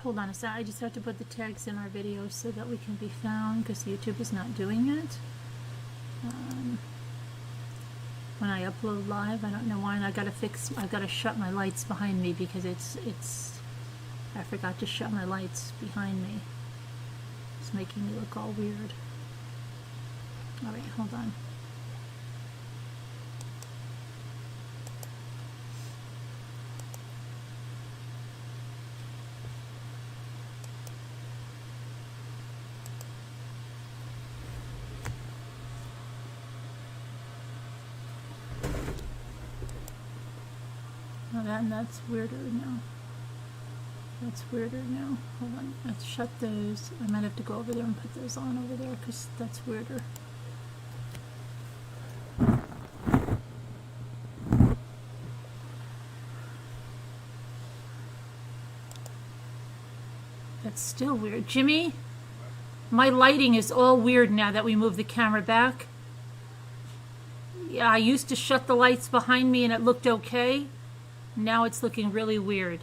hold on a sec. I just have to put the tags in our video so that we can be found, because YouTube is not doing it. When I upload live, I don't know why, and I've got to shut my lights behind me because I forgot to shut my lights behind me. It's making me look all weird. Alright, hold on. That's weirder now. That's weirder now. Hold on. Let's shut those. I might have to go over there and put those on over there because that's weirder. That's still weird. Jimmy, my lighting is all weird now that we move the camera back. Yeah, I used to shut the lights behind me and it looked okay. Now it's looking really weird.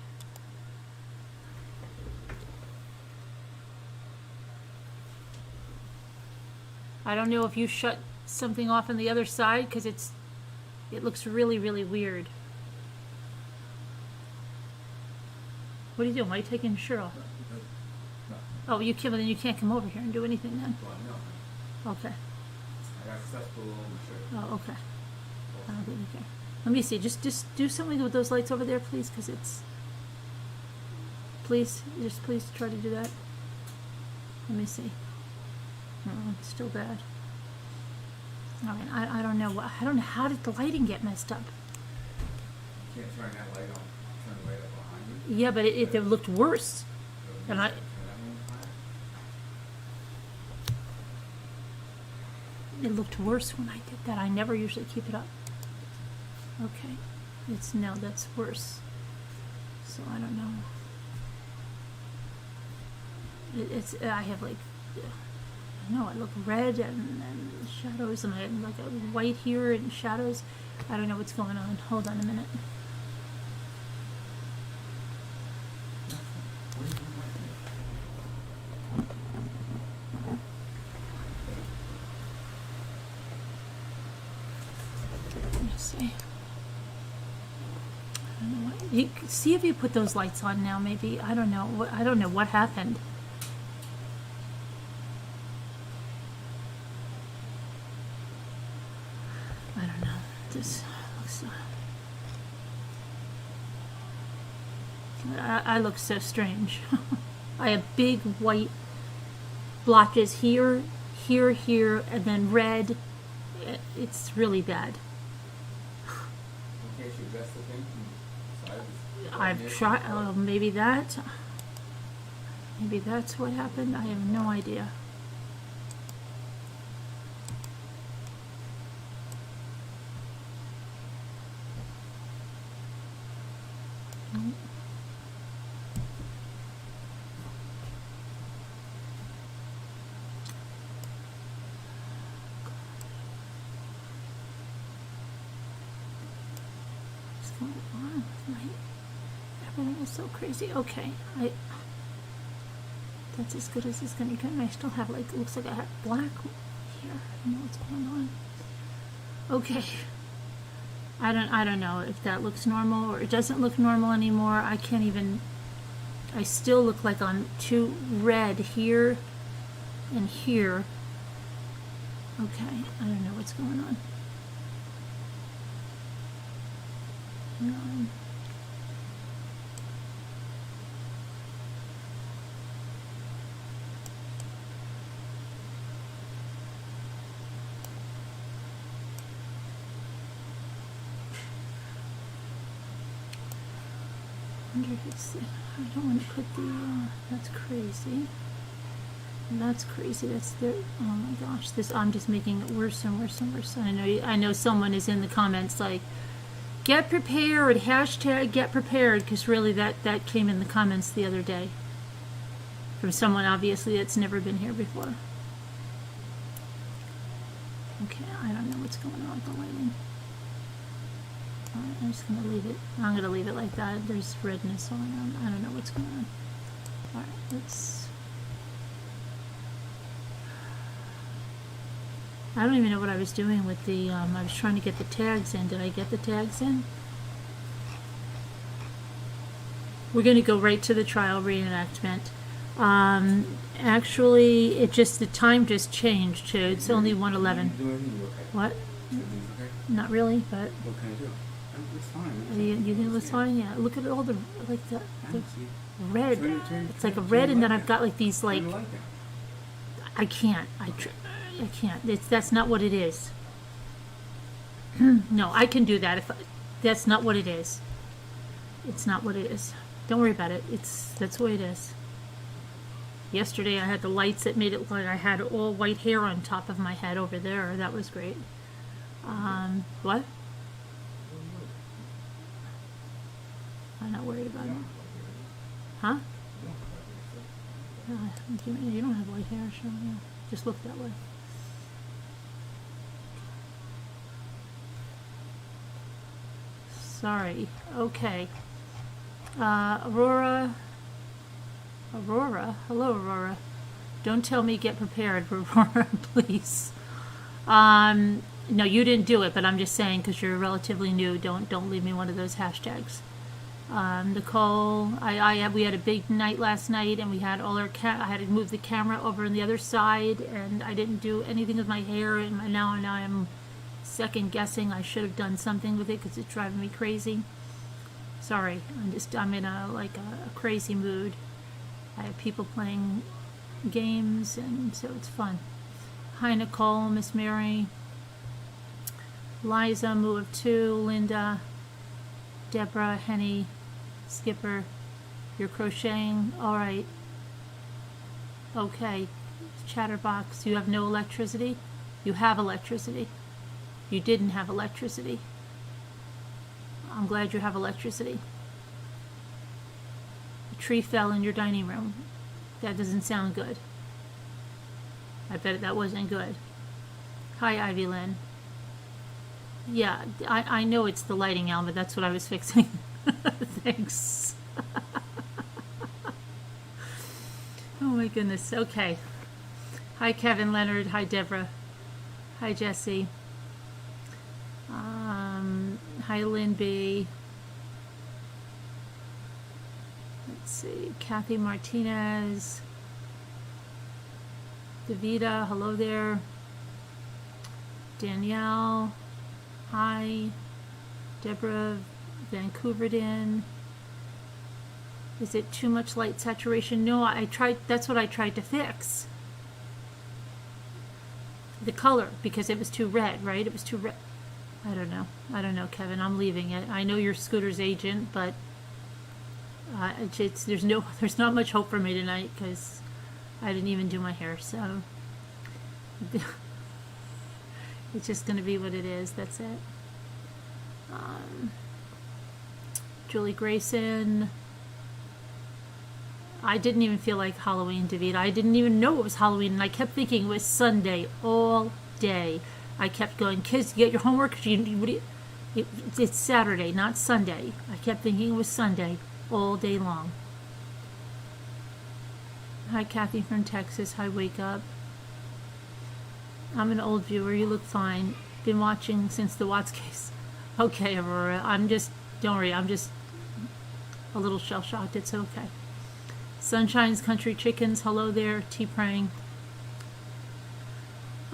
I don't know if you shut something off on the other side because it looks really, really weird. What are you doing? Why are you taking your shirt off? Oh, you can't. Then you can't come over here and do anything then. Okay. I got stuff below my shirt. Oh, okay. I don't think you care. Let me see. Just do something with those lights over there, please, because it's. Please try to do that. Let me see. Oh, it's still bad. All right, I don't know. I don't know. How did the lighting get messed up? You can't turn that light on. Turn the light up behind you. Yeah, but it looked worse. And it looked worse when I did that. I never usually keep it up. Okay, that's worse. So I don't know. I have like, I know I look red and shadows, and I have like a white here and shadows. I don't know what's going on. Hold on a minute. See if you put those lights on now. Maybe I don't know. I don't know what happened. I don't know. This looks. I look so strange. I have big white blotches here, here, and then red. It's really bad. In case you adjust the thing. I've tried. Oh, maybe that's what happened. I have no idea. What's going on with my... Everything is so crazy. Okay, that's as good as it's gonna get. And I still have like, it looks like I have black here. I don't know what's going on. Okay, I don't know if that looks normal or it doesn't look normal anymore. I can't even. I still look like I'm too red here and here. Okay, I don't know what's going on. I wonder if it's, I don't want to put the, that's crazy. That's crazy. That's the, oh my gosh, this, I'm just making it worse and worse and worse. I know someone is in the comments like, get prepared, hashtag get prepared, because really that came in the comments the other day. From someone obviously that's never been here before. Okay, I don't know what's going on with the lighting. I'm just going to leave it. I'm going to leave it like that. There's redness going on. I don't know what's going on. Alright, let's... I don't even know what I was doing with the, I was trying to get the tags in. Did I get the tags in? We're going to go right to the trial reenactment. Actually, the time just changed to, it's only 1:11. What? Not really, but... What can I do? It's fine. You think it was fine? Yeah. Look at all the, like the red. It's like a red, and then I've got like these like... I can't. I can't. That's not what it is. No, I can do that. That's not what it is. It's not what it is. Don't worry about it. That's the way it is. Yesterday I had the lights that made it look like I had all white hair on top of my head over there. That was great. What? I'm not worried about it. Huh? You don't have white hair, so yeah. Just look that way. Sorry. Okay. Aurora. Hello, Aurora. Don't tell me get prepared, Aurora, please. No, you didn't do it, but I'm just saying because you're relatively new. Don't leave me one of those hashtags. Nicole, we had a big night last night, and we had all our I had to move the camera over on the other side, and I didn't do anything with my hair, and now I'm second guessing. I should have done something with it because it's driving me crazy. Sorry, I'm in a crazy mood. I have people playing games, and so it's fun. Hi, Nicole, Miss Mary, Liza, Moo of Two, Linda, Deborah, Henny, Skipper. You're crocheting. All right. Okay. Chatterbox. You have no electricity? You have electricity. You didn't have electricity. I'm glad you have electricity. A tree fell in your dining room. That doesn't sound good. I bet that wasn't good. Hi, Ivy Lynn. Yeah, I know it's the lighting, Alma. That's what I was fixing. Thanks. Oh my goodness. Okay. Hi, Kevin Leonard. Hi, Deborah. Hi, Jesse. Hi, Lynn B. Let's see. Kathy Martinez. Davida. Hello there. Danielle. Hi, Deborah Vancouverden. Is it too much light saturation? No, I tried. That's what I tried to fix. The color, because it was too red, right? It was too red. I don't know, Kevin. I'm leaving it. I know you're Scooter's agent, but there's not much hope for me tonight because I didn't even do my hair, so. It's just going to be what it is. That's it. Julie Grayson. I didn't even feel like Halloween, David. I didn't even know it was Halloween, and I kept thinking it was Sunday all day. I kept going, kids, you get your homework? It's Saturday, not Sunday. I kept thinking it was Sunday all day long. Hi, Kathy from Texas. Hi, Wake Up. I'm an old viewer. You look fine. Been watching since the Watts case. Okay, Aurora. Don't worry. I'm just a little shell-shocked. It's okay. Sunshine's Country Chickens. Hello there. T-Prang.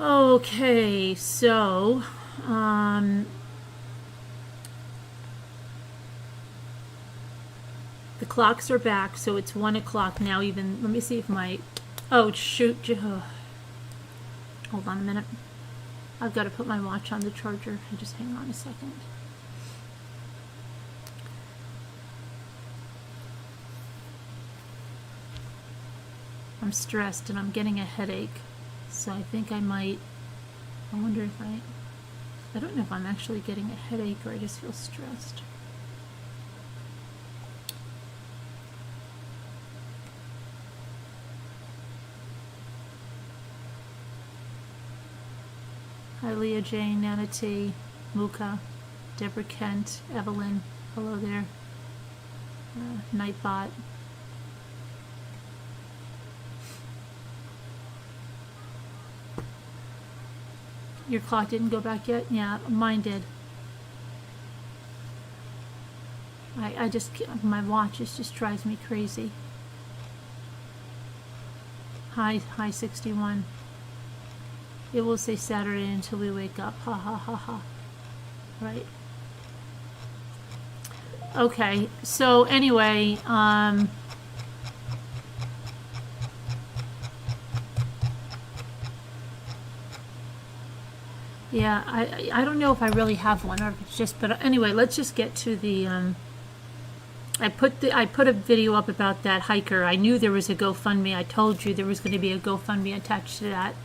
Okay, so, the clocks are back, so it's 1 o'clock now even. Let me see if oh, shoot. Hold on a minute. I've got to put my watch on the charger. Just hang on a second. I'm stressed and I'm getting a headache. So I think I wonder if I don't know if I'm actually getting a headache or I just feel stressed. Hi, Leah Jane, Nana T, Muka, Deborah Kent, Evelyn, hello there, Nightbot. Your clock didn't go back yet? Yeah, mine did. I just, my watch just drives me crazy. High 61. It will say Saturday until we wake up. Ha ha ha ha. Right. Okay, so anyway, yeah, I don't know if I really have one or if it's just, but anyway, let's just get to the, I put a video up about that hiker. I knew there was a GoFundMe. I told you there was going to be a GoFundMe attached to that.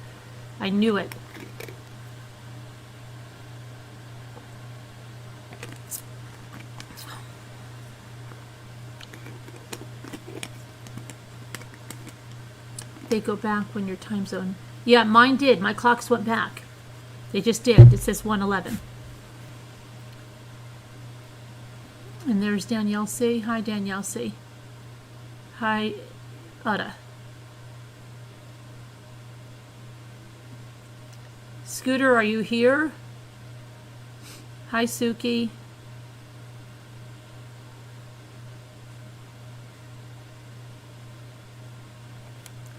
I knew it. They go back when your time zone. Yeah, mine did. My clocks went back. They just did. It says 1:11. And there's Danielle C. Hi, Danielle C. Hi, Uta. Scooter, are you here? Hi, Suki.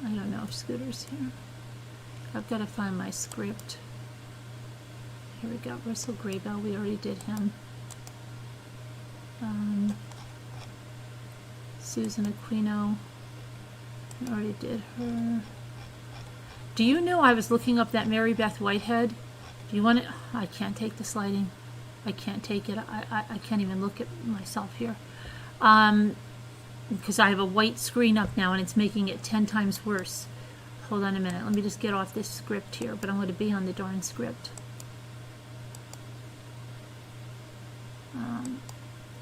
I don't know if Scooter's here. I've got to find my script. Here we go. Russell Graybell, we already did him. Susan Aquino, I already did her. Do you know I was looking up that Mary Beth Whitehead? Do you want it? I can't take the sliding. I can't take it. I can't even look at myself here. Because I have a white screen up now and it's making it 10 times worse. Hold on a minute. Let me just get off this script here, but I'm going to be on the darn script.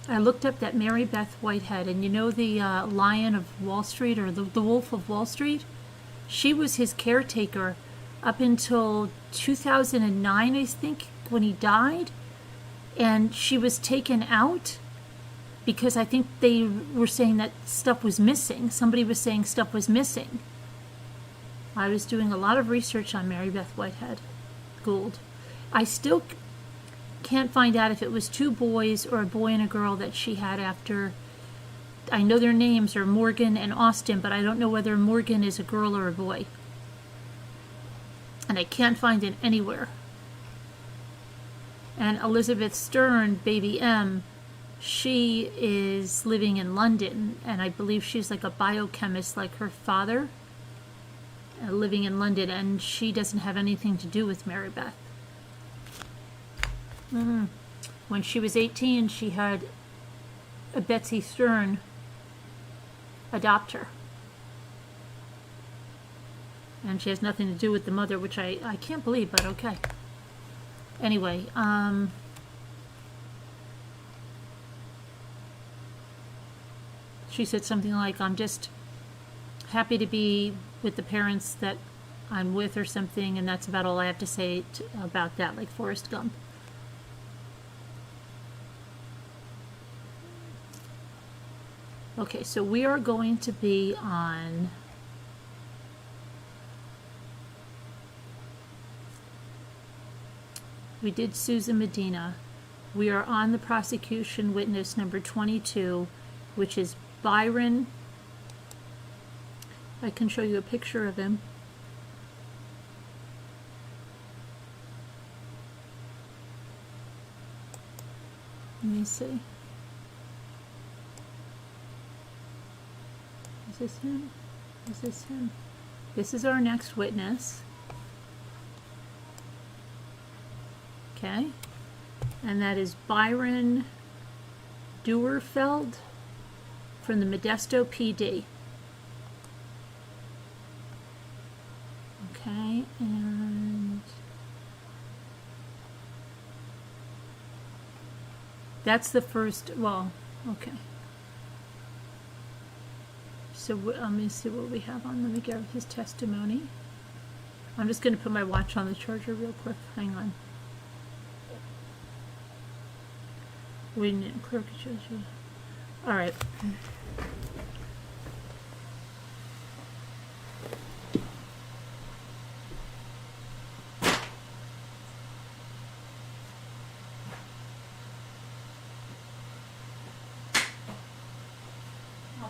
I looked up that Mary Beth Whitehead, and you know the Lion of Wall Street, or the Wolf of Wall Street? She was his caretaker up until 2009, I think, when he died. And she was taken out because I think they were saying that stuff was missing. Somebody was saying stuff was missing. I was doing a lot of research on Mary Beth Whitehead Gould. I still can't find out if it was two boys or a boy and a girl that she had after. I know their names are Morgan and Austin, but I don't know whether Morgan is a girl or a boy. And I can't find it anywhere. And Elizabeth Stern, baby M, she is living in London, and I believe she's like a biochemist like her father, living in London, and she doesn't have anything to do with Mary Beth. When she was 18, she had a Betsy Stern adopt her. And she has nothing to do with the mother, which I can't believe, but okay. Anyway, she said something like, I'm just happy to be with the parents that I'm with or something, and that's about all I have to say about that, like Forrest Gump. Okay, so we are going to be on we did Susan Medina. We are on the prosecution witness number 22, which is Byron. I can show you a picture of him. Let me see. Is this him? Is this him? This is our next witness. Okay. And that is Byron Duerfeldt from the Modesto PD. Okay, and that's the first, well, okay. So let me see what we have on. Let me get his testimony. I'm just going to put my watch on the charger real quick. Hang on. We didn't clerk. All right.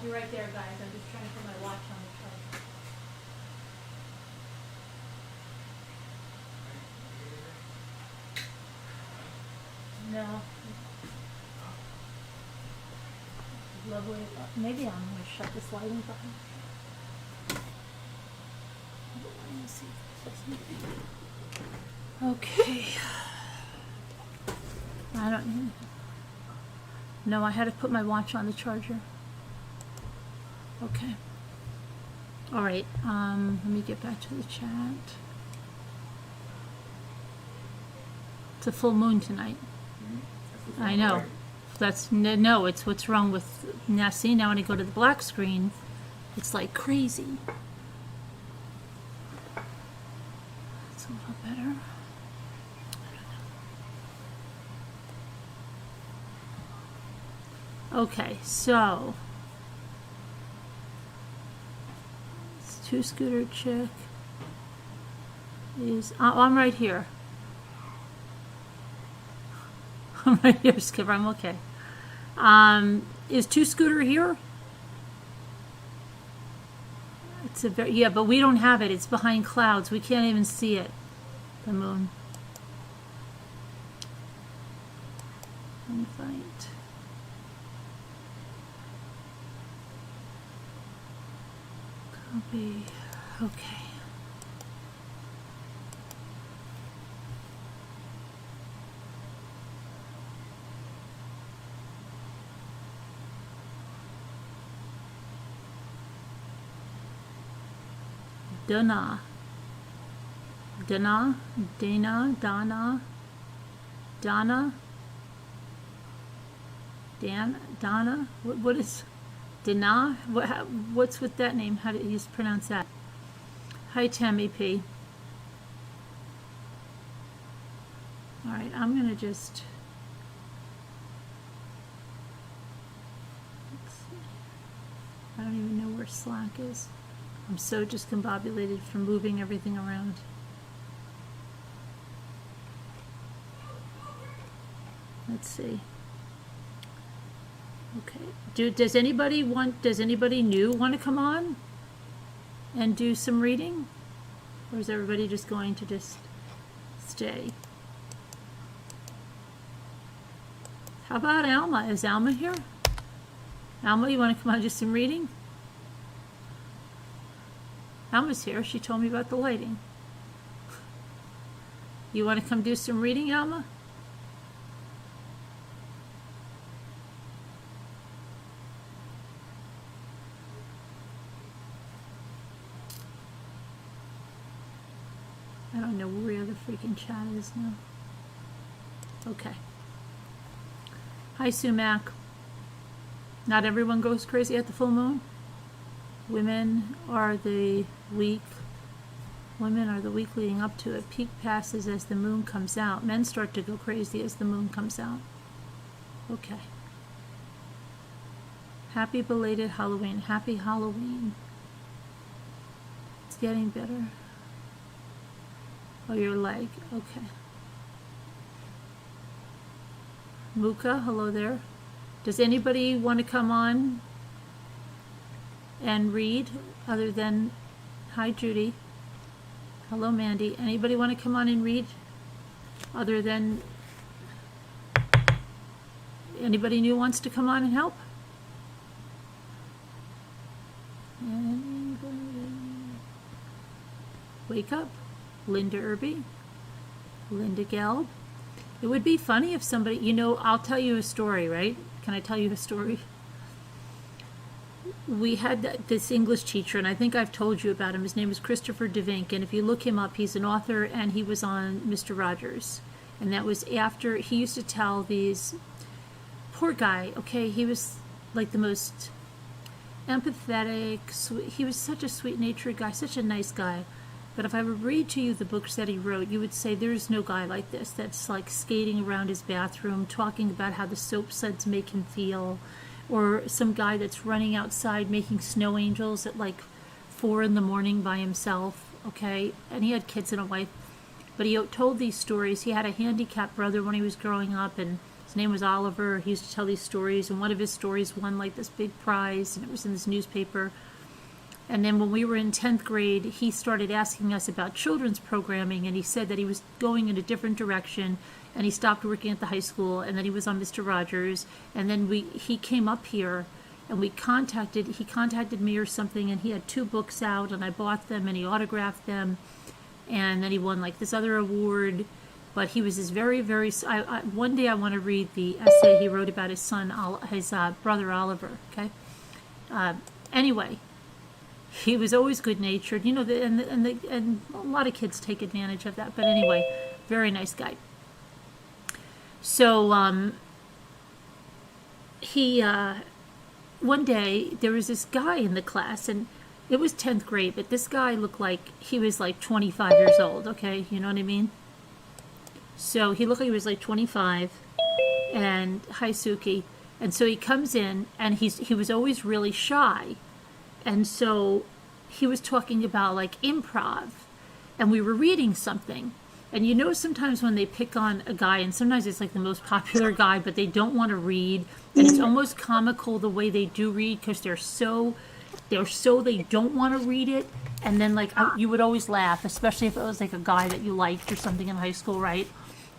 be right there, guys. I'm just trying to put my watch on the charger. No. Lovely. Maybe I'm going to shut this lighting button. Let me see. Okay. I don't need. No, I had to put my watch on the charger. Okay. All right. Let me get back to the chat. It's a full moon tonight. I know. That's no. It's what's wrong with now. See, now when I go to the black screen, it's like crazy. It's a little better. Okay, so it's two-scooter chick is. I'm right here. I'm right here, Skipper. I'm okay. Is two-scooter here? It's a very yeah, but we don't have it. It's behind clouds. We can't even see it. The moon. Invite. Copy. Okay. Dana, Dana, Dana, Dana, Donna, Dan, Donna. What is Dana? What's with that name? How do you pronounce that? Hi, Tammy P. All right, I'm gonna just. Let's see. I don't even know where Slack is. I'm so discombobulated from moving everything around. Let's see. Okay. Does anybody new want to come on and do some reading? Or is everybody just going to just stay? How about Alma? Is Alma here? Alma, you want to come on and do some reading? Alma's here. She told me about the lighting. You want to come do some reading, Alma? I don't know where the freaking chat is now. Okay. Hi, Sumac. Not everyone goes crazy at the full moon. Women are the week leading up to it. Peak passes as the moon comes out. Men start to go crazy as the moon comes out. Okay. Happy belated Halloween. Happy Halloween. It's getting better. Oh, your leg. Okay. Muka, hello there. Does anybody want to come on and read other than hi Judy, hello Mandy? Anybody want to come on and read other than anybody new wants to come on and help? Anybody? Wake up, Linda Irby, Linda Gelb. It would be funny if somebody, I'll tell you a story, right? Can I tell you a story? We had this English teacher, and I think I've told you about him. His name is Christopher DeVink, and if you look him up, he's an author, and he was on Mr. Rogers. And that was after he used to tell these, poor guy, okay, he was like the most empathetic, sweet, he was such a sweet-natured guy, such a nice guy. But if I would read to you the books that he wrote, you would say there's no guy like this that's like skating around his bathroom, talking about how the soap suds make him feel, or some guy that's running outside making snow angels at like 4 a.m. by himself, okay? And he had kids and a wife. But he told these stories. He had a handicapped brother when he was growing up, and His name was Oliver. He used to tell these stories, and one of his stories won like this big prize, and it was in this newspaper. And then when we were in 10th grade, he started asking us about children's programming, and he said that he was going in a different direction, and he stopped working at the high school, and then he was on Mr. Rogers, and then he came up here, and he contacted me or something, and he had 2 books out, and I bought them, and he autographed them, and then he won like this other award. But he was this very, very. One day I want to read the essay he wrote about his son, his brother Oliver. Okay. Anyway, he was always good-natured, you know, and a lot of kids take advantage of that. But anyway, very nice guy. So he one day there was this guy in the class, and it was 10th grade, but this guy looked like he was like 25 years old. Okay, you know what I mean? So he looked like he was like 25, and hi Suki. And so he comes in, and he was always really shy. And so he was talking about like improv, and we were reading something. And you know, sometimes when they pick on a guy, and sometimes it's like the most popular guy, but they don't want to read, and it's almost comical the way they do read, because they're so they don't want to read it. And then like you would always laugh, especially if it was like a guy that you liked or something in high school, right?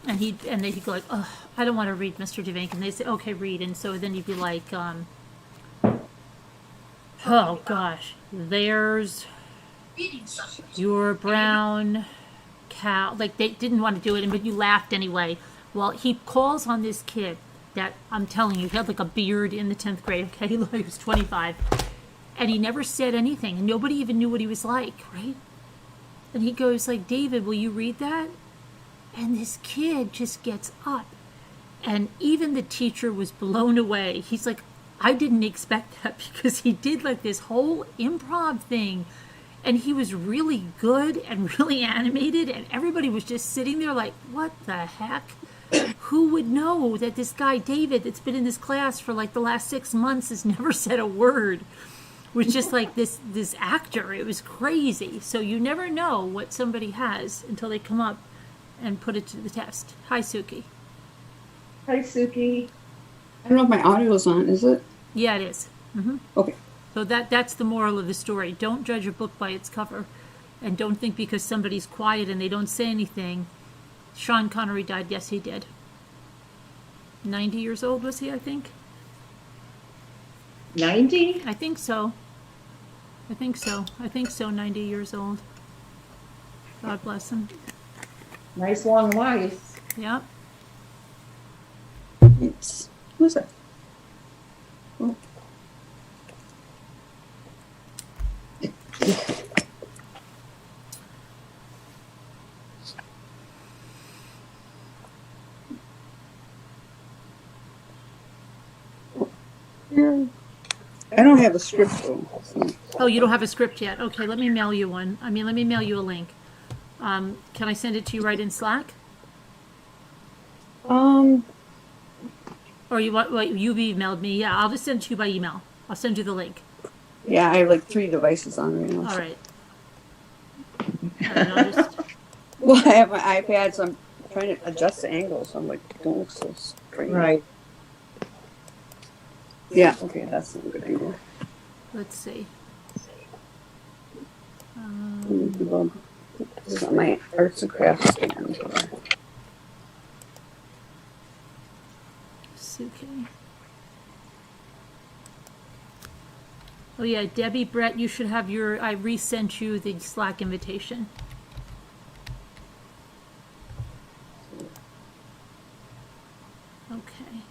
And then he'd go like, "Oh, I don't want to read, Mr. DeVank," and they'd say, "Okay, read." And so then you'd be like, "Oh gosh, there's your brown cow." Like they didn't want to do it, but you laughed anyway. Well, he calls on this kid that I'm telling you, he had like a beard in the 10th grade. Okay, he looked like he was 25, and he never said anything, and nobody even knew what he was like, right? And he goes like, "David, will you read that?" And this kid just gets up, and even the teacher was blown away. He's like, "I didn't expect that," because he did like this whole improv thing, and he was really good and really animated, and everybody was just sitting there like, what the heck? Who would know that this guy David, that's been in this class for like the last 6 months, has never said a word, was just like this actor. It was crazy. So you never know what somebody has until they come up and put it to the test. Hi, Suki. Hi, Suki. I don't know if my audio is on, is it? Yeah, it is. Mm-hmm. Okay. So that's the moral of the story. Don't judge a book by its cover. And don't think because somebody's quiet and they don't say anything. Sean Connery died. Yes, he did. 90 years old was he, I think? 90? I think so. 90 years old. God bless him. Nice long life. Yep. Who's that? Oh. I don't have a script though. So. Oh, you don't have a script yet. Okay, let me mail you one. Let me mail you a link. Can I send it to you right in Slack? Or you you've emailed me? Yeah, I'll just send it to you by email. I'll send you the link. Yeah, I have like 3 devices on right now. All right. I'll just... Well, I have my iPad, so I'm trying to adjust the angle, so I'm like, don't look so straight. Right. Yeah, okay, that's not a good angle. Let's see. This is my arts and crafts stand. Suki. Oh yeah, Debbie, Brett, you should have I resent you the Slack invitation. Okay.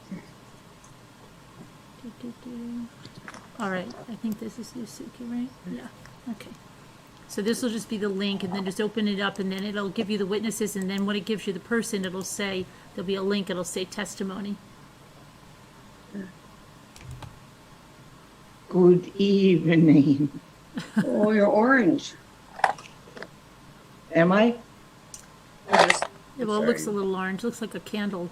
All right, I think this is you, Suki, right? Yeah, okay. So this will just be the link, and then just open it up, and then it'll give you the witnesses, and then when it gives you the person, it'll say, there'll be a link, it'll say testimony. Good evening. Oh, you're orange. Am I? Well, it looks a little orange, looks like a candle.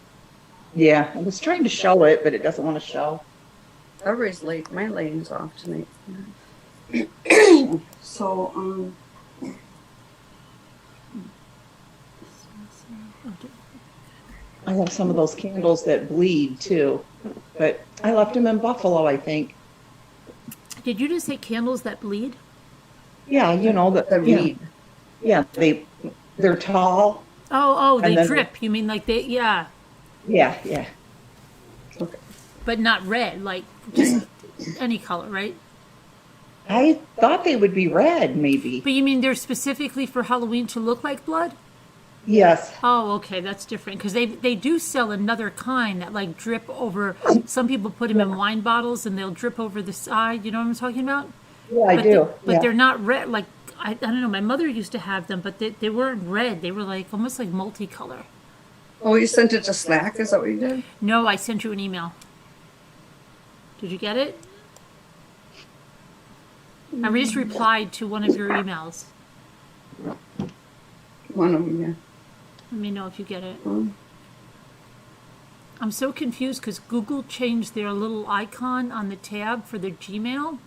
Yeah, I was trying to show it, but it doesn't want to show. Everybody's late. My lighting's off tonight. So, I have some of those candles that bleed too, but I left them in Buffalo, I think. Did you just say candles that bleed? Yeah, you know that. The reed. Yeah, they're tall. Oh, And they then- drip. You mean like they, yeah, Yeah. Okay. but not red, like just any color, right? I thought they would be red, maybe. But you mean they're specifically for Halloween to look like blood? Yes. Oh, okay, that's different because they do sell another kind that like drip over. Some people put them in wine bottles and they'll drip over the side. You know what I'm talking about? Yeah, I But do. but they're not red. Like I don't know. My mother used to have them, but they weren't red. They were like almost like multicolor. Oh, you sent it to Slack? Is that what you did? No, I sent you an email. Did you get it? I just replied to one of your emails. One of them, yeah. Let me know if you get it. Um, I'm so confused because Google changed their little icon on the tab for their Gmail.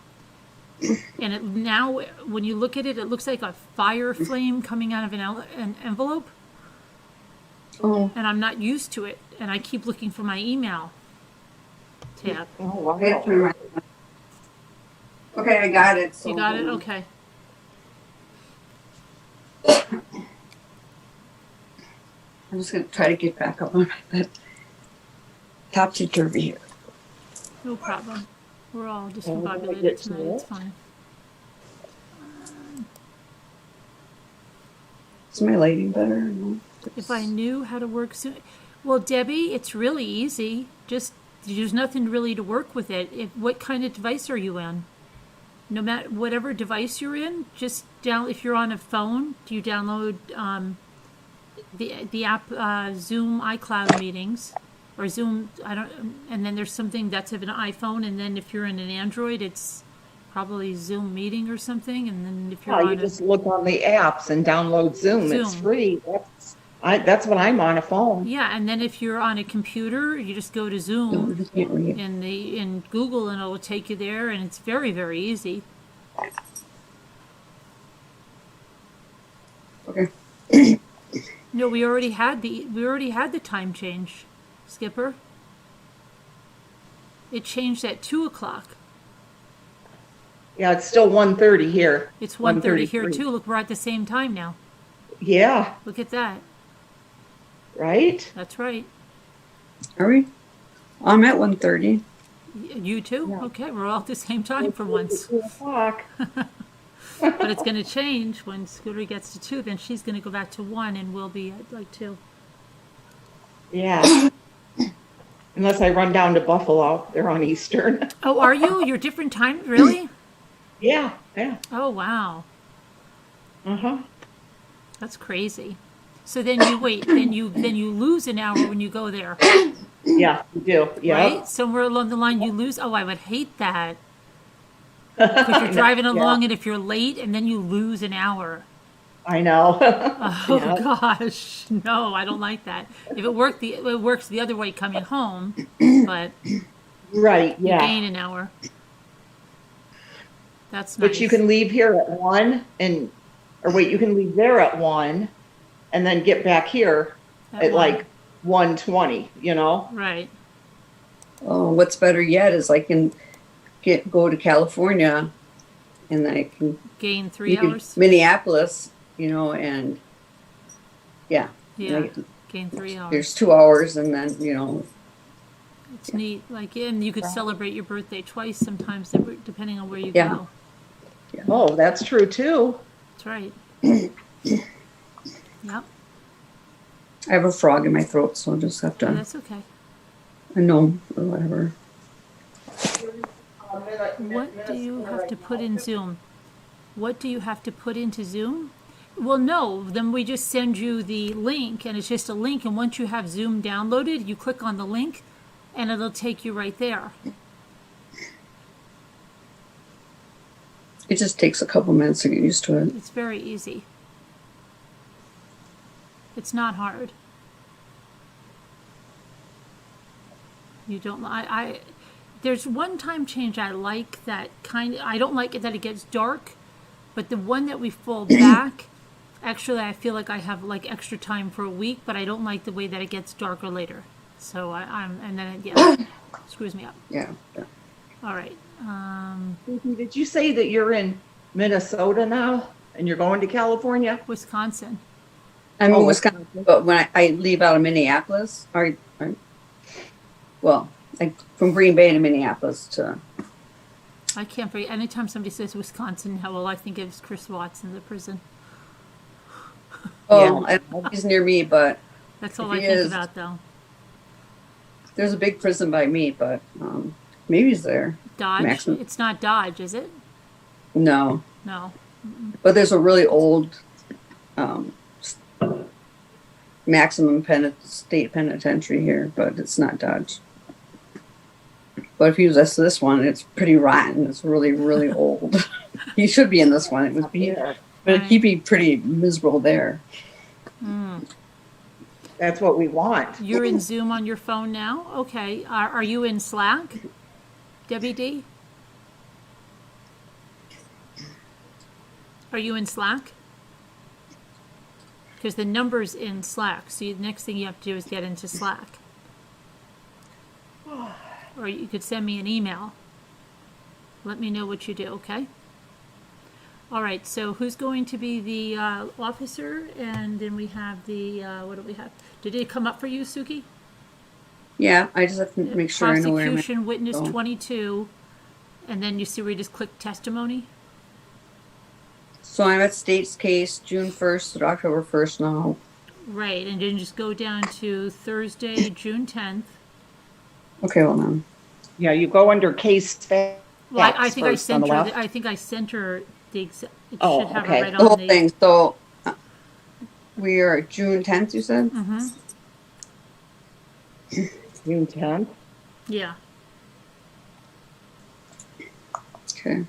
And it now, when you look at it, it looks like a fire flame coming out of an envelope. oh, And I'm not used to it. And I keep looking for my email tab. Oh, I have to wow. remind- okay, I got it. So You got it? Okay. I'm just going to try to get back up on that topsy-turvy here. No problem. We're all Oh, discombobulated get to tonight. It's it. fine. Is my lighting better? No. If I knew how to work Zoom, well, Debbie, it's really easy. Just there's nothing really to work with it. What kind of device are you in? No matter whatever device you're in, just down. If you're on a phone, do you download the app Zoom iCloud meetings or Zoom? I don't. And then there's something that's of an iPhone, and then if you're in an Android, it's probably Zoom meeting or something. And then if you're Yeah, on you just look on the apps and download Zoom. It's Zoom. free. That's what I'm on a phone. yeah, and then if you're on a computer, you just go to Zoom. No, I just can't read. in Google, and it'll take you there, and it's very, very easy. Okay. No, we already had the time change, Skipper. It changed at 2:00. Yeah, it's still 1:30 here. It's 1:30 here 1:33. too. Look, we're at the same time now. Yeah, Look at that. right? That's right. Are we? I'm at 1:30. You too? Yeah. Okay, we're all at the same time for once. 2:00. But it's going to change when Scooter gets to 2. Then she's going to go back to 1, and we'll be at like 2. Yeah. Unless I run down to Buffalo. They're on Eastern. Oh, are you? You're different time? Really? Yeah. Oh, wow. Uh-huh. That's crazy. So then you wait, then you lose an hour when you go there, Yeah, you do. Yeah. right? Somewhere along the line you lose. Oh, I would hate that. Because you're driving along, and if you're late, and then you lose an hour. I know. Oh Yeah. gosh, no, I don't like that. If it works the other way coming home, but Right, you yeah. gain an hour. That's nice. But you can leave here at 1 you can leave there at 1 and then get back here at one. like 1:20, you know? Right. Oh, what's better yet is I can go to California, and I can Gain 3 you can- hours. Minneapolis, and yeah, Yeah. Gain 3 hours. there's 2 hours, and then It's neat. Like, and you could celebrate your birthday twice sometimes, depending on where you Yeah. go. Oh, that's true too. That's right. Yep. I have a frog in my throat, so I'll just have Yeah, to that's okay. a gnome or whatever. What do you have to put in Zoom? What do you have to put into Zoom? Well, no, then we just send you the link, and it's just a link, and once you have Zoom downloaded, you click on the link, and it'll take you right there. It just takes a couple minutes to get used to it. It's very easy. It's not hard. You don't, there's one time change I like that I don't like it that it gets dark, but the one that we fold back, Actually, I feel like I have like extra time for a week, but I don't like the way that it gets darker later. So and then it screws me up. Yeah. All right. Did you say that you're in Minnesota now and you're going to California? Wisconsin. I'm in Oh, Wisconsin, but when I leave out of Minneapolis, like from Green Bay to Minneapolis to. I can't forget. Anytime somebody says Wisconsin, how well I think of Chris Watson, the prison. Oh, I don't know if he's near me, but That's all If I he think is- about, though. there's a big prison by me. But maybe he's there. Dodge. Maximum. It's not Dodge, is it? No, No. but there's a really old maximum state penitentiary here, but it's not Dodge. But if he was this one, it's pretty rotten. It's really, really old. He should be in this one. It would be, but he'd be pretty miserable there. That's what we want. You're in Zoom on your phone now? Okay. Are you in Slack, Debbie D? Are you in Slack? Because the number's in Slack, so the next thing you have to do is get into Slack. Or you could send me an email. Let me know what you do, okay? All right, so who's going to be the officer? And then we have the, what do we have? Did it come up for you, Suki? Yeah, I just have to make sure I know where I'm at. Prosecution witness go. 22, and then you see where you just click testimony? So I'm at state's case June 1st to October 1st now. Right, and then just go down to Thursday, June 10th. Okay, hold on. Yeah, you go under case facts. Well, I think I first on sent the her, left. I think I sent her it Oh, should have okay. it right The whole on the. thing. So we are at June 10th, you said? Mm-hmm, June 10th. yeah. Okay.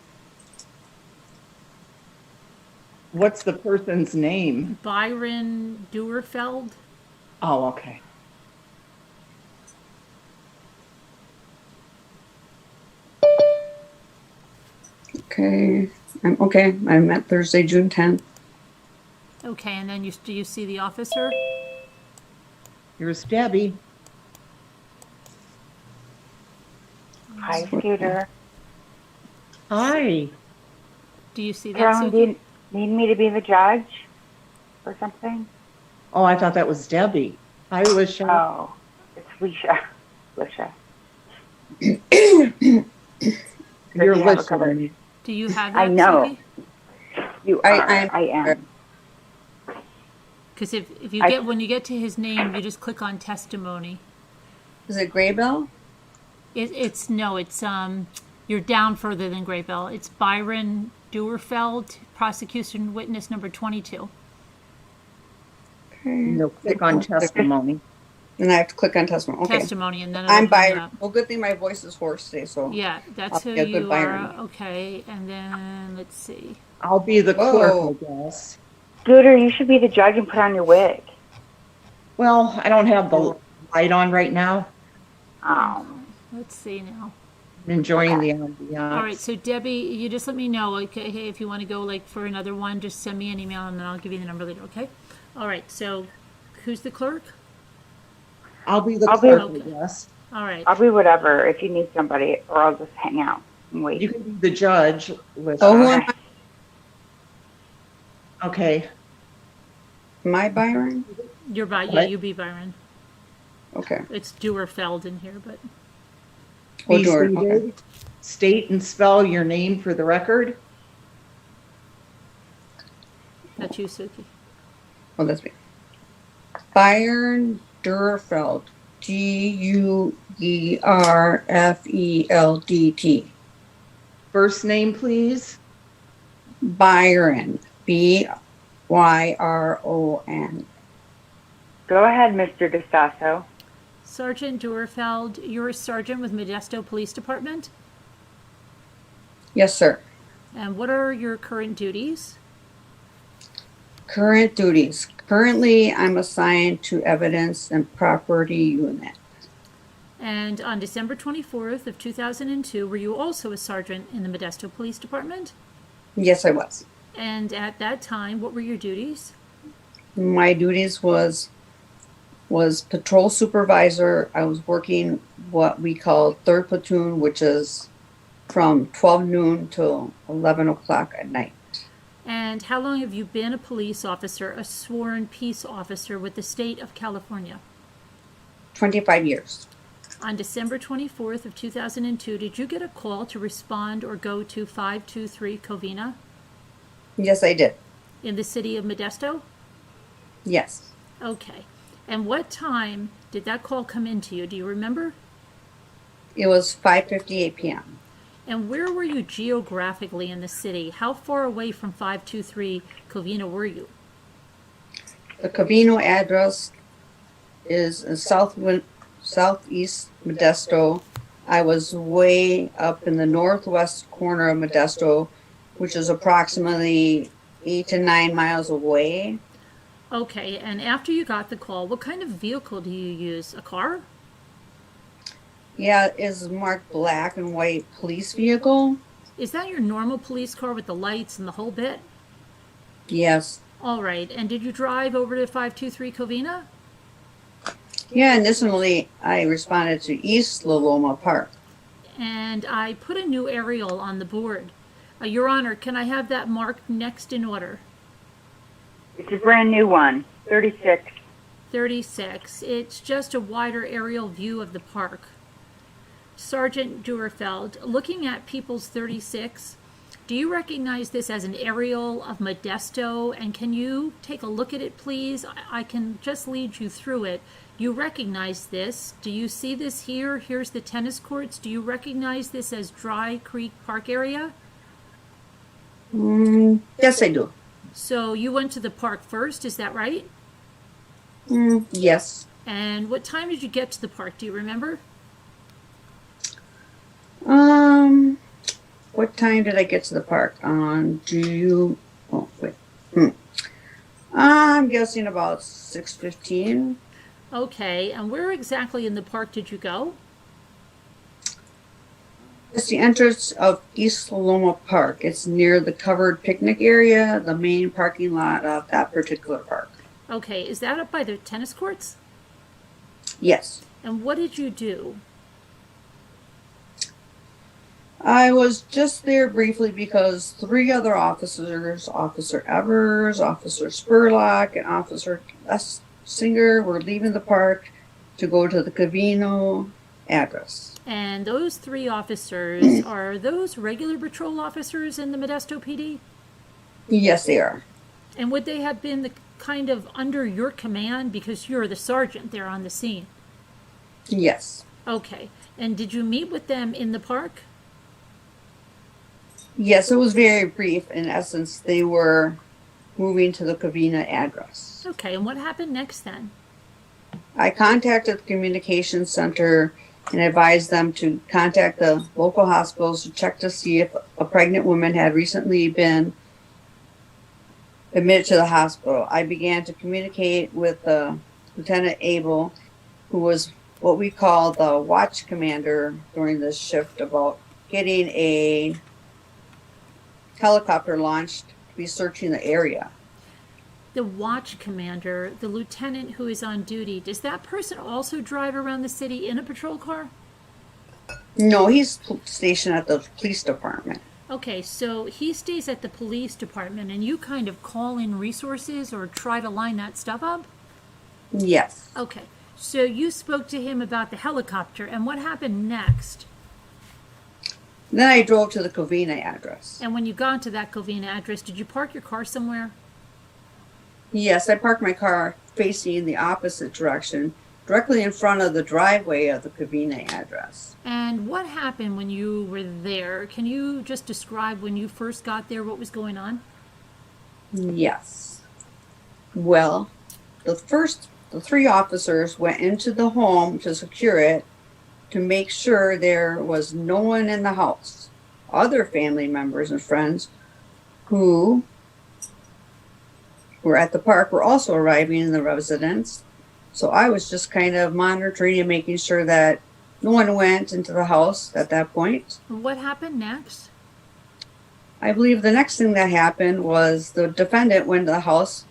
What's the person's name? Byron Duerfeldt. Oh, okay. Okay. I'm at Thursday, June 10th. Okay, and then do you see the officer? Here's Debbie. Hi, Scooter. Hi. Do you see that, Carolyn, do Suki? you need me to be the judge or something? Oh, I thought that was Debbie. Hi, Lisha. Oh, it's Lisha. Lisha. You're you have a Lisha. cover. Lenny. Do you have that, I know. Suki? You are. I- I am. Because if you I- when you get to his name, you just click on testimony. Is it Gray Bell? It's you're down further than Gray Bell. It's Byron Duerfeldt, prosecution witness number 22. Okay. No, click on testimony. And I have to click on testimony. Okay. Testimony, and then it'll I'm bring it Byron. up. Well, good thing my voice is hoarse today, so. Yeah, that's who Yeah, good you Byron. are. Okay, and then let's see. I'll be the Whoa. clerk, I guess. Scooter, you should be the judge and put on your wig. Well, I don't have the light on right now. Oh. Let's see now. I'm enjoying the ambiance. All right, so Debbie, you just let me know. Like, hey, if you want to go like for another one, just send me an email and then I'll give you the number later. Okay. All right. So, who's the clerk? I'll be the I'll be- clerk, I Okay. guess. All right. I'll be whatever if you need somebody, or I'll just hang out and wait. You can be the judge, Lisha. Oh, who am I? Okay. Am I Byron? You're yeah, What? you be Byron. Okay. It's Duerfeld in here, but Oh, Be Dora, seated. okay. State and spell your name for the record. that's you, Suki. Oh, that's me. Byron Duerfeldt. Guerfeldt. First name, please. Byron. Byron. Go ahead, Mr. DeSasso. Sergeant Duerfeld, you're a sergeant with Modesto Police Department. Yes, sir. And what are your current duties? Current duties. Currently, I'm assigned to evidence and property unit. And on December 24th of 2002, were you also a sergeant in the Modesto Police Department? Yes, I was. And at that time, what were your duties? My duties was patrol supervisor. I was working what we call third platoon, which is from 12 noon till 11 o'clock at night. And how long have you been a police officer, a sworn peace officer with the state of California? 25 years. On December 24th of 2002, did you get a call to respond or go to 523 Covina Yes, I did. in the city of Modesto? Yes. Okay. And what time did that call come into you? Do you remember? It was 5:58 p.m. And where were you geographically in the city? How far away from 523 Covina were you? The Covino address is in southeast Modesto. I was way up in the northwest corner of Modesto, which is approximately 8 to 9 miles away. Okay, and after you got the call, what kind of vehicle do you use? A car? Yeah, it is marked black and white police vehicle. Is that your normal police car with the lights and the whole bit? Yes. All right, and did you drive over to 523 Covina? Yeah, initially I responded to East Loma Park. And I put a new aerial on the board. Your Honor, can I have that marked next in order? It's a brand new one, 36. 36. It's just a wider aerial view of the park. Sergeant Duerfeldt, looking at People's 36, do you recognize this as an aerial of Modesto? And can you take a look at it, please? I can just lead you through it. You recognize this. Do you see this here? Here's the tennis courts. Do you recognize this as Dry Creek Park area? Yes, I do. So you went to the park first, is that right? Yes. And what time did you get to the park? Do you remember? What time did I get to the park? I'm guessing about 6:15. Okay, and where exactly in the park did you go? It's the entrance of East Loma Park. It's near the covered picnic area, the main parking lot of that particular park. Okay, is that up by the tennis courts? Yes. And what did you do? I was just there briefly because 3 other officers, Officer Evers, Officer Spurlock, and Officer Singer, were leaving the park to go to the Covino address. And those 3 officers, are those regular patrol officers in the Modesto PD? Yes, they are. And would they have been the kind of under your command because you're the sergeant there on the scene? Yes. Okay. And did you meet with them in the park? Yes, it was very brief. In essence, they were moving to the Covina address. Okay, and what happened next then? I contacted the communications center and advised them to contact the local hospitals to check to see if a pregnant woman had recently been admitted to the hospital. I began to communicate with Lieutenant Abel, who was what we call the watch commander during this shift, about getting a helicopter launched to be searching the area. The watch commander, the lieutenant who is on duty, does that person also drive around the city in a patrol car? No, he's stationed at the police department. Okay, so he stays at the police department and you kind of call in resources or try to line that stuff up? Yes. Okay, so you spoke to him about the helicopter and what happened next? Then I drove to the Covina address. And when you got to that Covina address, did you park your car somewhere? Yes, I parked my car facing the opposite direction, directly in front of the driveway of the Covina address. And what happened when you were there? Can you just describe when you first got there what was going on? Yes. Well, the 3 officers went into the home to secure it to make sure there was no one in the house. Other family members and friends who were at the park were also arriving in the residence. So I was just kind of monitoring and making sure that no one went into the house at that point. What happened next? I believe the next thing that happened was the defendant went to the house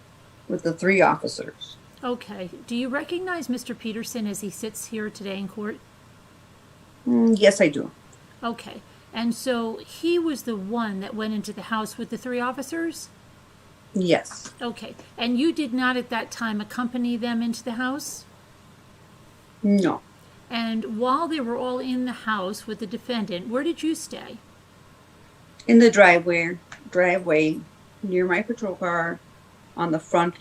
with the 3 officers. Okay. Do you recognize Mr. Peterson as he sits here today in court? Yes, I do. Okay. And so he was the one that went into the house with the 3 officers? Yes. Okay. And you did not at that time accompany them into the house? No. And while they were all in the house with the defendant, where did you stay? In the driveway near my patrol car on the front,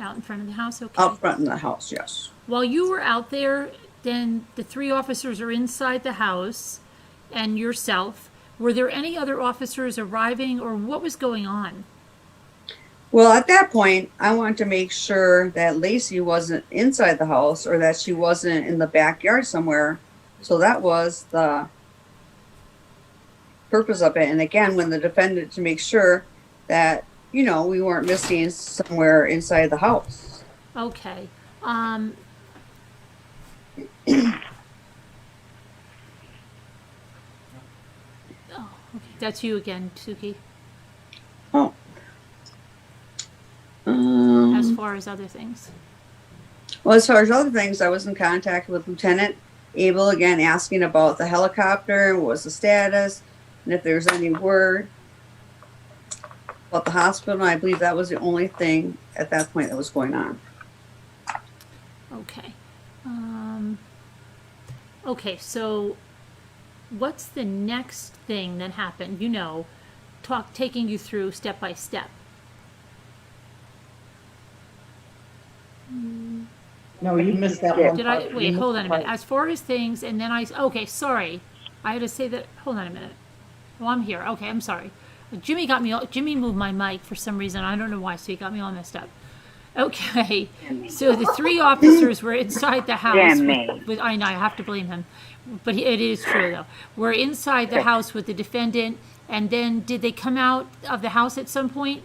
Out in front of the house? Okay. out front in the house, yes. While you were out there, then the 3 officers are inside the house and yourself. Were there any other officers arriving or what was going on? Well, at that point, I wanted to make sure that Lacey wasn't inside the house or that she wasn't in the backyard somewhere. So that was the purpose of it. And again, when the defendant to make sure that, we weren't missing somewhere inside the house. Okay. Oh, okay. That's you again, Suki, Oh. as far as other things. Well, as far as other things, I was in contact with Lieutenant Abel again, asking about the helicopter, what was the status, and if there's any word about the hospital. I believe that was the only thing at that point that was going on. Okay. Okay, so what's the next thing that happened? Taking you through step by step. No, you missed that one. Did part. I, You wait, missed hold on a the minute. part. As far as things, and then okay, sorry. I had to say that, hold on a minute. Oh, I'm here. Okay, I'm sorry. Jimmy moved my mic for some reason. I don't know why, so he got me all messed up. Okay, so the 3 officers were inside the house. Jimmy. I know, I have to blame him. But it is true, though. We're inside the house with the defendant, and then did they come out of the house at some point?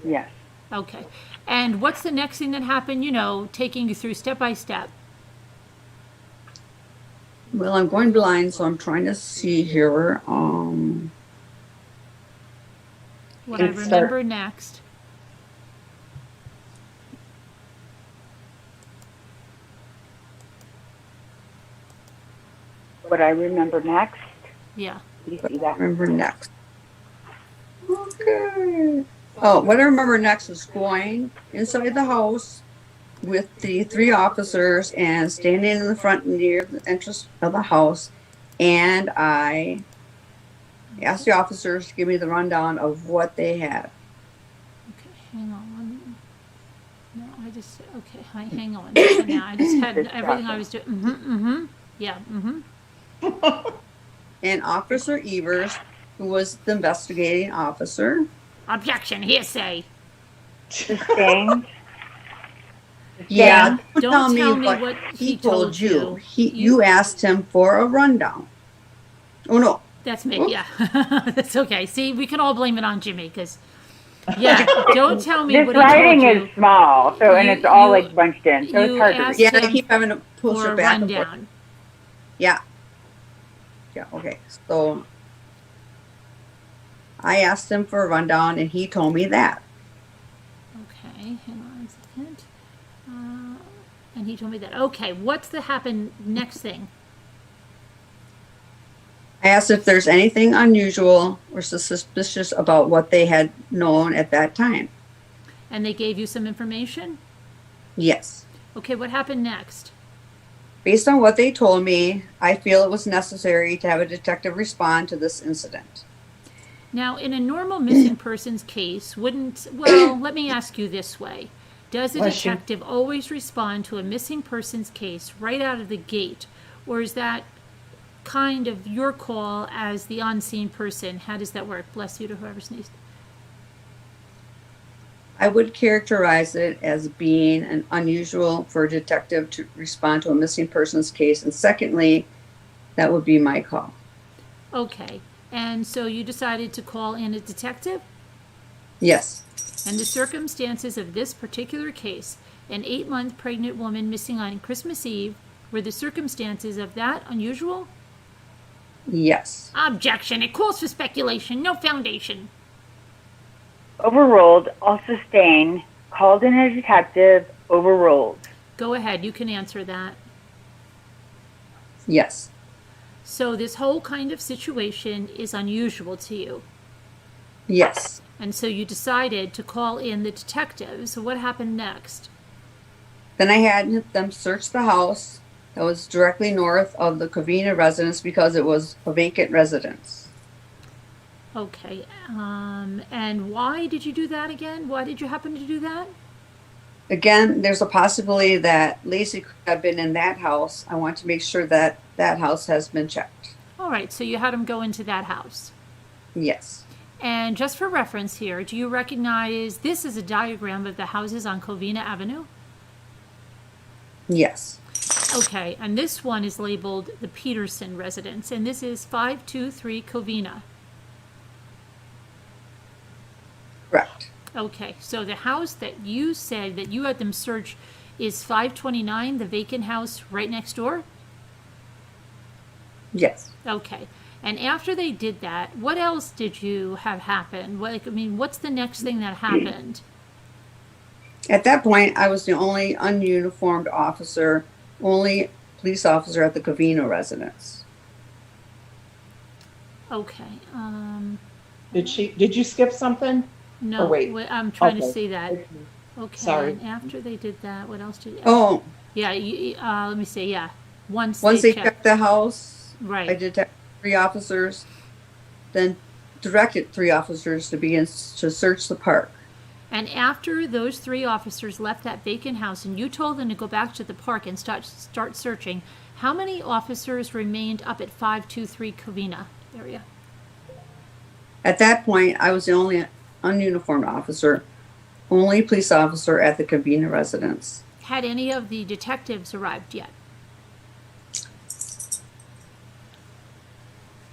Yes. Okay. And what's the next thing that happened, taking you through step by step? Well, I'm going blind, so I'm trying to see here. What I Insert. remember next. What I remember next. Yeah. You see that? Remember next. Okay. Oh, what I remember next was going inside the house with the 3 officers and standing in the front near the entrance of the house. And I asked the officers to give me the rundown of what they had. Okay, hang on. No, hang on. Now, I just had everything I was doing. Yeah, And Officer Evers, who was the investigating officer. Objection, hearsay. Sustained. Yeah, Don't tell me what he told you. You asked him for a rundown. Oh, no. That's me, yeah. That's okay. See, we can all blame it on Jimmy, because, yeah, don't tell me This what he told writing you. is small, so and You- it's all you- like bunched in, so you it's hard to asked read. Yeah, I keep having to push For it a back and forth. rundown. Yeah. Yeah, okay. So I asked him for a rundown and he told me that. Okay, hang on a second. And he told me that. Okay, what's the next thing? I asked if there's anything unusual or suspicious about what they had known at that time. And they gave you some information? Yes. Okay, what happened next? Based on what they told me, I feel it was necessary to have a detective respond to this incident. Now, in a normal missing persons case, let me ask you this way. Does a Bless you. detective always respond to a missing persons case right out of the gate? Or is that kind of your call as the unseen person? How does that work? Bless you to whoever sneezed. I would characterize it as being an unusual for a detective to respond to a missing persons case. And secondly, that would be my call. Okay, and so you decided to call in a detective? Yes. And the circumstances of this particular case, an 8-month pregnant woman missing on Christmas Eve, were the circumstances of that unusual? Yes. Objection. It calls for speculation, no foundation. Overruled. All sustained. Called in a detective. Overruled. Go ahead, you can answer that. Yes. So this whole kind of situation is unusual to you. Yes. And so you decided to call in the detectives. So what happened next? Then I had them search the house that was directly north of the Covina residence because it was a vacant residence. Okay. And why did you do that again? Why did you happen to do that? Again, there's a possibility that Lacey could have been in that house. I want to make sure that that house has been checked. All right, so you had him go into that house. Yes. And just for reference here, do you recognize this is a diagram of the houses on Covina Avenue? Yes. Okay, and this one is labeled the Peterson residence, and this is 523 Covina. Correct. Okay, so the house that you said that you had them search is 529, the vacant house right next door? Yes. Okay, and after they did that, what else did you have happen? What's the next thing that happened? At that point, I was the only ununiformed officer, only police officer at the Covina residence. Okay, Did you skip something? no, Or wait. I'm trying to Okay. see that. Okay, Sorry. and after they did that, what else did you? Oh, Yeah, let me see, yeah. Once once they they checked the house, Right. I detected 3 officers, then directed 3 officers to begin to search the park. And after those 3 officers left that vacant house and you told them to go back to the park and start searching, how many officers remained up at 523 Covina area? At that point, I was the only ununiformed officer, only police officer at the Covina residence. Had any of the detectives arrived yet?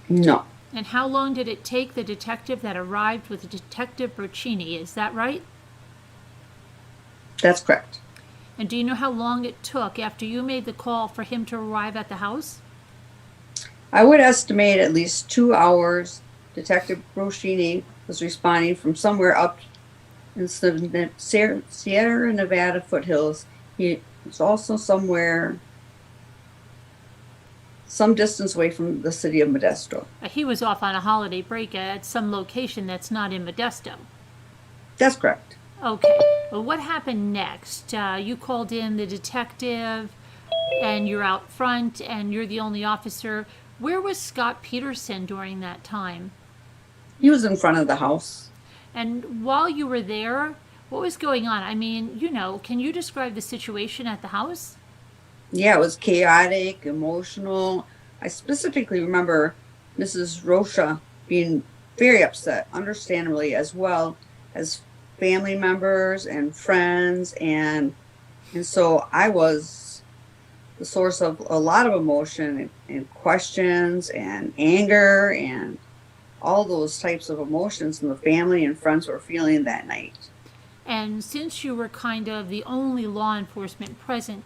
No. And how long did it take the detective that arrived with Detective Brocchini? Is that right? That's correct. And do you know how long it took after you made the call for him to arrive at the house? I would estimate at least 2 hours. Detective Brocchini was responding from somewhere up in the Sierra Nevada foothills. He was also somewhere, some distance away from the city of Modesto. He was off on a holiday break at some location that's not in Modesto. That's correct. Okay. Well, what happened next? You called in the detective, and you're out front, and you're the only officer. Where was Scott Peterson during that time? He was in front of the house. And while you were there, what was going on? Can you describe the situation at the house? Yeah, it was chaotic, emotional. I specifically remember Mrs. Rocha being very upset, understandably, as well as family members and friends. And so I was the source of a lot of emotion and questions and anger and all those types of emotions and the family and friends were feeling that night. And since you were kind of the only law enforcement present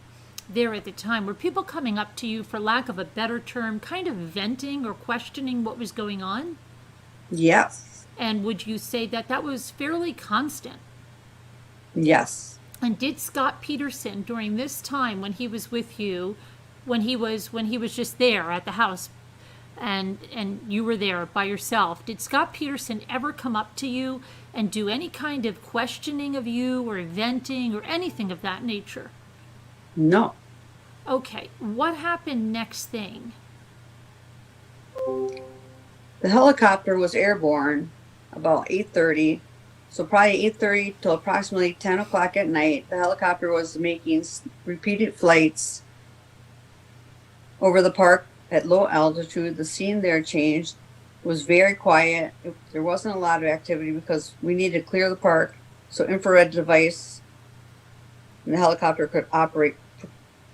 there at the time, were people coming up to you, for lack of a better term, kind of venting or questioning what was going on? Yes. And would you say that that was fairly constant? Yes. And did Scott Peterson, during this time when he was with you, when he was just there at the house, and you were there by yourself, did Scott Peterson ever come up to you and do any kind of questioning of you or venting or anything of that nature? No. Okay, what happened next thing? The helicopter was airborne about 8:30. So probably 8:30 till approximately 10 o'clock at night. The helicopter was making repeated flights over the park at low altitude. The scene there changed. It was very quiet. There wasn't a lot of activity because we needed to clear the park so infrared device and the helicopter could operate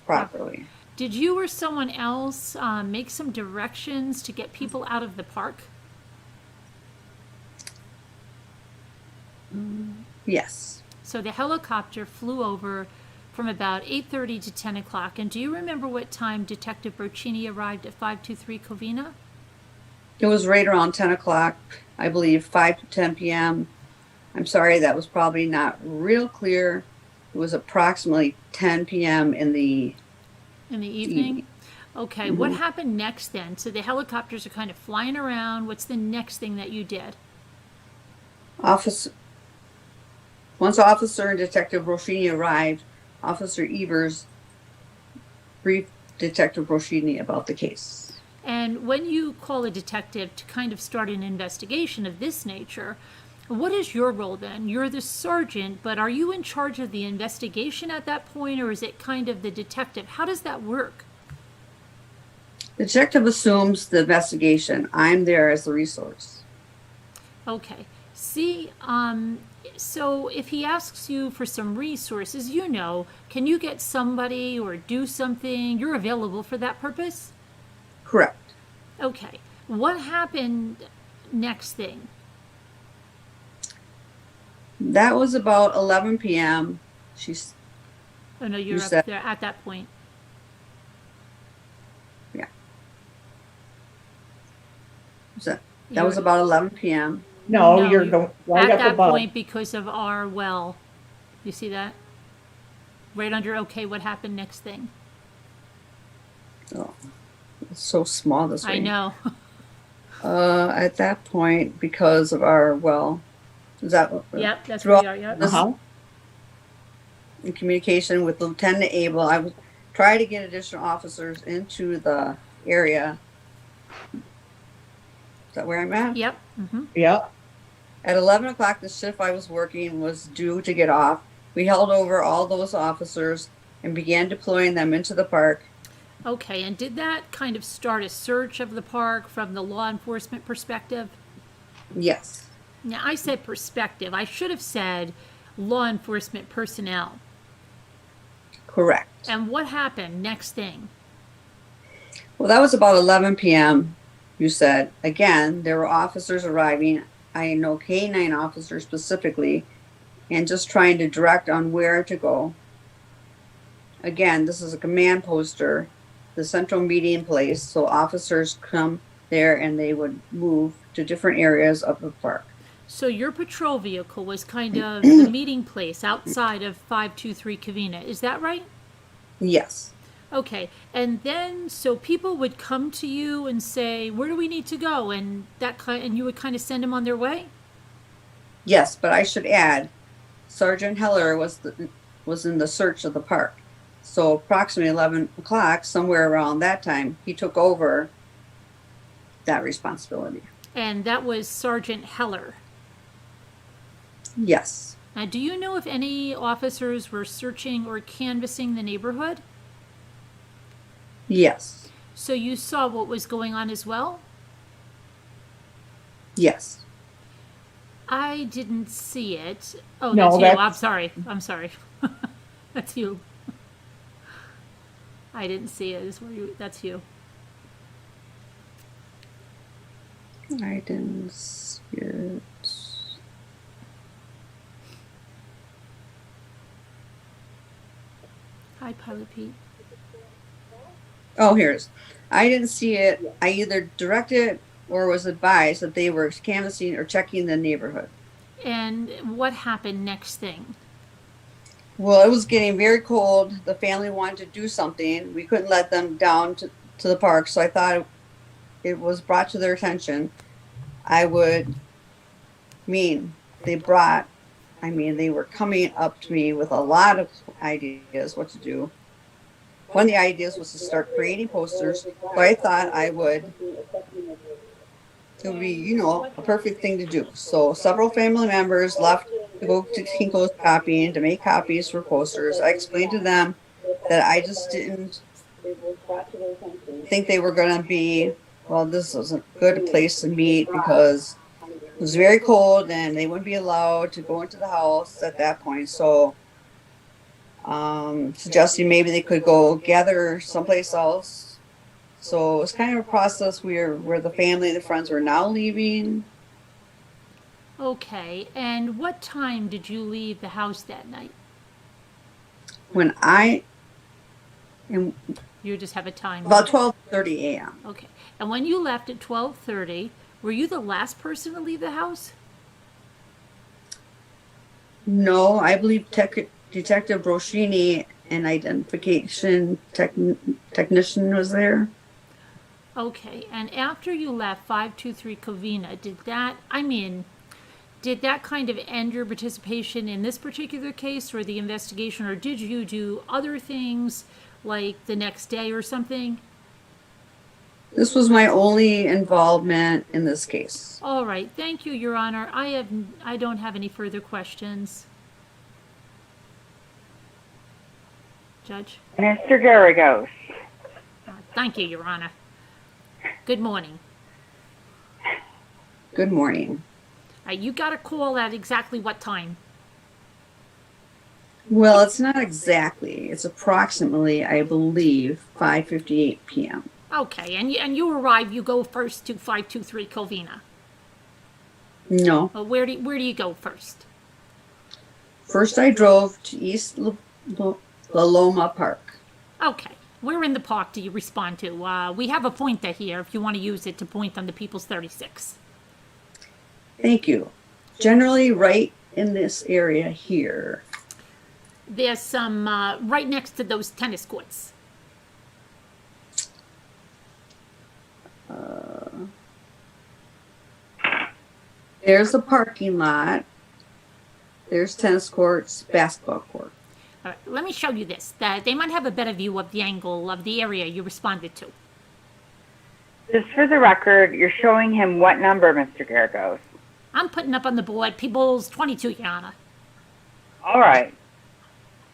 properly. Did you or someone else make some directions to get people out of the park? Yes. So the helicopter flew over from about 8:30 to 10 o'clock. And do you remember what time Detective Brocchini arrived at 523 Covina? It was right around 10 o'clock, I believe, 5 to 10 p.m. I'm sorry, that was probably not real clear. It was approximately 10 p.m. in the In the evening? Okay, what Mhm. happened next then? So the helicopters are kind of flying around. What's the next thing that you did? office. Once Officer and Detective Roshini arrived, Officer Evers briefed Detective Roshini about the case. And when you call a detective to kind of start an investigation of this nature, what is your role then? You're the sergeant, but are you in charge of the investigation at that point, or is it kind of the detective? How does that work? The detective assumes the investigation. I'm there as the resource. Okay. See, so if he asks you for some resources, can you get somebody or do something? You're available for that purpose? Correct. Okay. What happened next thing? That was about 11 p.m. She's, Oh no, you you're said, up there at that point. yeah. That was You're- about 11 p.m. No, No, you're going right at up that above. point because of our well. You see that? Right under okay, what happened next thing? Oh, it's so small this way. I know. At that point, because of our well, is that Yep, that's where throughout you are. Yep. this in communication with Lieutenant Abel, I would try to get additional officers into the area. Is that where I'm at? Yep. Yep. At 11 o'clock, the shift I was working was due to get off. We held over all those officers and began deploying them into the park. Okay, and did that kind of start a search of the park from the law enforcement perspective? Yes, Now, I said perspective. I should have said law enforcement personnel. correct. And what happened next thing? Well, that was about 11 p.m. You said. Again, there were officers arriving. I know K-9 officers specifically, and just trying to direct on where to go. Again, this is a command poster, the central meeting place, so officers come there and they would move to different areas of the park. So your patrol vehicle was kind of the meeting place outside of 523 Cavina. Is that right? Yes, Okay. And then so people would come to you and say, "Where do we need to go?" And and you would kind of send them on their way? yes, but I should add, Sergeant Heller was in the search of the park. So approximately 11 o'clock, somewhere around that time, he took over that responsibility. And that was Sergeant Heller. Yes, Now, do you know if any officers were searching or canvassing the neighborhood? yes, So you saw what was going on as well? yes. I didn't see it. Oh, No, that's you. that's- I'm sorry. I'm sorry. That's you. I didn't see it. That's you. I didn't see it. Hi, Pilot Pete. Oh, here it is. I didn't see it. I either directed or was advised that they were canvassing or checking the neighborhood. And what happened next thing? Well, it was getting very cold. The family wanted to do something. We couldn't let them down to the park, so I thought it was brought to their attention. They were coming up to me with a lot of ideas what to do. One of the ideas was to start creating posters. So I thought it would be, a perfect thing to do. So several family members left to go to Kinko's copying to make copies for posters. I explained to them that I just didn't think they were going to be, well, this was a good place to meet because it was very cold and they wouldn't be allowed to go into the house at that point. So suggesting maybe they could go gather someplace else. So it's kind of a process where the family and the friends were now leaving. Okay. And what time did you leave the house that night? When I You just have a time? About 12:30 a.m. Okay. And when you left at 12:30, were you the last person to leave the house? No, I believe Detective Broschini, an identification technician, was there. Okay. And after you left 523 Covina, did that kind of end your participation in this particular case or the investigation, or did you do other things like the next day or something? This was my only involvement in this case. All right. Thank you, Your Honor. I don't have any further questions. Judge? Mr. Garagos. Thank you, Your Honor. Good morning. Good morning. You got a call at exactly what time? Well, it's not exactly. It's approximately, I believe, 5:58 p.m. Okay, and you arrive, you go first to 523 Covina. No. Where do you go first? First, I drove to East La Loma Park. Okay. Where in the park do you respond to? We have a pointer here if you want to use it to point on the People's 36. Thank you. Generally, right in this area here. There's some right next to those tennis courts. There's a parking lot. There's tennis courts, basketball court. All right, let me show you this. They might have a better view of the angle of the area you responded to. Just for the record, you're showing him what number, Mr. Garagos? I'm putting up on the board People's 22, Your Honor. All right.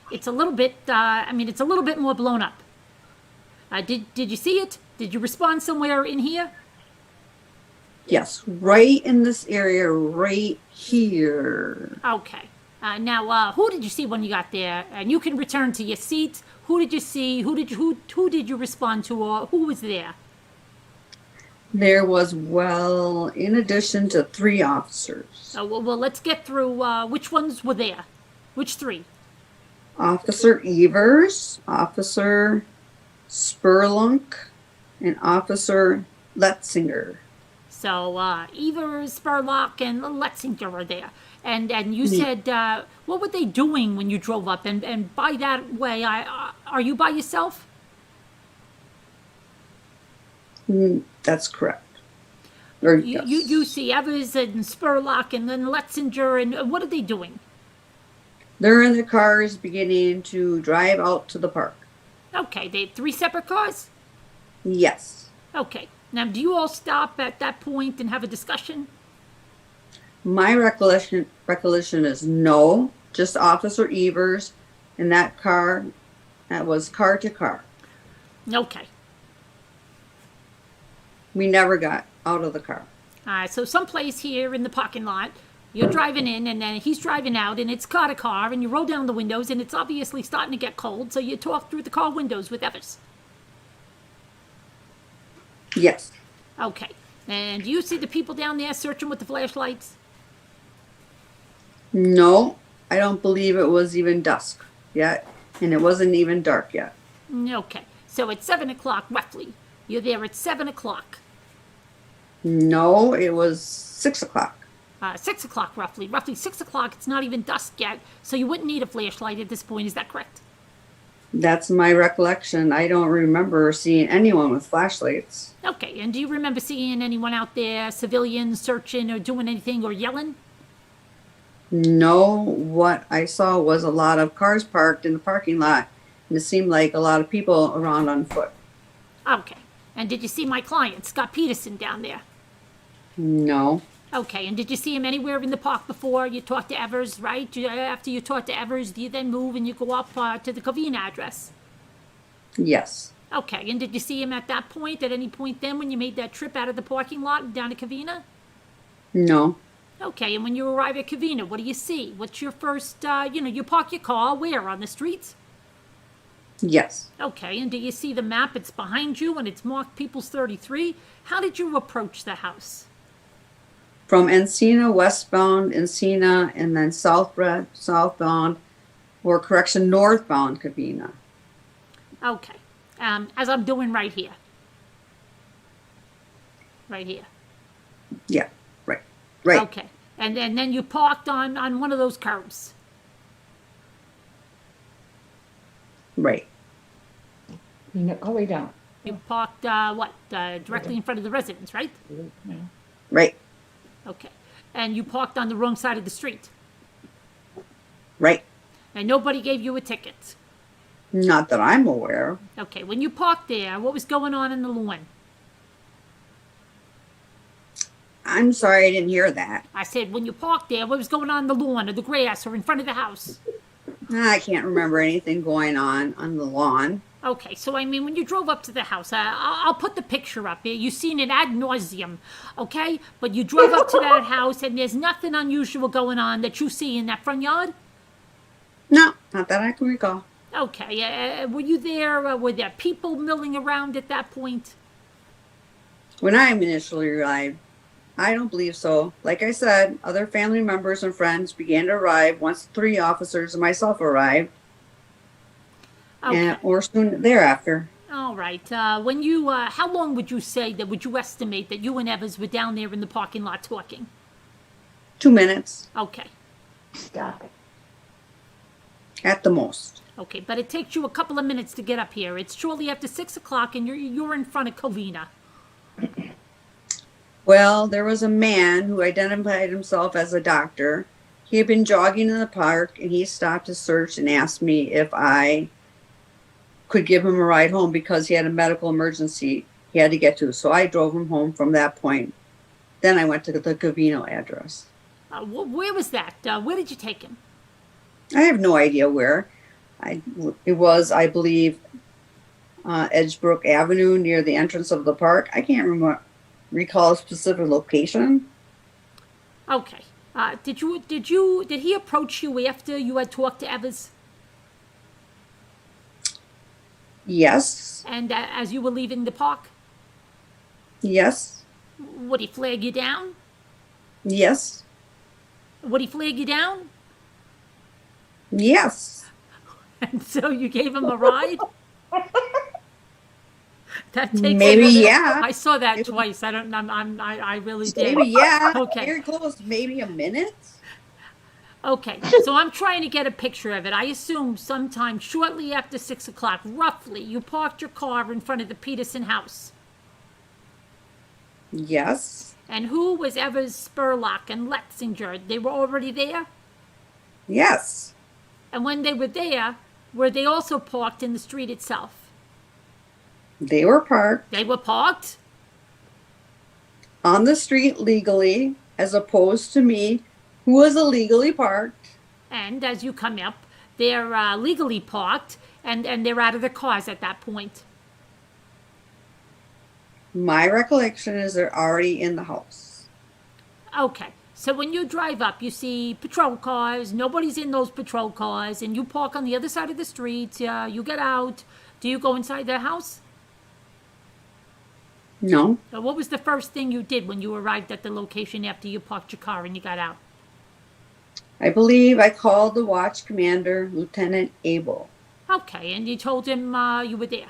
It's a little bit, it's a little bit more blown up. Did you see it? Did you respond somewhere in here? Yes, right in this area, right here. Okay. Now, who did you see when you got there? And you can return to your seat. Who did you see? Who did you respond to? Or who was there? There was, well, in addition to 3 officers. Well, let's get through. Which ones were there? Which 3? Officer Evers, Officer Spurlunk, and Officer Letzinger. So, Evers, Spurlock, and Letzinger are there. And you said, what were they doing when you drove up? And by that way, are you by yourself? That's correct. Or, yes. You see Evers and Spurlock and then Letzinger, and what are they doing? They're in the cars beginning to drive out to the park. Okay, they had 3 separate cars? Yes. Okay. Now, do you all stop at that point and have a discussion? My recollection is no, just Officer Evers in that car. That was car to car. Okay. We never got out of the car. So someplace here in the parking lot, you're driving in, and then he's driving out, and it's car to car, and you roll down the windows, and it's obviously starting to get cold, so you talk through the car windows with Evers. Yes. Okay. And do you see the people down there searching with the flashlights? No, I don't believe it was even dusk yet, and it wasn't even dark yet. Okay. So at 7 o'clock, roughly. You're there at 7 o'clock. No, it was 6 o'clock. 6 o'clock, roughly. Roughly 6 o'clock. It's not even dusk yet, so you wouldn't need a flashlight at this point. Is that correct? That's my recollection. I don't remember seeing anyone with flashlights. Okay. And do you remember seeing anyone out there, civilians, searching or doing anything or yelling? No, what I saw was a lot of cars parked in the parking lot, and it seemed like a lot of people around on foot. Okay. And did you see my client, Scott Peterson, down there? No. Okay. And did you see him anywhere in the park before you talked to Evers, right? After you talked to Evers, do you then move and you go up to the Covina address? Yes. Okay. And did you see him at that point, at any point then when you made that trip out of the parking lot and down to Covina? No. Okay. And when you arrive at Covina, what do you see? What's your first, you park your car where? On the streets? Yes. Okay. And do you see the map? It's behind you and it's marked People's 33. How did you approach the house? From Encina, westbound Encina, and then southbound, or correction, northbound Covina. Okay. as I'm doing right here. Right here. Yeah, right, right, Okay. And then you parked on one of those curbs. right. No, go way down. You parked, directly in front of the residence, right? Right, Okay. And you parked on the wrong side of the street. right. And nobody gave you a ticket. Not that I'm aware of. Okay. When you parked there, what was going on in the lawn? I'm sorry, I didn't hear that. I said, when you parked there, what was going on in the lawn or the grass or in front of the house? I can't remember anything going on the lawn. Okay, so I mean, when you drove up to the house, I'll put the picture up here. You've seen it ad nauseum, okay? But you drove up to that house and there's nothing unusual going on that you see in that front yard? No, not that I can recall. Okay, were you there? Were there people milling around at that point? When I initially arrived, I don't believe so. Like I said, other family members and friends began to arrive once 3 officers and myself arrived, Okay. or soon thereafter. All right. When you, how long would you estimate that you and Evers were down there in the parking lot talking? 2 minutes Okay. Stop it. at the most. Okay, but it takes you a couple of minutes to get up here. It's shortly after 6 o'clock and you're in front of Covina. Well, there was a man who identified himself as a doctor. He had been jogging in the park and he stopped to search and asked me if I could give him a ride home because he had a medical emergency he had to get to. So I drove him home from that point. Then I went to the Covino address. Where was that? Where did you take him? I have no idea where. It was, I believe, Edgebrook Avenue near the entrance of the park. I can't recall a specific location. Okay. Did he approach you after you had talked to Evers? Yes. And as you were leaving the park? Yes. Would he flag you down? Yes. Would he flag you down? Yes. And so you gave him a ride? That takes Maybe, yeah. I saw that twice. I really did. Maybe, yeah. Okay. Very close. Maybe a minute. Okay, so I'm trying to get a picture of it. I assume sometime shortly after 6 o'clock, roughly, you parked your car in front of the Peterson house. Yes. And who was Evers, Spurlock, and Letzinger? They were already there? Yes. And when they were there, were they also parked in the street itself? They were parked They were parked? on the street legally, as opposed to me, who was illegally parked. And as you come up, they're legally parked, and they're out of their cars at that point. My recollection is they're already in the house. Okay, so when you drive up, you see patrol cars, nobody's in those patrol cars, and you park on the other side of the street, you get out. Do you go inside their house? No. What was the first thing you did when you arrived at the location after you parked your car and you got out? I believe I called the watch commander, Lieutenant Abel. Okay, and you told him you were there.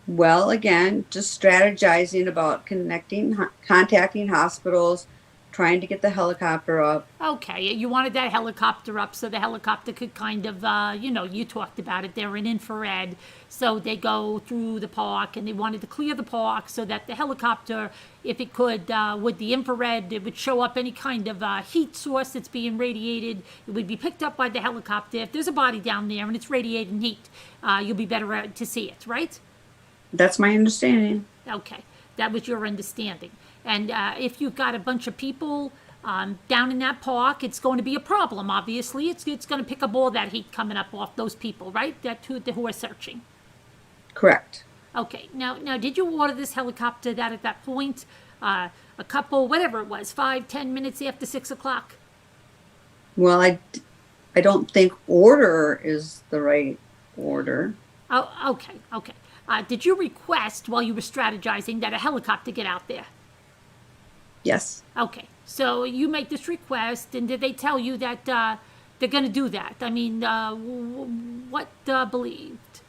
Well, again, just strategizing about contacting hospitals, trying to get the helicopter up. Okay, you wanted that helicopter up so the helicopter could kind of, you talked about it, they're in infrared, so they go through the park and they wanted to clear the park so that the helicopter, if it could, with the infrared, it would show up any kind of heat source that's being radiated. It would be picked up by the helicopter. If there's a body down there and it's radiating heat, you'll be better to see it, right? That's my understanding. Okay, that was your understanding. And if you've got a bunch of people down in that park, it's going to be a problem, obviously. It's going to pick up all that heat coming up off those people, right? Who are searching. Correct. Okay, now, did you order this helicopter that at that point, a couple, whatever it was, 5-10 minutes after 6 o'clock? Well, I don't think order is the right order. Oh, okay. Did you request while you were strategizing that a helicopter get out there? Yes. Okay, so you make this request, and did they tell you that they're going to do that? I mean, what believed?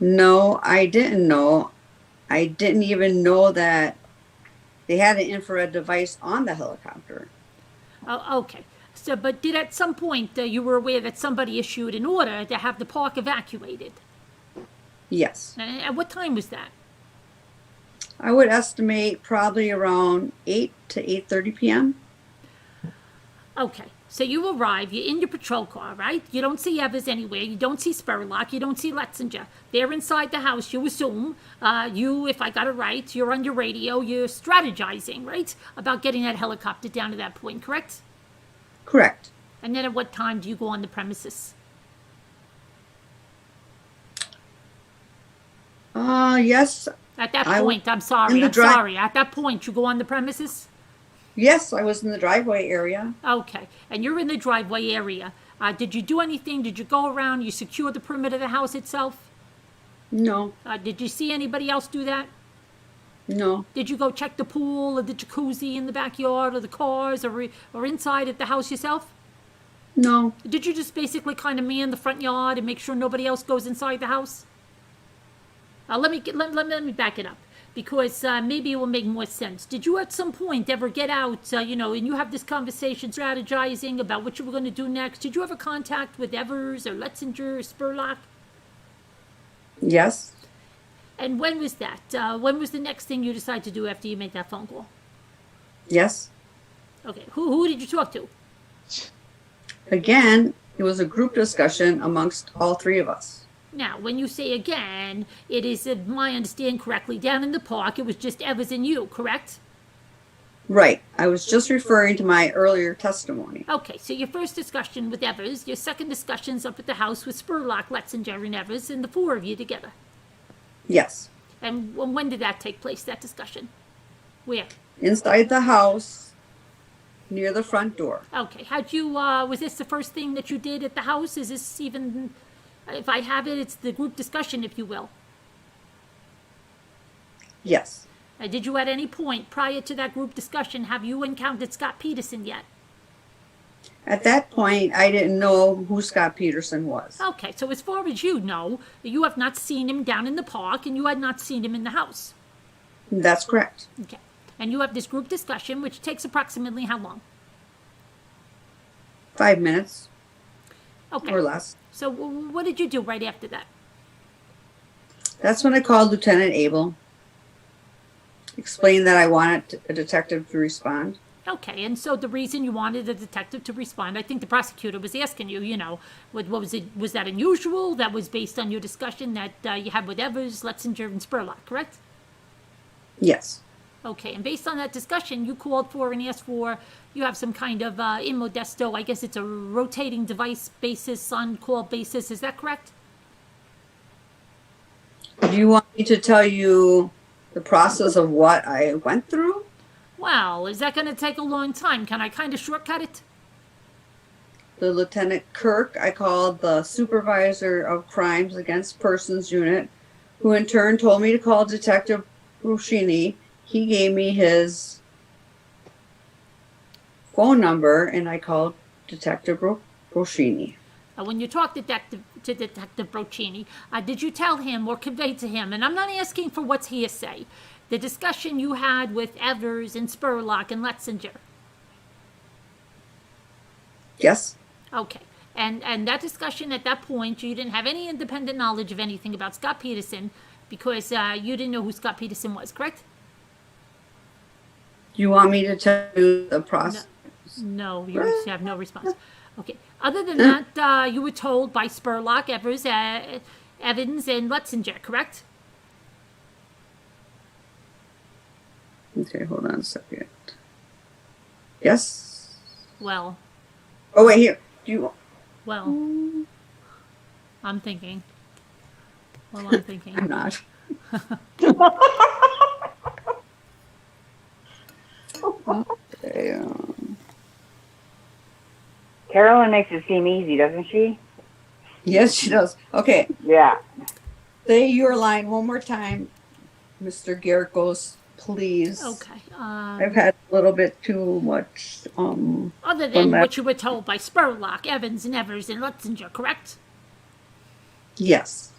No, I didn't know. I didn't even know that they had an infrared device on the helicopter. Oh, okay. So, but did at some point you were aware that somebody issued an order to have the park evacuated? Yes. And at what time was that? I would estimate probably around 8 to 8:30 p.m. Okay. So you arrive, you're in your patrol car, right? You don't see Evers anywhere. You don't see Spurlock. You don't see Letzinger. They're inside the house, you assume. If I got it right, you're on your radio. You're strategizing, right? About getting that helicopter down to that point, correct? Correct. And then at what time do you go on the premises? Yes. At that I w- point, I'm sorry. At that point, you go on the premises? Yes, I was in the driveway area. Okay. And you're in the driveway area. Did you do anything? Did you go around? You secure the perimeter of the house itself? No, Did you see anybody else do that? no, Did you go check the pool or the jacuzzi in the backyard or the cars or inside at the house yourself? no. Did you just basically kind of man the front yard and make sure nobody else goes inside the house? Let me back it up because maybe it will make more sense. Did you at some point ever get out, and you have this conversation strategizing about what you were going to do next? Did you ever contact with Evers or Letzinger or Spurlock? Yes. And when was that? When was the next thing you decided to do after you made that phone call? Yes. Okay, who did you talk to? Again, it was a group discussion amongst all three of us. Now, when you say again, it is, if I understand correctly, down in the park, it was just Evers and you, correct? Right. I was just referring to my earlier testimony. Okay, so your first discussion with Evers, your second discussion's up at the house with Spurlock, Letzinger, and Evers, and the four of you together. Yes. And when did that take place, that discussion? Where? Inside the house, near the front door. Okay, was this the first thing that you did at the house? Is this even, if I have it, it's the group discussion, if you will. Yes. Did you at any point prior to that group discussion, have you encountered Scott Peterson yet? At that point, I didn't know who Scott Peterson was. Okay, so as far as you know, you have not seen him down in the park and you had not seen him in the house. That's correct. Okay. And you have this group discussion, which takes approximately how long? 5 minutes Okay. or less. So what did you do right after that? That's when I called Lieutenant Abel, explained that I wanted a detective to respond. Okay, and so the reason you wanted a detective to respond, I think the prosecutor was asking you, what was it? Was that unusual? That was based on your discussion that you had with Evers, Letzinger, and Spurlock, correct? Yes. Okay, and based on that discussion, you called for and asked for, you have some kind of, in Modesto, I guess it's a rotating device basis, on-call basis, is that correct? Do you want me to tell you the process of what I went through? Well, is that going to take a long time? Can I kind of shortcut it? The Lieutenant Kirk, I called the Supervisor of Crimes Against Persons Unit, who in turn told me to call Detective Roshini. He gave me his phone number, and I called Detective Roshini. When you talked to Detective Broccini, did you tell him or convey to him, and I'm not asking for what's hearsay, the discussion you had with Evers and Spurlock and Letzinger? Yes. Okay. And that discussion at that point, you didn't have any independent knowledge of anything about Scott Peterson because you didn't know who Scott Peterson was, correct? Do you want me to tell you the process? No, you have no response. Okay. Other than that, you were told by Spurlock, Evers, Evans, and Letzinger, correct? Okay, hold on a second. Yes. Well, Oh, wait, here. Do you? I'm thinking. Well, I'm thinking. I'm not. Okay, Carolyn makes it seem easy, doesn't she? yes, she does. Okay, Yeah. say your line one more time, Mr. Garicos, please. Okay. I've had a little bit too much. Other than that- what you were told by Spurlock, Evans, and Evers, and Letzinger, correct? Yes.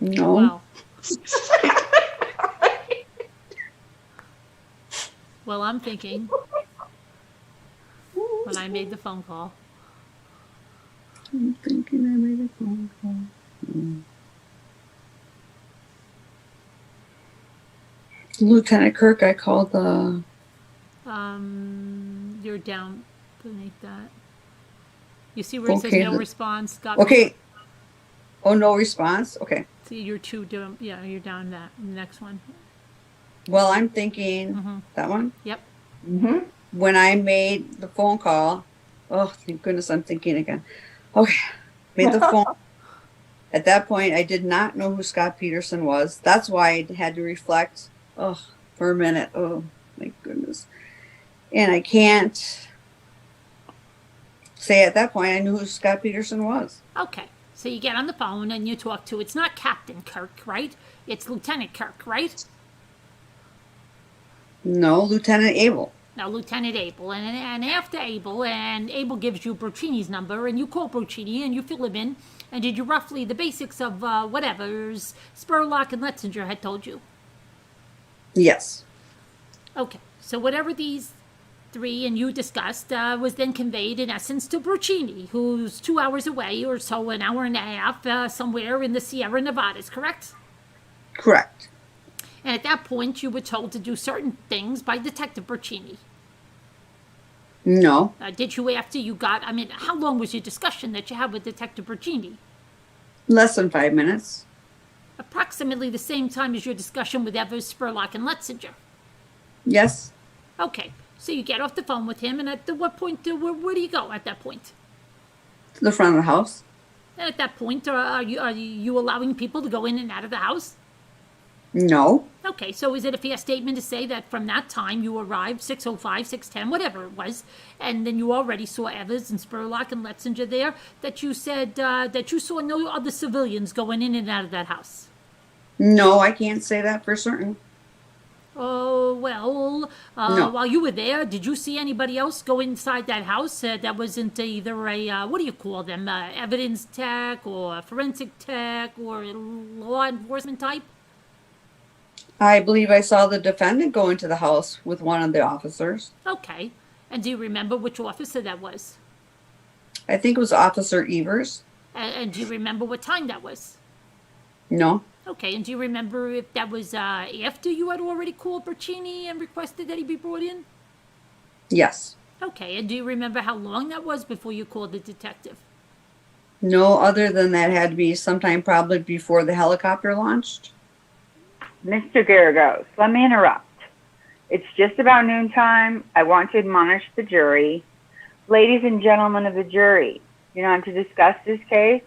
No. Well, well, I'm thinking when I made the phone call. I'm thinking I made a phone call. Lieutenant Kirk, I called the. You're down beneath that. You see where it says Okay, no the- response? Got Okay. Oh, no response? Okay. See, you're two down. Yeah, you're down that next one. Well, I'm thinking Mhm. that one. Yep. Mm-hmm. When I made the phone call, oh, thank goodness I'm thinking again. Okay, made the phone. At that point, I did not know who Scott Peterson was. That's why I had to reflect, for a minute. Oh, my goodness. And I can't say at that point I knew who Scott Peterson was. Okay. So you get on the phone and you talk to. It's not Captain Kirk, right? It's Lieutenant Kirk, right? No, Lieutenant Abel. Now, Lieutenant Abel, and after Abel, and Abel gives you Broccini's number, and you call Broccini, and you fill him in, and did you roughly the basics of whatever's Spurlock and Letzinger had told you? Yes. Okay, so whatever these three and you discussed was then conveyed in essence to Broccini, who's 2 hours away or so, an hour and a half, somewhere in the Sierra Nevadas, correct? Correct. And at that point, you were told to do certain things by Detective Broccini. No. Did you after you got, I mean, how long was your discussion that you had with Detective Broccini? Less than 5 minutes. Approximately the same time as your discussion with Evers, Spurlock, and Letzinger. Yes. Okay, so you get off the phone with him, and at what point, where do you go at that point? To the front of the house. And at that point, are you allowing people to go in and out of the house? No. Okay, so is it a fair statement to say that from that time you arrived 6:05, 6:10, whatever it was, and then you already saw Evers and Spurlock and Letzinger there, that you said that you saw no other civilians going in and out of that house? No, I can't say that for certain. Oh, well, No. while you were there, did you see anybody else go inside that house that wasn't either a, what do you call them, evidence tech or forensic tech or law enforcement type? I believe I saw the defendant go into the house with one of the officers. Okay, and do you remember which officer that was? I think it was Officer Evers. And do you remember what time that was? No. Okay, and do you remember if that was after you had already called Bercini and requested that he be brought in? Yes. Okay, and do you remember how long that was before you called the detective? No, other than that had to be sometime probably before the helicopter launched. Mr. Garagos, let me interrupt. It's just about noontime. I want to admonish the jury. Ladies and gentlemen of the jury, you're not to discuss this case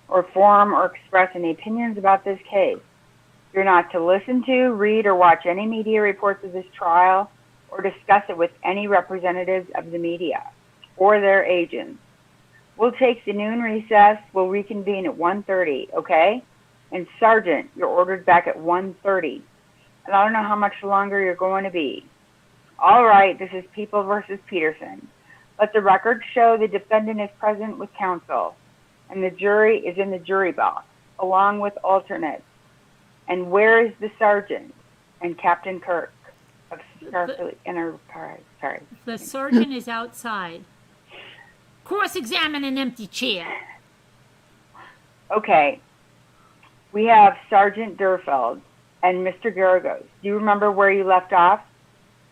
or form or express any opinions about this case. You're not to listen to, read, or watch any media reports of this trial or discuss it with any representatives of the media or their agents. We'll take the noon recess. We'll reconvene at 1:30, okay? And Sergeant, you're ordered back at 1:30. And I don't know how much longer you're going to be. All right, this is People versus Peterson. Let the record show the defendant is present with counsel, and the jury is in the jury box, along with alternates. And where is the sergeant and Captain Kirk of Starfleet Enterprise? Sorry. The sergeant is outside. Cross-examine an empty chair. Okay. We have Sergeant Duerfeldt and Mr. Garagos. Do you remember where you left off?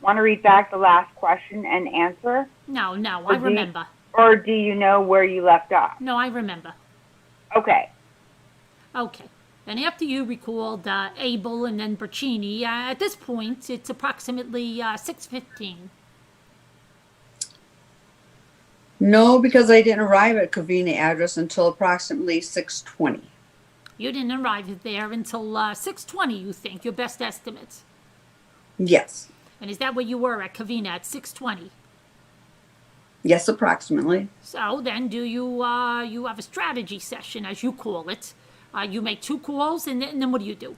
Want to read back the last question and answer? No, I remember. Or do you know where you left off? No, I remember. Okay. Okay. And after you recalled Abel and then Bercini, at this point, it's approximately 6:15. No, because I didn't arrive at Covina address until approximately 6:20. You didn't arrive there until 6:20, you think, your best estimates. Yes. And is that where you were at Covina at 6:20? Yes, approximately. So then do you have a strategy session, as you call it. You make 2 calls, and then what do?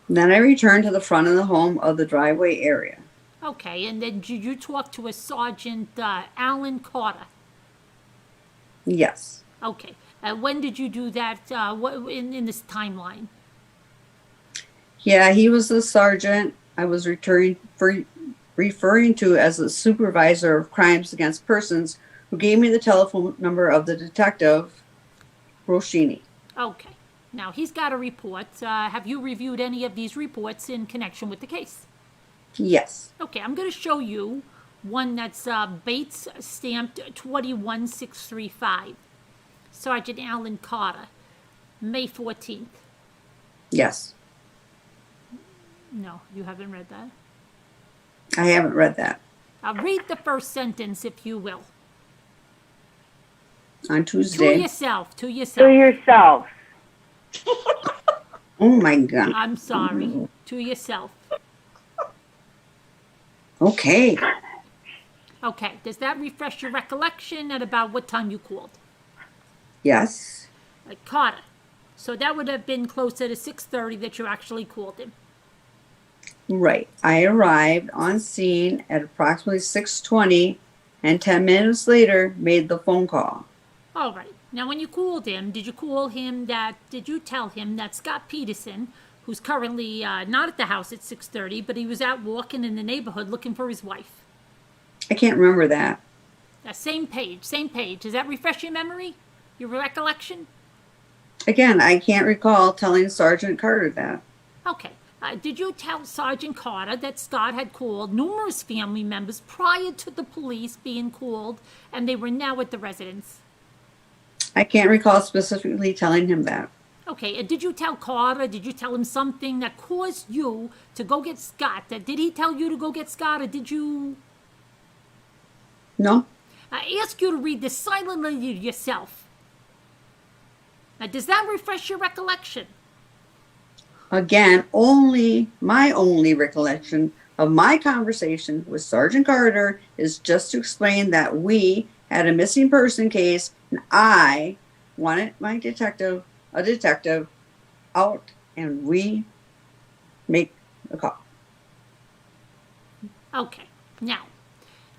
Then I returned to the front of the home of the driveway area. Okay, and then did you talk to a Sergeant Alan Carter? Yes. Okay. When did you do that? What in this timeline? Yeah, he was the sergeant I was referring to as the supervisor of crimes against persons who gave me the telephone number of the detective, Roshini. Okay. Now, he's got a report. Have you reviewed any of these reports in connection with the case? Yes. Okay, I'm going to show you one that's Bates stamped 21635. Sergeant Alan Carter, May 14th. Yes. No, you haven't read that. I haven't read that. I'll read the first sentence, if you will. On To Tuesday. yourself, to To yourself. yourself. Oh my God. I'm sorry. To yourself. Okay. Okay, does that refresh your recollection at about what time you called? Yes. Carter. So that would have been closer to 6:30 that you actually called him. Right. I arrived on scene at approximately 6:20 and 10 minutes later made the phone call. All right. Now, when you called him, did you tell him that Scott Peterson, who's currently not at the house at 6:30, but he was out walking in the neighborhood looking for his wife? I can't remember that. Same page. Does that refresh your memory? Your recollection? Again, I can't recall telling Sergeant Carter that. Okay. Did you tell Sergeant Carter that Scott had called numerous family members prior to the police being called, and they were now at the residence? I can't recall specifically telling him that. Okay, and did you tell Carter, did you tell him something that caused you to go get Scott? Did he tell you to go get Scott, or did you? No? I ask you to read this silently to yourself. Now, does that refresh your recollection? Again, my only recollection of my conversation with Sergeant Carter is just to explain that we had a missing person case and I wanted a detective out and we make a call. Okay, now,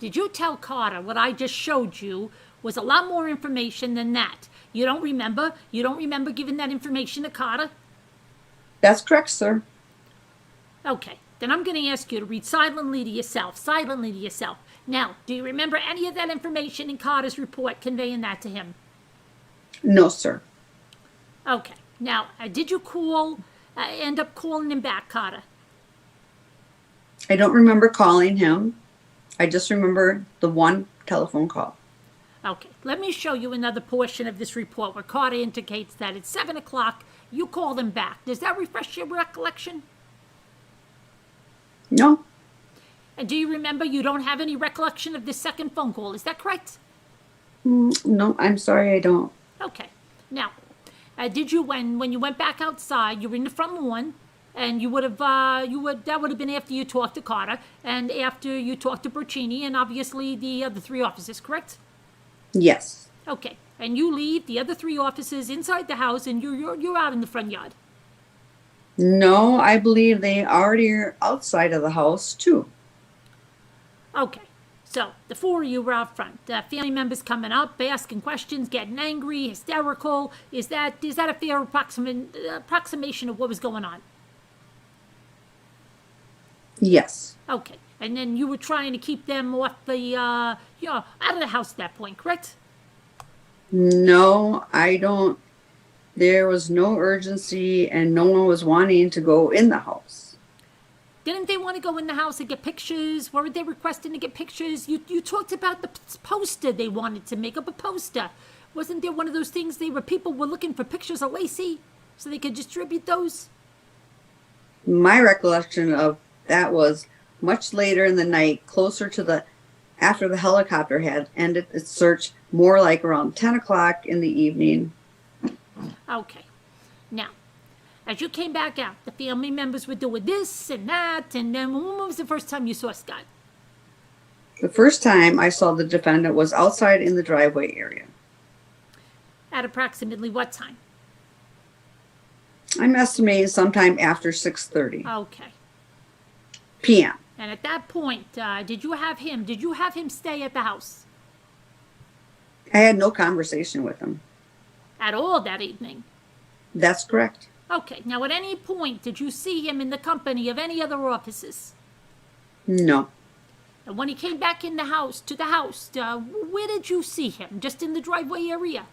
did you tell Carter what I just showed you was a lot more information than that? You don't remember? You don't remember giving that information to Carter? That's correct, sir. Okay, then I'm going to ask you to read silently to yourself. Now, do you remember any of that information in Carter's report conveying that to him? No, sir. Okay, now, did you end up calling him back, Carter? I don't remember calling him. I just remember the one telephone call. Okay, let me show you another portion of this report where Carter indicates that at 7 o'clock you called him back. Does that refresh your recollection? No. And do you remember you don't have any recollection of this second phone call? Is that correct? No, I'm sorry, I don't. Okay. Now, did you, when you went back outside, you were in the front lawn, and that would have been after you talked to Carter, and after you talked to Burchini, and obviously the other three officers, correct? Yes. Okay. And you leave the other three officers inside the house, and you're out in the front yard. No, I believe they already are outside of the house, too. Okay. So, the four of you were out front. Family members coming up, asking questions, getting angry, hysterical. Is that a fair approximation of what was going on? Yes. Okay. And then you were trying to keep them off out of the house at that point, correct? No, I don't. There was no urgency and no one was wanting to go in the house. Didn't they want to go in the house and get pictures? Weren't they requesting to get pictures? You talked about the poster they wanted to make up a poster. Wasn't there one of those things people were looking for pictures of Lacey so they could distribute those? My recollection of that was much later in the night, closer to after the helicopter had ended its search, more like around 10 o'clock in the evening. Okay. Now, as you came back out, the family members were doing this and that, and then when was the first time you saw Scott? The first time I saw the defendant was outside in the driveway area. At approximately what time? I'm estimating sometime after 6:30 Okay. p.m. And at that point, did you have him stay at the house? I had no conversation with him. at all that evening? That's correct. Okay, now at any point did you see him in the company of any other officers? No. And when he came back in the house, where did you see him? Just in the driveway area?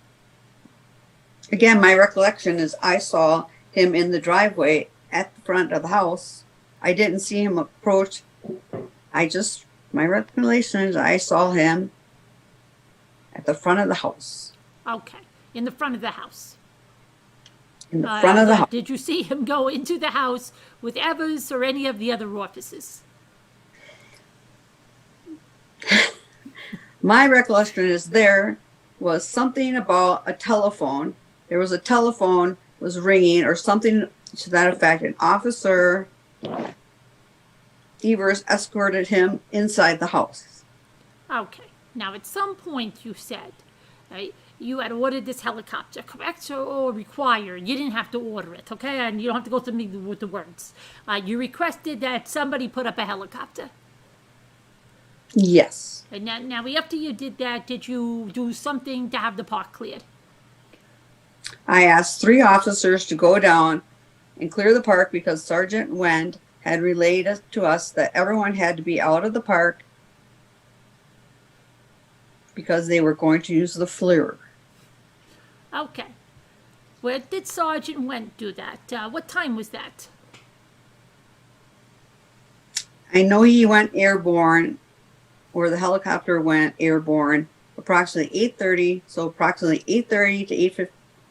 Again, my recollection is I saw him in the driveway at the front of the house. I didn't see him approach. My recollection is I saw him at the front of the house. Okay, in the front of the house. In the front of the house. Did you see him go into the house with Evers or any of the other officers? My recollection is there was something about a telephone. There was a telephone was ringing or something to that effect. An officer, Evers, escorted him inside the house. Okay, now at some point you said you had ordered this helicopter, correct, or required? You didn't have to order it, okay? And you don't have to go through me with the words. You requested that somebody put up a helicopter. Yes. And now after you did that, did you do something to have the park cleared? I asked 3 officers to go down and clear the park because Sergeant Wendt had relayed to us that everyone had to be out of the park because they were going to use the flare. Okay. Where did Sergeant Wendt do that? What time was that? I know he went airborne, or the helicopter went airborne, approximately 8:30. So approximately 8:30 to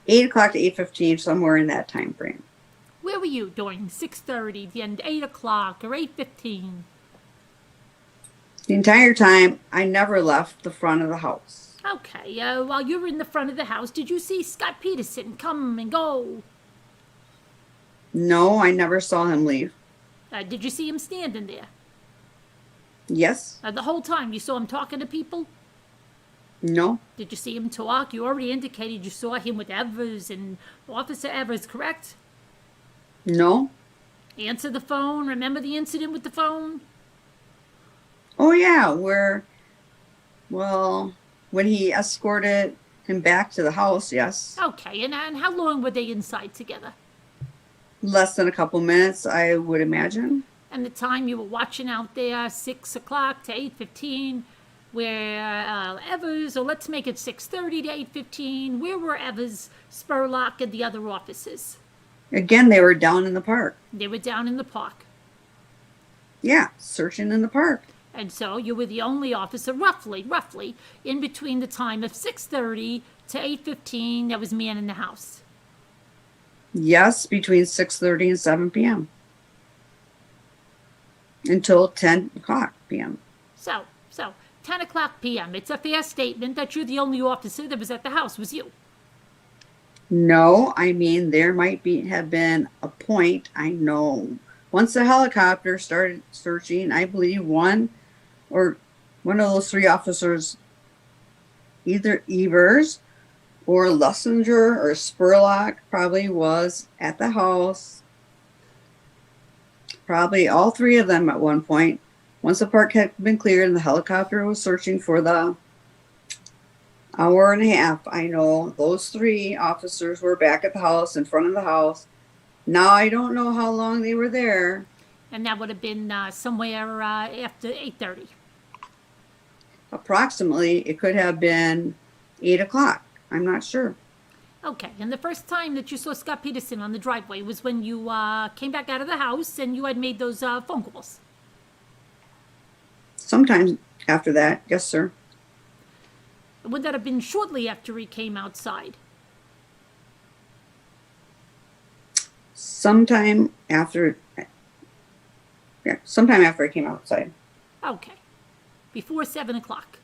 8 o'clock to 8:15, somewhere in that time frame. Where were you during 6:30, the end 8 o'clock, or 8:15? The entire time, I never left the front of the house. Okay, while you were in the front of the house, did you see Scott Peterson come and go? No, I never saw him leave. Did you see him standing there? Yes. The whole time you saw him talking to people? No. Did you see him talk? You already indicated you saw him with Evers and Officer Evers, correct? No. Answer the phone. Remember the incident with the phone? Oh, yeah. When he escorted him back to the house, yes. Okay, and how long were they inside together? Less than a couple minutes, I would imagine. And the time you were watching out there, 6 o'clock to 8:15, where Evers, or let's make it 6:30 to 8:15, where were Evers, Spurlock, and the other officers? Again, they were down in the park. They were down in the park. Yeah, searching in the park. And so you were the only officer, roughly, in between the time of 6:30 to 8:15 that was man in the house. Yes, between 6:30 and 7 p.m. Until 10 o'clock p.m. So 10 o'clock p.m. It's a fair statement that you're the only officer that was at the house, was you. No, I mean, there might have been a point, I know. Once the helicopter started searching, I believe one of those 3 officers, either Evers or Lussinger or Spurlock, probably was at the house. Probably all 3 of them at one point. Once the park had been cleared and the helicopter was searching for the hour and a half, I know those 3 officers were back at the house, in front of the house. Now, I don't know how long they were there. And that would have been somewhere after 8:30. Approximately, it could have been 8 o'clock. I'm not sure. Okay, and the first time that you saw Scott Peterson on the driveway was when you came back out of the house and you had made those phone calls. Sometime after that, yes, sir. Would that have been shortly after he came outside? Sometime after I came outside. Okay, before 7 o'clock.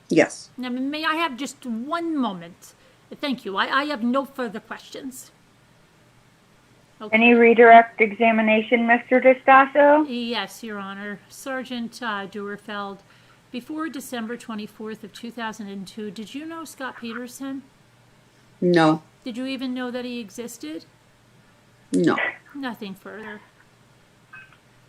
Yes. Now, may I have just one moment? Thank you. I have no further questions. Okay. Any redirect examination, Mr. DeStasso? Yes, Your Honor. Sergeant Duerfeldt, before December 24th of 2002, did you know Scott Peterson? No. Did you even know that he existed? No. Nothing further.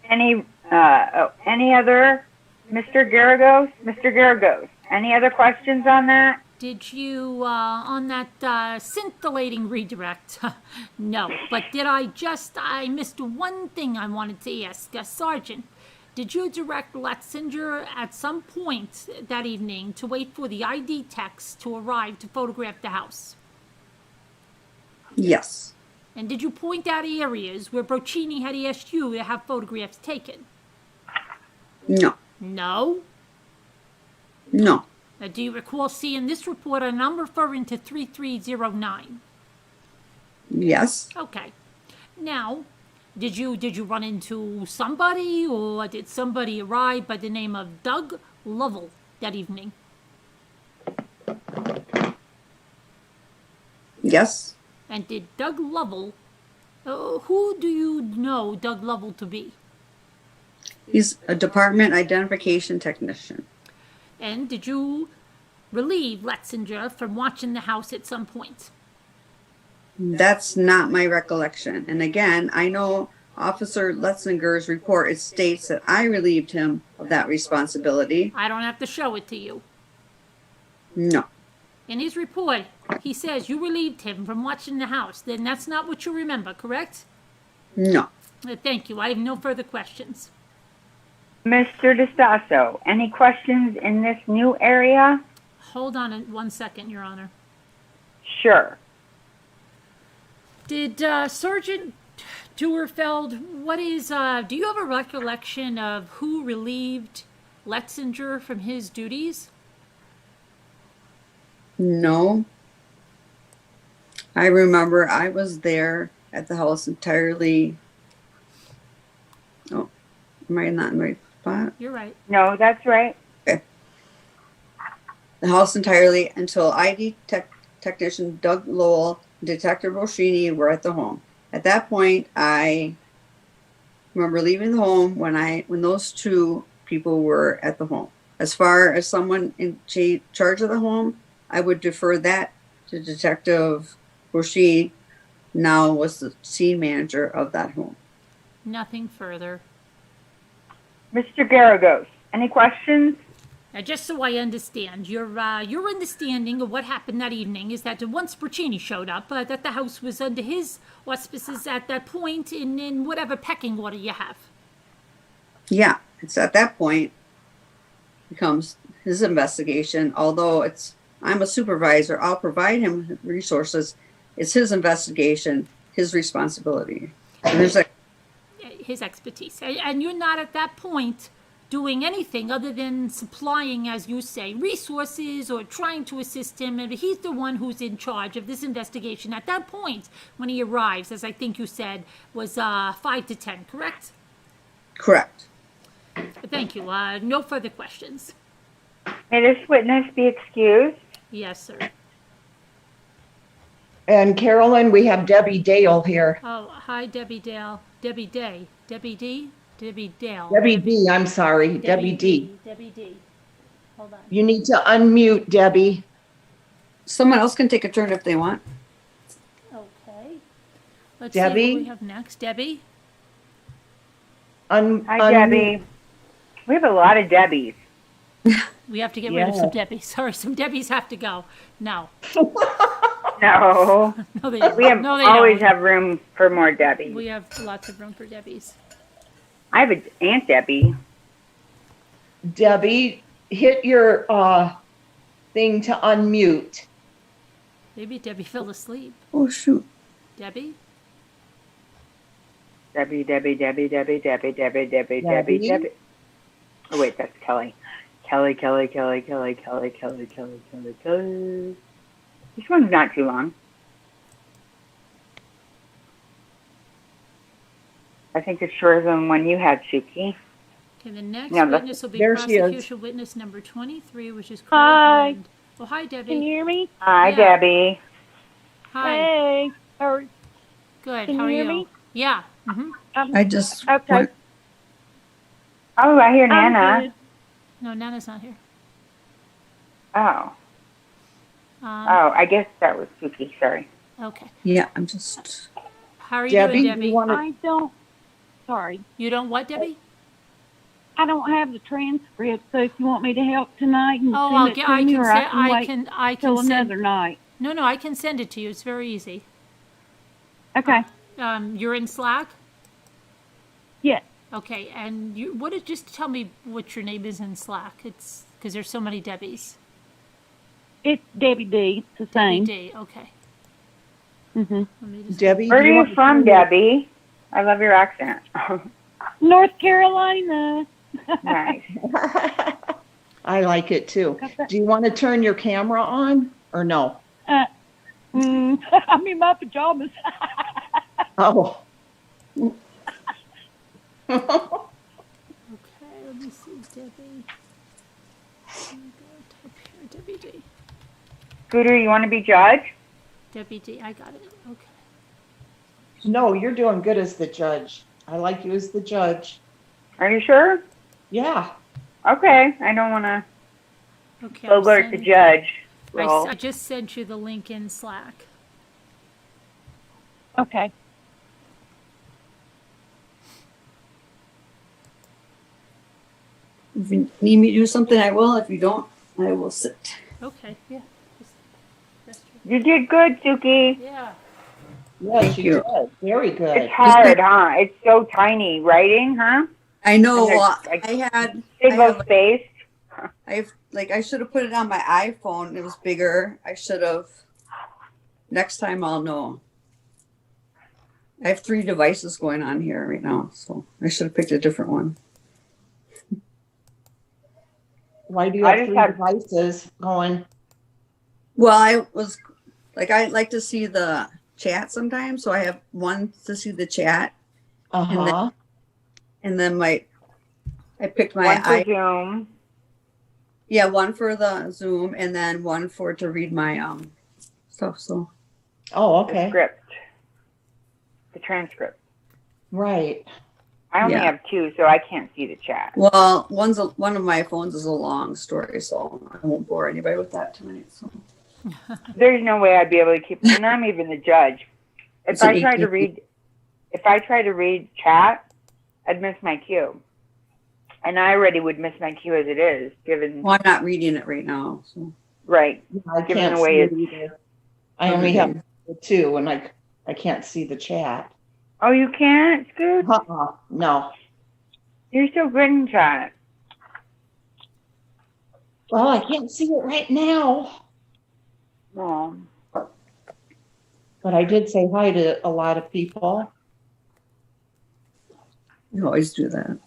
Any other, Mr. Garagos? Mr. Garagos, any other questions on that? Did you, on that scintillating redirect? No, but I missed one thing I wanted to ask. Sergeant, did you direct Letzinger at some point that evening to wait for the ID techs to arrive to photograph the house? Yes. And did you point out areas where Broccini had asked you to have photographs taken? No. No? No. Now, do you recall seeing this report, and I'm referring to 3309? Yes. Okay. Now, did you run into somebody, or did somebody arrive by the name of Doug Lovell that evening? Yes. And did Doug Lovell, who do you know Doug Lovell to be? He's a department identification technician. And did you relieve Letzinger from watching the house at some point? That's not my recollection. And again, I know Officer Letzinger's report, it states that I relieved him of that responsibility. I don't have to show it to you. No. In his report, he says you relieved him from watching the house. Then that's not what you remember, correct? No. Thank you. I have no further questions. Mr. DeStasso, any questions in this new area? Hold on 1 second, Your Honor. Sure. Did Sergeant Duerfeldt, do you have a recollection of who relieved Letzinger from his duties? No. I remember I was there at the house entirely. Oh, am I not in the right spot? You're right. No, that's right. The house entirely until ID technician Doug Lowell and Detective Roshini were at the home. At that point, I remember leaving the home when those two people were at the home. As far as someone in charge of the home, I would defer that to Detective Roshini, now was the scene manager of that home. Nothing further. Mr. Garagos, any questions? Now, just so I understand, your understanding of what happened that evening is that once Broccini showed up, that the house was under his auspices at that point in whatever pecking order you have. Yeah, it's at that point becomes his investigation. Although I'm a supervisor, I'll provide him resources. It's his investigation, his responsibility. And there's His expertise. And you're not at that point doing anything other than supplying, as you say, resources or trying to assist him. And he's the one who's in charge of this investigation at that point when he arrives, as I think you said, was 5 to 10, correct? correct. Thank you. No further questions. May this witness be excused? Yes, sir. And Carolyn, we have Debbie Dale here. Oh, hi, Debbie Dale. Debbie Day. Debbie D? Debbie Dale. Debbie D, I'm sorry, Debbie D. Debbie D. Hold on. You need to unmute, Debbie. Someone else can take a turn if they want. Okay. Let's see what Debbie? we have next. Debbie? Hi, Debbie. We have a lot of Debbies. We have to get rid of some Debbies. Sorry, some Debbies have to go. No. No. No, they We have no, they always don't. have room for more Debbies. We have lots of room for Debbies. I have an Aunt Debbie. Debbie, hit your thing to unmute. Maybe Debbie fell asleep. Oh, shoot. Debbie? Debbie. Oh, wait, that's Kelly. Kelly. This one's not too long. I think it's shorter than one you had, Suki. Okay, the next Yeah, witness will be there she is. prosecution witness number 23, which is Hi. Wendt. Oh, hi, Debbie. Can you hear me? Hi, Yeah. Debbie. Hi. Hey. Or, Good. can How are you you? hear me? Yeah. Mm-hmm. I just Okay. went- Oh, I hear I'm Nana. good. No, Nana's not here. Oh, I guess that was Suki. Sorry. Okay. yeah, I'm just. How are you Debbie, doing, you Debbie? want to? I don't. Sorry. You don't what, Debbie? I don't have the transcript, so if you want me to help tonight and Oh, send it to me, or I can wait I till can send, another night. no, I can send it to you. It's very easy. Okay. You're in Slack? Yes. Okay, and just tell me what your name is in Slack. It's because there's so many Debbies. It's Debbie D. It's the same. D, okay. Mm-hmm. Let me just- Debbie, Where do are you want to from, turn your- Debbie? I love your accent. North Carolina. Nice. I like it too. Do you want to turn your camera on or no? I'm in my pajamas. Oh. Okay, let me see, Debbie. I'm gonna type here, Debbie D. Scooter, you want to be judge? Debbie D, I got it. Okay. No, you're doing good as the judge. I like you as the judge. Are you sure? Yeah. Okay. I don't want to Okay. alert the judge. role. I just sent you the link in Slack. Okay. If you need me to do something, I will. If you don't, I will sit. Okay, yeah. That's true. You did good, Suki. Yeah. Yes, Thank you you. did. Very good. It's hard, huh? It's so tiny writing, huh? I know. And Well, there's, like, I Single have, spaced. I should have put it on my iPhone. It was bigger. I should have. Next time I'll know. I have 3 devices going on here right now, so I should have picked a different one. Why do you I have just 3 have- devices going? Well, I like to see the chat sometimes, so I have one to see the chat, Uh-huh. and then I picked my One for Zoom. yeah, one for the Zoom, and then one to read my stuff. So Oh, The okay. script. The transcript. Right. I only Yeah. have 2, so I can't see the chat. well, one of my phones is a long story, so I won't bore anybody with that tonight. So There's no way I'd be able to keep, and I'm even the judge. If It's an I try to 18. read chat, I'd miss my cue. And I already would miss my cue as it is, given, well, I'm not reading it right now. So right. I Given can't the way see it it's- either. I only have 2, and I can't see the chat. Oh, you can't, Scoot? No. You're so good in chat. Well, I can't see it right now. Oh. But I did say hi to a lot of people. you always do that.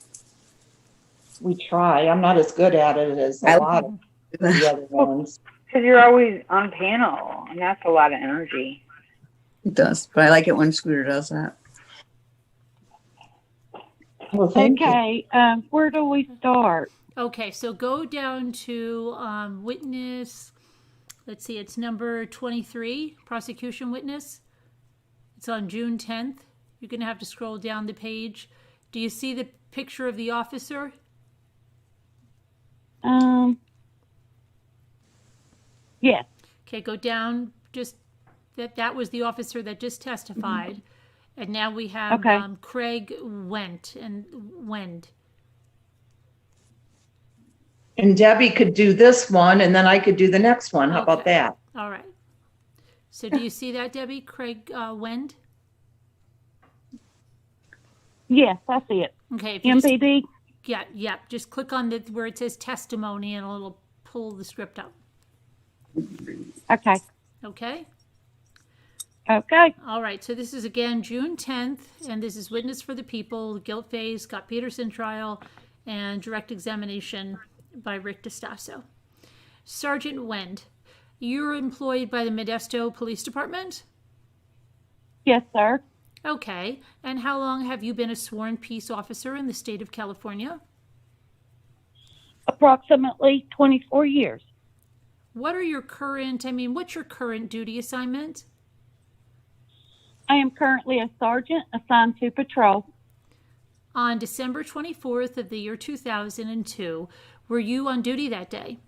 We try. I'm not as good at it as a lot of the other ones. Because you're always on panel, and that's a lot of energy. It does, but I like it when Scooter does that. Well, thank you. Okay. Where do we start? Okay, so go down to witness. Let's see, it's number 23, prosecution witness. It's on June 10th. You're going to have to scroll down the page. Do you see the picture of the officer? Yes. Okay, go down. Just that was the officer that just testified. And now we have Okay. Craig Wendt and Wendt. And Debbie could do this one, and then I could do the next one. How about Okay. that? All right. So do you see that, Debbie? Craig Wendt? Yes, I see it. Okay. If you just, MPD. yeah. Just click on where it says testimony and it'll pull the script up. Okay. Okay? Okay. All right. So this is again June 10th, and this is Witness for the People, guilt phase, Scott Peterson trial, and direct examination by Rick DeStasso. Sergeant Wendt, you're employed by the Modesto Police Department? Yes, sir. Okay. And how long have you been a sworn peace officer in the state of California? Approximately 24 years. What's your current duty assignment? I am currently a sergeant assigned to patrol. On December 24th of the year 2002, were you on duty that day?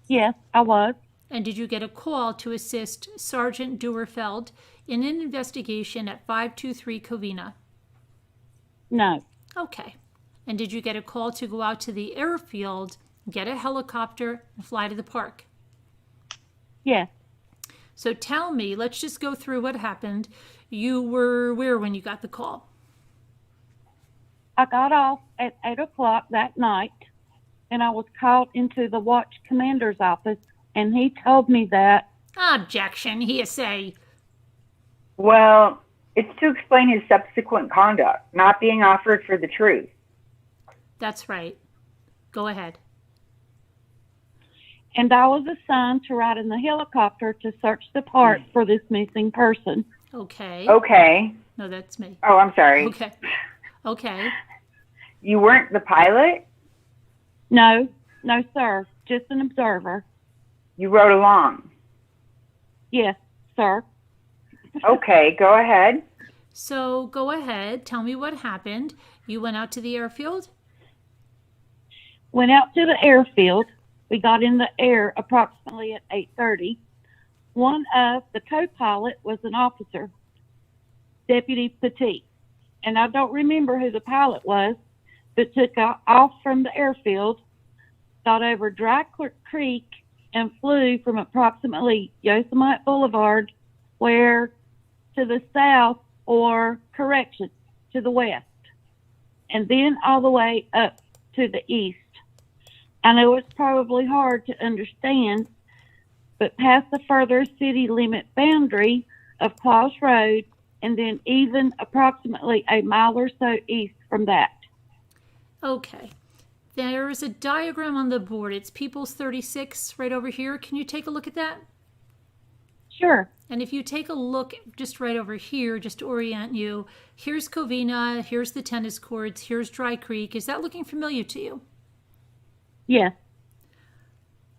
Yes, I was. And did you get a call to assist Sergeant Duerfeldt in an investigation at 523 Covina? No. Okay. And did you get a call to go out to the airfield, get a helicopter, and fly to the park? Yes. So tell me, let's just go through what happened. You were where when you got the call? I got off at 8 o'clock that night, and I was called into the watch commander's office, and he told me that. Objection, hearsay. Well, it's to explain his subsequent conduct, not being offered for the truth. That's right. Go ahead. And I was assigned to ride in the helicopter to search the park for this missing person. Okay. Okay. No, that's me. Oh, I'm sorry. Okay. Okay. You weren't the pilot? No, sir, just an observer. You rode along. Yes, sir. Okay, go ahead. So go ahead. Tell me what happened. You went out to the airfield? Went out to the airfield. We got in the air approximately at 8:30. One of the co-pilot was an officer, Deputy Petit, and I don't remember who the pilot was, but took off from the airfield, got over Dry Creek, and flew from approximately Yosemite Boulevard, where to the south, or correction, to the west, and then all the way up to the east. I know it's probably hard to understand, but past the further city limit boundary of Claus Road, and then even approximately a mile or so east from that. Okay. There is a diagram on the board. It's People's 36 right over here. Can you take a look at that? Sure. And if you take a look just right over here, just to orient you, here's Covina, here's the tennis courts, here's Dry Creek. Is that looking familiar to you? Yes.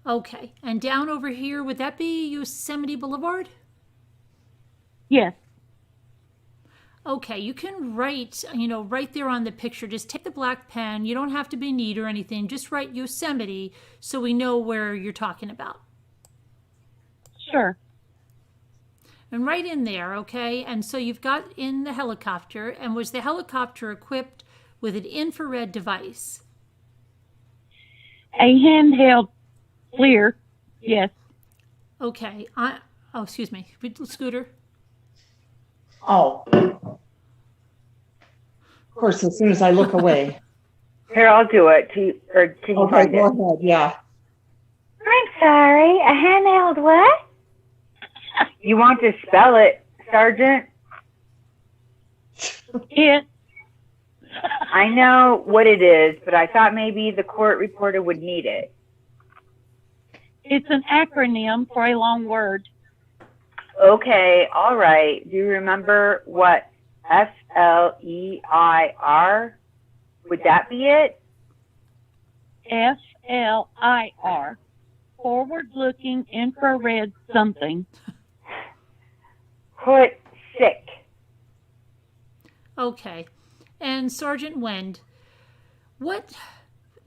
Okay. And down over here, would that be Yosemite Boulevard? Yes. Okay, you can write, right there on the picture. Just take the black pen. You don't have to be neat or anything. Just write Yosemite so we know where you're talking about. Sure. And right in there, okay? And so you've got in the helicopter, and was the helicopter equipped with an infrared device? A handheld FLIR, yes. Okay. Excuse me. Scooter? Oh. Of course, as soon as I look away. Here, I'll do it. Can you Okay, find go it? ahead, yeah. I'm sorry, a handheld what? You want to spell it, Sergeant? It, I know what it is, but I thought maybe the court reporter would need it. it's an acronym for a long word. Okay, all right. Do you remember what FLEIR? Would that be it? FLIR, forward-looking infrared something. Put sick. Okay. And Sergeant Wendt, what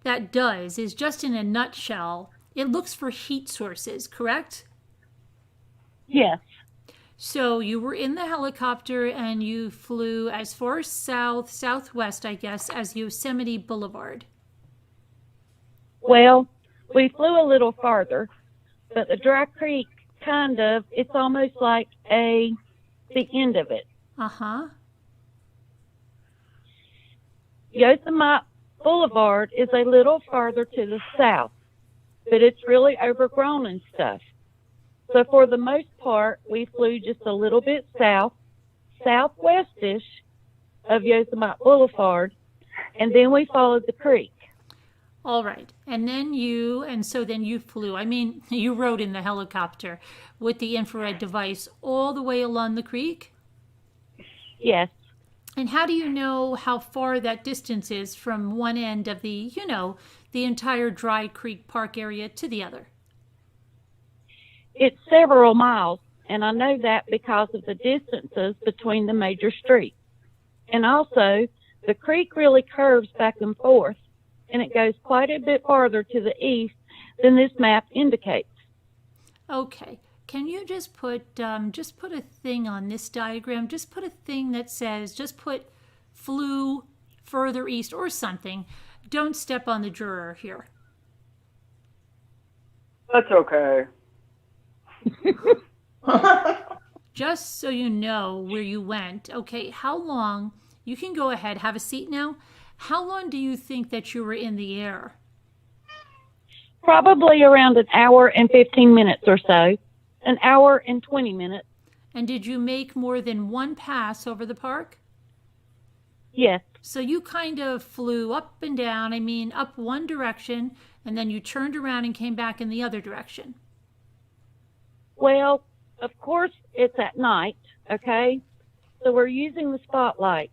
that does is, just in a nutshell, it looks for heat sources, correct? Yes. So you were in the helicopter and you flew as far southwest, I guess, as Yosemite Boulevard. Well, we flew a little farther, but the Dry Creek, it's almost like the end of it. Uh-huh. Yosemite Boulevard is a little farther to the south, but it's really overgrown and stuff. So for the most part, we flew just a little bit southwestish of Yosemite Boulevard, and then we followed the creek. All right. And then you flew. I mean, you rode in the helicopter with the infrared device all the way along the creek? Yes. And how do you know how far that distance is from one end of the entire Dry Creek Park area to the other? It's several miles, and I know that because of the distances between the major streets. And also, the creek really curves back and forth, and it goes quite a bit farther to the east than this map indicates. Okay. Can you just put a thing on this diagram? Just put a thing that says, just put flew further east or something. Don't step on the juror here. That's okay. Just so you know where you went, okay, how long, you can go ahead, have a seat now. How long do you think that you were in the air? Probably around an hour and 15 minutes or so. An hour and 20 minutes. And did you make more than one pass over the park? Yes. So you kind of flew up and down, up one direction, and then you turned around and came back in the other direction. Well, of course, it's at night, okay? So we're using the spotlight.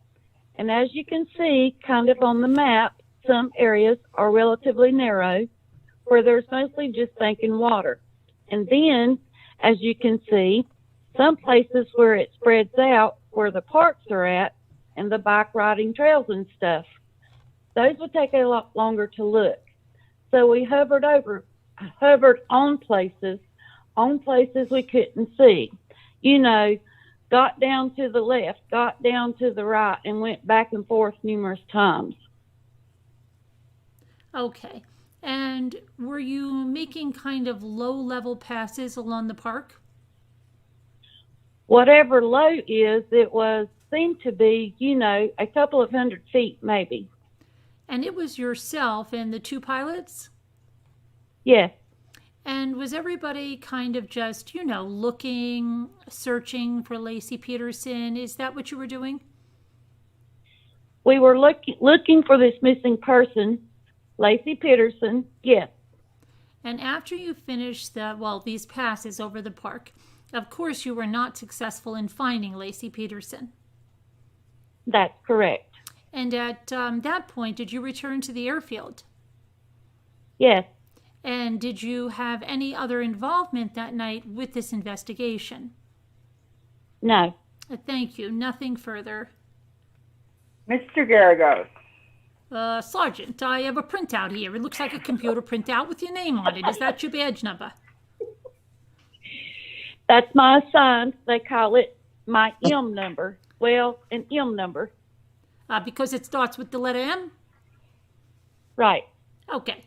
And as you can see, kind of on the map, some areas are relatively narrow, where there's mostly just sinking water. And then, as you can see, some places where it spreads out, where the parks are at, and the bike riding trails and stuff. Those would take a lot longer to look. So we hovered on places we couldn't see. You know, got down to the left, got down to the right, and went back and forth numerous times. Okay. And were you making kind of low-level passes along the park? Whatever low is, seemed to be, a couple of 100 feet maybe. And it was yourself and the two pilots? Yes. And was everybody kind of just, looking, searching for Lacey Peterson? Is that what you were doing? We were looking for this missing person, Lacey Peterson, yes. And after you finished these passes over the park, of course you were not successful in finding Lacey Peterson. That's correct. And at that point, did you return to the airfield? Yes. And did you have any other involvement that night with this investigation? No. Thank you. Nothing further. Mr. Garagos. Sergeant, I have a printout here. It looks like a computer printout with your name on it. Is that your badge number? That's my assigned. They call it my M number. Well, an M number. Because it starts with the letter M? Right. Okay.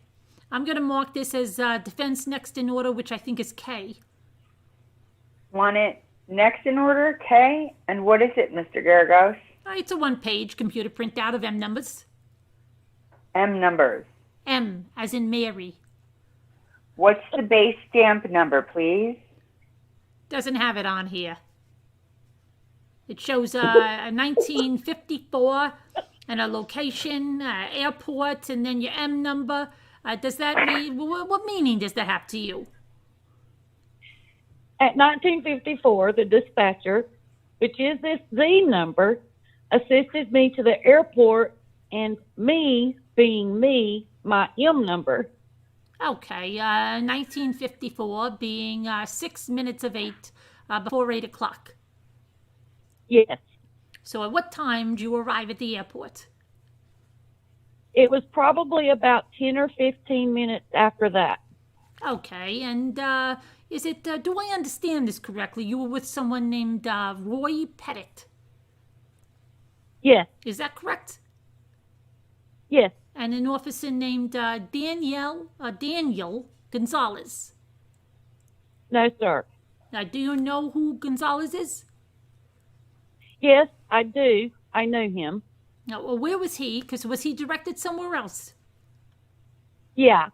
I'm going to mark this as defense next in order, which I think is K. Want it next in order, K? And what is it, Mr. Garagos? It's a one-page computer printout of M numbers. M numbers. M, as in Mary. What's the base stamp number, please? Doesn't have it on here. It shows a 1954 and a location, airport, and then your M number. Does that mean, what meaning does that have to you? At 1954, the dispatcher, which is this Z number, assisted me to the airport, and me being me, my M number. Okay, 1954 being 6 minutes of 8 before 8 o'clock. Yes. So at what time did you arrive at the airport? It was probably about 10 or 15 minutes after that. Okay, and is it, do I understand this correctly? You were with someone named Roy Pettit. Yes. Is that correct? Yes. And an officer named Daniel Gonzalez. No, sir. Do you know who Gonzalez is? Yes, I do. I know him. No, well, where was he? Because was he directed somewhere else? Yeah.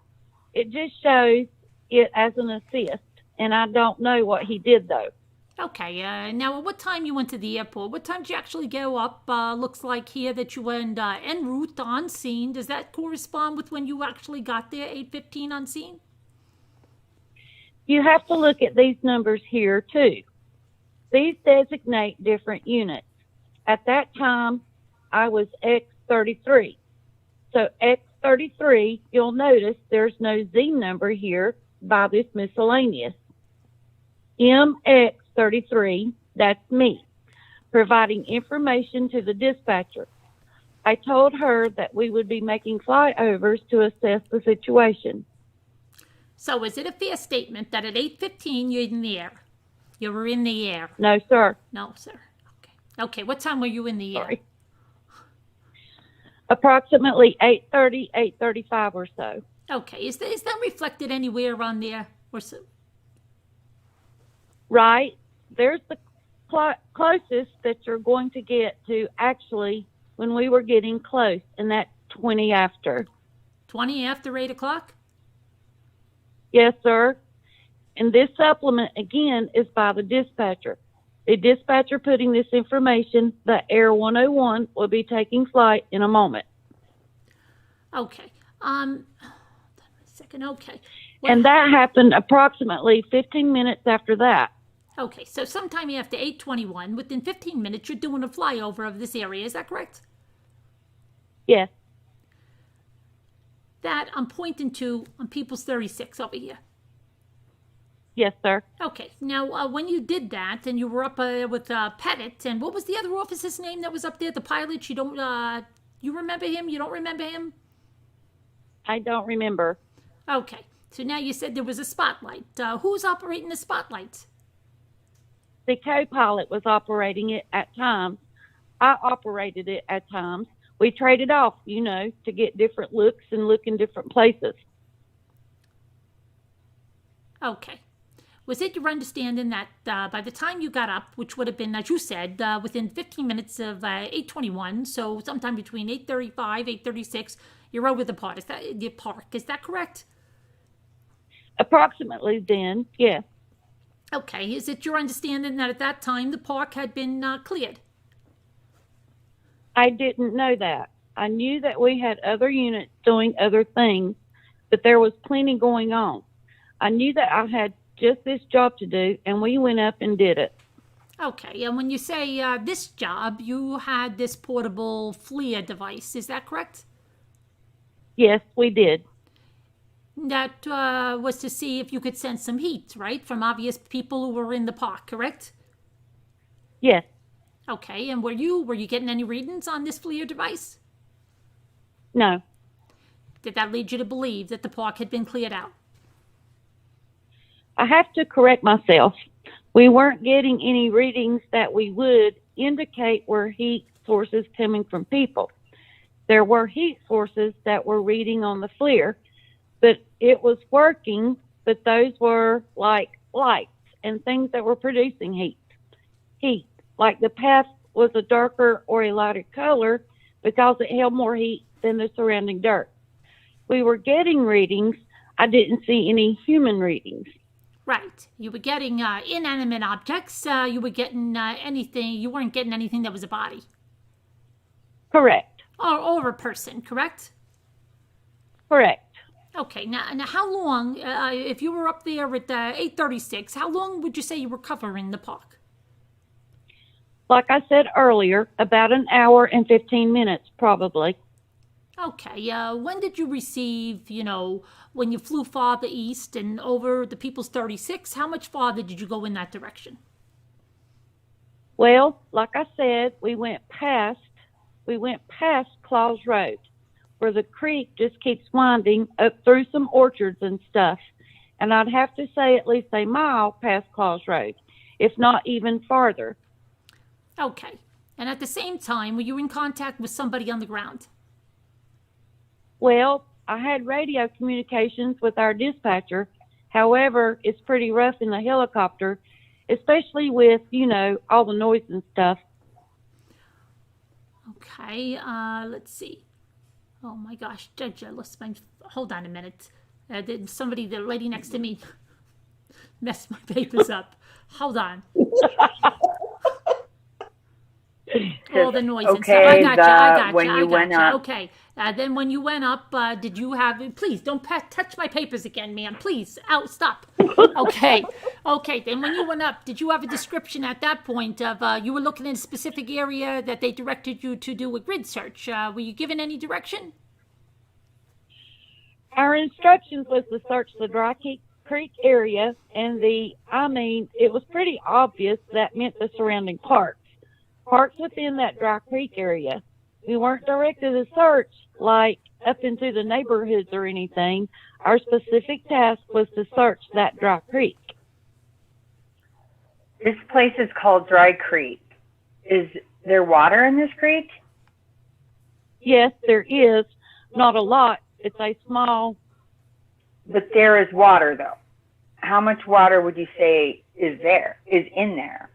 It just shows it as an assist, and I don't know what he did, though. Okay, now at what time you went to the airport? What time did you actually go up? Looks like here that you went en route on scene. Does that correspond with when you actually got there, 8:15 on scene? You have to look at these numbers here, too. These designate different units. At that time, I was X33. So X33, you'll notice there's no Z number here by this miscellaneous. MX33, that's me, providing information to the dispatcher. I told her that we would be making flyovers to assess the situation. So is it a fair statement that at 8:15 you're in the air? You were in the air? No, sir. No, sir. Okay. Okay, what time were you in the air? Sorry. approximately 8:30, 8:35 or so. Okay, is that reflected anywhere on there? Or so? Right? There's the closest that you're going to get to actually when we were getting close, and that's 20 after. 20 after 8 o'clock? Yes, sir. And this supplement, again, is by the dispatcher. The dispatcher putting this information, the Air 101 will be taking flight in a moment. Okay. Second, okay. And that happened approximately 15 minutes after that. Okay, so sometime after 8:21, within 15 minutes, you're doing a flyover of this area. Is that correct? Yes. That I'm pointing to on People's 36 over here. Yes, sir. Okay, now when you did that, and you were up with Pettit, and what was the other officer's name that was up there? The pilot. You don't. You remember him? You don't remember him? I don't remember. Okay, so now you said there was a spotlight. Who's operating the spotlight? The co-pilot was operating it at times. I operated it at times. We traded off, to get different looks and look in different places. Okay. Was it your understanding that by the time you got up, which would have been, as you said, within 15 minutes of 8:21, so sometime between 8:35, 8:36, you're over the park? Is that correct? Approximately then, yes. Okay. Is it your understanding that at that time the park had been cleared? I didn't know that. I knew that we had other units doing other things, but there was plenty going on. I knew that I had just this job to do, and we went up and did it. Okay. And when you say this job, you had this portable FLIR device. Is that correct? Yes, we did. That was to see if you could sense some heat, right, from obvious people who were in the park, correct? Yes. Okay, and were you getting any readings on this FLIR device? No. Did that lead you to believe that the park had been cleared out? I have to correct myself. We weren't getting any readings that we would indicate were heat sources coming from people. There were heat sources that were reading on the FLIR, but it was working, but those were like lights and things that were producing heat. Like the path was a darker or a lighter color because it held more heat than the surrounding dirt. We were getting readings. I didn't see any human readings. Right. You were getting inanimate objects. You were getting anything. You weren't getting anything that was a body. Correct. Or a person, correct? Correct. Okay. Now how long, if you were up there at 8:36, how long would you say you were covering the park? Like I said earlier, about an hour and 15 minutes, probably. Okay. When did you receive, when you flew farther east and over the People's 36, how much farther did you go in that direction? Well, like I said, we went past Claus Road, where the creek just keeps winding up through some orchards and stuff. And I'd have to say at least a mile past Claus Road, if not even farther. Okay. And at the same time, were you in contact with somebody on the ground? Well, I had radio communications with our dispatcher. However, it's pretty rough in the helicopter, especially with, all the noise and stuff. Okay, let's see. Oh my gosh, Judge, hold on a minute. The lady next to me messed my papers up. Hold on. All the noise and stuff. I got you. When you went up. Okay. Then when you went up, did you have... Please, don't touch my papers again, ma'am. Please. Out. Stop. Okay. Okay. Then when you went up, did you have a description at that point of... you were looking in a specific area that they directed you to do a grid search. Were you given any direction? Our instructions was to search the Dry Creek area, and it was pretty obvious that meant the surrounding parks within that Dry Creek area. We weren't directed to search like up into the neighborhoods or anything. Our specific task was to search that Dry Creek. This place is called Dry Creek. Is there water in this creek? Yes, there is. Not a lot. It's a small, But there is water, though. How much water would you say is in there?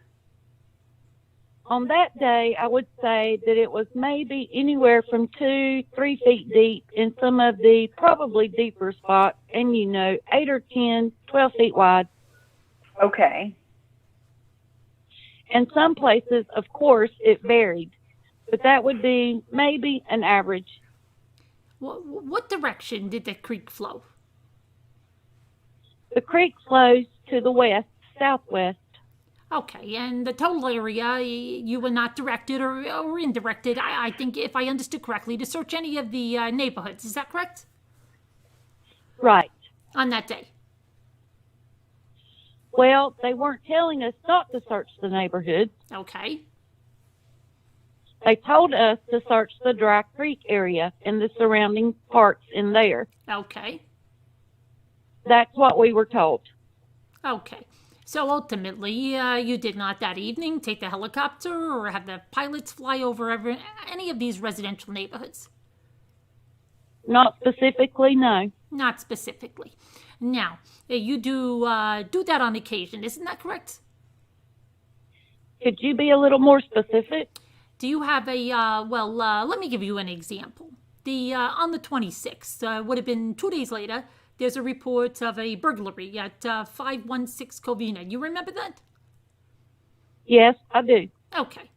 on that day, I would say that it was maybe anywhere from 2-3 feet deep in some of the probably deeper spots, and 8 or 10, 12 feet wide. Okay. And some places, of course, it varied, but that would be maybe an average. What direction did the creek flow? The creek flows to the west, southwest. Okay, and the total area, you were not directed or indirected, I think, if I understood correctly, to search any of the neighborhoods. Is that correct? Right. On that day? Well, they weren't telling us not to search the neighborhoods. Okay. They told us to search the Dry Creek area and the surrounding parts in there. Okay. That's what we were told. Okay. So ultimately, you did not that evening take the helicopter or have the pilots fly over any of these residential neighborhoods? Not specifically, no. Not specifically. Now, you do that on occasion, isn't that correct? Could you be a little more specific? Do you have let me give you an example. On the 26th, would have been 2 days later, there's a report of a burglary at 516 Covina. You remember that? Yes, I do. Okay.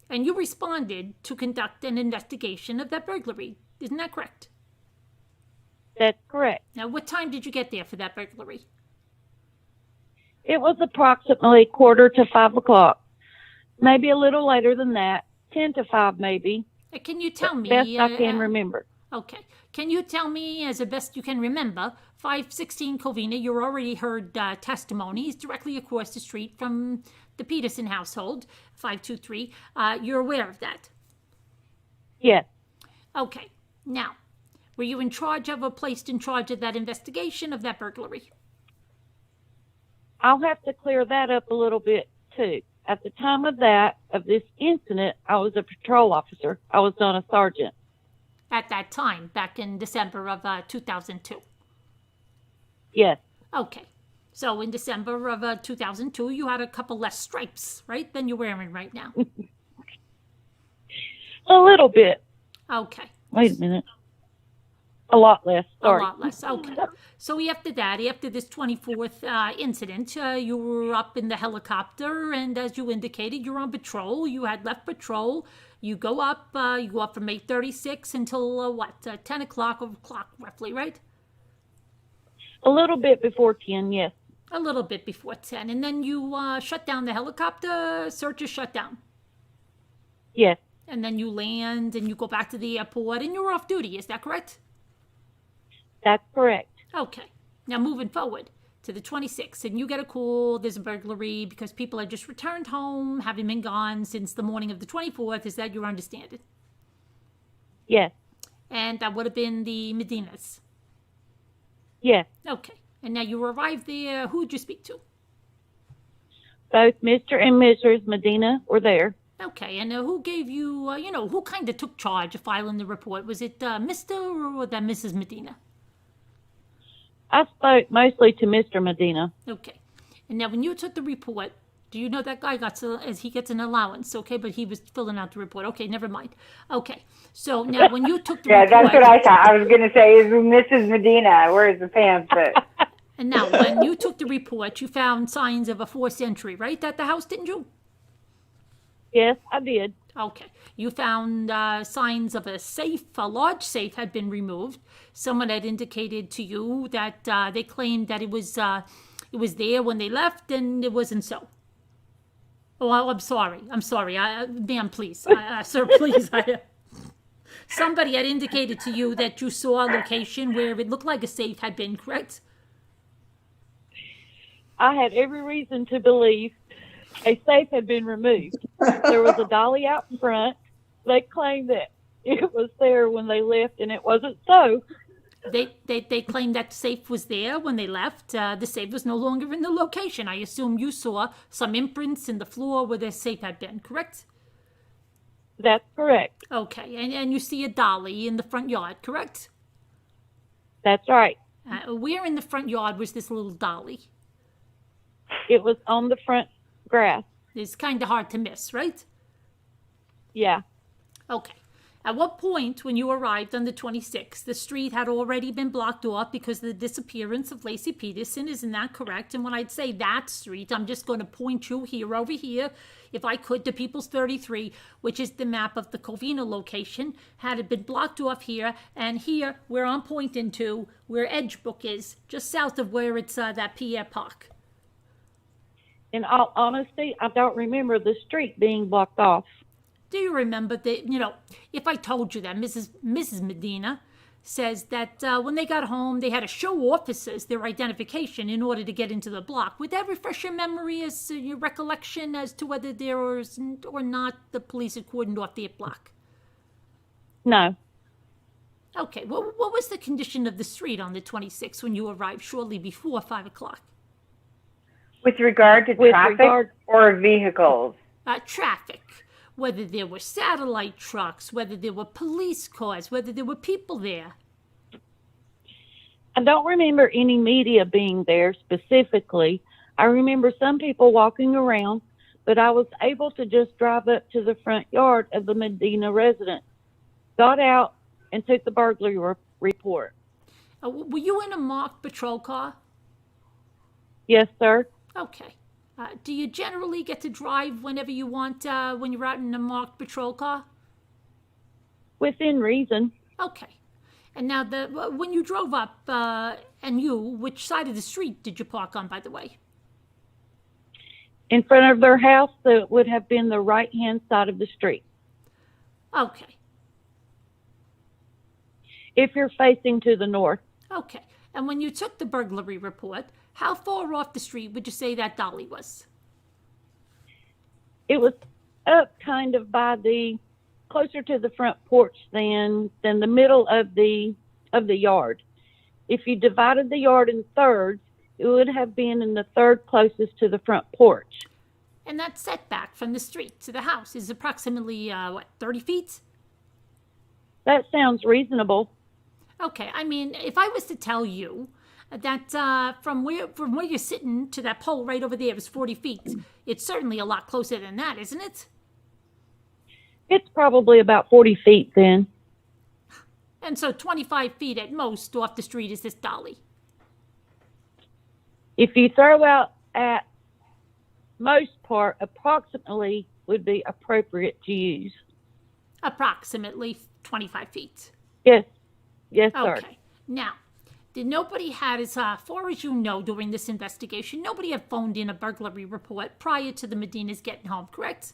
And you responded to conduct an investigation of that burglary. Isn't that correct? That's correct. Now, what time did you get there for that burglary? It was approximately 4:45. Maybe a little later than that. 10 to 5, maybe. Can you tell me? Best I can remember. Okay. Can you tell me, as the best you can remember, 516 Covina, you already heard testimonies directly across the street from the Peterson household, 523. You're aware of that? Yes. Okay. Now, were you in charge of or placed in charge of that investigation of that burglary? I'll have to clear that up a little bit, too. At the time of this incident, I was a patrol officer. I was not a sergeant. At that time, back in December of 2002? Yes. Okay. So in December of 2002, you had a couple less stripes, right, than you're wearing right now? A little bit. Okay. Wait a minute. A lot less. Sorry. A lot less. Okay. So after that, after this 24th incident, you were up in the helicopter, and as you indicated, you're on patrol. You had left patrol. You go up from 8:36 until 10 o'clock roughly, right? A little bit before 10, yes. A little bit before 10. And then you shut down the helicopter, search is shut down. Yes. And then you land and you go back to the airport and you're off duty, is that correct? That's correct. Okay. Now moving forward to the 26th, and you get a call, there's a burglary because people had just returned home, having been gone since the morning of the 24th. Is that your understanding? Yes. And that would have been the Medinas. Yes. Okay. And now you arrived there. Who did you speak to? Both Mr. and Mrs. Medina were there. Okay. And who gave you, who kind of took charge of filing the report? Was it Mr. or that Mrs. Medina? I spoke mostly to Mr. Medina. Okay. And now when you took the report, do you know that guy he gets an allowance, okay? But he was filling out the report. Okay, never mind. Okay. So now when you took the Yeah, report. that's what I thought. I was going to say, is Mrs. Medina, where's the pamphlet? And now when you took the report, you found signs of a 4th century, right, at the house, didn't you? Yes, I did. Okay. You found signs of a large safe had been removed. Someone had indicated to you that they claimed that it was there when they left, and it wasn't so. Oh, I'm sorry. Ma'am, please. Sir, please. Somebody had indicated to you that you saw a location where it looked like a safe had been, correct? I had every reason to believe a safe had been removed. There was a dolly out in front. They claimed that it was there when they left, and it wasn't so. They claimed that the safe was there when they left. The safe was no longer in the location. I assume you saw some imprints in the floor where the safe had been, correct? That's correct. Okay, and you see a dolly in the front yard, correct? That's right. Where in the front yard was this little dolly? It was on the front grass. It's kind of hard to miss, right? Yeah. Okay. At what point, when you arrived on the 26th, the street had already been blocked off because of the disappearance of Lacey Peterson? Isn't that correct? And when I'd say that street, I'm just going to point you here, over here, if I could, to People's 33, which is the map of the Covina location. Had it been blocked off here, and here, where I'm pointing to, where Edgebrook is, just south of where it's that Pierre Park. In all honesty, I don't remember the street being blocked off. Do you remember that, if I told you that Mrs. Medina says that when they got home, they had to show officers their identification in order to get into the block? Would that refresh your memory as your recollection as to whether there was or not the police had cordoned off the block? No. Okay, what was the condition of the street on the 26th when you arrived shortly before 5 o'clock? With regard to traffic or vehicles? Traffic. Whether there were satellite trucks, whether there were police cars, whether there were people there. I don't remember any media being there specifically. I remember some people walking around, but I was able to just drive up to the front yard of the Medina residence, got out, and took the burglary report. Were you in a marked patrol car? Yes, sir. Okay. Do you generally get to drive whenever you want when you're out in a marked patrol car? Within reason. Okay. And now, when you drove up, which side of the street did you park on, by the way? In front of their house, that would have been the right-hand side of the street. Okay. If you're facing to the north. Okay. And when you took the burglary report, how far off the street would you say that dolly was? It was up kind of by closer to the front porch than the middle of the yard. If you divided the yard in thirds, it would have been in the third closest to the front porch. And that setback from the street to the house is approximately, 30 feet? That sounds reasonable. Okay, I mean, if I was to tell you that from where you're sitting to that pole right over there is 40 feet, it's certainly a lot closer than that, isn't it? It's probably about 40 feet then. And so 25 feet at most off the street is this dolly. If you throw out at most part, approximately would be appropriate to use. Approximately 25 feet. Yes. Yes, sir. Okay. Now, did nobody had, as far as you know, during this investigation, nobody had phoned in a burglary report prior to the Medinas getting home, correct?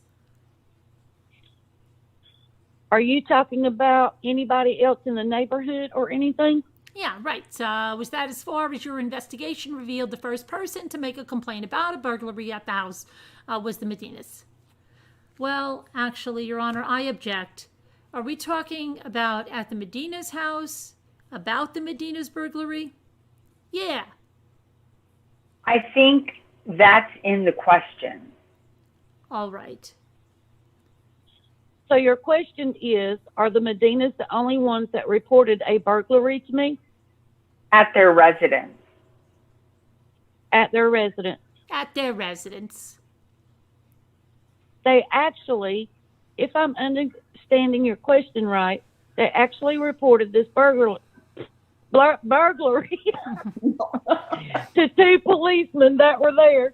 Are you talking about anybody else in the neighborhood or anything? Yeah, right. Was that as far as your investigation revealed the first person to make a complaint about a burglary at the house was the Medinas? Well, actually, Your Honor, I object. Are we talking about at the Medina's house? About the Medina's burglary? Yeah. I think that's in the question. All right. So your question is, are the Medinas the only ones that reported a burglary to me? At their residence. At their residence. At their residence. They actually, if I'm understanding your question right, they actually reported this burglary to two policemen that were there.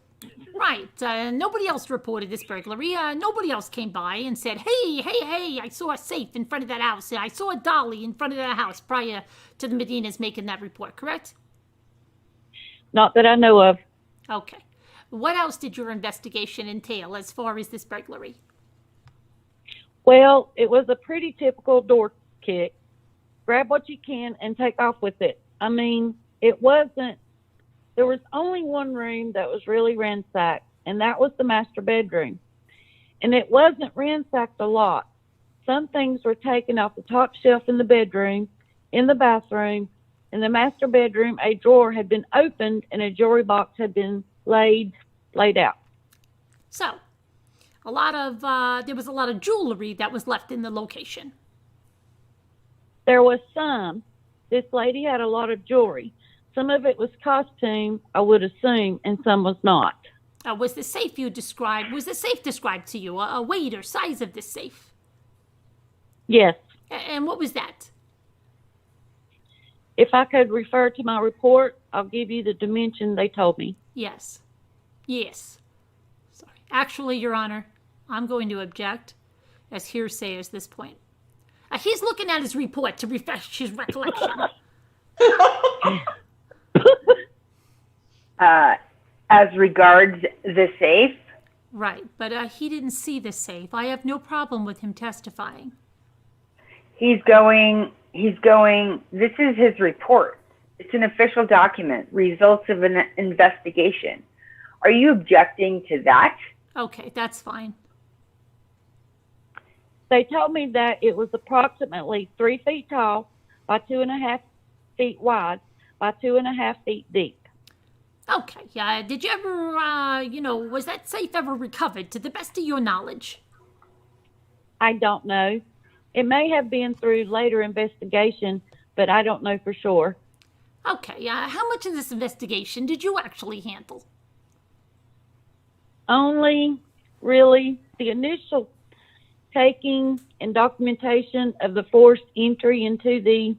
Right. Nobody else reported this burglary. Nobody else came by and said, hey, I saw a safe in front of that house. I saw a dolly in front of that house prior to the Medinas making that report, correct? Not that I know of. Okay. What else did your investigation entail as far as this burglary? Well, it was a pretty typical door kick. Grab what you can and take off with it. I mean, there was only one room that was really ransacked, and that was the master bedroom. And it wasn't ransacked a lot. Some things were taken off the top shelf in the bedroom, in the bathroom. In the master bedroom, a drawer had been opened and a jewelry box had been laid out. So, There was a lot of jewelry that was left in the location. There was some. This lady had a lot of jewelry. Some of it was costume, I would assume, and some was not. Was the safe described to you? A weight or size of this safe? Yes. And what was that? If I could refer to my report, I'll give you the dimension they told me. Yes. Sorry. Actually, Your Honor, I'm going to object as hearsay at this point. He's looking at his report to refresh his recollection. As regards the safe, Right, but he didn't see the safe. I have no problem with him testifying. he's going, this is his report. It's an official document, results of an investigation. Are you objecting to that? Okay, that's fine. They told me that it was approximately 3 feet tall by 2.5 feet wide by 2.5 feet deep. Okay, yeah. Did you ever, was that safe ever recovered to the best of your knowledge? I don't know. It may have been through later investigation, but I don't know for sure. Okay, how much of this investigation did you actually handle? Only really the initial taking and documentation of the forced entry into the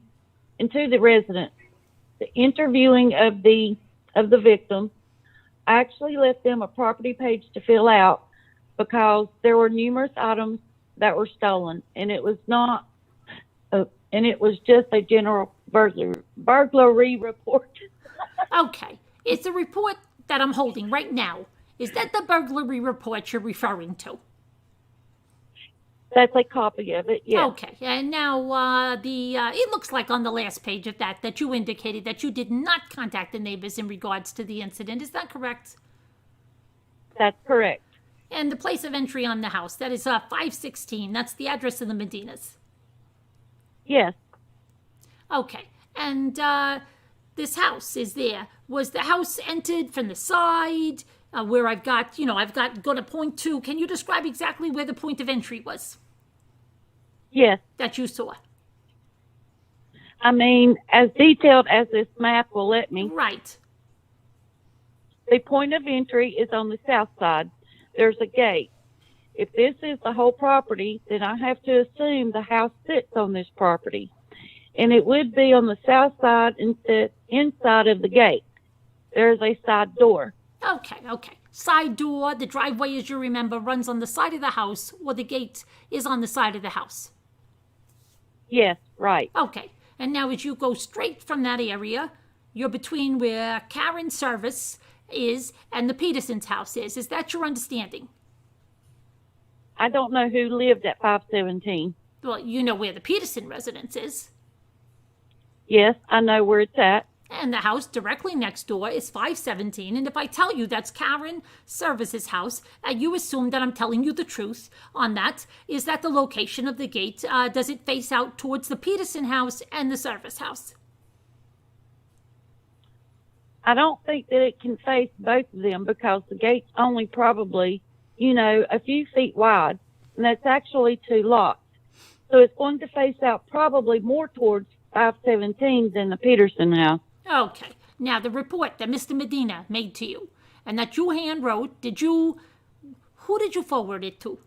residence, the interviewing of the victim. I actually left them a property page to fill out because there were numerous items that were stolen, and it was just a general burglary report. Okay, it's the report that I'm holding right now. Is that the burglary report you're referring to? That's a copy of it, yes. Okay, and now it looks like on the last page of that you indicated that you did not contact the neighbors in regards to the incident. Is that correct? That's correct. And the place of entry on the house, that is 516. That's the address of the Medinas. Yes. Okay, and this house is there. Was the house entered from the side where I've got a point to? Can you describe exactly where the point of entry was? Yes. That you saw. I mean, as detailed as this map will let me. Right. The point of entry is on the south side. There's a gate. If this is the whole property, then I have to assume the house sits on this property. And it would be on the south side instead inside of the gate. There's a side door. Okay. Side door, the driveway, as you remember, runs on the side of the house, or the gate is on the side of the house. Yes, right. Okay, and now as you go straight from that area, you're between where Karen's service is and the Peterson's house is. Is that your understanding? I don't know who lived at 517. Well, you know where the Peterson residence is. Yes, I know where it's at. And the house directly next door is 517. And if I tell you that's Karen Service's house, you assume that I'm telling you the truth on that. Is that the location of the gate? Does it face out towards the Peterson house and the Service house? I don't think that it can face both of them because the gate's only probably, a few feet wide. And that's actually 2 lots. So it's going to face out probably more towards 517 than the Peterson house. Okay. Now, the report that Mr. Medina made to you and that you hand wrote, who did you forward it to?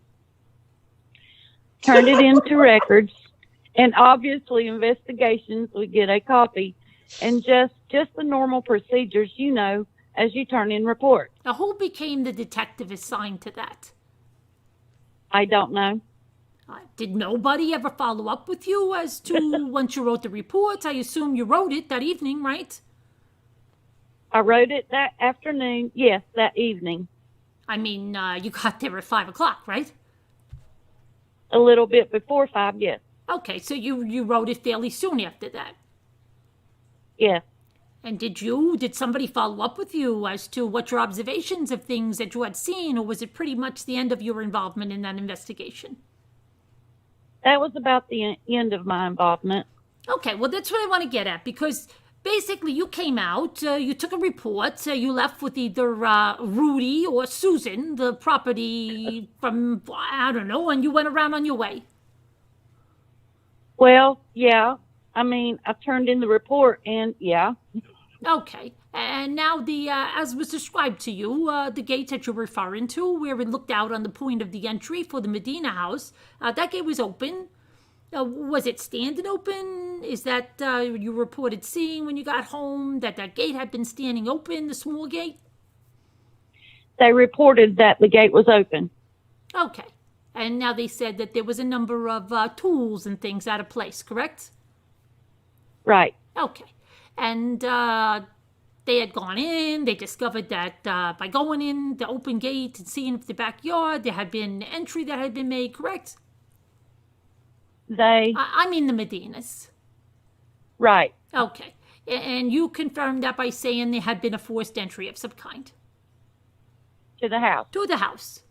Turned it into records, and obviously investigations would get a copy, and just the normal procedures, as you turn in reports. Now, who became the detective assigned to that? I don't know. Did nobody ever follow up with you as to once you wrote the report? I assume you wrote it that evening, right? I wrote it that afternoon. Yes, that evening. I mean, you got there at 5 o'clock, right? A little bit before 5, yes. Okay, so you wrote it fairly soon after that. Yes. And did somebody follow up with you as to what your observations of things that you had seen, or was it pretty much the end of your involvement in that investigation? That was about the end of my involvement. Okay, well, that's what I want to get at, because basically, you came out, you took a report, you left with either Rudy or Susan, the property from, I don't know, and you went around on your way. Well, yeah. I mean, I turned in the report, and yeah. Okay. And now as was described to you, the gate that you're referring to, where it looked out on the point of the entry for the Medina house, that gate was open. Was it standing open? Is that you reported seeing when you got home that gate had been standing open, the small gate? They reported that the gate was open. Okay. And now they said that there was a number of tools and things out of place, correct? Right. Okay. And they had gone in. They discovered that by going in the open gate and seeing the backyard, there had been entry that had been made, correct? I mean the Medinas. Right. Okay. And you confirmed that by saying there had been a forced entry of some kind? To the house. To the house.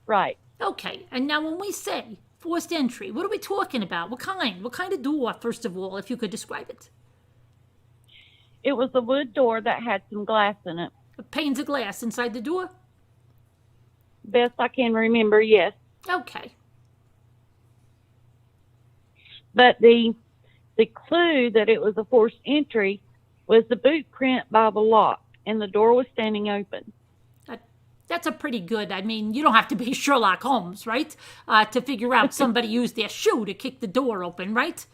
Right. Okay. And now when we say forced entry, what are we talking about? What kind? What kind of door, first of all, if you could describe it? It was a wood door that had some glass in it. Panes of glass inside the door? Best I can remember, yes. Okay. But the clue that it was a forced entry was the boot print by the lock, and the door was standing open. That's a pretty good, I mean, you don't have to be Sherlock Holmes, right? To figure out somebody used their shoe to kick the door open, right?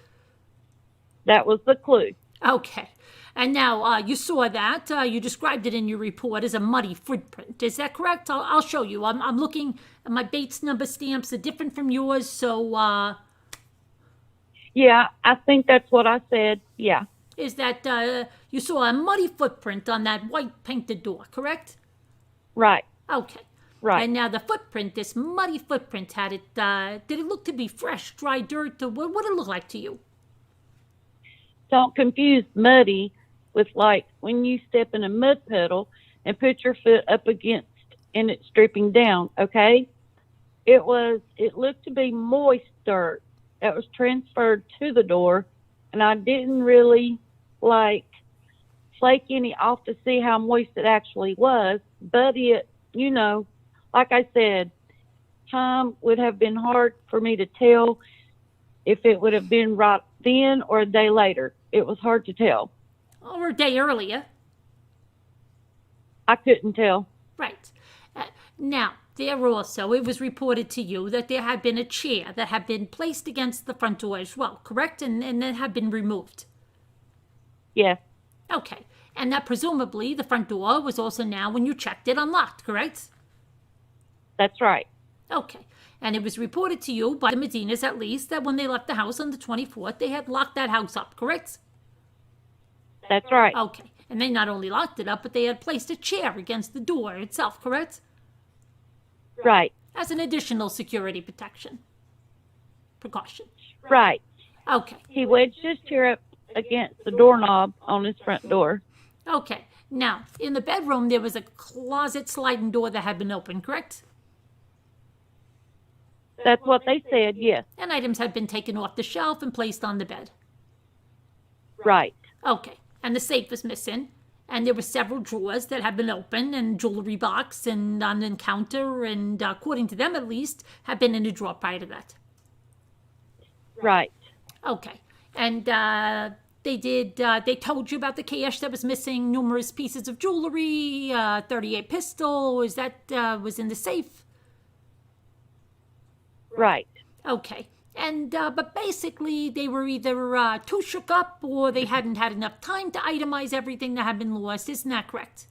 That was the clue. Okay. And now you saw that. You described it in your report as a muddy footprint. Is that correct? I'll show you. I'm looking at my Bates number stamps are different from yours, so... Yeah, I think that's what I said. Yeah. Is that you saw a muddy footprint on that white painted door, correct? Right. Okay. Right. And now the footprint, this muddy footprint, did it look to be fresh, dry dirt? Or what did it look like to you? Don't confuse muddy with like when you step in a mud puddle and put your foot up against and it's dripping down, okay? It looked to be moist dirt that was transferred to the door, and I didn't really like flake any off to see how moist it actually was, but it, you know, like I said, time would have been hard for me to tell if it would have been right then or a day later. It was hard to tell. Or a day earlier. I couldn't tell. Right. Now, there also, it was reported to you that there had been a chair that had been placed against the front door as well, correct? And that had been removed. Yes. Okay. And that presumably the front door was also now, when you checked it, unlocked, correct? That's right. Okay. And it was reported to you by the Medinas, at least, that when they left the house on the 24th, they had locked that house up, correct? That's right. Okay. And they not only locked it up, but they had placed a chair against the door itself, correct? Right. As an additional security precaution. Right. Okay. He wedged his chair up against the doorknob on his front door. Okay. Now, in the bedroom, there was a closet sliding door that had been opened, correct? That's what they said, yes. And items had been taken off the shelf and placed on the bed. Right. Okay. And the safe was missing. And there were several drawers that had been opened, and jewelry box and on the counter, and according to them at least, had been in a drawer prior to that. Right. Okay. And they told you about the cash that was missing, numerous pieces of jewelry, 38 pistol, is that was in the safe? Right. Okay. And but basically they were either too shook up or they hadn't had enough time to itemize everything that had been lost. Isn't that correct?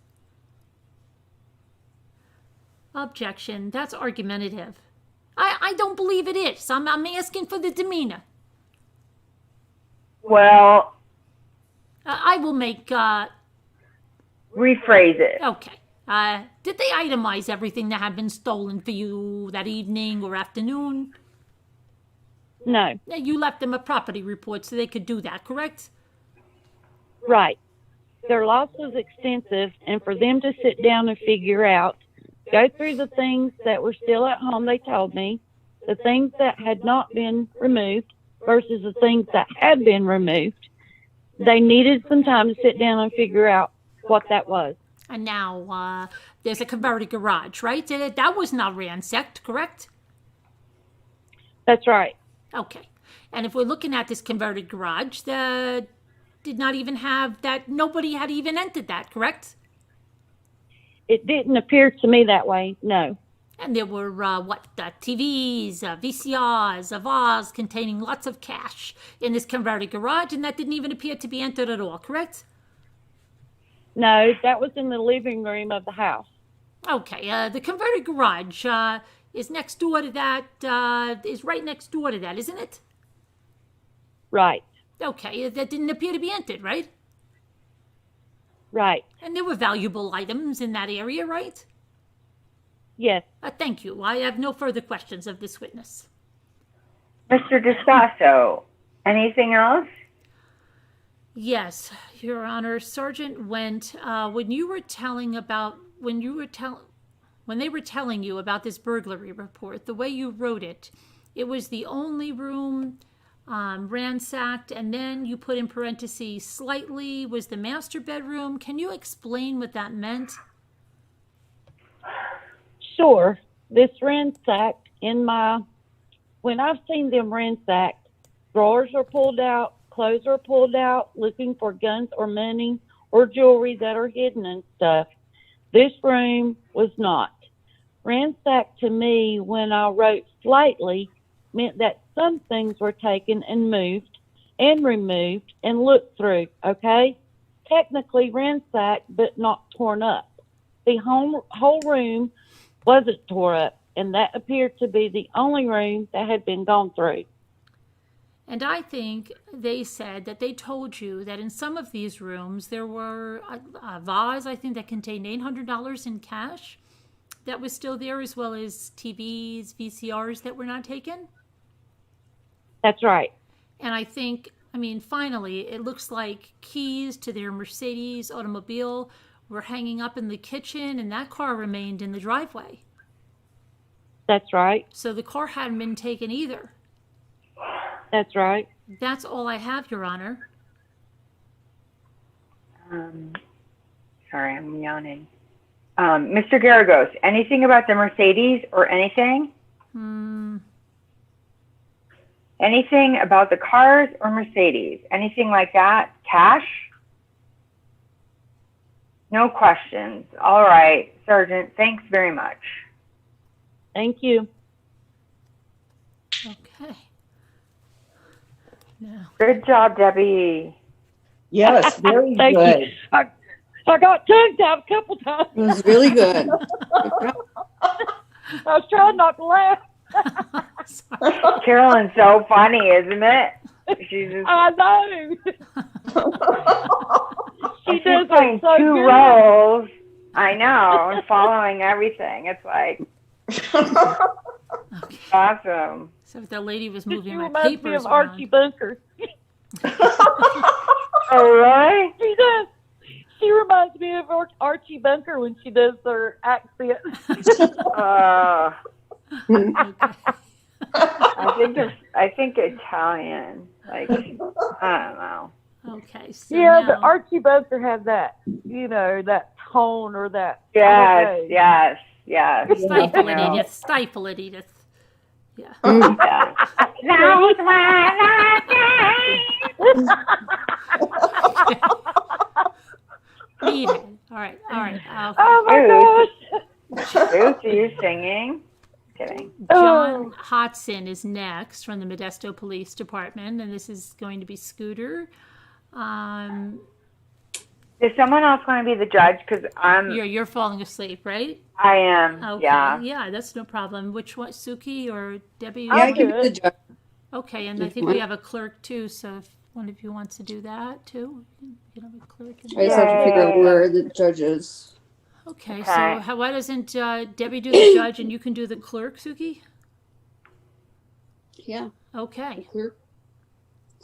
Objection. That's argumentative. I don't believe it is. I'm asking for the demeanor. Well, I will make... rephrase it. Okay. Did they itemize everything that had been stolen for you that evening or afternoon? No. You left them a property report so they could do that, correct? Right. Their loss was extensive, and for them to sit down and figure out, go through the things that were still at home, they told me, the things that had not been removed versus the things that had been removed, they needed some time to sit down and figure out what that was. And now there's a converted garage, right? That was not ransacked, correct? That's right. Okay. And if we're looking at this converted garage, the did not even have that. Nobody had even entered that, correct? It didn't appear to me that way, no. And there were TVs, VCRs, a vase containing lots of cash in this converted garage, and that didn't even appear to be entered at all, correct? No, that was in the living room of the house. Okay. The converted garage is next door to that. Is right next door to that, isn't it? Right, Okay. That didn't appear to be entered, right? right. And there were valuable items in that area, right? Yes. Thank you. I have no further questions of this witness. Mr. DeStasso, anything else? Yes, Your Honor. Sergeant Wendt, when they were telling you about this burglary report, the way you wrote it, it was the only room ransacked, and then you put in parentheses slightly was the master bedroom. Can you explain what that meant? Sure. This ransacked when I've seen them ransacked, drawers are pulled out, clothes are pulled out, looking for guns or money or jewelry that are hidden and stuff. This room was not. Ransacked to me, when I wrote slightly, meant that some things were taken and moved and removed and looked through, okay? Technically ransacked, but not torn up. The whole room wasn't tore up, and that appeared to be the only room that had been gone through. And I think they said that they told you that in some of these rooms there were a vase, I think, that contained $800 in cash that was still there, as well as TVs, VCRs that were not taken. That's right. And I think, finally, it looks like keys to their Mercedes automobile were hanging up in the kitchen, and that car remained in the driveway. That's right. So the car hadn't been taken either. That's right. That's all I have, Your Honor. Sorry, I'm yawning. Mr. Garagos, anything about the Mercedes or anything? Anything about the cars or Mercedes? Anything like that? Cash? No questions. All right, Sergeant, thanks very much. Thank you. Okay. Now, Good job, Debbie. Yes, very Thank good. you. I got tongue tied a couple times. It was really good. I was trying not to laugh. sorry. Carolyn's so funny, isn't it? She's just I know. She she's does playing it so two good. roles. I know, and following everything. It's like Okay. awesome. So the lady was She moving my reminds me papers of Archie around. Bunker. Oh, really? She does. She reminds me of Archie Bunker when she does her accent. Okay. I think Italian. Like, I don't know. Okay. So Yeah, now, but Archie Bunker had that, that tone or that. Yes, yes, yes. stifle I it, know. Edith. Stifle it, Edith. Yeah. Yeah. Those were the Read it. All right. Okay. Oh my gosh. days. Ruth, are you singing? Kidding. John Hodson is next from the Modesto Police Department, and this is going to be Scooter. Is someone else going to be the judge? Because You're falling asleep, right? I am. Okay. Yeah. Yeah, that's no problem. Which one, Suki or Debbie? Yeah, I give you the judge. Okay, and I think we have a clerk too, so if one of you wants to do that too, you have a clerk. I just have to figure out where the judge is. Okay, Okay. so why doesn't Debbie do the judge and you can do the clerk, Suki? Yeah, Okay. clear.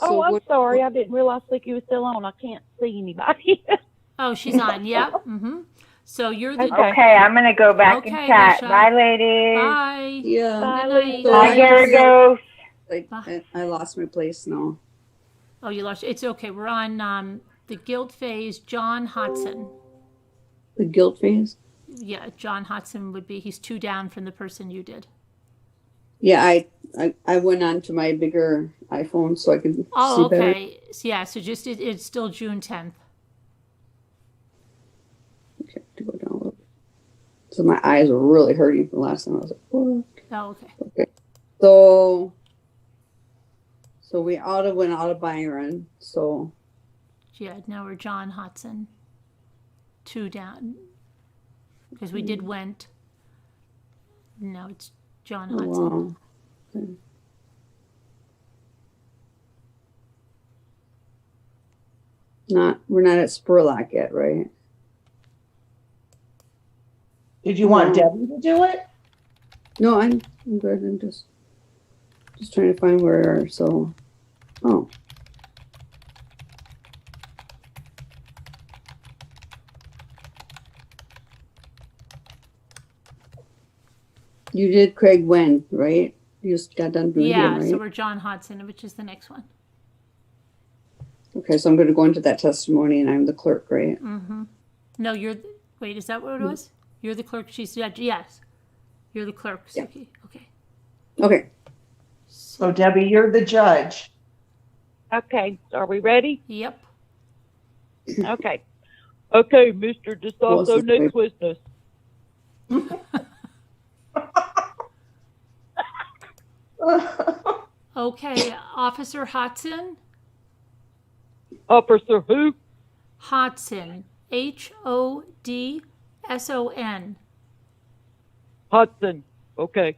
Oh, I'm what- sorry. I didn't realize Licky was still on. I can't see anybody. Oh, she's on. Yep. Mm-hmm. So you're the. Okay. Okay, I'm going to go back and Okay, chat. Michelle. Bye, ladies. Bye. Yeah. Bye, Good night. Lisa. Bye, Garagos. I lost my place now. Oh, you lost. It's okay. We're on the guilt phase. John Hodson. The guilt phase? Yeah, John Hodson would be. He's 2 down from the person you did. Yeah, I went on to my bigger iPhone so I could Oh, see better. okay. So, yeah, so just it's still June 10th. Okay, to go down a little bit. So my eyes were really hurting from last time. I was like, what? Oh, okay. Okay. So we went out of Byron. So Yeah, now we're John Hodson. 2 down. Because we did Wendt. Now it's John oh, Hodson. wow. Okay. We're not at Spurlock yet, right? Did you want Debbie to do it? No, I'm good. I'm just trying to find where. So, oh, you did Craig Wendt, right? You just got done doing Yeah, him, right? so we're John Hodson, which is the next one. Okay, so I'm going to go into that testimony, and I'm the clerk, right? Mm-hmm. No, wait, is that what it was? You're the clerk, she's judge. Yes. You're the clerk, Yeah. Suki. Okay. Okay. So Debbie, you're the judge. Okay, are we ready? Yep. Okay. Okay, Mr. DeSalto, Well, next witness. Okay, Officer Hodson. Officer who? Hodson. Hodson. Hudson. Okay.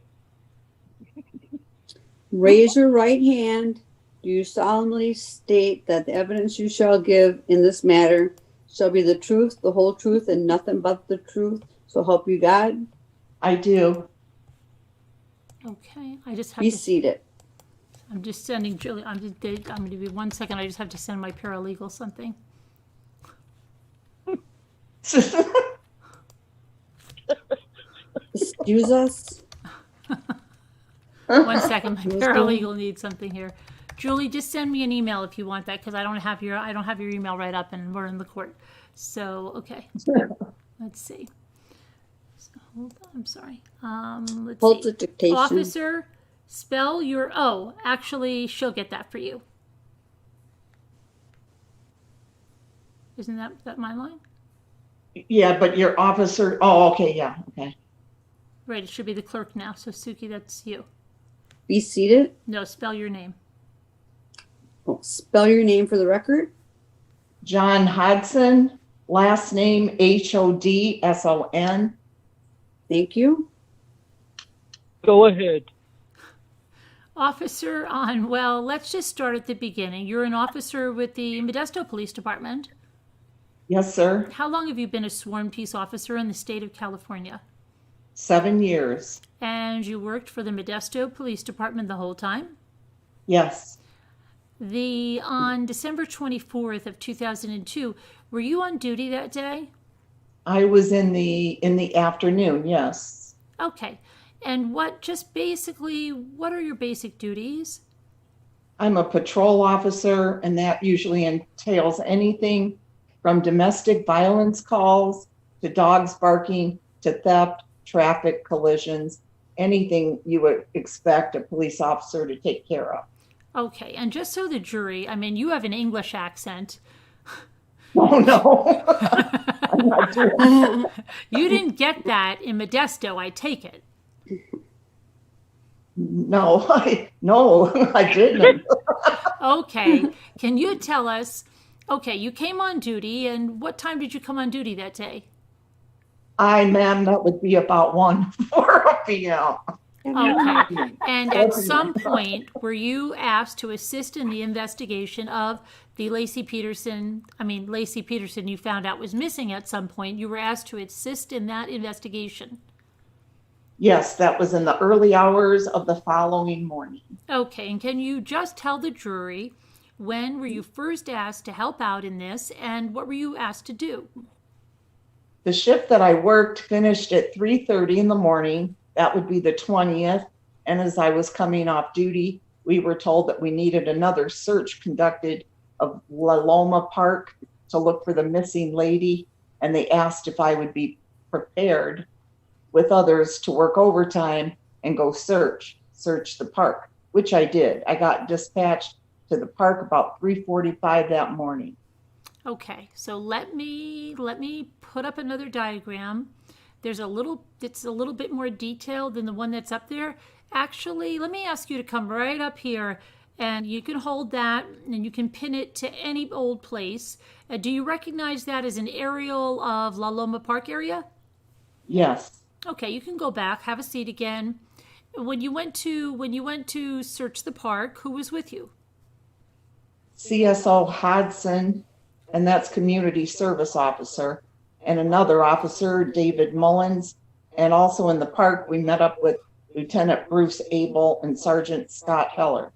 Raise your right hand. Do you solemnly state that the evidence you shall give in this matter shall be the truth, the whole truth, and nothing but the truth? So help you God. I do. Okay, I just have Be to. seated. I'm just sending Julie. I'm going to be 1 second. I just have to send my paralegal something. Excuse us. 1 second. My paralegal needs something here. Julie, just send me an email if you want that, because I don't have your email right up, and we're in the court. So okay, let's see. So, hold on, I'm sorry. Let's Hold see. the dictation. Officer, spell your O. Actually, she'll get that for you. Isn't that my line? Yeah, but your officer, oh, okay, yeah, okay. Right, it should be the clerk now. So Suki, that's you. Be seated. No, spell your name. Oh, spell your name for the record. John Hodson, last name Hodson. Thank you. Go ahead. Officer on, well, let's just start at the beginning. You're an officer with the Modesto Police Department. Yes, sir. How long have you been a sworn peace officer in the state of California? 7 years. And you worked for the Modesto Police Department the whole time? Yes. On December 24th of 2002, were you on duty that day? I was in the afternoon, yes. Okay. And what are your basic duties? I'm a patrol officer, and that usually entails anything from domestic violence calls to dogs barking to theft, traffic collisions, anything you would expect a police officer to take care of. Okay. And just so the jury, I mean, you have an English accent. Oh, no. I'm not doing You didn't get that in Modesto, I take it. No, I didn't. Okay. Can you tell us, okay, you came on duty, and what time did you come on duty that day? Ma'am, that would be about 1:04 p.m. Okay. And at some point, were you asked to assist in the investigation of the Lacey Peterson, you found out was missing at some point. You were asked to assist in that investigation. Yes, that was in the early hours of the following morning. Okay. And can you just tell the jury, when were you first asked to help out in this, and what were you asked to do? The shift that I worked finished at 3:30 in the morning. That would be the 20th. And as I was coming off duty, we were told that we needed another search conducted of La Loma Park to look for the missing lady, and they asked if I would be prepared with others to work overtime and go search the park, which I did. I got dispatched to the park about 3:45 that morning. Okay, so let me put up another diagram. It's a little bit more detailed than the one that's up there. Actually, let me ask you to come right up here, and you can hold that and you can pin it to any old place. Do you recognize that as an aerial of La Loma Park area? Yes. Okay, you can go back, have a seat again. When you went to search the park, who was with you? CSO Hodson, and that's community service officer, and another officer, David Mullins. And also in the park, we met up with Lieutenant Bruce Abel and Sergeant Scott Heller.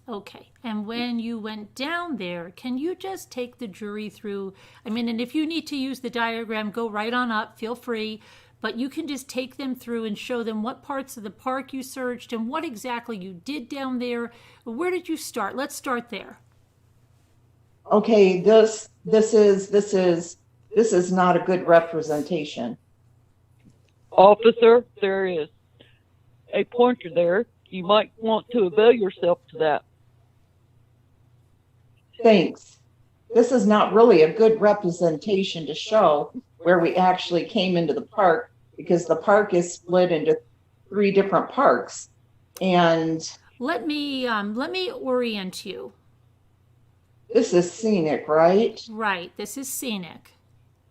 Okay, and when you went down there, can you just take the jury through? I mean, and if you need to use the diagram, go right on up, feel free. But you can just take them through and show them what parts of the park you searched and what exactly you did down there. Where did you start? Let's start there. Okay, this is not a good representation. Officer, there is a pointer there. You might want to avail yourself to that. Thanks. This is not really a good representation to show where we actually came into the park, because the park is split into 3 different parks. And Let me orient you. this is scenic, right? Right, this is scenic.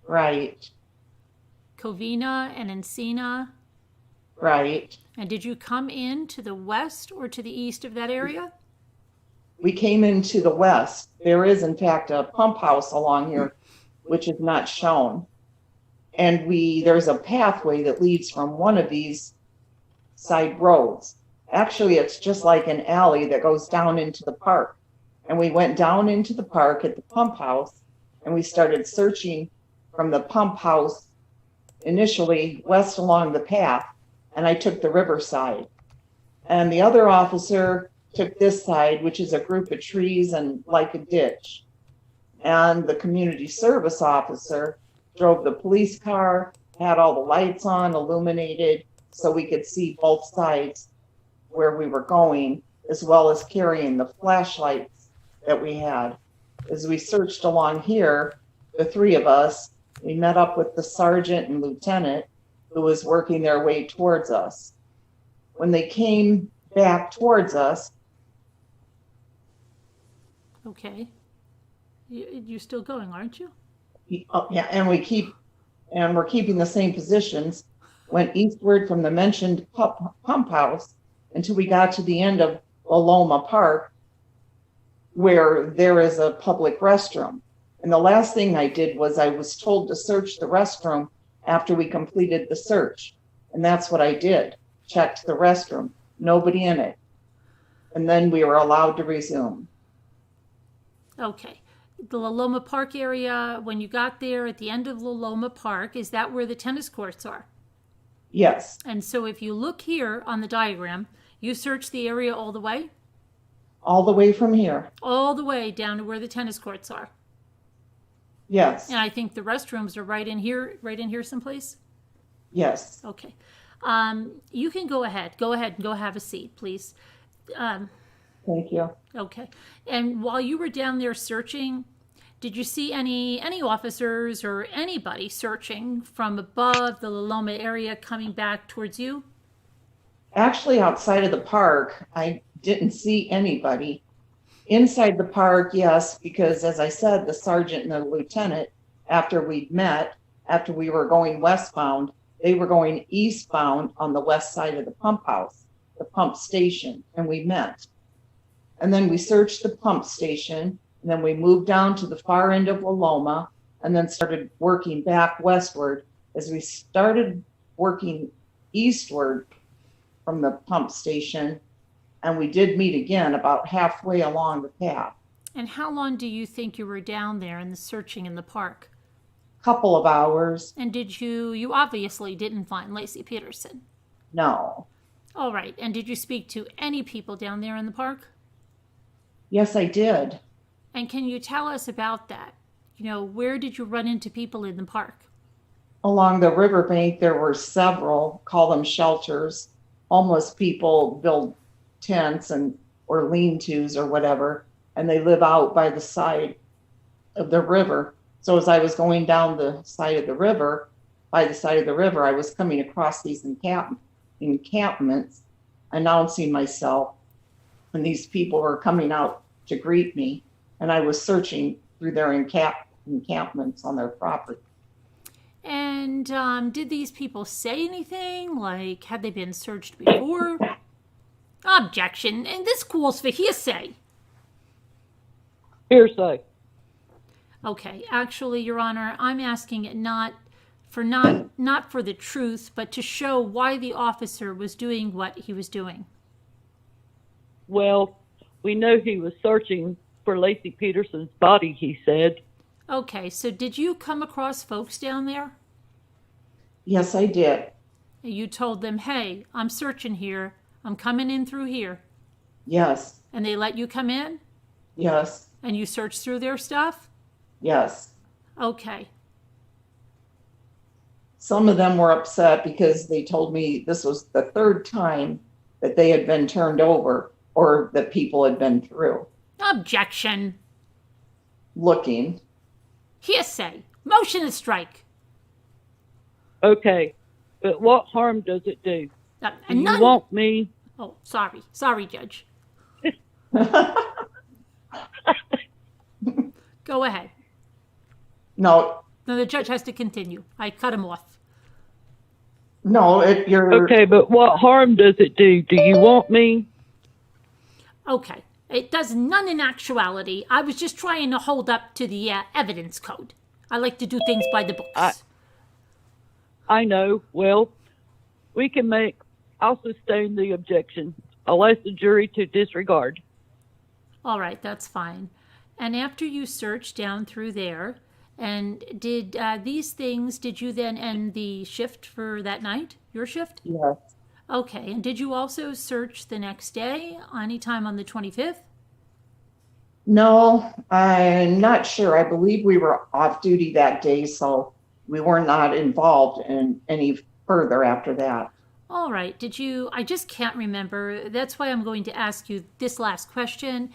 Right, Covina and Encina. right. And did you come in to the west or to the east of that area? We came into the west. There is, in fact, a pump house along here, which is not shown. And there's a pathway that leads from one of these side roads. Actually, it's just like an alley that goes down into the park. And we went down into the park at the pump house, and we started searching from the pump house initially west along the path, and I took the riverside. And the other officer took this side, which is a group of trees and like a ditch. And the community service officer drove the police car, had all the lights on, illuminated, so we could see both sides where we were going, as well as carrying the flashlights that we had. As we searched along here, the 3 of us, we met up with the sergeant and lieutenant who was working their way towards us. When they came back towards us, Okay. You're still going, aren't you? and we're keeping the same positions, went eastward from the mentioned pump house until we got to the end of La Loma Park, where there is a public restroom. And the last thing I did was I was told to search the restroom after we completed the search. And that's what I did. Checked the restroom. Nobody in it. And then we were allowed to resume. Okay. The La Loma Park area, when you got there at the end of La Loma Park, is that where the tennis courts are? Yes. And so if you look here on the diagram, you search the area all the way? All the way from here. All the way down to where the tennis courts are. Yes. And I think the restrooms are right in here someplace? Yes. Okay. You can go ahead. Go ahead and go have a seat, please. Thank you. Okay. And while you were down there searching, did you see any officers or anybody searching from above the La Loma area coming back towards you? Actually, outside of the park, I didn't see anybody. Inside the park, yes, because as I said, the sergeant and the lieutenant, after we were going westbound, they were going eastbound on the west side of the pump house, the pump station, and we met. And then we searched the pump station, and then we moved down to the far end of La Loma, and then started working back westward. As we started working eastward from the pump station, and we did meet again about halfway along the path. And how long do you think you were down there in the searching in the park? Couple of hours. And you obviously didn't find Lacey Peterson? No. All right. And did you speak to any people down there in the park? Yes, I did. And can you tell us about that? You know, where did you run into people in the park? Along the riverbank, there were several, call them shelters. Homeless people build tents or lean-tos or whatever, and they live out by the side of the river. So as I was going down the side of the river, I was coming across these encampments, announcing myself, and these people were coming out to greet me, and I was searching through their encampments on their property. And did these people say anything? Like, had they been searched before? Objection. And this calls for hearsay. Hearsay. Okay, actually, Your Honor, I'm asking it not for the truth, but to show why the officer was doing what he was doing. Well, we know he was searching for Lacey Peterson's body, he said. Okay, so did you come across folks down there? Yes, I did. You told them, hey, I'm searching here. I'm coming in through here. Yes. And they let you come in? Yes. And you searched through their stuff? Yes. Okay. Some of them were upset because they told me this was the third time that they had been turned over or that people had been through. Objection. Looking. Hearsay. Motion to strike. Okay, but what harm does it do? Do you want me? Oh, sorry. Sorry, Judge. Go ahead. No, The judge has to continue. I cut him off. no, you're... Okay, but what harm does it do? Do you want me? Okay. It does none in actuality. I was just trying to hold up to the evidence code. I like to do things by the books. I know. Well, I'll sustain the objection. I'll ask the jury to disregard. All right, that's fine. And after you searched down through there, and did you then end the shift for that night? Your shift? Yes. Okay, and did you also search the next day, anytime on the 25th? No, I'm not sure. I believe we were off duty that day, so we were not involved in any further after that. All right, I just can't remember. That's why I'm going to ask you this last question.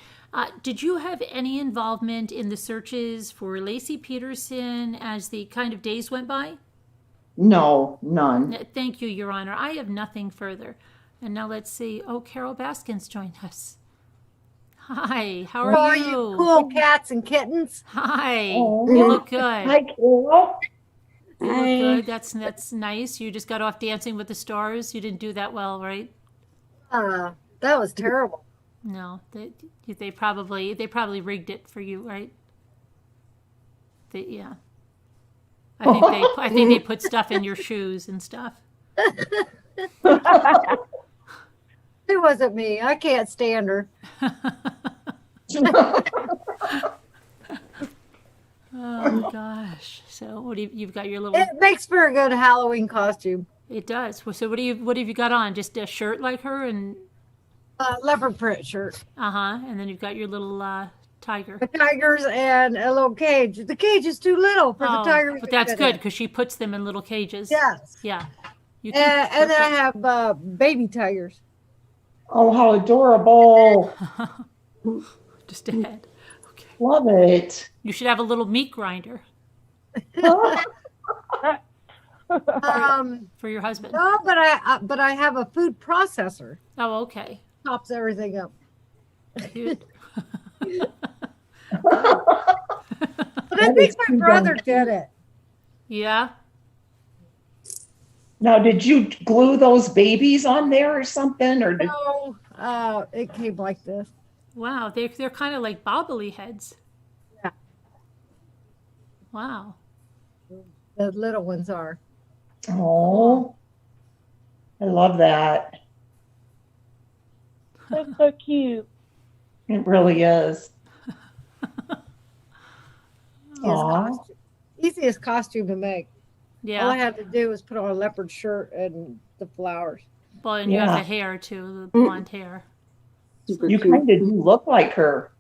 Did you have any involvement in the searches for Lacey Peterson as the kind of days went by? No, none. Thank you, Your Honor. I have nothing further. And now let's see. Oh, Carol Baskins joined us. Hi, how are you? You cool cats and kittens? Hi, Oh. you look good. Hi, Carol. You look good. That's nice. You just got off Dancing with the Stars. You didn't do that well, right? That was terrible. No, they probably rigged it for you, right? Yeah. I think they put stuff in your shoes and stuff. It wasn't me. I can't stand her. Oh gosh. So what you've got your little. It makes for a good Halloween costume. It does. So what have you got on? Just a shirt like her and. Leopard print shirt. And then you've got your little tiger. The tigers and a little cage. The cage is too little for the tigers. But that's good because she puts them in little cages. Yes. Yeah. And then I have baby tigers. Oh, how adorable. Just a head. Okay. Love it. You should have a little meat grinder for your husband. No, but I have a food processor. Oh, okay. Chops everything up. Cute. But I think my brother did it. Yeah. Now, did you glue those babies on there or something? Or No, it came like this. Wow, they're kind of like bobbly heads. Yeah. Wow. The little ones are. Oh, I love that. That's so cute. It really is. Easiest costume to make. Yeah. All I had to do was put on a leopard shirt and the flowers. Well, and you have the hair too, the blonde hair. Super You cute. kind of do look like her.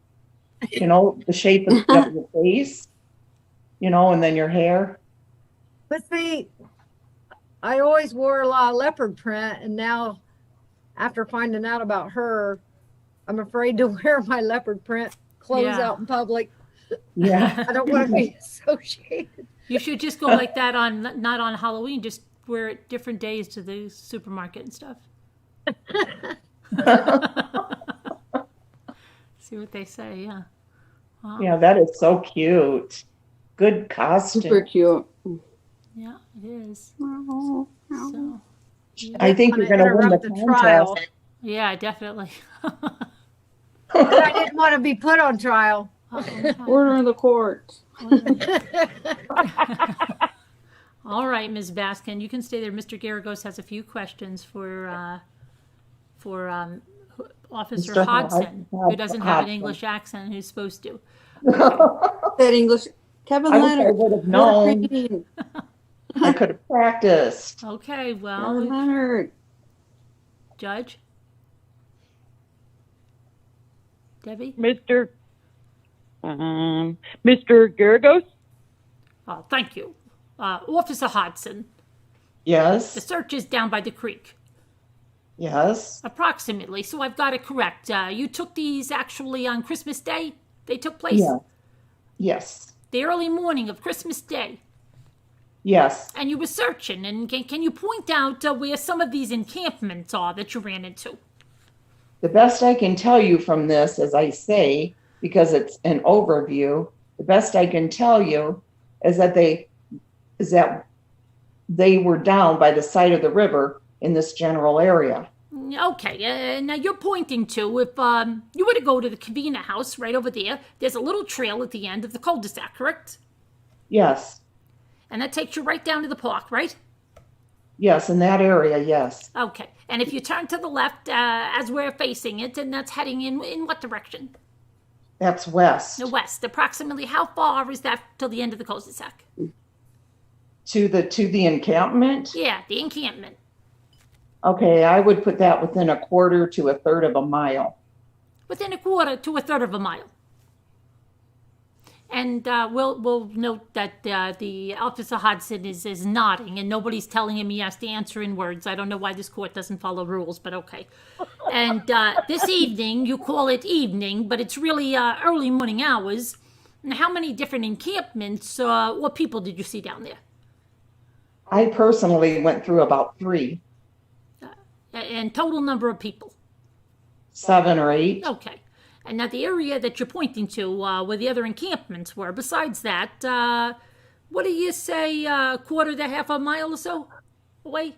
You know, the shape of your face, you know, and then your hair. But see, I always wore a lot of leopard print, and now, after finding out about her, I'm afraid to wear my leopard print clothes Yeah. out in public. Yeah. I don't want to be associated. You should just go like that on not on Halloween. Just wear it different days to the supermarket and stuff. See what they say. Yeah. Wow. Yeah, that is so cute. Good costume. Super cute. Yeah, it is. Oh, So I think you're going to win the trial. contest. yeah, definitely. But I didn't want to be put on trial. order of the court. All right, Ms. Baskin, you can stay there. Mr. Garagos has a few questions for Officer Mr. Hodson, who doesn't have an Hodson. English accent, who's supposed to. That English. Kevin I wish I Leonard. would have What a known. preteen. I could have practiced. Okay, Kevin well, Leonard. Judge? Debbie? Mr. Mr. Garagos? Oh, thank you. Officer Hodson, the Yes. search is down by the creek, Yes. approximately, so I've got it correct. You took these actually on Christmas Day? They took place Yeah. Yes. the early morning of Christmas Day, Yes. and you were searching, and can you point out where some of these encampments are that you ran into? The best I can tell you from this, as I say, because it's an overview, the best I can tell you is that they were down by the side of the river in this general area. Okay, now you're pointing to, if you were to go to the Cavina house right over there, there's a little trail at the end of the cul-de-sac, correct? Yes. And that takes you right down to the park, right? Yes, in that area, yes. Okay, and if you turn to the left as we're facing it, and that's heading in what direction? That's west. The west. Approximately how far is that till the end of the cul-de-sac? To the encampment? Yeah, the encampment. Okay, I would put that within a quarter to a third of a mile. Within a quarter to a third of a mile. And we'll note that the Officer Hodson is nodding, and nobody's telling him he has to answer in words. I don't know why this court doesn't follow rules, but okay. And this evening, you call it evening, but it's really early morning hours. And how many different encampments or people did you see down there? I personally went through about 3, And total number of people? 7 or 8. Okay. And now the area that you're pointing to, where the other encampments were, besides that, what do you say, quarter to half a mile or so away?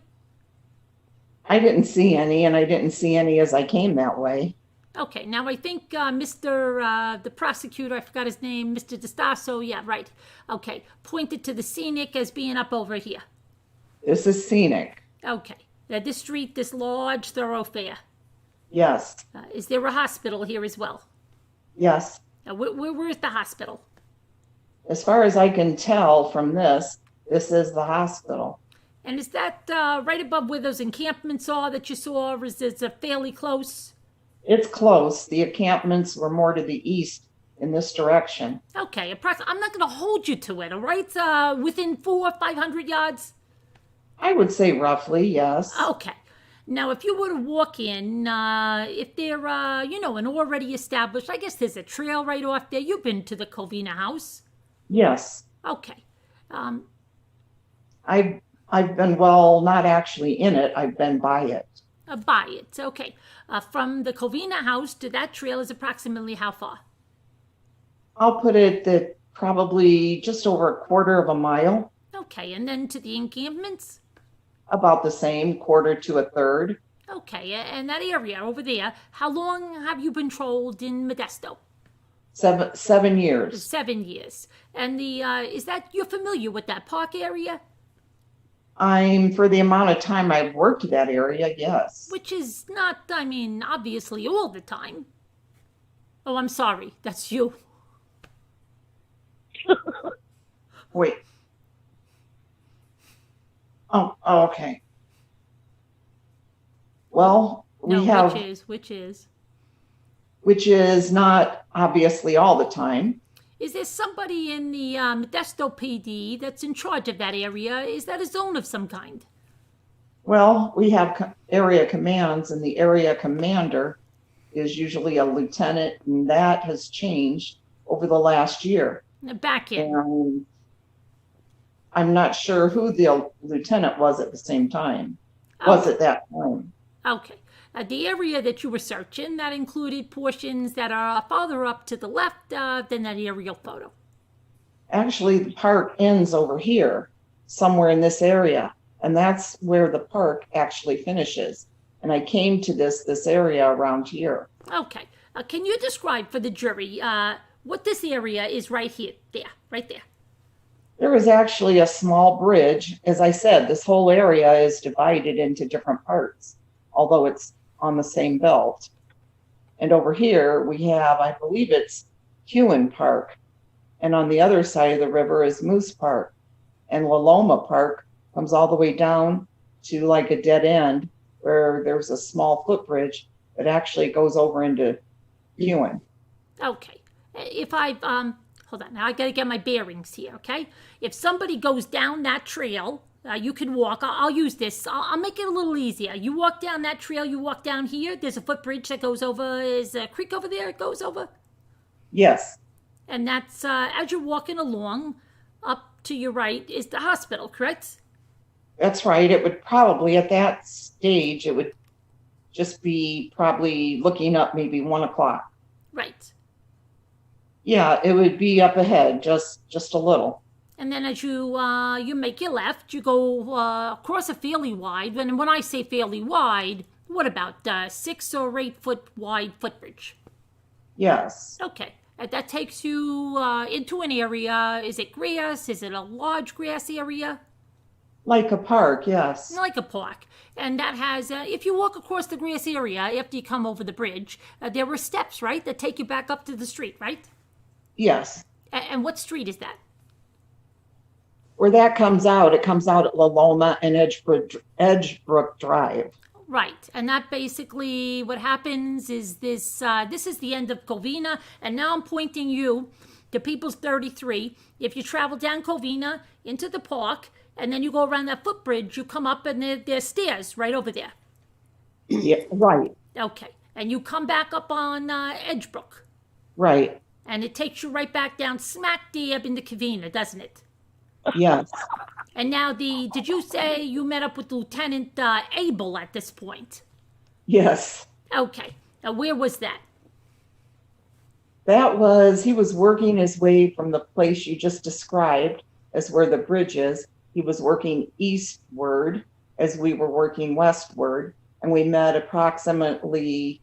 I didn't see any, and I didn't see any as I came that way. Okay, now I think the prosecutor, I forgot his name, Mr. DeStasso, yeah, right. Okay, pointed to the scenic as being up over here. This is scenic. Okay, this street, this large thoroughfare. Yes. Is there a hospital here as well? Yes. Where is the hospital? As far as I can tell from this is the hospital. And is that right above where those encampments are that you saw, or is it fairly close? It's close. The encampments were more to the east in this direction. Okay, I'm not going to hold you to it, all right? Within 400 or 500 yards? I would say roughly, yes. Okay. Now, if you were to walk in, if they're, an already established, I guess there's a trail right off there. You've been to the Covina house. Yes. Okay. I've been, well, not actually in it. I've been by it. By it, okay. From the Covina house to that trail is approximately how far? I'll put it that probably just over a quarter of a mile. Okay, and then to the encampments? About the same, quarter to a third. Okay, and that area over there, how long have you been trolled in Modesto? 7 years. 7 years. And is that, you're familiar with that park area? For the amount of time I've worked that area, yes. Which is not, obviously all the time. Oh, I'm sorry, that's you. Wait. Oh, okay. Well, we No, have which is? which is not obviously all the time. Is there somebody in the Modesto PD that's in charge of that area? Is that a zone of some kind? Well, we have area commands, and the area commander is usually a lieutenant, and that has changed over the last year. Back in. And I'm not sure who the lieutenant was at the same time. Was at that time. Okay. The area that you were searching, that included portions that are farther up to the left than that aerial photo. Actually, the park ends over here, somewhere in this area, and that's where the park actually finishes. And I came to this area around here. Okay. Can you describe for the jury what this area is right here, right there? There is actually a small bridge. As I said, this whole area is divided into different parts, although it's on the same belt. And over here we have, I believe it's Hewen Park. And on the other side of the river is Moose Park. And La Loma Park comes all the way down to like a dead end where there's a small footbridge that actually goes over into Hewen. Okay. If I, hold on, now I gotta get my bearings here, okay? If somebody goes down that trail, you can walk. I'll use this. I'll make it a little easier. You walk down that trail, you walk down here. There's a footbridge that goes over. Is a creek over there? It goes over? Yes. And that's, as you're walking along, up to your right is the hospital, correct? That's right. It would probably, at that stage, it would just be probably looking up maybe 1 o'clock. Right. Yeah, it would be up ahead, just a little. And then as you make your left, you go across a fairly wide, and when I say fairly wide, what about 6 or 8 foot wide footbridge? Yes. Okay. That takes you into an area. Is it grass? Is it a large grass area? Like a park, yes. Like a park. And that has, if you walk across the grass area after you come over the bridge, there were steps, right, that take you back up to the street, right? Yes. And what street is that? Where that comes out, it comes out at La Loma and Edgebrook Drive. Right. And that basically, what happens is this is the end of Covina, and now I'm pointing you to People's 33. If you travel down Covina into the park, and then you go around that footbridge, you come up and there's stairs right over there. Yeah, right. Okay. And you come back up on Edgebrook. Right. And it takes you right back down smack dab into Covina, doesn't it? Yes. And now did you say you met up with Lieutenant Abel at this point? Yes. Okay. Now where was that? He was working his way from the place you just described as where the bridge is. He was working eastward as we were working westward, and we met approximately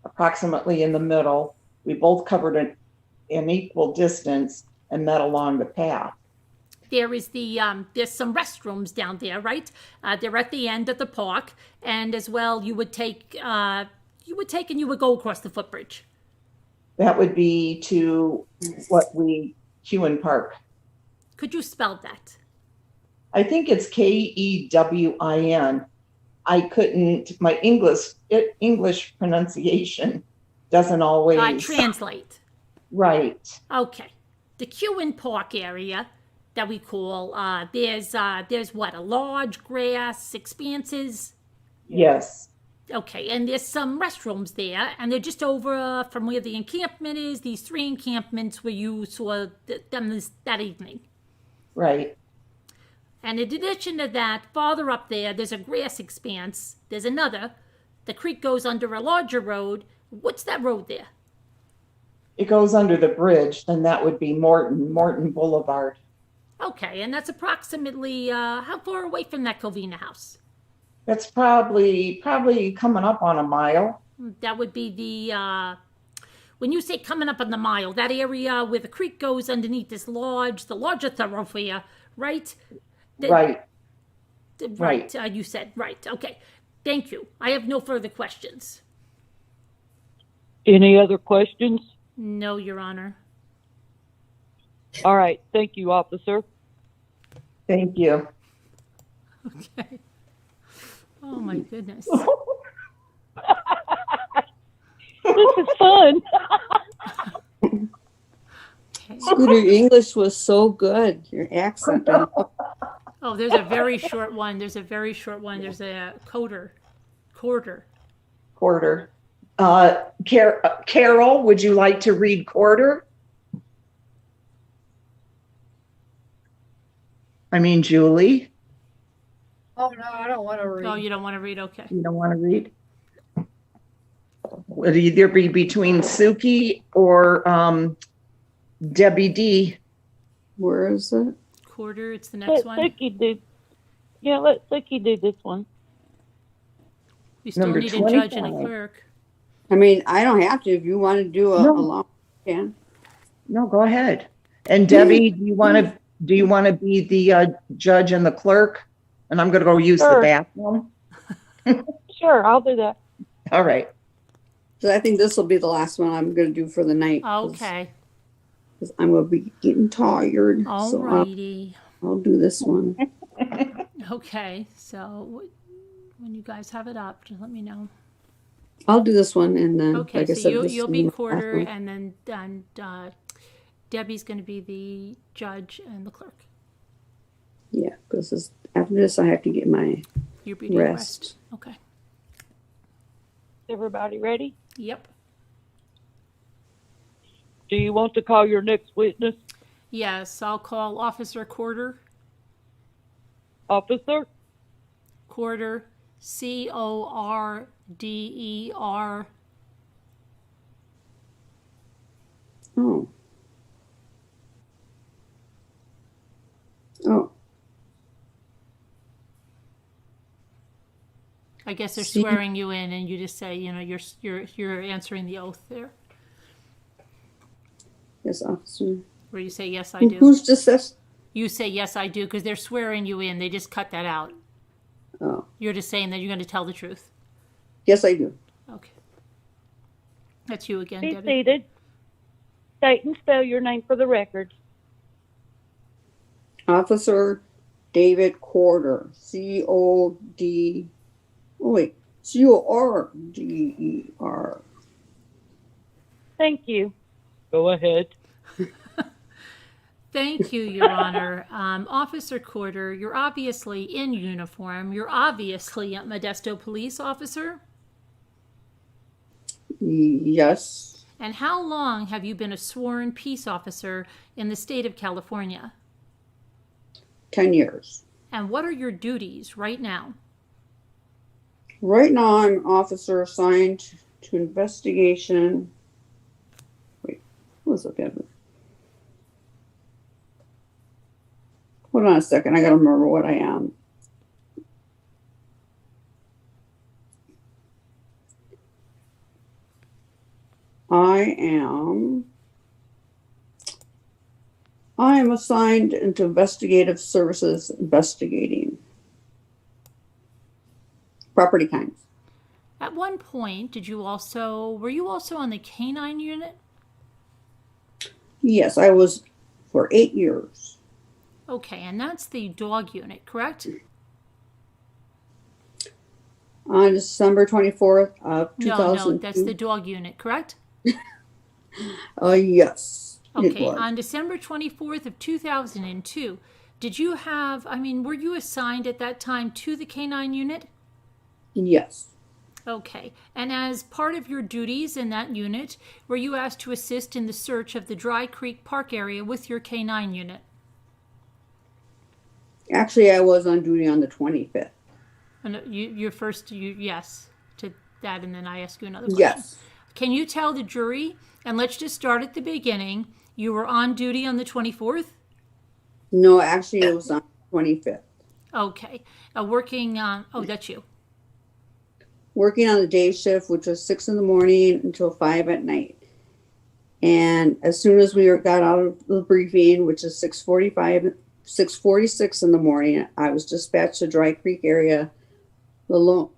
in the middle. We both covered an equal distance and met along the path. There is there's some restrooms down there, right? They're at the end of the park, and as well, you would take and you would go across the footbridge. That would be to Hewen Park. Could you spell that? I think it's Kewin. I couldn't. My English pronunciation doesn't always translate. Right. Okay. The Hewen Park area that we call there's what, a large grass expanses? Yes. Okay, and there's some restrooms there, and they're just over from where the encampment is. These 3 encampments where you saw them that evening. Right. And in addition to that, farther up there's a grass expanse. There's another. The creek goes under a larger road. What's that road there? It goes under the bridge, then that would be Morton Boulevard. Okay, and that's approximately how far away from that Covina house? That's probably coming up on a mile. That would be the when you say coming up on the mile, that area where the creek goes underneath the larger thoroughfare, right? Right. Right. You said right. Okay. Thank you. I have no further questions. Any other questions? No, Your Honor. All right. Thank you, officer. Thank you. Okay. Oh my goodness. This is fun. Scooter, your English was so good. Your accent. Oh, there's a very short one. There's a quarter. Quarter. Carol, would you like to read quarter? I mean, Julie, Oh, no, I don't want to read. Oh, you don't want to read? Okay. you don't want to read? Would either be between Suki or Debbie D. Where is it? Quarter, it's the Let next one. Suki do. Yeah, let Suki do this one. We still Number need a judge and a 25. clerk. I mean, I don't have to. If you want to do a No. long, you can. No, go ahead. And Debbie, do you want to be the judge and the clerk? And I'm going to go use the Sure. bathroom. Sure, I'll do that. All right. So I think this will be the last one I'm going to do for the night. Okay. Because I'm going to be getting tired. So Alrighty. I'll do this one. Okay. So when you guys have it up, just let me know. I'll do this one, and then, Okay. like I So said, you'll this you'll will be my last quarter, one. and then Debbie's going to be the judge and the clerk. Yeah, because after this, I have to get my You'll be rest. Okay. Everybody ready? Yep. Do you want to call your next witness, Yes, I'll call Officer Quarter. officer? Quarter. Corder. Oh. Oh. I guess they're See? swearing you in, and you just say, you're answering the oath there, Yes, officer. where you say yes, I do. Who's just this? You say yes, I do, because they're swearing you in. They just cut that out. Oh. You're just saying that you're going to tell the truth. Yes, I do. Okay. That's you again, Be Debbie. seated. State and spell your name for the record. Officer David Corder. C-O-D. Oh, wait. C-O-R-D-E-R. Thank you. Go ahead. Thank you, Your Honor. Officer Quarter, you're obviously in uniform. You're obviously a Modesto police officer. Yes. And how long have you been a sworn peace officer in the state of California? 10 years. And what are your duties right now? Right now, I'm an officer assigned to investigation. Wait, what was it again? Hold on a second. I got to remember what I am. I am assigned into investigative services investigating property crimes. At one point, were you also on the canine unit? Yes, I was for 8 years. Okay, and that's the dog unit, correct? On December 24th of 2000. No, that's the dog unit, correct? Yes. It Okay, was. on December 24th of 2002, were you assigned at that time to the canine unit? Yes. Okay, and as part of your duties in that unit, were you asked to assist in the search of the Dry Creek Park area with your canine unit? Actually, I was on duty on the 25th. And yes to that, and then I ask you another question. Yes. Can you tell the jury, and let's just start at the beginning, you were on duty on the 24th? No, actually, it was on the 25th. Okay, that's you. Working on the day shift, which was 6 in the morning until 5 at night. And as soon as we got out of the briefing, which is 6:46 in the morning, I was dispatched to Dry Creek area, Loma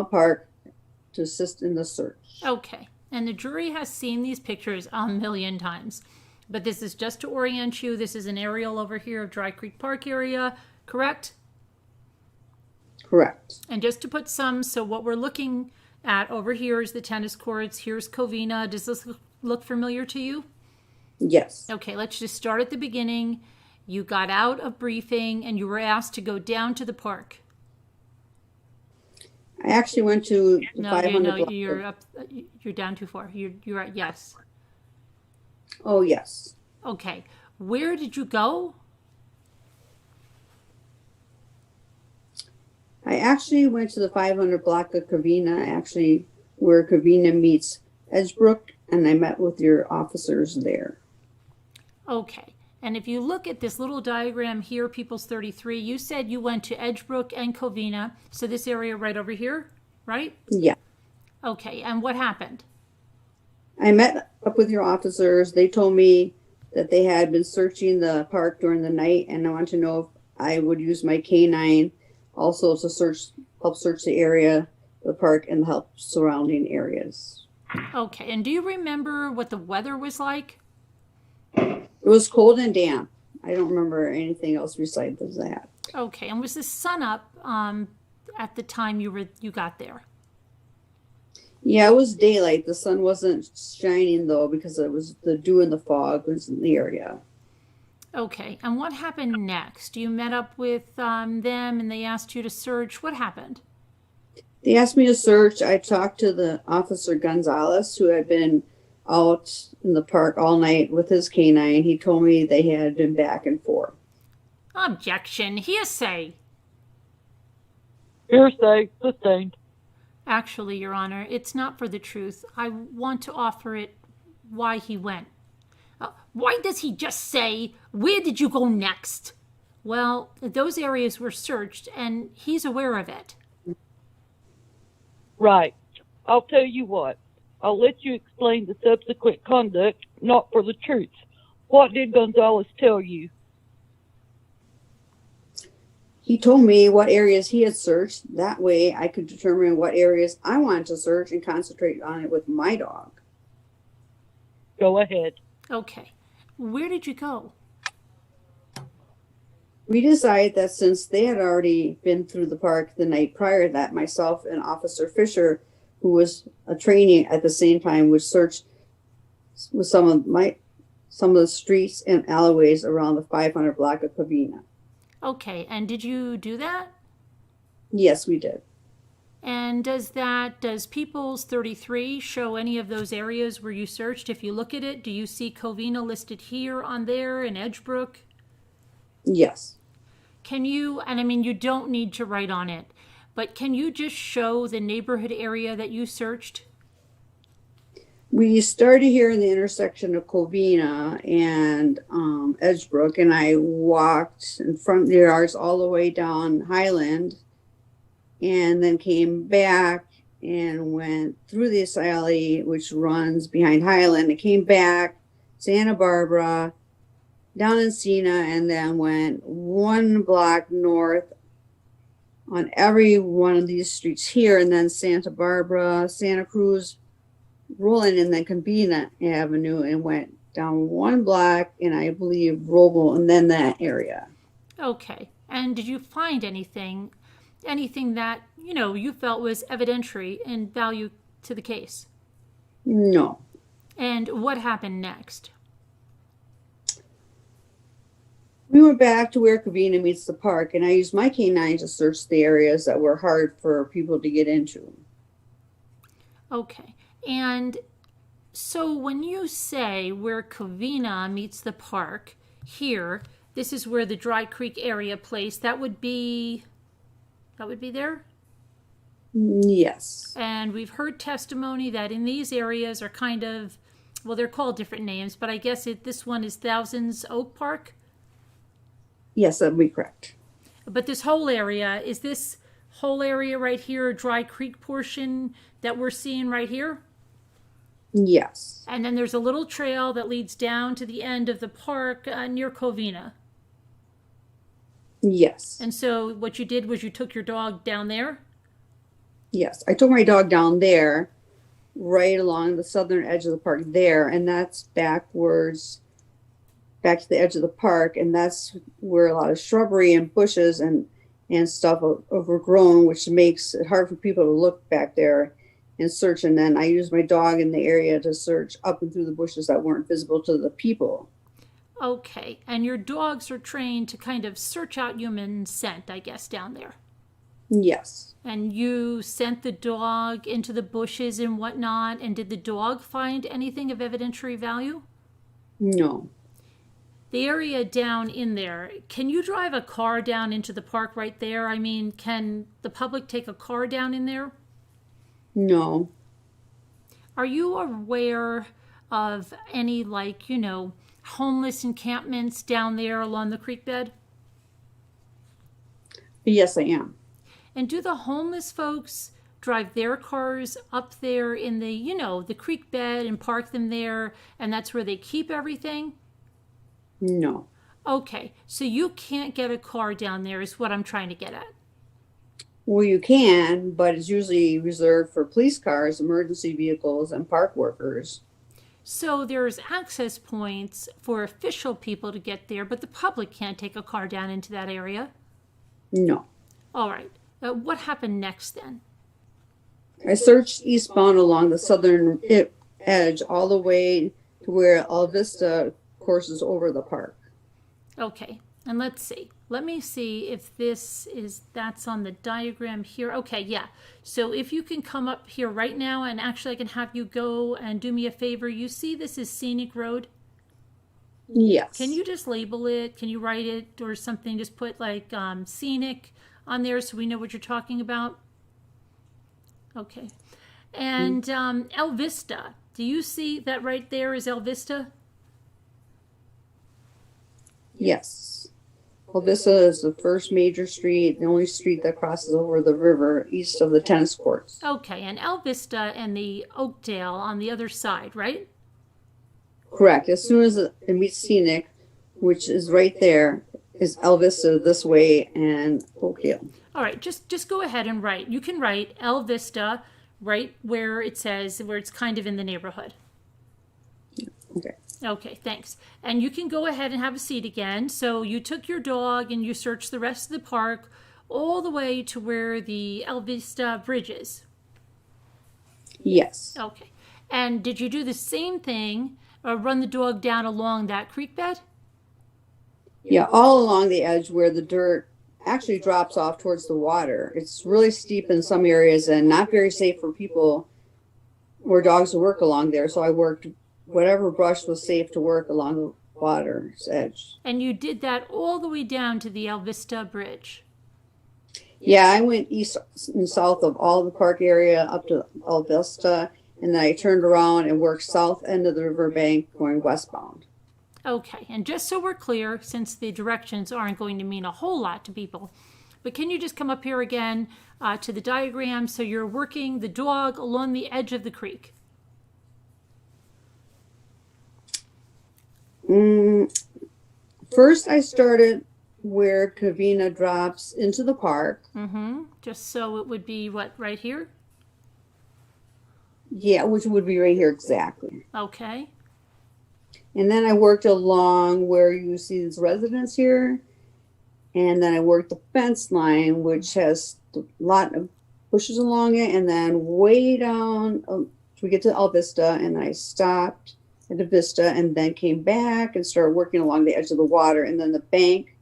Park, to assist in the search. Okay, and the jury has seen these pictures a million times, but this is just to orient you. This is an aerial over here of Dry Creek Park area, correct? Correct. And just to put so what we're looking at over here is the tennis courts. Here's Covina. Does this look familiar to you? Yes. Okay, let's just start at the beginning. You got out of briefing and you were asked to go down to the park. I actually went to the No, 500 block. you're up. You're down too far. You're at yes. Oh, yes. Okay, where did you go? I actually went to the 500 block of Covina, actually where Covina meets Edgebrook, and I met with your officers there. Okay, and if you look at this little diagram here, People's 33, you said you went to Edgebrook and Covina, so this area right over here, right? Yeah. Okay, and what happened? I met up with your officers. They told me that they had been searching the park during the night, and I wanted to know if I would use my canine also to help search the area, the park, and help surrounding areas. Okay, and do you remember what the weather was like? It was cold and damp. I don't remember anything else besides that. Okay, and was the sun up at the time you got there? Yeah, it was daylight. The sun wasn't shining though because it was the dew and the fog was in the area. Okay, and what happened next? You met up with them and they asked you to search. What happened? They asked me to search. I talked to the officer Gonzalez, who had been out in the park all night with his canine. He told me they had been back and forth. Objection. Hearsay. Hearsay sustained. Actually, Your Honor, it's not for the truth. I want to offer it why he went. Why does he just say, where did you go next? Well, those areas were searched, and he's aware of it. Right. I'll tell you what. I'll let you explain the subsequent conduct, not for the truth. What did Gonzalez tell you? He told me what areas he had searched. That way I could determine what areas I wanted to search and concentrate on it with my dog. Go ahead. Okay. Where did you go? We decided that since they had already been through the park the night prior to that, myself and Officer Fisher, who was a trainee at the same time, would search with some of the streets and alleyways around the 500 block of Covina. Okay, and did you do that? Yes, we did. And does People's 33 show any of those areas where you searched? If you look at it, do you see Covina listed here on there in Edgebrook? Yes. Can you, and I mean, you don't need to write on it, but can you just show the neighborhood area that you searched? We started here in the intersection of Covina and Edgebrook, and I walked in front of the yards all the way down Highland, and then came back and went through this alley, which runs behind Highland, and came back Santa Barbara, down Encina, and then went one block north on every one of these streets here, and then Santa Barbara, Santa Cruz, rolling, and then Covina Avenue, and went down one block, and I believe Roble, and then that area. Okay. And did you find anything that, you felt was evidentiary and value to the case? No. And what happened next? We went back to where Covina meets the park, and I used my canine to search the areas that were hard for people to get into. Okay. And so when you say where Covina meets the park, here, this is where the Dry Creek area place, that would be there? Yes. And we've heard testimony that in these areas are kind of, well, they're called different names, but I guess this one is Thousands Oak Park? Yes, that would be correct. But this whole area, is this whole area right here, Dry Creek portion that we're seeing right here? Yes. And then there's a little trail that leads down to the end of the park near Covina. Yes. And so what you did was you took your dog down there? Yes. I took my dog down there, right along the southern edge of the park there, and that's backwards, back to the edge of the park, and that's where a lot of shrubbery and bushes and stuff overgrown, which makes it hard for people to look back there. and search. And then I used my dog in the area to search up and through the bushes that weren't visible to the people. Okay, and your dogs are trained to kind of search out human scent, I guess, down there. Yes. And you sent the dog into the bushes and whatnot, and did the dog find anything of evidentiary value? No. The area down in there, can you drive a car down into the park right there? I mean, can the public take a car down in there? No. Are you aware of any, like, homeless encampments down there along the creek bed? Yes, I am. And do the homeless folks drive their cars up there in the creek bed and park them there, and that's where they keep everything? No. Okay, so you can't get a car down there is what I'm trying to get at. Well, you can, but it's usually reserved for police cars, emergency vehicles, and park workers. So there's access points for official people to get there, but the public can't take a car down into that area? No. All right. What happened next then? I searched eastbound along the southern edge all the way to where El Vista courses over the park. Okay, and let's see. Let me see if that's on the diagram here. Okay, yeah. So if you can come up here right now, and actually I can have you go and do me a favor. You see this is Scenic Road? Yes. Can you just label it? Can you write it or something? Just put like Scenic on there so we know what you're talking about. Okay. And El Vista. Do you see that right there is El Vista? Yes. El Vista is the first major street, the only street that crosses over the river east of the tennis courts. Okay, and El Vista and the Oakdale on the other side, right? Correct. As soon as it meets Scenic, which is right there, is El Vista this way and Oakdale. All right, just go ahead and write. You can write El Vista right where it says, where it's kind of in the neighborhood. Okay. Okay, thanks. And you can go ahead and have a seat again. So you took your dog and you searched the rest of the park all the way to where the El Vista Bridge is. Yes. Okay. And did you do the same thing, or run the dog down along that creek bed? Yeah, all along the edge where the dirt actually drops off towards the water. It's really steep in some areas and not very safe for people or dogs to work along there. So I worked whatever brush was safe to work along the water's edge. And you did that all the way down to the El Vista Bridge? Yeah, I went east and south of all the park area up to El Vista, and then I turned around and worked south end of the riverbank going westbound. Okay, and just so we're clear, since the directions aren't going to mean a whole lot to people, but can you just come up here again to the diagram? So you're working the dog along the edge of the creek. First, I started where Cavina drops into the park. Mm-hmm. Just so it would be what, right here? Yeah, which would be right here exactly. Okay. And then I worked along where you see this residence here. And then I worked the fence line, which has a lot of bushes along it. And then way down, we get to El Vista, and I stopped at the Vista and then came back and started working along the edge of the water. And then the bank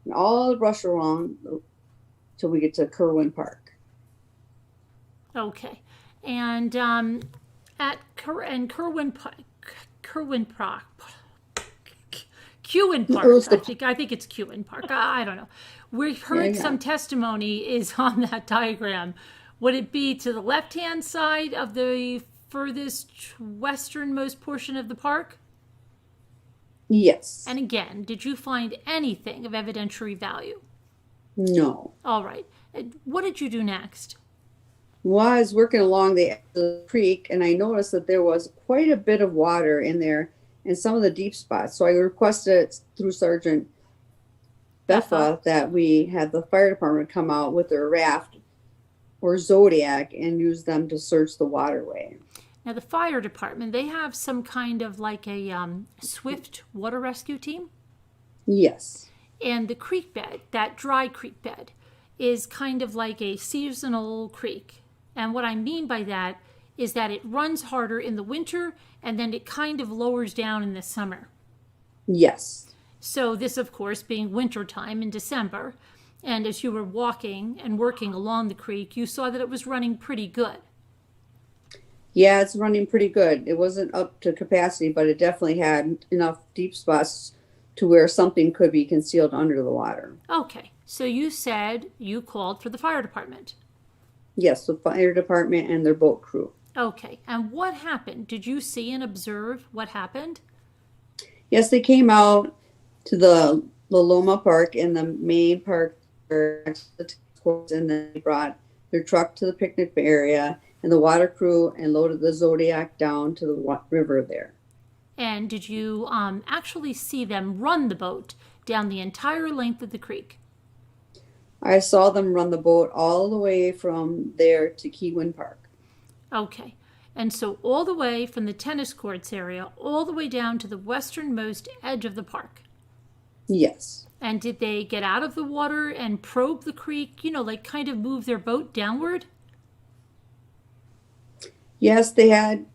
and all the brush along till we get to Kerwin Park. Okay. And at Kerwin Park, I think it's Kewen Park. I don't know. We've heard some testimony is on that diagram. Would it be to the left-hand side of the furthest westernmost portion of the park? Yes. And again, did you find anything of evidentiary value? No. All right. What did you do next? Well, I was working along the edge of the creek, and I noticed that there was quite a bit of water in there in some of the deep spots. So I requested through Sergeant Beffa that we had the fire department come out with their raft or Zodiac and use them to search the waterway. Now, the fire department, they have some kind of like a swift water rescue team? Yes. And the creek bed, that dry creek bed, is kind of like a seasonal creek. And what I mean by that is that it runs harder in the winter and then it kind of lowers down in the summer. Yes. So this, of course, being winter time in December, and as you were walking and working along the creek, you saw that it was running pretty good. Yeah, it's running pretty good. It wasn't up to capacity, but it definitely had enough deep spots to where something could be concealed under the water. Okay, so you said you called for the fire department. Yes, the fire department and their boat crew. Okay, and what happened? Did you see and observe what happened? Yes, they came out to the Loma Park and the main park, and then they brought their truck to the picnic area and the water crew and loaded the Zodiac down to the river there. And did you actually see them run the boat down the entire length of the creek? I saw them run the boat all the way from there to Keywind Park. Okay. And so all the way from the tennis courts area, all the way down to the westernmost edge of the park. Yes. And did they get out of the water and probe the creek, like kind of move their boat downward? Yes, they had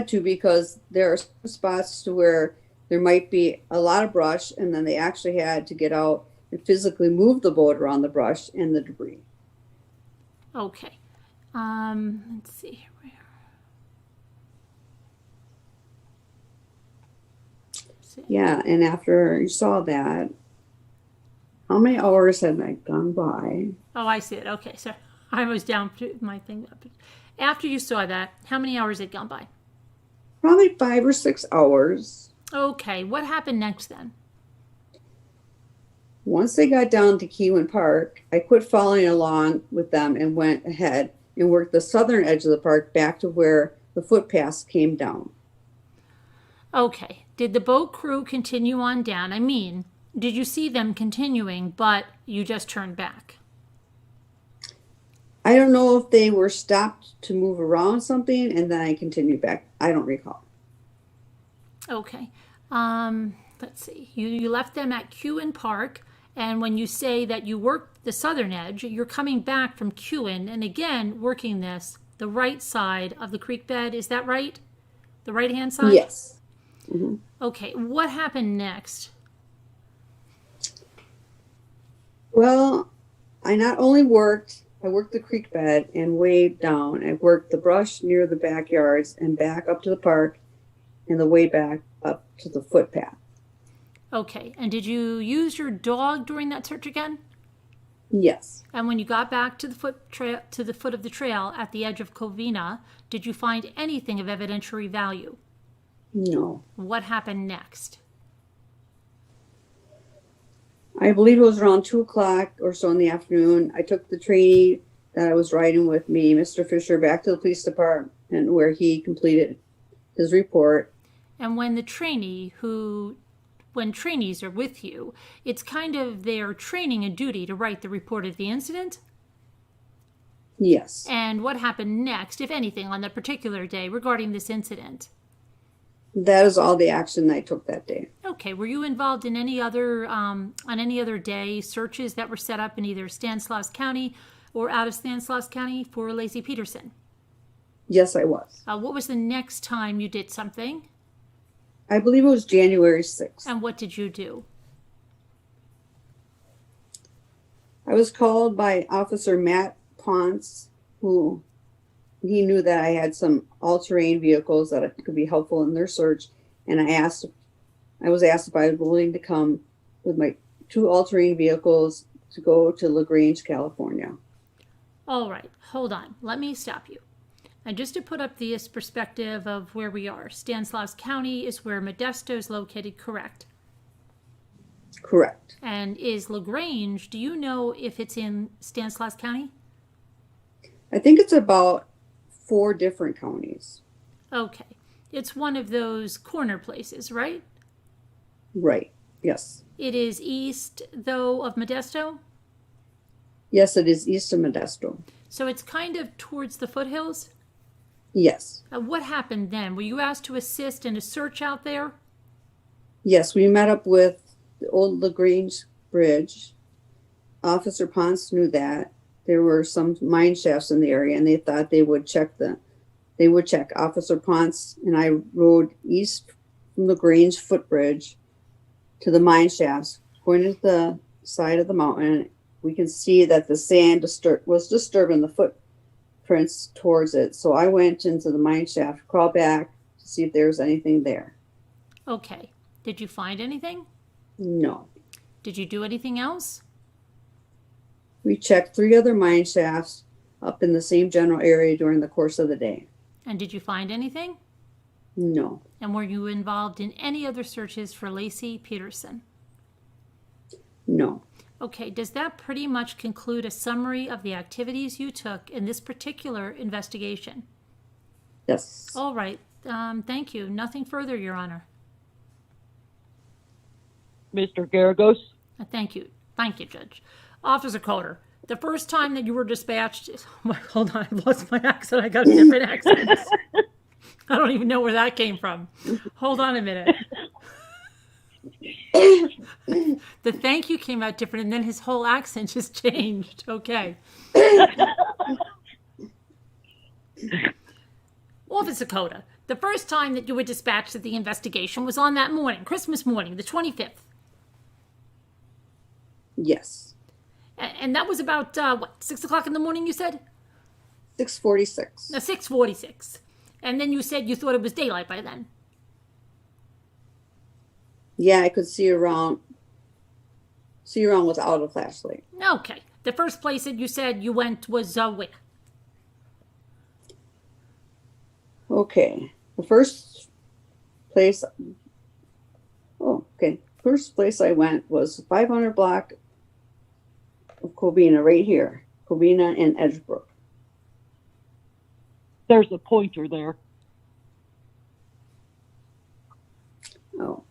to, because there are some spots to where there might be a lot of brush, and then they actually had to get out and physically move the boat around the brush and the debris. Okay. Let's see here. Yeah, and after you saw that, how many hours had I gone by? Oh, I see it. Okay, so I was down to my thing. After you saw that, how many hours had gone by? Probably 5 or 6 hours. Okay, what happened next then? Once they got down to Keywind Park, I quit following along with them and went ahead and worked the southern edge of the park back to where the footpaths came down. Okay, did the boat crew continue on down? I mean, did you see them continuing, but you just turned back? I don't know if they were stopped to move around something and then I continued back. I don't recall. Okay. Let's see. You left them at Kewin Park, and when you say that you worked the southern edge, you're coming back from Kewin and again working the right side of the creek bed. Is that right? The right-hand side? Yes. Mm-hmm. Okay. What happened next? Well, I not only worked the creek bed and way down. I worked the brush near the backyards and back up to the park and the way back up to the footpath. Okay. And did you use your dog during that search again? Yes. And when you got back to the foot of the trail at the edge of Covina, did you find anything of evidentiary value? No. What happened next? I believe it was around 2:00 or so in the afternoon. I took the trainee that I was riding with me, Mr. Fisher, back to the police department where he completed his report. And when the trainee when trainees are with you, it's kind of their training and duty to write the report of the incident? Yes. And what happened next, if anything, on that particular day regarding this incident? That is all the action I took that day. Okay. Were you involved in any other, on any other day, searches that were set up in either Stanislaus County or out of Stanislaus County for Lacey Peterson? Yes, I was. What was the next time you did something? I believe it was January 6th. And what did you do? I was called by Officer Matt Ponce, who he knew that I had some all-terrain vehicles that could be helpful in their search. And I was asked if I was willing to come with my 2 all-terrain vehicles to go to LaGrange, California. All right, hold on. Let me stop you. And just to put up this perspective of where we are, Stanislaus County is where Modesto is located, correct? Correct. And is LaGrange, do you know if it's in Stanislaus County? I think it's about 4 different counties. Okay. It's one of those corner places, right? Right. Yes. It is east, though, of Modesto? Yes, it is east of Modesto. So it's kind of towards the foothills? Yes. What happened then? Were you asked to assist in a search out there? Yes, we met up with the old LaGrange Bridge. Officer Ponce knew that there were some mine shafts in the area, and they thought they would check them. they would check. Officer Ponce and I rode east from the Grange footbridge to the mine shafts. Going to the side of the mountain, we can see that the sand was disturbing the footprints towards it. So I went into the mine shaft, crawled back to see if there was anything there. Okay. Did you find anything? No. Did you do anything else? We checked 3 other mine shafts up in the same general area during the course of the day. And did you find anything? No. And were you involved in any other searches for Lacey Peterson? No. Okay, does that pretty much conclude a summary of the activities you took in this particular investigation? Yes. All right. Thank you. Nothing further, Your Honor. Mr. Garagos? Thank you. Thank you, Judge. Officer Coder, the first time that you were dispatched... Hold on, I lost my accent. I got a different accent. I don't even know where that came from. Hold on a minute. The thank you came out different, and then his whole accent just changed. Okay. Officer Coda, the first time that you were dispatched at the investigation was on that morning, Christmas morning, the 25th. Yes. And that was about, 6 o'clock in the morning, you said? 6:46. 6:46. And then you said you thought it was daylight by then. Yeah, I could see around without a flashlight. Okay. The first place that you said you went was where? Okay. The first place I went was 500 block of Covina, right here. Covina and Edgebrook. There's a pointer there. Oh.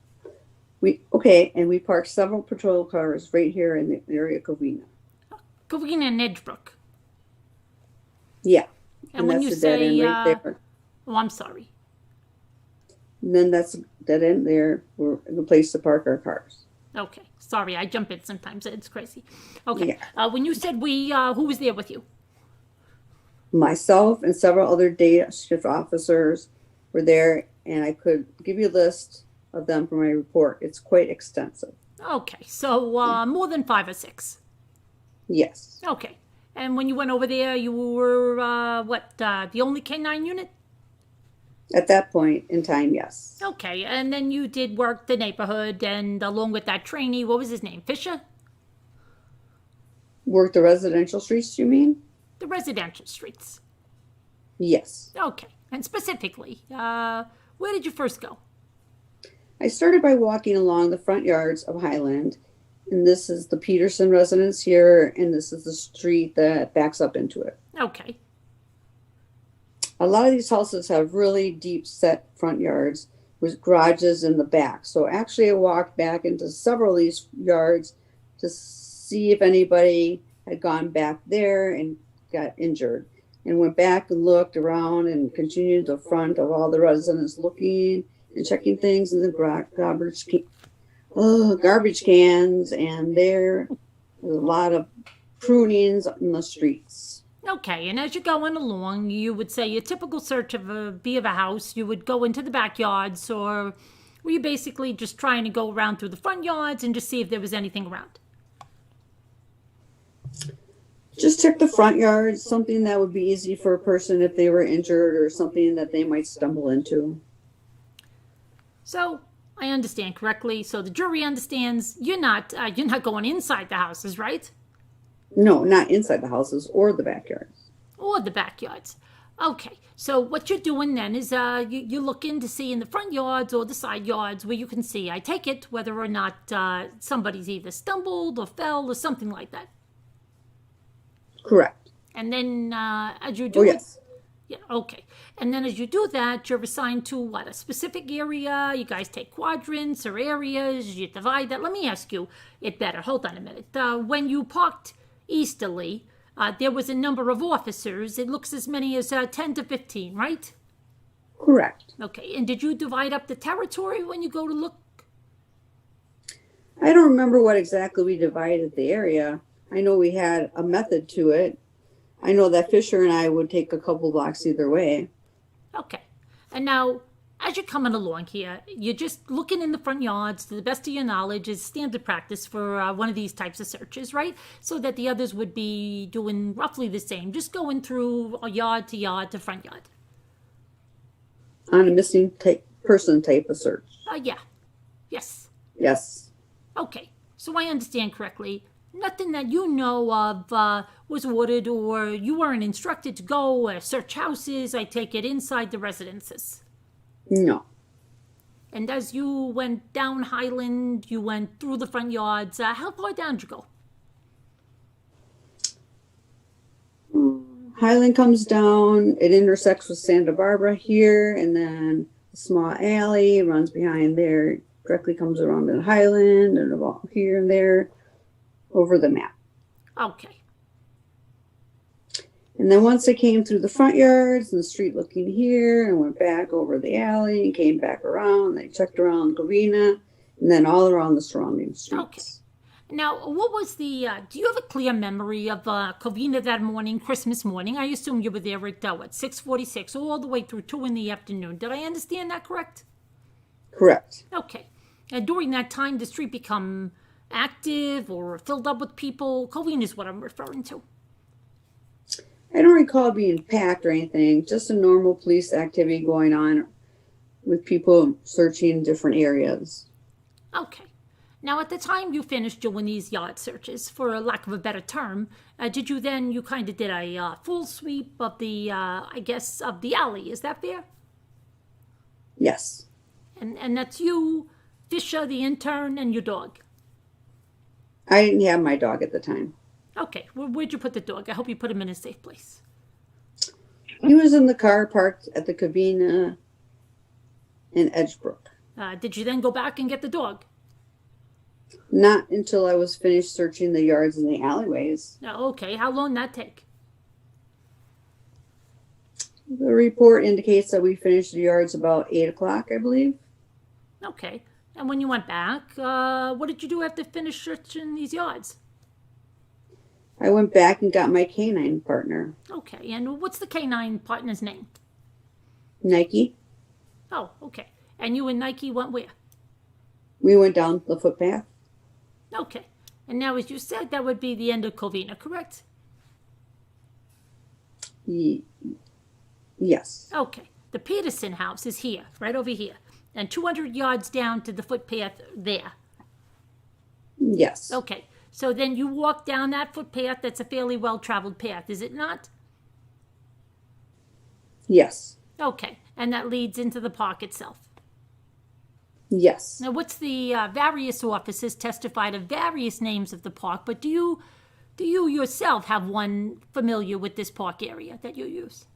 And we parked several patrol cars right here in the area of Covina. Covina and Edgebrook. Yeah. And when you that's the dead say, end right there. oh, I'm sorry. And then that's dead end there. We're the place to park our cars. Okay. Sorry, I jump in sometimes. It's crazy. Okay. Yeah. When you said who was there with you? Myself and several other day shift officers were there, and I could give you a list of them for my report. It's quite extensive. Okay. So more than 5 or 6? Yes. Okay. And when you went over there, you were, the only K-9 unit? At that point in time, yes. Okay. And then you did work the neighborhood, and along with that trainee, what was his name? Fisher? Worked the residential streets, you mean? The residential streets. Yes. Okay. And specifically, where did you first go? I started by walking along the front yards of Highland, and this is the Peterson residence here, and this is the street that backs up into it. Okay. A lot of these houses have really deep set front yards with garages in the back. So actually I walked back into several of these yards to see if anybody had gone back there and got injured, and went back and looked around and continued the front of all the residents, looking and checking things in the garbage cans, and there was a lot of prunings in the streets. Okay, and as you're going along, you would say your typical search of a house, you would go into the backyards, or were you basically just trying to go around through the front yards and just see if there was anything around? Just check the front yards, something that would be easy for a person if they were injured or something that they might stumble into. So I understand correctly. So the jury understands you're not going inside the houses, right? No, not inside the houses or the backyards. Or the backyards. Okay. So what you're doing then is you're looking to see in the front yards or the side yards where you can see, I take it, whether or not somebody's either stumbled or fell or something like that. Correct. And then as you do Oh, yes. Yeah, okay. And then as you do that, you're assigned to what? A specific area? You guys take quadrants or areas? You divide that? Let me ask you it better. Hold on a minute. When you parked easterly, there was a number of officers. It looks as many as 10 to 15, right? Correct. Okay. And did you divide up the territory when you go to look? I don't remember what exactly we divided the area. I know we had a method to it. I know that Fisher and I would take a couple blocks either way. Okay. And now, as you're coming along here, you're just looking in the front yards to the best of your knowledge is standard practice for one of these types of searches, right? So that the others would be doing roughly the same, just going through a yard to front yard. On a missing person type of search. Yeah. Yes. Yes. Okay. So I understand correctly. Nothing that you know of was ordered or you weren't instructed to go search houses, I take it, inside the residences. No. And as you went down Highland, you went through the front yards. How far down did you go? Highland comes down. It intersects with Santa Barbara here, and then a small alley runs behind there. Directly comes around to Highland and about here and there over the map. Okay. And then once they came through the front yards and the street looking here and went back over the alley and came back around, they checked around Covina and then all around the surrounding streets. Okay. Now, what was the, do you have a clear memory of Covina that morning, Christmas morning? I assume you were there at, 6:46, all the way through 2 in the afternoon. Did I understand that correct? Correct. Okay. And during that time, the street become active or filled up with people? Covina is what I'm referring to. I don't recall being packed or anything, just a normal police activity going on with people searching different areas. Okay. Now, at the time you finished doing these yard searches, for lack of a better term, did you then, you kind of did a full sweep of the, I guess, of the alley. Is that fair? Yes. And that's you, Fisher, the intern, and your dog. I didn't have my dog at the time. Okay. Where'd you put the dog? I hope you put him in a safe place. He was in the car parked at the Covina in Edgebrook. Did you then go back and get the dog? Not until I was finished searching the yards and the alleyways. Okay. How long did that take? The report indicates that we finished the yards about 8 o'clock, I believe. Okay. And when you went back, what did you do after finish searching these yards? I went back and got my canine partner. Okay. And what's the canine partner's name? Nike. Oh, okay. And you and Nike went where? We went down the footpath. Okay. And now, as you said, that would be the end of Covina, correct? Yes. Okay. The Peterson house is here, right over here. And 200 yards down to the footpath there. Yes. Okay. So then you walk down that footpath. That's a fairly well-traveled path, is it not? Yes. Okay. And that leads into the park itself. Yes. Now, what's the various officers testified of various names of the park, but do you yourself have one familiar with this park area that you use?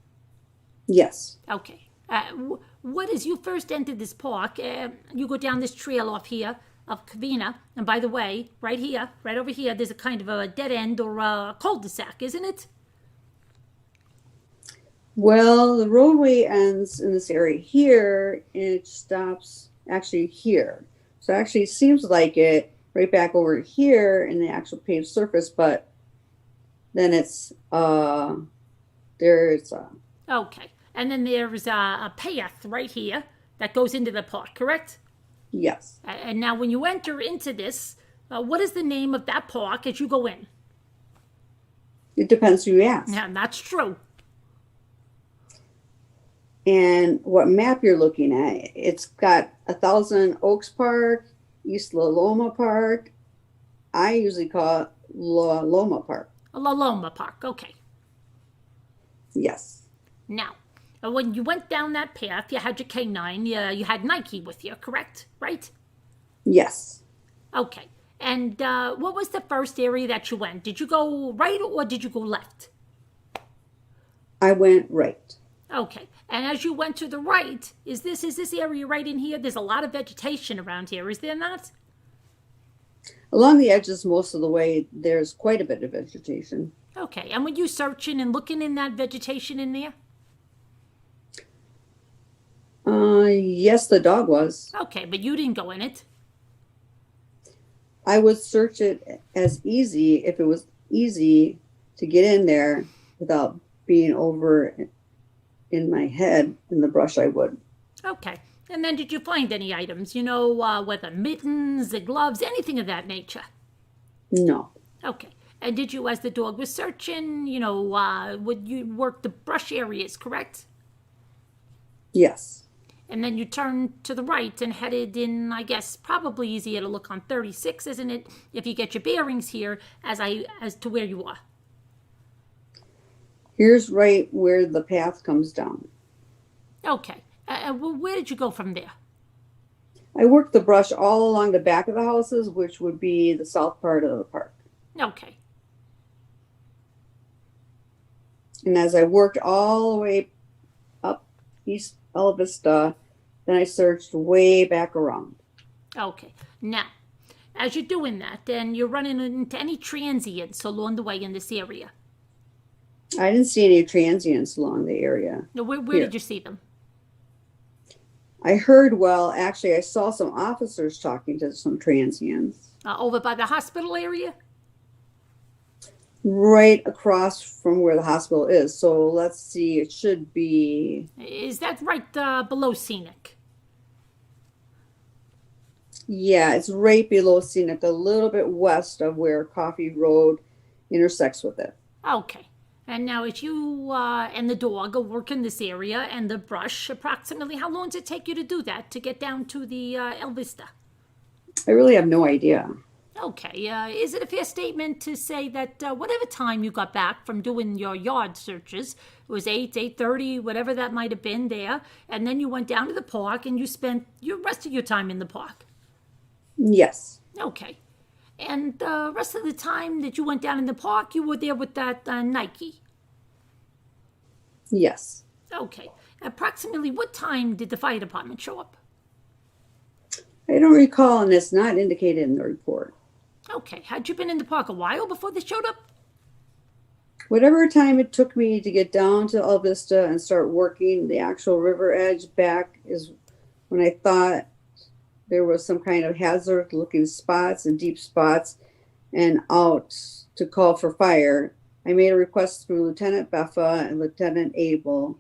Yes. Okay. What as you first entered this park, you go down this trail off here of Covina, and by the way, right here, right over here, there's a kind of a dead end or a cul-de-sac, isn't it? Well, the roadway ends in this area here, and it stops actually here. So actually it seems like it right back over here in the actual paved surface, but then it's there's Okay. And then there's a path right here that goes into the park, correct? yes. And now when you enter into this, what is the name of that park as you go in? It depends who you ask. Yeah, that's true. And what map you're looking at. It's got 1,000 Oaks Park, East La Loma Park. I usually call it La Loma Park. La Loma Park, okay. Yes. Now, when you went down that path, you had your canine, you had Nike with you, correct? Right? Yes. Okay. And what was the first area that you went? Did you go right or did you go left? I went right. Okay. And as you went to the right, is this area right in here? There's a lot of vegetation around here, is there not? Along the edges most of the way, there's quite a bit of vegetation. Okay. And were you searching and looking in that vegetation in there? Yes, the dog was. Okay, but you didn't go in it. I would search it as easy if it was easy to get in there without being over in my head in the brush, I would. Okay. And then did you find any items, you know, whether mittens, the gloves, anything of that nature? No. Okay. And did you, as the dog was searching, you know, would you work the brush areas, correct? Yes. And then you turned to the right and headed in, I guess, probably easier to look on 36, isn't it? If you get your bearings here as to where you are. Here's right where the path comes down. Okay. Well, where did you go from there? I worked the brush all along the back of the houses, which would be the south part of the park. Okay. And as I worked all the way up East Ella Vista, then I searched way back around. Okay. Now, as you're doing that, and you're running into any transients along the way in this area? I didn't see any transients along the area. No, where Here. did you see them? I heard, well, actually, I saw some officers talking to some transients. Over by the hospital area? Right across from where the hospital is. So let's see, it should be... Is that right below Scenic? Yeah, it's right below Scenic, a little bit west of where Coffee Road intersects with it. Okay. And now as you and the dog work in this area and the brush, approximately how long does it take you to do that, to get down to the El Vista? I really have no idea. Okay. Is it a fair statement to say that whatever time you got back from doing your yard searches, it was 8:30, whatever that might have been there, and then you went down to the park and you spent your rest of your time in the park? Yes. Okay. And the rest of the time that you went down in the park, you were there with that Nike? Yes. Okay. Approximately what time did the fire department show up? I don't recall, and it's not indicated in the report. Okay. Had you been in the park a while before they showed up? Whatever time it took me to get down to El Vista and start working the actual river edge back is when I thought there was some kind of hazard looking spots and deep spots and out to call for fire. I made a request through Lieutenant Beffa and Lieutenant Abel,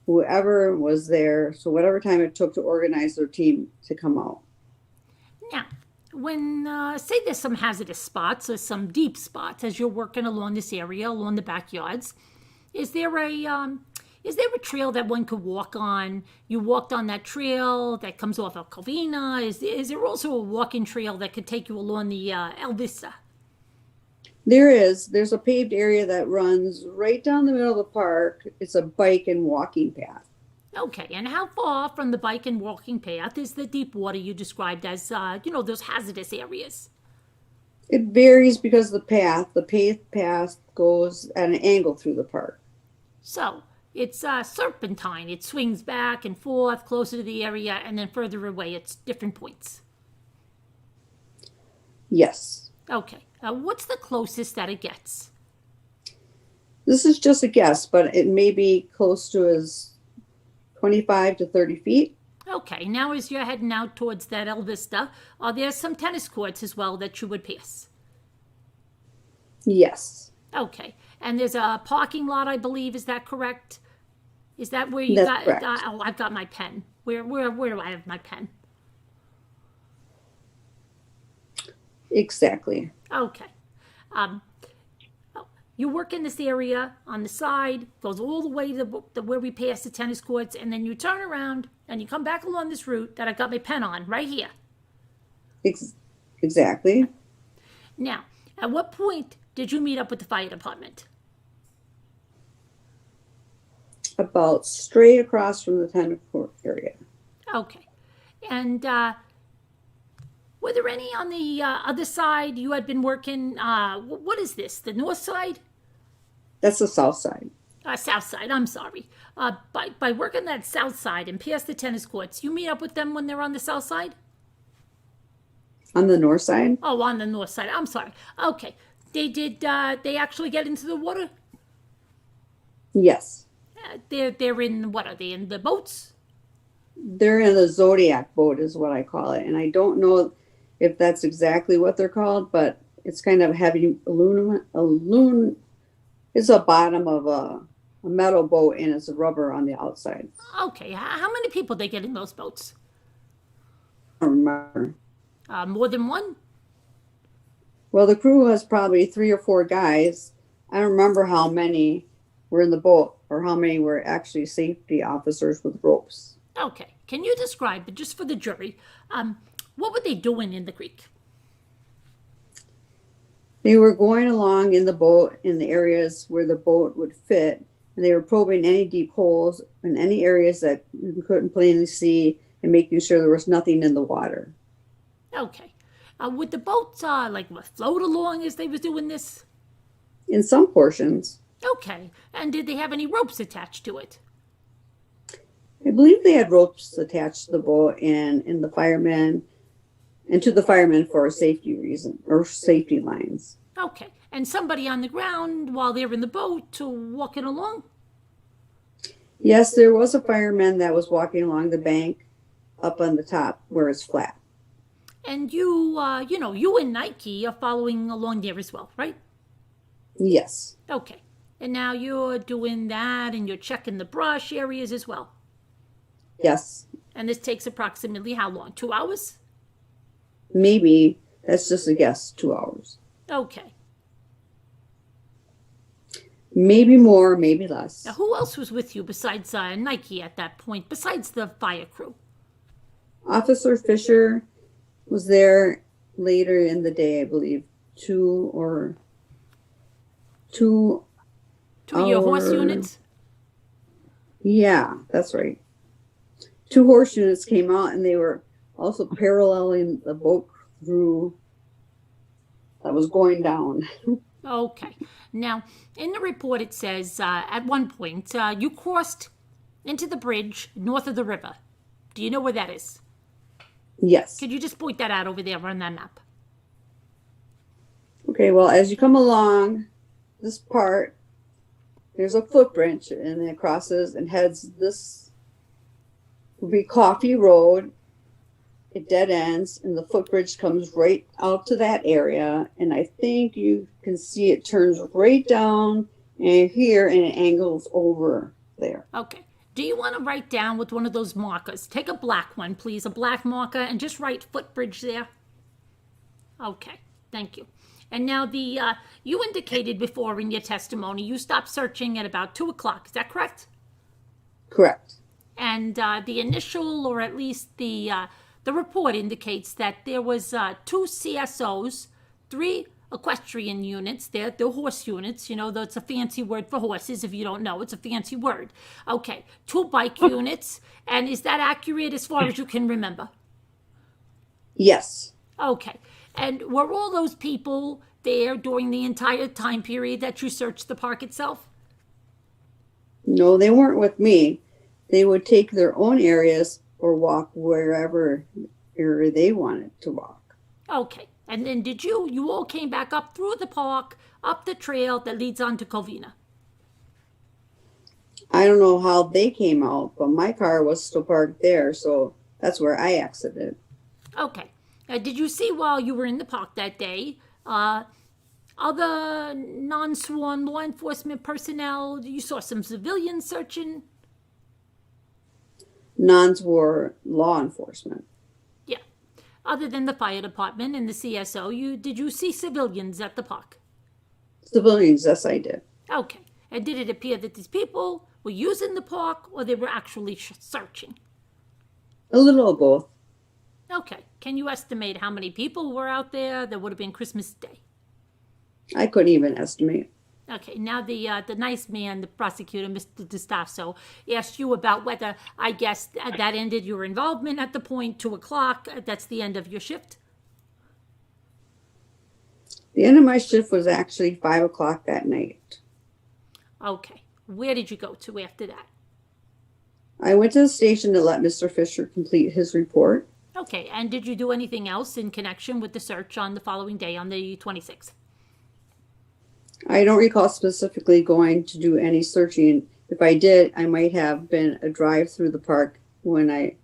whoever was there. So whatever time it took to organize their team to come out. Now, when, say there's some hazardous spots or some deep spots as you're working along this area, along the backyards, is there a trail that one could walk on? You walked on that trail that comes off of Covina. Is there also a walking trail that could take you along the El Vista? There is. There's a paved area that runs right down the middle of the park. It's a bike and walking path. Okay, and how far from the bike and walking path is the deep water you described as, those hazardous areas? It varies because the paved path goes at an angle through the park. So, it's serpentine. It swings back and forth closer to the area, and then further away it's different points. Yes. Okay. What's the closest that it gets? This is just a guess, but it may be close to as 25 to 30 feet. Okay. Now as you're heading out towards that El Vista, there's some tennis courts as well that you would pass. Yes. Okay. And there's a parking lot, I believe. Is that correct? Is that where you That's got? correct. I've got my pen. Where do I have my pen? Exactly. Okay. You work in this area on the side, goes all the way to where we pass the tennis courts, and then you turn around and you come back along this route that I got my pen on right here. Exactly. Now, at what point did you meet up with the fire department? About straight across from the tennis court area. Okay. And were there any on the other side you had been working? What is this, the north side? That's the south side. South side, I'm sorry. By working that south side and past the tennis courts, you meet up with them when they're on the south side? On the north side? Oh, on the north side. I'm sorry. Okay. They actually get into the water? Yes. They're in, what are they, in the boats? They're in the Zodiac boat is what I call it. And I don't know if that's exactly what they're called, but it's kind of heavy aluminum. It's a bottom of a a metal boat and it's rubber on the outside. Okay, how many people they get in those boats? I don't remember. More than one? Well, the crew was probably 3 or 4 guys. I don't remember how many were in the boat or how many were actually safety officers with ropes. Okay, can you describe, but just for the jury, what were they doing in the creek? They were going along in the boat in the areas where the boat would fit, and they were probing any deep holes in any areas that you couldn't plainly see and making sure there was nothing in the water. Okay. Would the boat float along as they was doing this? In some portions. Okay. And did they have any ropes attached to it? I believe they had ropes attached to the boat and to the firemen for a safety reason or safety lines. Okay. And somebody on the ground while they're in the boat walking along? Yes, there was a fireman that was walking along the bank up on the top where it's flat. And you and Nike are following along there as well, right? Yes. Okay. And now you're doing that and you're checking the brush areas as well? Yes. And this takes approximately how long? 2 hours? Maybe, that's just a guess, 2 hours. Okay. Maybe more, maybe less. Now, who else was with you besides Nike at that point, besides the fire crew? Officer Fisher was there later in the day, I believe. Two of your horse units? Yeah, that's right. 2 horse units came out and they were also paralleling the boat crew that was going down. Okay. Now, in the report it says at one point you crossed into the bridge north of the river. Do you know where that is? Yes. Could you just point that out over there on that map? Okay, well, as you come along this part, there's a footbridge and it crosses and heads. This will be Coffee Road. It dead ends and the footbridge comes right out to that area. And I think you can see it turns right down and here and it angles over there. Okay. Do you want to write down with one of those markers? Take a black one, please, a black marker, and just write footbridge there. Okay, thank you. And now you indicated before in your testimony you stopped searching at about 2 o'clock. Is that correct? Correct. And the initial, or at least the report indicates that there was 2 CSOs, 3 equestrian units. They're horse units. You know, that's a fancy word for horses. If you don't know, it's a fancy word. Okay, 2 bike units. And is that accurate as far as you can remember? Yes. Okay. And were all those people there during the entire time period that you searched the park itself? No, they weren't with me. They would take their own areas or walk wherever area they wanted to walk. Okay. And then did you all came back up through the park, up the trail that leads on to Covina? I don't know how they came out, but my car was still parked there, so that's where I exited. Okay. Did you see while you were in the park that day, other non-sworn law enforcement personnel? You saw some civilians searching? Nuns were law enforcement. Yeah. Other than the fire department and the CSO, did you see civilians at the park? Civilians, yes, I did. Okay. And did it appear that these people were using the park or they were actually searching? A little of both. Okay. Can you estimate how many people were out there that would have been Christmas Day? I couldn't even estimate. Okay, now the nice man, the prosecutor, Mr. DeStasso, asked you about whether, I guess, that ended your involvement at the point, 2 o'clock. That's the end of your shift? The end of my shift was actually 5 o'clock that night. Okay. Where did you go to after that? I went to the station to let Mr. Fisher complete his report. Okay, and did you do anything else in connection with the search on the following day, on the 26th? I don't recall specifically going to do any searching. If I did, I might have been a drive through the park when I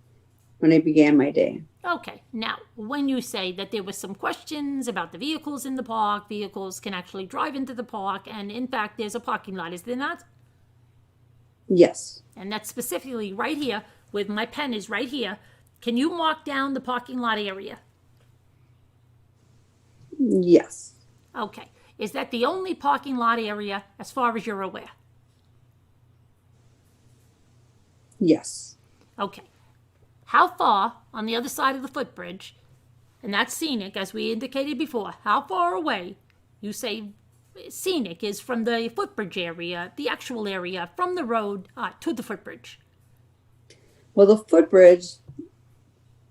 began my day. Okay, now, when you say that there were some questions about the vehicles in the park, vehicles can actually drive into the park, and in fact, there's a parking lot, is there not? Yes. And that's specifically right here, where my pen is right here. Can you mark down the parking lot area? Yes. Okay. Is that the only parking lot area as far as you're aware? Yes. Okay. How far on the other side of the footbridge, and that's scenic, as we indicated before, how far away you say scenic is from the footbridge area, the actual area from the road to the footbridge? Well, the footbridge,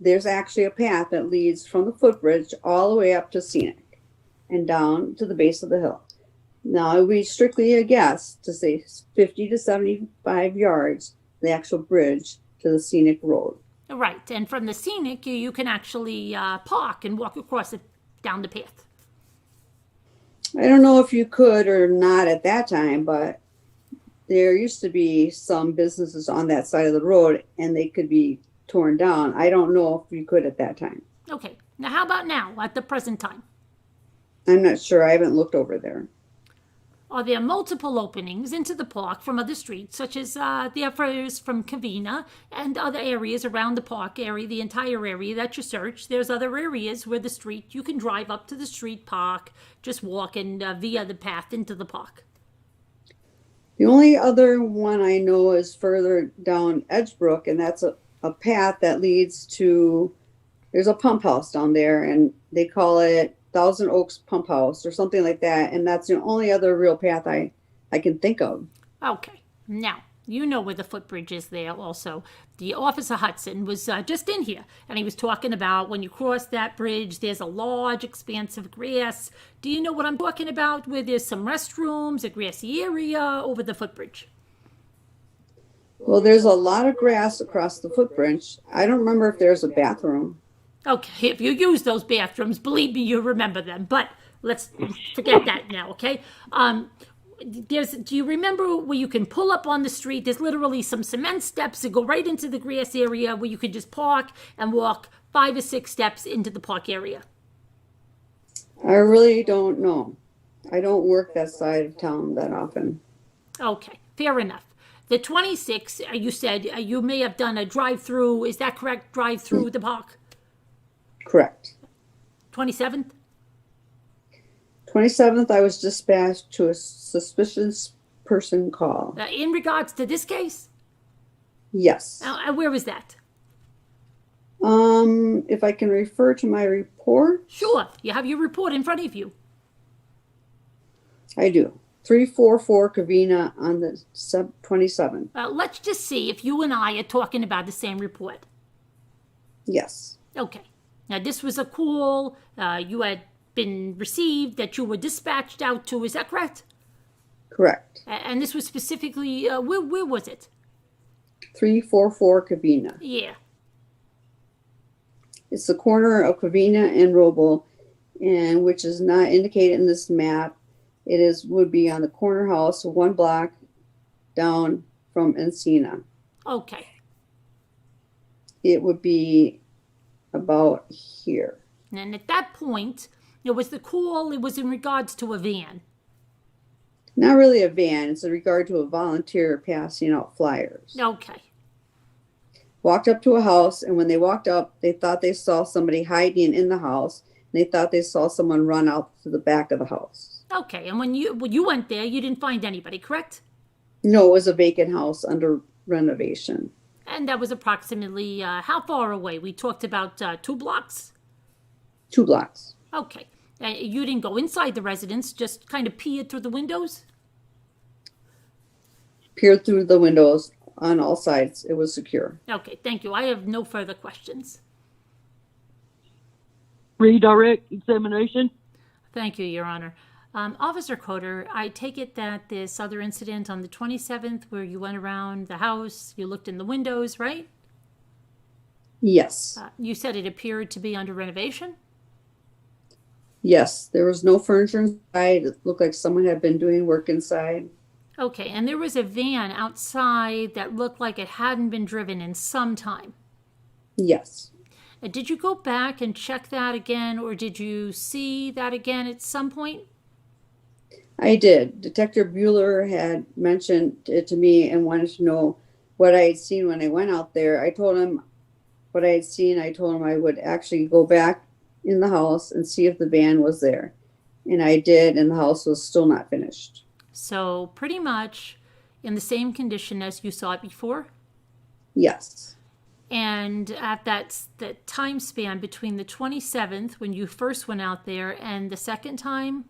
there's actually a path that leads from the footbridge all the way up to scenic and down to the base of the hill. Now, it would be strictly a guess to say 50 to 75 yards, the actual bridge to the scenic road. Right, and from the scenic, you can actually park and walk across it down the path. I don't know if you could or not at that time, but there used to be some businesses on that side of the road and they could be torn down. I don't know if you could at that time. Okay, now how about now, at the present time? I'm not sure. I haven't looked over there. Are there multiple openings into the park from other streets, such as the others from Covina and other areas around the park area, the entire area that you search? There's other areas where the street, you can drive up to the street park, just walk and via the path into the park. The only other one I know is further down Edgebrook, and that's a path that leads to, there's a pump house down there, and they call it Thousand Oaks Pump House or something like that, and that's the only other real path I can think of. Okay, now, you know where the footbridge is there also. The Officer Hodson was just in here, and he was talking about when you cross that bridge, there's a large expanse of grass. Do you know what I'm talking about, where there's some restrooms, a grassy area over the footbridge? Well, there's a lot of grass across the footbridge. I don't remember if there's a bathroom. Okay, if you use those bathrooms, believe me, you remember them. But let's forget that now, okay? Do you remember where you can pull up on the street? There's literally some cement steps that go right into the grass area where you can just park and walk 5 or 6 steps into the park area. I really don't know. I don't work that side of town that often. Okay, fair enough. The 26, you said you may have done a drive-through. Is that correct? Drive-through the park? Correct. 27th? 27th, I was dispatched to a suspicious person call. In regards to this case? Yes. Where was that? If I can refer to my report. Sure. You have your report in front of you. I do. 344 Covina on the 27th. Let's just see if you and I are talking about the same report. Yes. Okay. Now, this was a call you had been received that you were dispatched out to. Is that correct? Correct. And this was specifically, where was it? 344 Covina. Yeah. It's the corner of Covina and Roble, and which is not indicated in this map. It would be on the corner house 1 block down from Encina. Okay. It would be about here. And at that point, it was the call, it was in regards to a van. Not really a van. It's in regard to a volunteer passing out flyers. Okay. Walked up to a house, and when they walked up, they thought they saw somebody hiding in the house. And they thought they saw someone run out to the back of the house. Okay, and when you went there, you didn't find anybody, correct? No, it was a vacant house under renovation. And that was approximately how far away? We talked about 2 blocks? 2 blocks. Okay. You didn't go inside the residence, just kind of peered through the windows? Peered through the windows on all sides. It was secure. Okay, thank you. I have no further questions. Redirect examination. Thank you, Your Honor. Officer Coder, I take it that this other incident on the 27th where you went around the house, you looked in the windows, right? Yes. You said it appeared to be under renovation? Yes. There was no furniture inside. It looked like someone had been doing work inside. Okay, and there was a van outside that looked like it hadn't been driven in some time. Yes. Did you go back and check that again, or did you see that again at some point? I did. Detective Bueller had mentioned it to me and wanted to know what I had seen when I went out there. I told him what I had seen. I told him I would actually go back in the house and see if the van was there. And I did, and the house was still not finished. So pretty much in the same condition as you saw it before? Yes. And at the time span between the 27th, when you first went out there, and the second time?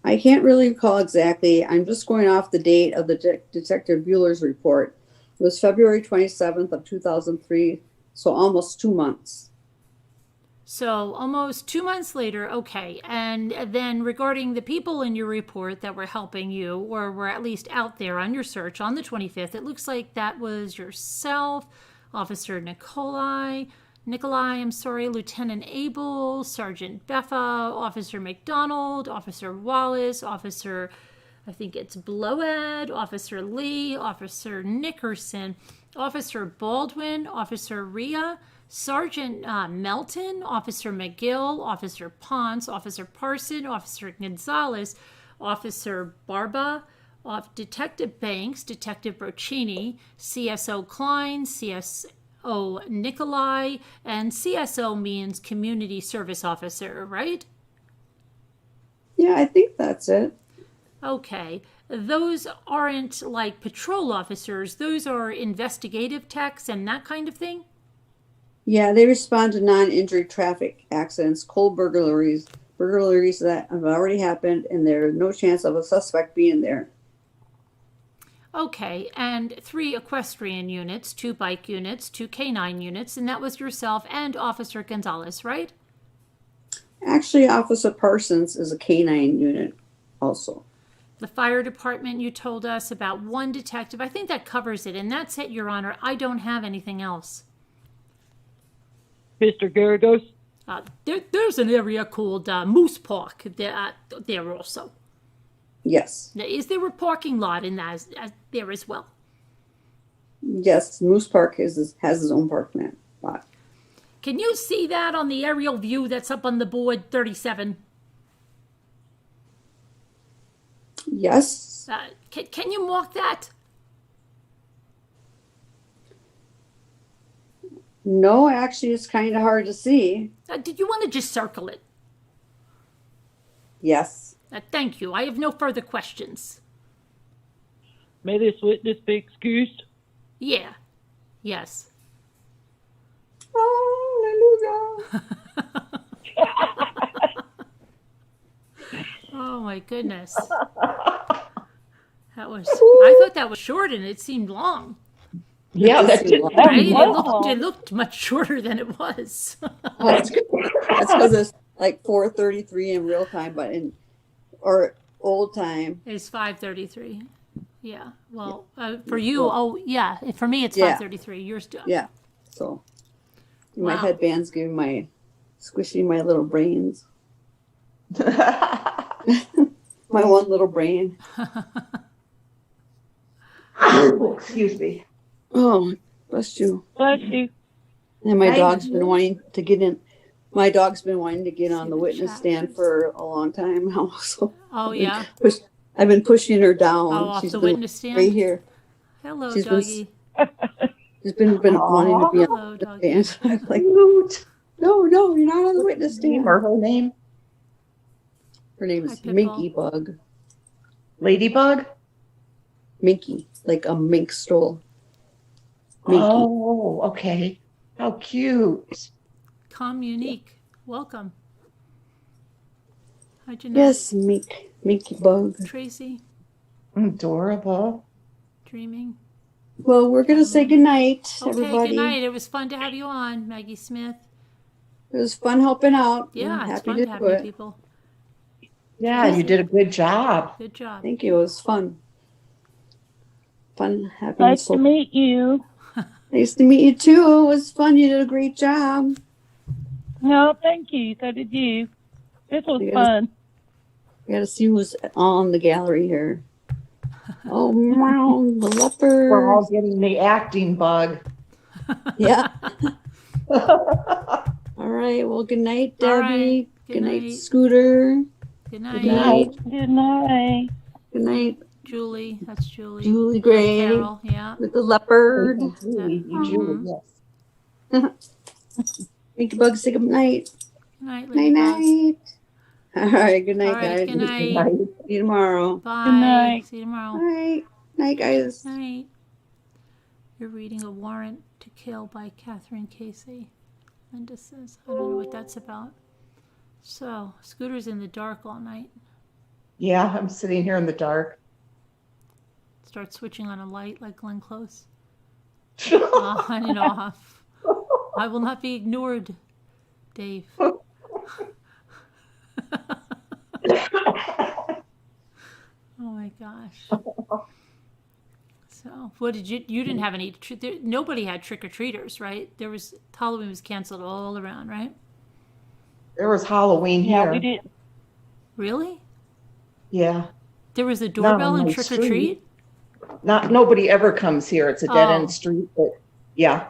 I can't really recall exactly. I'm just going off the date of the Detective Bueller's report. It was February 27th of 2003, so almost 2 months. So almost 2 months later, okay. And then regarding the people in your report that were helping you, or were at least out there on your search on the 25th, it looks like that was yourself, Officer Nikolai, Lieutenant Abel, Sergeant Beffa, Officer McDonald, Officer Wallace, Officer, I think it's Bloed, Officer Lee, Officer Nickerson, Officer Baldwin, Officer Rhea, Sergeant Melton, Officer McGill, Officer Ponce, Officer Parson, Officer Gonzalez, Officer Barba, Detective Banks, Detective Broccini, CSO Klein, CSO Nikolai, and CSO means Community Service Officer, right? Yeah, I think that's it. Okay. Those aren't like patrol officers. Those are investigative techs and that kind of thing? Yeah, they respond to non-injury traffic accidents, cold burglaries that have already happened, and there's no chance of a suspect being there. Okay, and 3 equestrian units, 2 bike units, 2 canine units, and that was yourself and Officer Gonzalez, right? Actually, Officer Parsons is a canine unit also. The fire department, you told us about 1 detective. I think that covers it, and that's it, Your Honor. I don't have anything else. Mr. Garagos? There's an area called Moose Park there also. Yes. Now, is there a parking lot in that there as well? Yes, Moose Park has his own parking lot. Can you see that on the aerial view that's up on the board 37? Yes. Can you mark that? No, actually, it's kind of hard to see. Did you want to just circle it? Yes. Thank you. I have no further questions. May this witness be excused? Yeah. Yes. Hallelujah. Oh my goodness. I thought that was short and it seemed long. Yeah, that did Right? long. It looked much shorter than it was. That's because it's like 4:33 in real time, or old time. It's 5:33. Yeah. Well, for you, yeah. For me, it's 5:33. Yours too. Yeah. So my Wow. headband's giving squishing my little brains. My one little brain. Excuse me. Oh, bless you. Bless you. And my Thank dog's you. been wanting to get in. My dog's been wanting to get on the witness chat. stand for a long time now. So Oh yeah. I've been pushing her down. Oh, off She's the been witness stand. right here. Hello, She's been- doggy. She's been wanting to be Hello, on the doggy. stand. I'm like, Cute. no, you're not on the witness Name stand. or her name? Her name Hi, is Pitbull. Minky Bug. Ladybug? Minky, like a mink stole. Minky. Oh, okay. How cute. Unique. Welcome. How'd you know? Yes, Minky Bug. Tracy, Adorable. dreaming. Well, we're gonna say goodnight, Okay, everybody. good night. It was fun to have you on, Maggie Smith. It was fun helping out. Yeah, I'm it's happy fun to to have do new it. people. Yeah, you did a good job. Good job. Thank you. It was fun. Fun having Nice to meet you. Nice to meet you too. It was fun. You did a great job. No, thank you. So did you. This was Yes. fun. We got to see who's on the gallery here. Oh, wow, the We're all leopard. getting the acting bug. Yeah. All right. Well, good night, All Debbie. right. Good night. Scooter. Good night. Good night. Good night. Good night, Julie. That's Julie. Julie Gray Carol. Yeah. with the leopard. Julie, Mhm. Julie, yes. Thank you, Bug. Say good night. Good night, Night, Lady Buzz. night. All right, good night, All right, guys. good night. Good night. See you tomorrow. Bye. Good night. See you tomorrow. Night. Night, guys. Night. You're reading A Warrant to Kill by Catherine Casey. Linda says, I don't know what that's about. So, Scooter's in the dark all night. Yeah, I'm sitting here in the dark. Start switching on a light like Glenn Close. On and off. I will not be ignored, Dave. Oh my gosh. So, what did you didn't have any, nobody had trick-or-treaters, right? Halloween was canceled all around, right? There was Halloween Yeah, here. we did. Really? Yeah. There was a doorbell on and my trick-or-treat? Nobody ever comes here. It's a dead Oh. end street, but yeah.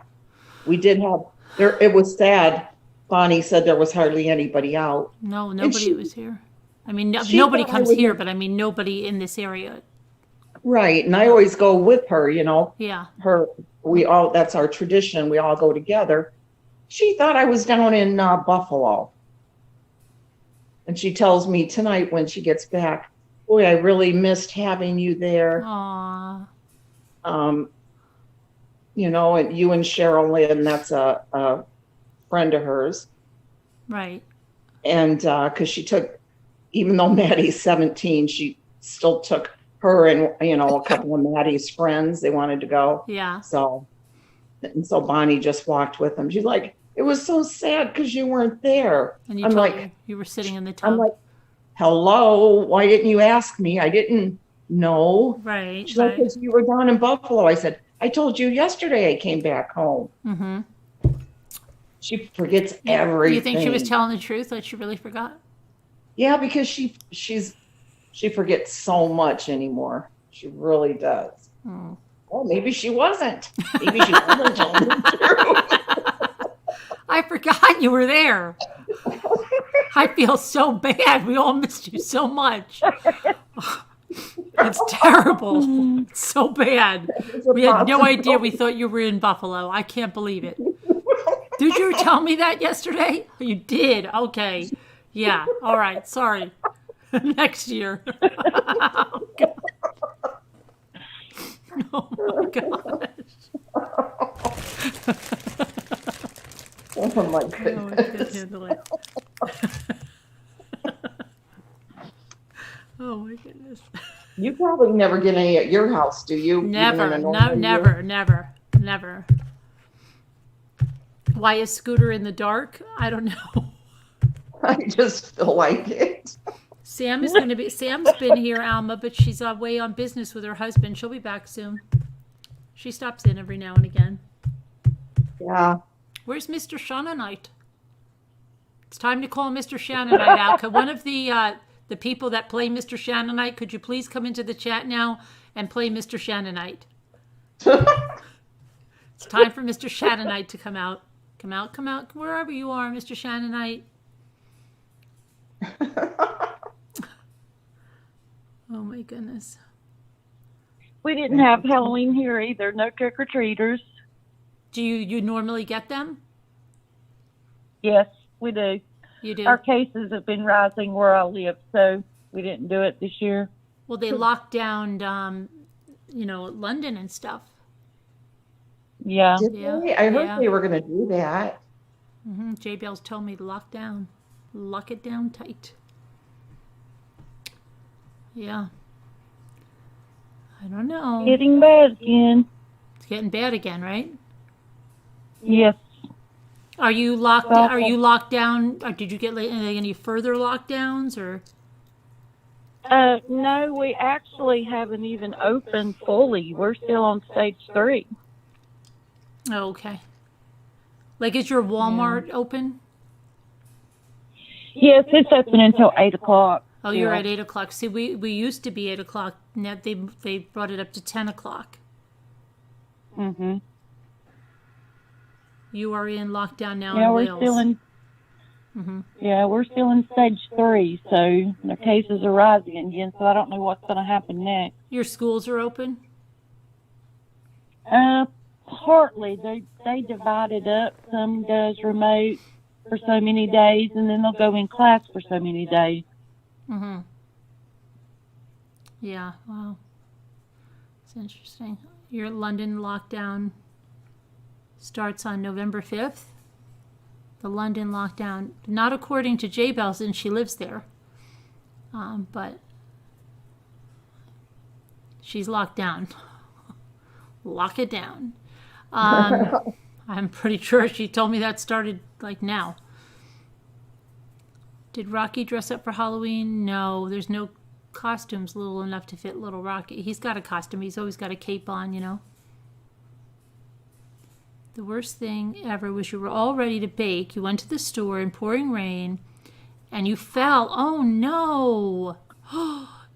We did have there it was sad. Bonnie said there was hardly anybody out. No, nobody she- was here. I mean, she nobody thought I comes was- here, but I mean, nobody in this area. Right. And I always go with her, Yeah. That's our tradition. We all go together. She thought I was down in Buffalo. And she tells me tonight when she gets back, boy, I really missed having you there. Aw. And you and Cheryl Lynn, that's a friend of hers. Right. And because she took, even though Maddie's 17, she still took her and, a couple of Maddie's friends. They wanted to go. Yeah. So Bonnie just walked with them. She's like, it was so sad because you weren't there. And you I'm told like, her you were sitting in the tub. I'm like, hello, why didn't you ask me? I didn't know. Right. She's like, Right. because you were down in Buffalo. I said, I told you yesterday I came back home. Mm-hmm. She forgets everything. You think she was telling the truth, that she really forgot? Yeah, because she forgets so much anymore. She really does. Hmm. Well, maybe she wasn't. Maybe she wasn't telling the truth. I forgot you were there. I feel so bad. We all missed you so much. It's terrible. It's so bad. We had no idea. We thought you were in Buffalo. I can't believe it. Did you tell me that yesterday? You did. Okay. Yeah. All right. Sorry. Next year. Oh, God. Oh my gosh. Oh my Oh, I can't goodness. handle it. Oh my goodness. You probably never get any at your house, do you? Even in Never. a No, normal never. Why is Scooter in the dark? I don't know. year? I just feel like it. Sam's been here, Alma, but she's away on business with her husband. She'll be back soon. She stops in every now and again. Yeah. Where's Mr. Shannonite? It's time to call Mr. Shannonite out. Could one of the people that play Mr. Shannonite, could you please come into the chat now and play Mr. Shannonite? It's time for Mr. Shannonite to come out. Come out, wherever you are, Mr. Shannonite. Oh my goodness. We didn't have Halloween here either. No trick-or-treaters. Do you normally get them? Yes, we do. You do? Our cases have been rising where I live, so we didn't do it this year. Well, they locked down, London and stuff. Yeah. Did Yeah, they? I heard yeah. they were going to do that. Mm-hmm. J Bell's told me to lock it down tight. Yeah. I don't know. Getting bad again. It's getting bad again, right? Yes. Are you locked? Are you locked down? Or did you get any further lockdowns or? No, we actually haven't even opened fully. We're still on stage 3. Oh, okay. Like, is your Walmart open? Yes, it's open until 8 o'clock. Oh, you're at 8 o'clock. See, we used to be 8 o'clock. Now they brought it up to 10 o'clock. Mm-hmm. You are in lockdown now Yeah, in we're Wales. still in. Yeah, we're still in stage 3, so the cases are rising again, so I don't know what's going to happen next. Your schools are open? Partly. They divide it up. Some goes remote for so many days, and then they'll go in class for so many days. Mm-hmm. Yeah, wow. It's interesting. Your London lockdown starts on November 5th. The London lockdown, not according to Jay Bell, since she lives there, but she's locked down. Lock it down. I'm pretty sure she told me that started like now. Did Rocky dress up for Halloween? No, there's no costumes little enough to fit little Rocky. He's got a costume. He's always got a cape on, you know. The worst thing ever was you were all ready to bake. You went to the store in pouring rain and you fell. Oh no!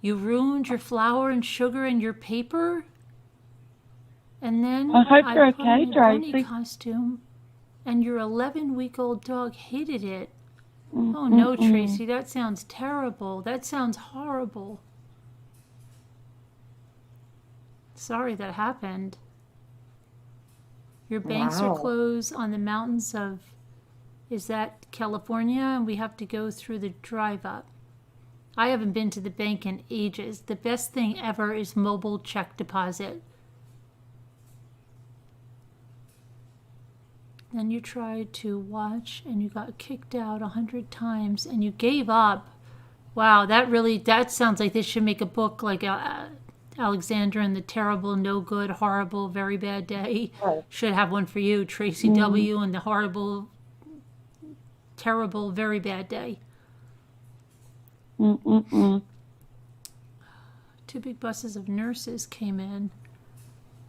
You ruined your flour and sugar and your paper? And then I hope you're put on okay, a bunny Tracy. costume and your 11-week-old dog hated it. Oh no, Tracy, that sounds terrible. That sounds horrible. Sorry that happened. Your banks are Wow. closed on the mountains of, is that California? And we have to go through the drive up. I haven't been to the bank in ages. The best thing ever is mobile check deposit. Then you tried to watch and you got kicked out 100 times and you gave up. Wow, that sounds like they should make a book like Alexandra and the Terrible, No Good, Horrible, Very Bad Day. Right. Should have one for you, Tracy W. and the Horrible, Terrible, Very Bad Day. 2 big buses of nurses came in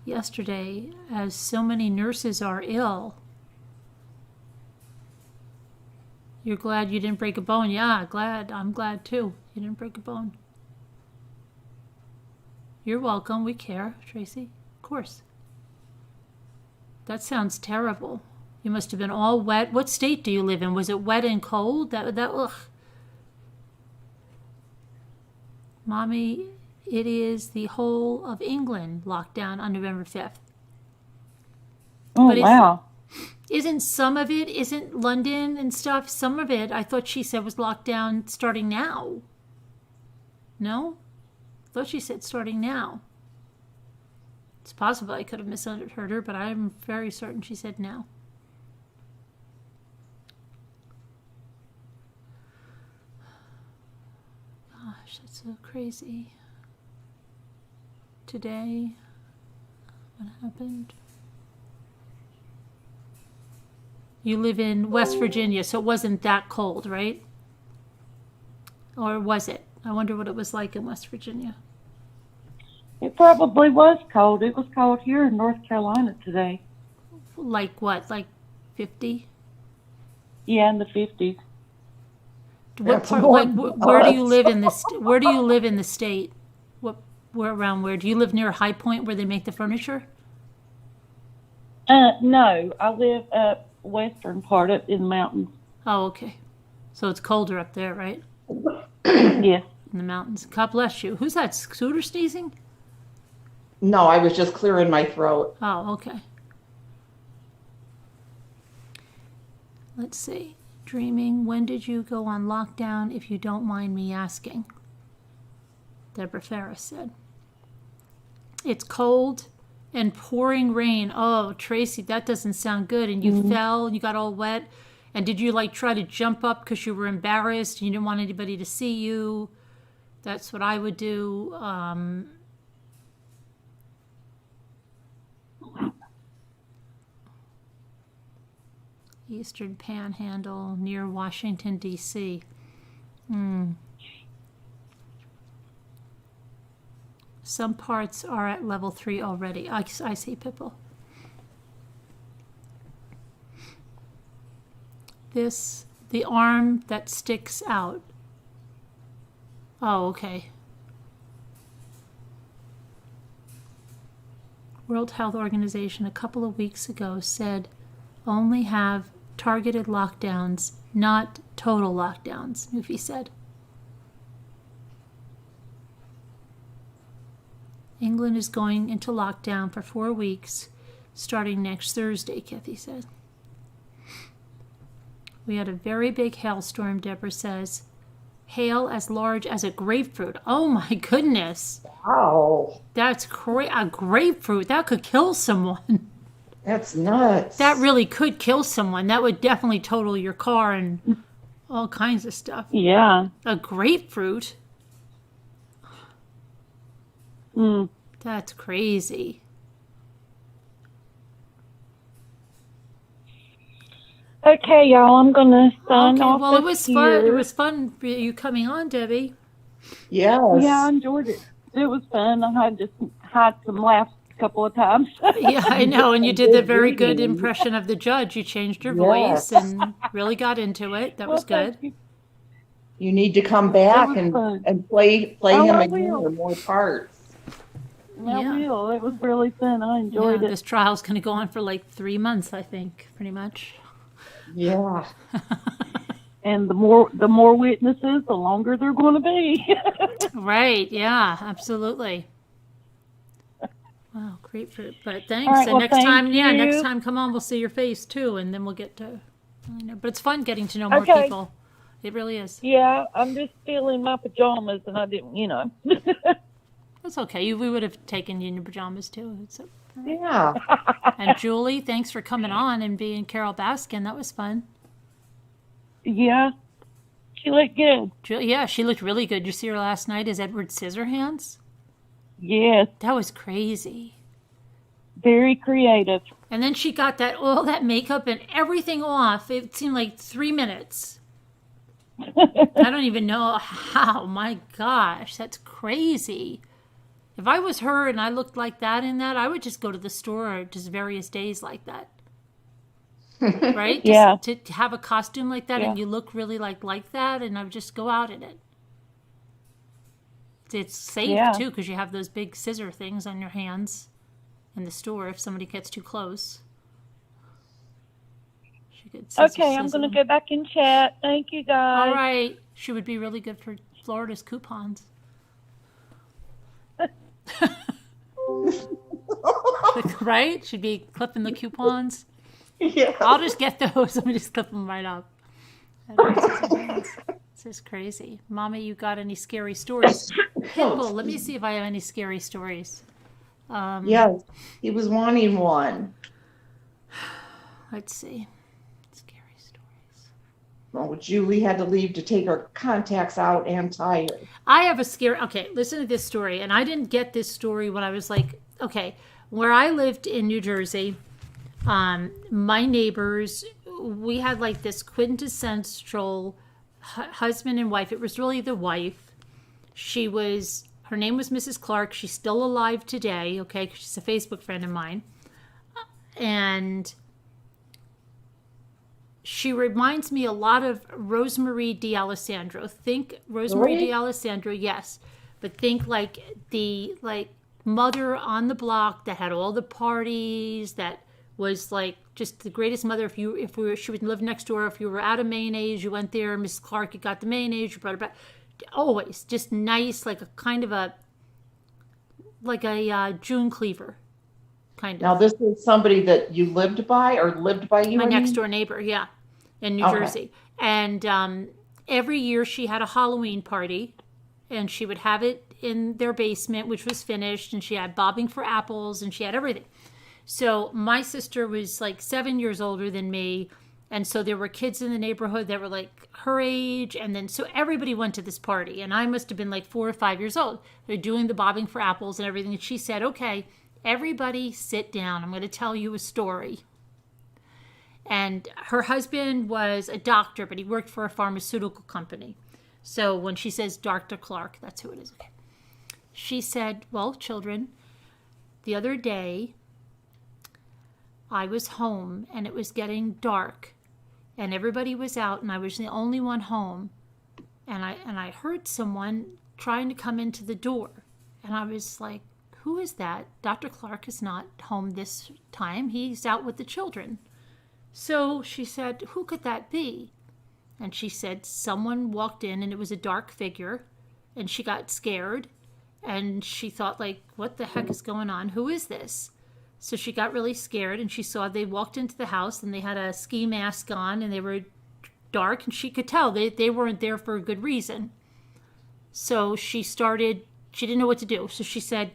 yesterday, as so many nurses are ill. You're glad you didn't break a bone? Yeah, glad. I'm glad too. You didn't break a bone. You're welcome. We care, Tracy. Of course. That sounds terrible. You must have been all wet. What state do you live in? Was it wet and cold? Ugh. Mommy, it is the whole of England locked down on November 5th. Oh, But wow. Isn't some of it, isn't London and stuff, some of it, I thought she said was locked down starting now. No? I thought she said starting now. It's possible I could have misheard her, but I'm very certain she said now. Gosh, that's so crazy. Today, what happened? You live in West Virginia, so it wasn't that cold, right? Or was it? I wonder what it was like in West Virginia. It probably was cold. It was cold here in North Carolina today. Like what? Like 50? Yeah, in the 50s. What That's part? more Like, than where do us. you live in this? Where do you live in the state? Where around where? Do you live near High Point where they make the furniture? No, I live up western part up in the mountains. Oh, okay. So it's colder up there, right? Yes. In the mountains. God bless you. Who's that? Scooter sneezing? No, I was just clearing my throat. Oh, okay. Let's see. Dreaming. When did you go on lockdown, if you don't mind me asking? Deborah Ferris said. It's cold and pouring rain. Oh, Tracy, that doesn't sound good. And you fell and you got all wet. And did you like try to jump up because you were embarrassed and you didn't want anybody to see you? That's what I would do. Eastern Panhandle near Washington, D.C. Some parts are at level 3 already. I see, Pipple. The arm that sticks out. Oh, okay. World Health Organization a couple of weeks ago said only have targeted lockdowns not total lockdowns, Newfie said. England is going into lockdown for 4 weeks, starting next Thursday, Kathy said. We had a very big hailstorm, Deborah says. Hail as large as a grapefruit. Oh my goodness. Wow. That's a grapefruit. That could kill someone. That's nuts. That really could kill someone. That would definitely total your car and all kinds of stuff. Yeah. A grapefruit? Mm. That's crazy. Okay, y'all, I'm going to sign off. Well, it was fun. It here. was fun for you coming on, Debbie. Yes. Yeah, I enjoyed it. It was fun. I had some laughs a couple of times. Yeah, I know. And you did the very good impression of the judge. You changed your voice and really got into it. That was good. Thank you. You need to come back It was fun. and play Oh, him I again will. with more parts. I will. It was really fun. I enjoyed it. This trial's going to go on for like 3 months, I think, pretty much. Yeah. And the more witnesses, the longer they're going to be. Right. Yeah, absolutely. Wow, grapefruit. But thanks. All right, And well, next thank time, you. next time, come on, we'll see your face too, and then we'll get to. I know, but it's fun getting to know more Okay. people. It really is. Yeah, I'm just still in my pajamas, and I didn't, That's okay. We would have taken you in your pajamas too. Yeah. And Julie, thanks for coming on and being Carol Baskin. That was fun. Yeah, she looked good. Yeah, she looked really good. You see her last night as Edward Scissorhands? Yes, That was crazy. very creative. And then she got all that makeup and everything off. It seemed like 3 minutes. I don't even know how. My gosh, that's crazy. If I was her and I looked like that in that, I would just go to the store just various days like that. Right? Yeah. Just to have a costume like that Yeah. and you look really like that, and I would just go out in it. It's safe Yeah. too, because you have those big scissor things on your hands in the store if somebody gets too close. She could Okay, I'm scissor going to them. go back and chat. Thank you, guys. All right. She would be really good for Florida's coupons. Right? She'd be clipping the coupons. Yeah. I'll just get those. Let me just clip them right up. This is crazy. Mommy, you got any scary stories? Pitbull, let me see if I have any scary stories. Yes. He was wanting one. Let's see. Scary stories. Well, Julie had to leave to take her contacts out and tired. I have a scary. Okay, listen to this story. And I didn't get this story when I was like, okay, where I lived in New Jersey, my neighbors, we had like this quintessential husband and wife. It was really the wife. Her name was Mrs. Clark. She's still alive today, okay, 'cause she's a Facebook friend of mine. And she reminds me a lot of Rosemary D'Alessandro. Think Rosemary Really? D'Alessandro, yes. But think like the mother on the block that had all the parties, that was like just the greatest mother. She would live next door. If you were out of mayonnaise, you went there. Mrs. Clark, you got the mayonnaise, you brought it back. Always just nice, like a kind of a June Cleaver, kind of. Now, this is somebody that you lived by or lived by you? My I mean? next door neighbor, yeah, in New Okay. Jersey. And every year she had a Halloween party, and she would have it in their basement, which was finished, and she had bobbing for apples, and she had everything. So my sister was like 7 years older than me, and so there were kids in the neighborhood that were like her age, and then so everybody went to this party, and I must have been like 4 or 5 years old. They're doing the bobbing for apples and everything, and she said, okay, everybody sit down. I'm going to tell you a story. And her husband was a doctor, but he worked for a pharmaceutical company. So when she says Dr. Clark, that's who it is. Okay. She said, well, children, the other day I was home and it was getting dark and everybody was out and I was the only one home. And I heard someone trying to come into the door. And I was like, who is that? Dr. Clark is not home this time. He's out with the children. So she said, who could that be? And she said someone walked in and it was a dark figure, and she got scared, and she thought, like, what the heck is going on? Who is this? So she got really scared, and she saw they walked into the house and they had a ski mask on and they were dark, and she could tell they weren't there for a good reason. So she didn't know what to do. So she said,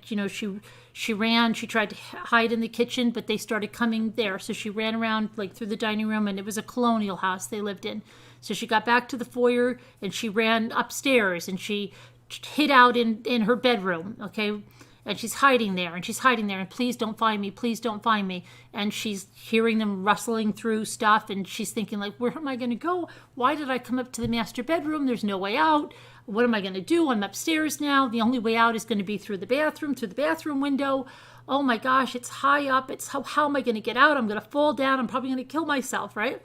she ran, she tried to hide in the kitchen, but they started coming there. So she ran around like through the dining room, and it was a colonial house they lived in. So she got back to the foyer and she ran upstairs and she hid out in her bedroom, okay? And she's hiding there, and please don't find me, please don't find me. And she's hearing them rustling through stuff, and she's thinking, like, where am I going to go? Why did I come up to the master bedroom? There's no way out. What am I going to do? I'm upstairs now. The only way out is going to be through the bathroom window. Oh my gosh, it's high up. How am I going to get out? I'm going to fall down. I'm probably going to kill myself, right?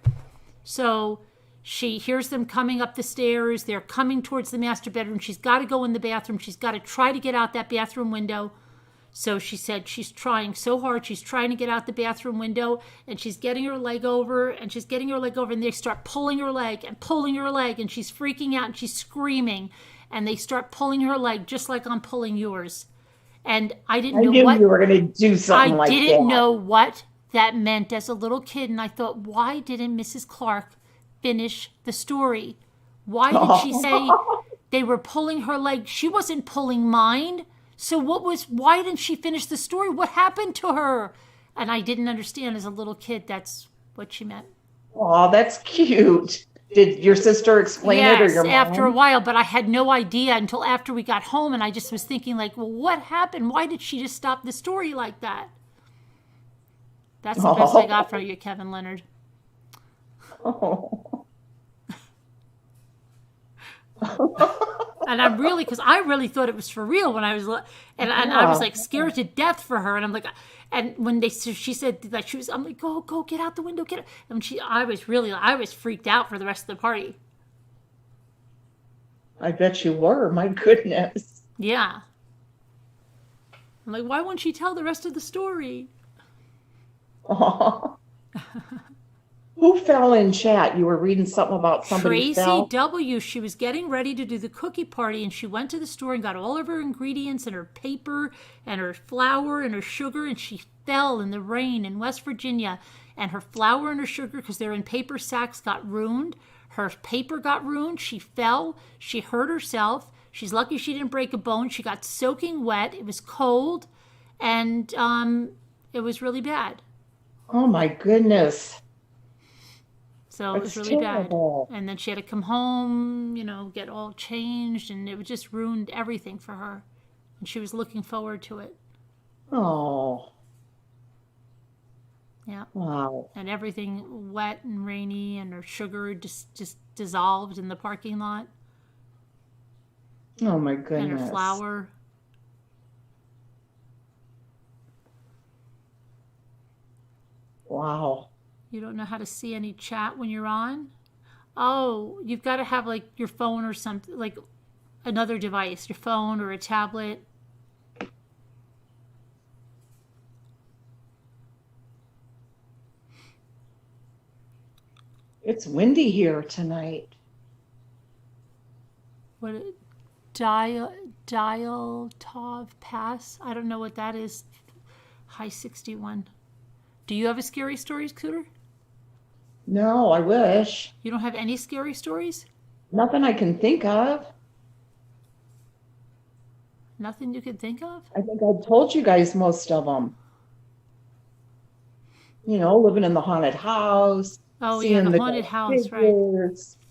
So she hears them coming up the stairs. They're coming towards the master bedroom. She's got to go in the bathroom. She's got to try to get out that bathroom window. So she said she's trying so hard. She's trying to get out the bathroom window, and she's getting her leg over, and they start pulling her leg, and she's freaking out, and she's screaming, and they start pulling her leg just like I'm pulling yours. And I didn't know what you were going to do something like that. I didn't know what that meant as a little kid, and I thought, why didn't Mrs. Clark finish the story? Why did she say they were pulling her leg? She wasn't pulling mine. So why didn't she finish the story? What happened to her? And I didn't understand as a little kid that's what she meant. Oh, that's cute. Did your sister explain it, or your mom? Yes, after a while, but I had no idea until after we got home, and I just was thinking, like, well, what happened? Why did she just stop the story like that? That's the best I got from you, Kevin Leonard. Oh. And I'm really, because I really thought it was for real when I was, I was like scared to death for her. And I'm like, and when she said that I'm like, go get out the window, get it. And I was freaked out for the rest of the party. I bet you were. My goodness. Yeah. I'm like, why won't she tell the rest of the story? Oh. Who fell in chat? You were reading something about somebody fell? Tracy W. She was getting ready to do the cookie party, and she went to the store and got all of her ingredients and her paper and her flour and her sugar, and she fell in the rain in West Virginia. And her flour and her sugar, because they're in paper sacks, got ruined. Her paper got ruined. She fell. She hurt herself. She's lucky she didn't break a bone. She got soaking wet. It was cold, and it was really bad. Oh, my goodness. So it was really bad. And then she had to come home, get all changed, and it just ruined everything for her. And she was looking forward to it. Oh. Yeah. Wow. And everything wet and rainy, and her sugar just dissolved in the parking lot. Oh, my goodness. And her flour. Wow. You don't know how to see any chat when you're on? Oh, you've got to have like your phone or something, like another device, your phone or a tablet. It's windy here tonight. What Tov Pass? I don't know what that is. High 61. Do you have a scary story, Cooter? No, I wish. You don't have any scary stories? Nothing I can think of. Nothing you can think of? I think I told you guys most of them. Living in the haunted house. Oh, yeah, the haunted house, figures. Right.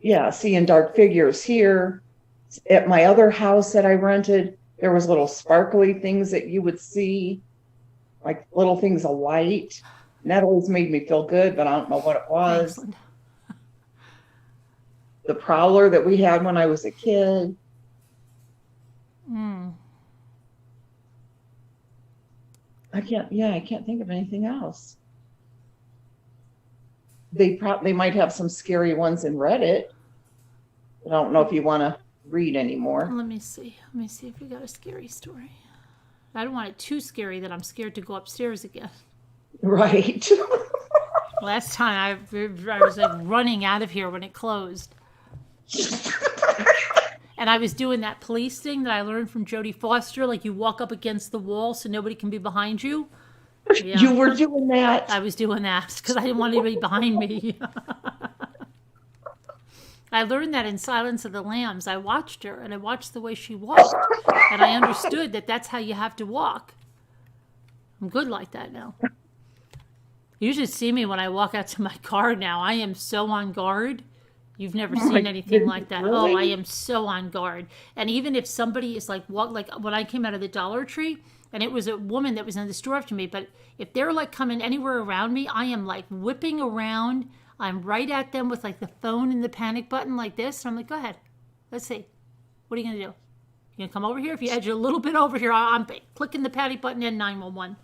Yeah, seeing dark figures here. At my other house that I rented, there was little sparkly things that you would see, like little things of light. And that always made me feel good, but I don't know what it was. Excellent. The prowler that we had when I was a kid. I can't think of anything else. They might have some scary ones in Reddit. I don't know if you want to read anymore. Let me see if we got a scary story. I don't want it too scary that I'm scared to go upstairs again. Right. Last time I was like running out of here when it closed. And I was doing that police thing that I learned from Jodie Foster, like you walk up against the wall so nobody can be behind you. Yeah. You were doing that? I was doing that because I didn't want anybody behind me. I learned that in Silence of the Lambs. I watched her, and I watched the way she walked, and I understood that that's how you have to walk. I'm good like that now. You should see me when I walk out to my car now. I am so on guard. You've never seen anything like that. Really? Oh, I am so on guard. And even if somebody is like when I came out of the Dollar Tree, and it was a woman that was in the store after me, but if they're like coming anywhere around me, I am like whipping around. I'm right at them with like the phone and the panic button like this. And I'm like, go ahead. Let's see. What are you going to do? You going to come over here? If you edge a little bit over here, I'm clicking the panic button and 911.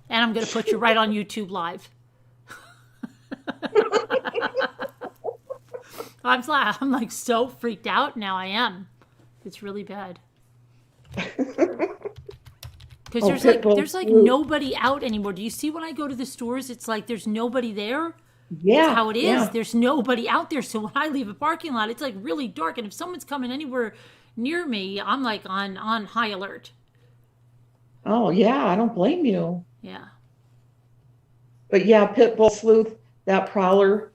And I'm going to put you right on YouTube Live. I'm like so freaked out now. I am. It's really bad. Because there's like nobody out anymore. Do you see when I go to the stores? It's like there's nobody there. Yeah. That's how it is. Yeah. There's nobody out there. So when I leave a parking lot, it's like really dark. And if someone's coming anywhere near me, I'm like on high alert. Oh, yeah. I don't blame you. Yeah. But yeah, Pitbull Sleuth, that prowler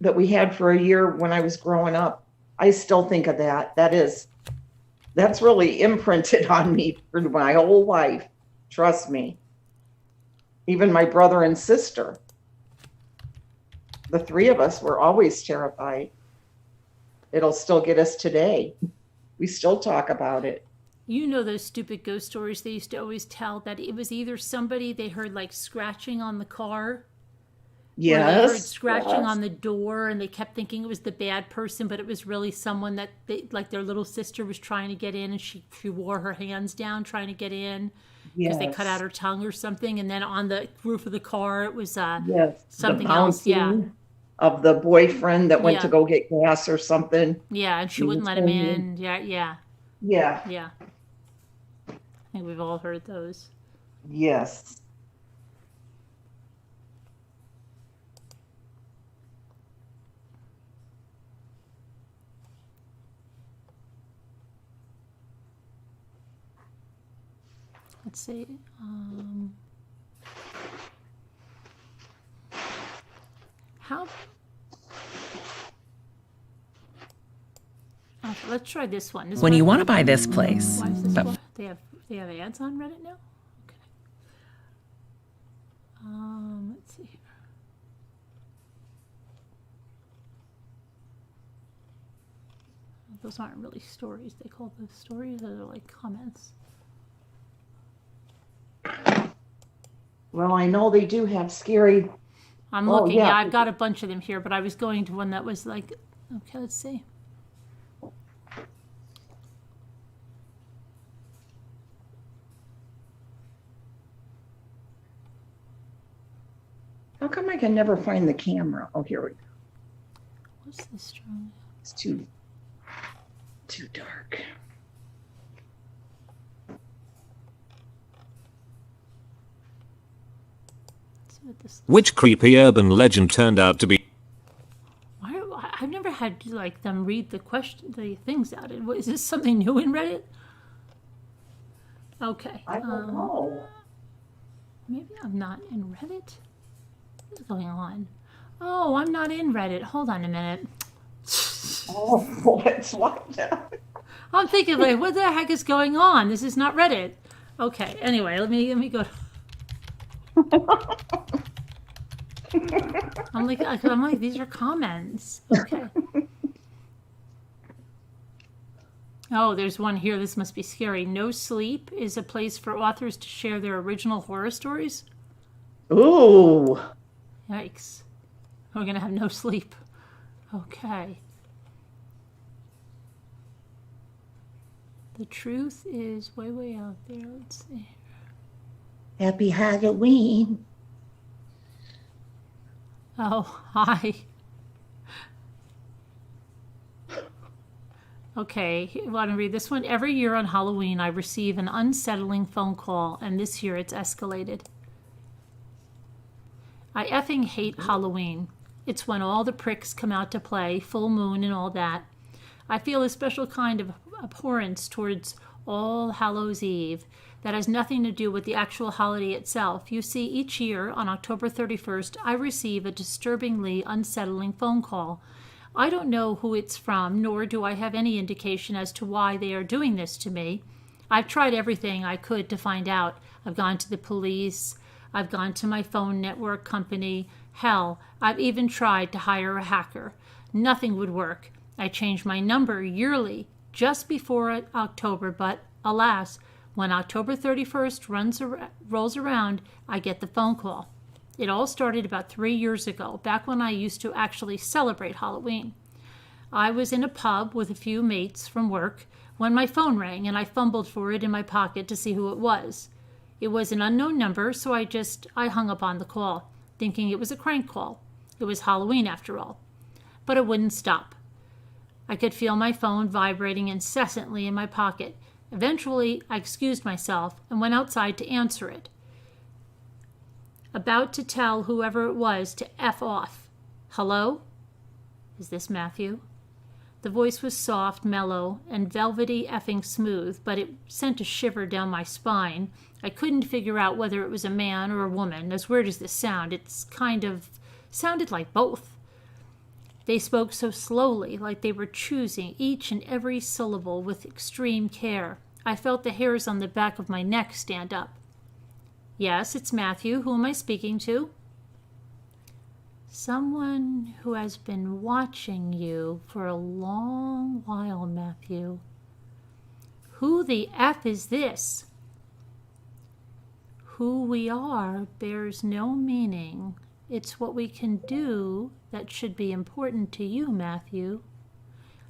that we had for a year when I was growing up, I still think of that. That's really imprinted on me for my whole life. Trust me. Even my brother and sister. The three of us were always terrified. It'll still get us today. We still talk about it. You know those stupid ghost stories they used to always tell that it was either somebody they heard like scratching on the car. Yes. Or they heard scratching on the door and they kept thinking it was the bad person, but it was really someone that like their little sister was trying to get in and she wore her hands down trying to get in because they cut out her tongue or something. And then on the roof of the car, it was something else. Yeah. Of the boyfriend that went to go get gas or something. Yeah. And she wouldn't let him in. Yeah. Yeah. Yeah. Yeah. I think we've all heard those. Yes. Let's see. How? Okay, let's try this one. When you want to buy this place. Why is this one? They have ads on Reddit now? Okay. Let's see here. Those aren't really stories. They call those stories. Those are like comments. Well, I know they do have scary. I'm looking. Yeah, I've got a bunch of them here, but I was going to one that was like, okay, let's see. How come I can never find the camera? Oh, here we go. What's this strong? It's too dark. Which creepy urban legend turned out to be? I've never had like them read the things out. Is this something new in Reddit? Okay. I don't know. Maybe I'm not in Reddit. What's going on? Oh, I'm not in Reddit. Hold on a minute. Oh, what's what? I'm thinking like, what the heck is going on? This is not Reddit. Okay. Anyway, let me go. I'm like, these are comments. Okay. Oh, there's one here. This must be scary. No Sleep is a place for authors to share their original horror stories. Ooh. Yikes. We're going to have no sleep. Okay. The truth is way, way out there. Let's see. Happy Halloween. Oh, hi. Okay, I want to read this one. Every year on Halloween, I receive an unsettling phone call, and this year it's escalated. I effing hate Halloween. It's when all the pricks come out to play, full moon and all that. I feel a special kind of abhorrence towards All Hallows Eve that has nothing to do with the actual holiday itself. You see, each year on October 31st, I receive a disturbingly unsettling phone call. I don't know who it's from, nor do I have any indication as to why they are doing this to me. I've tried everything I could to find out. I've gone to the police. I've gone to my phone network company. Hell, I've even tried to hire a hacker. Nothing would work. I change my number yearly, just before October, but alas, when October 31st rolls around, I get the phone call. It all started about 3 years ago, back when I used to actually celebrate Halloween. I was in a pub with a few mates from work when my phone rang, and I fumbled for it in my pocket to see who it was. It was an unknown number, so I hung up on the call, thinking it was a crank call. It was Halloween after all. But it wouldn't stop. I could feel my phone vibrating incessantly in my pocket. Eventually, I excused myself and went outside to answer it, about to tell whoever it was to F off. Hello? Is this Matthew? The voice was soft, mellow, and velvety effing smooth, but it sent a shiver down my spine. I couldn't figure out whether it was a man or a woman. As weird as this sounded, sounded like both. They spoke so slowly, like they were choosing each and every syllable with extreme care. I felt the hairs on the back of my neck stand up. Yes, it's Matthew. Who am I speaking to? Someone who has been watching you for a long while, Matthew. Who the F is this? Who we are bears no meaning. It's what we can do that should be important to you, Matthew.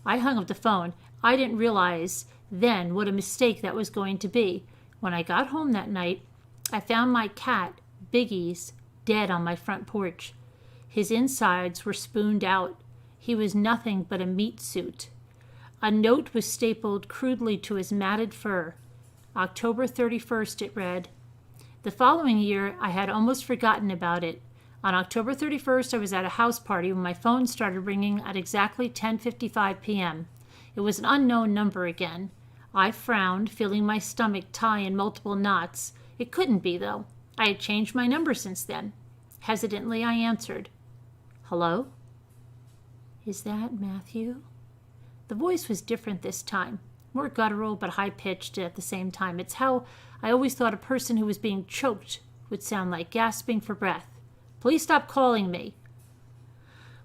I hung up the phone. I didn't realize then what a mistake that was going to be. When I got home that night, I found my cat, Biggie's, dead on my front porch. His insides were spooned out. He was nothing but a meat suit. A note was stapled crudely to his matted fur. October 31st, it read. The following year, I had almost forgotten about it. On October 31st, I was at a house party when my phone started ringing at exactly 10:55 p.m. It was an unknown number again. I frowned, feeling my stomach tie in multiple knots. It couldn't be, though. I had changed my number since then. Hesitantly, I answered. Hello? Is that Matthew? The voice was different this time, more guttural but high-pitched at the same time. It's how I always thought a person who was being choked would sound like, gasping for breath. Please stop calling me.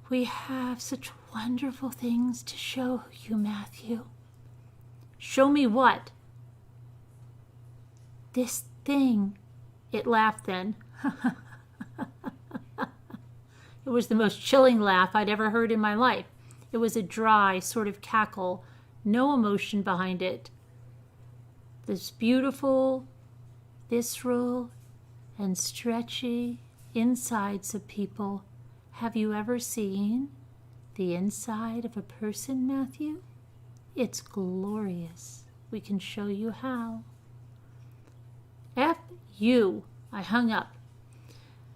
We have such wonderful things to show you, Matthew. Show me what? This thing. It laughed then. It was the most chilling laugh I'd ever heard in my life. It was a dry sort of cackle, no emotion behind it. This beautiful, visceral, and stretchy insides of people. Have you ever seen the inside of a person, Matthew? It's glorious. We can show you how. F you. I hung up.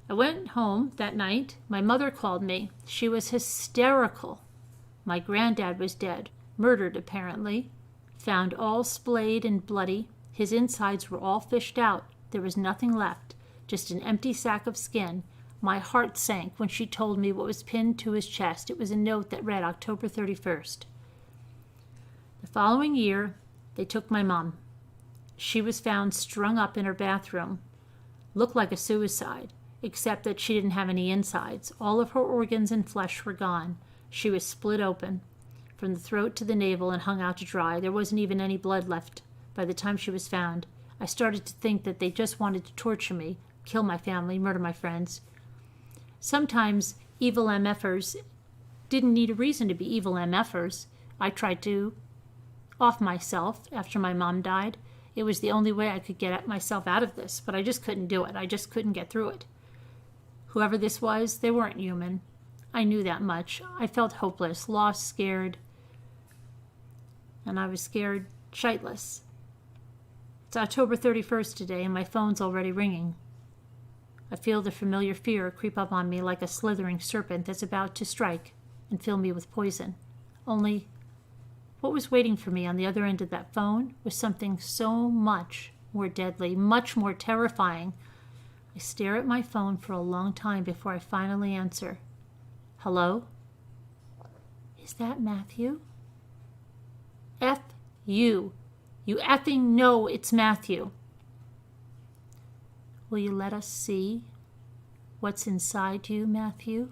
I went home that night. My mother called me. She was hysterical. My granddad was dead, murdered apparently, found all splayed and bloody. His insides were all fished out. There was nothing left, just an empty sack of skin. My heart sank when she told me what was pinned to his chest. It was a note that read October 31st. The following year, they took my mom. She was found strung up in her bathroom. Looked like a suicide, except that she didn't have any insides. All of her organs and flesh were gone. She was split open from the throat to the navel and hung out to dry. There wasn't even any blood left by the time she was found. I started to think that they just wanted to torture me, kill my family, murder my friends. Sometimes evil MFers didn't need a reason to be evil MFers. I tried to off myself after my mom died. It was the only way I could get myself out of this, but I just couldn't do it. I just couldn't get through it. Whoever this was, they weren't human. I knew that much. I felt hopeless, lost, scared. And I was scared shitless. It's October 31st today, and my phone's already ringing. I feel the familiar fear creep up on me like a slithering serpent that's about to strike and fill me with poison. Only, what was waiting for me on the other end of that phone was something so much more deadly, much more terrifying. I stare at my phone for a long time before I finally answer. Hello? Is that Matthew? F you. You effing know it's Matthew. Will you let us see what's inside you, Matthew?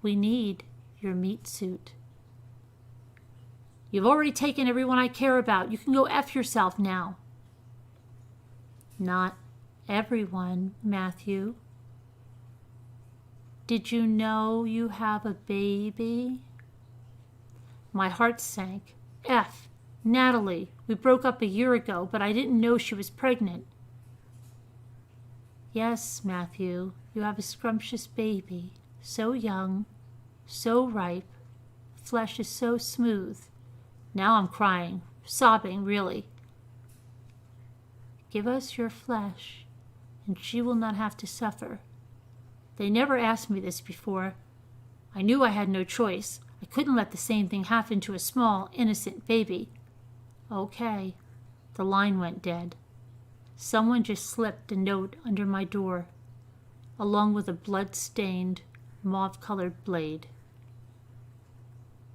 We need your meat suit. You've already taken everyone I care about. You can go F yourself now. Not everyone, Matthew. Did you know you have a baby? My heart sank. F. Natalie, we broke up a year ago, but I didn't know she was pregnant. Yes, Matthew, you have a scrumptious baby, so young, so ripe, flesh is so smooth. Now I'm crying, sobbing, really. Give us your flesh, and she will not have to suffer. They never asked me this before. I knew I had no choice. I couldn't let the same thing happen to a small, innocent baby. Okay. The line went dead. Someone just slipped a note under my door, along with a blood-stained, mauve-colored blade.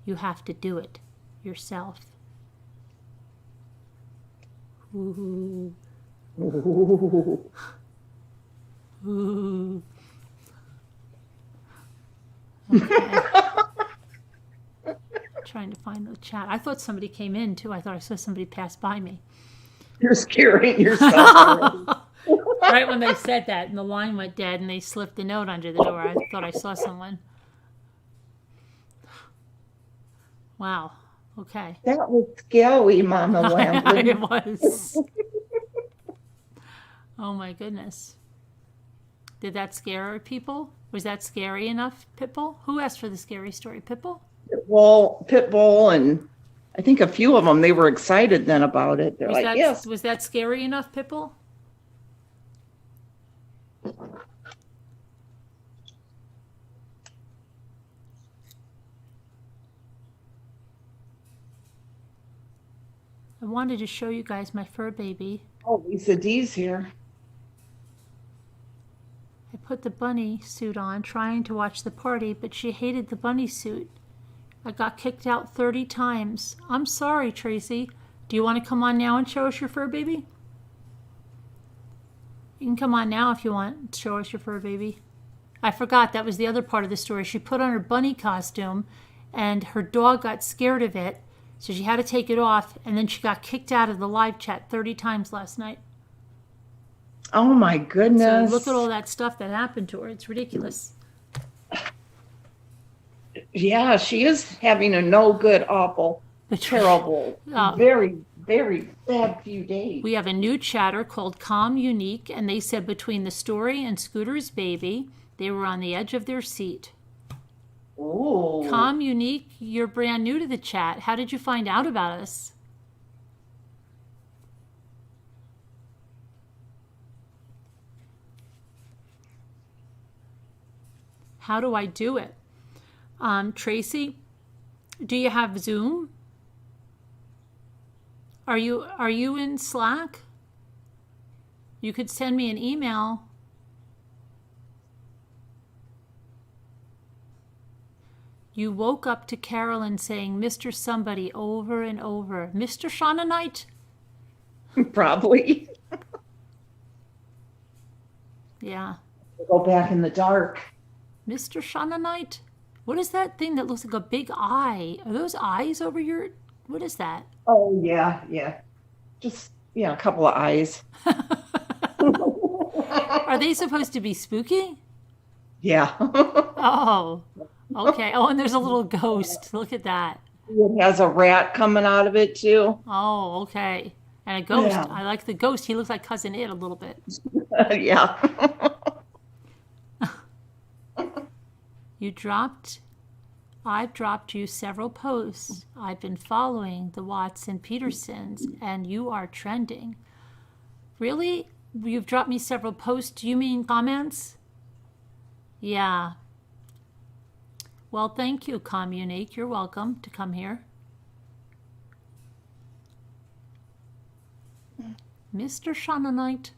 You have to do it yourself. Ooh. Ooh. Ooh. Okay. Trying to find the chat. I thought somebody came in too. I thought I saw somebody pass by me. You're scaring yourself already. Right when they said that, and the line went dead, and they slipped the note under the door, I thought I saw someone. Wow. Okay. That was scary, Mama Lamblin. It was. Oh my goodness. Did that scare people? Was that scary enough, Pitbull? Who asked for the scary story? Pitbull? Pitbull, and I think a few of them, they were excited then about it. They're like, yes. Was that scary enough, Pitbull? I wanted to show you guys my fur baby. Oh, Lisa D's here. I put the bunny suit on, trying to watch the party, but she hated the bunny suit. I got kicked out 30 times. I'm sorry, Tracy. Do you want to come on now and show us your fur baby? You can come on now if you want to show us your fur baby. I forgot, that was the other part of the story. She put on her bunny costume, and her dog got scared of it, so she had to take it off, and then she got kicked out of the live chat 30 times last night. Oh my goodness. So look at all that stuff that happened to her. It's ridiculous. Yeah, she is having a no good, awful, terrible, very, very bad few days. We have a new chatter called Calm Unique, and they said between the story and Scooter's baby, they were on the edge of their seat. Ooh. Calm Unique, you're brand new to the chat. How did you find out about us? How do I do it? Tracy, do you have Zoom? Are you in Slack? You could send me an email. You woke up to Carolyn saying Mr. Somebody over and over. Mr. Shannonite? Probably. Yeah. Go back in the dark. Mr. Shannonite? What is that thing that looks like a big eye? Are those eyes over your... What is that? Oh, yeah. Just, a couple of eyes. Are they supposed to be spooky? Yeah. Oh, okay. Oh, and there's a little ghost. Look at that. It has a rat coming out of it, too. Oh, okay. And a ghost. Yeah. I like the ghost. He looks like Cousin It a little bit. Yeah. I've dropped you several posts. I've been following the Watts and Petersons, and you are trending. Really? you've dropped me several posts. Do you mean comments? Yeah. Well, thank you, Communique. You're welcome to come here. Mr. Shannonite.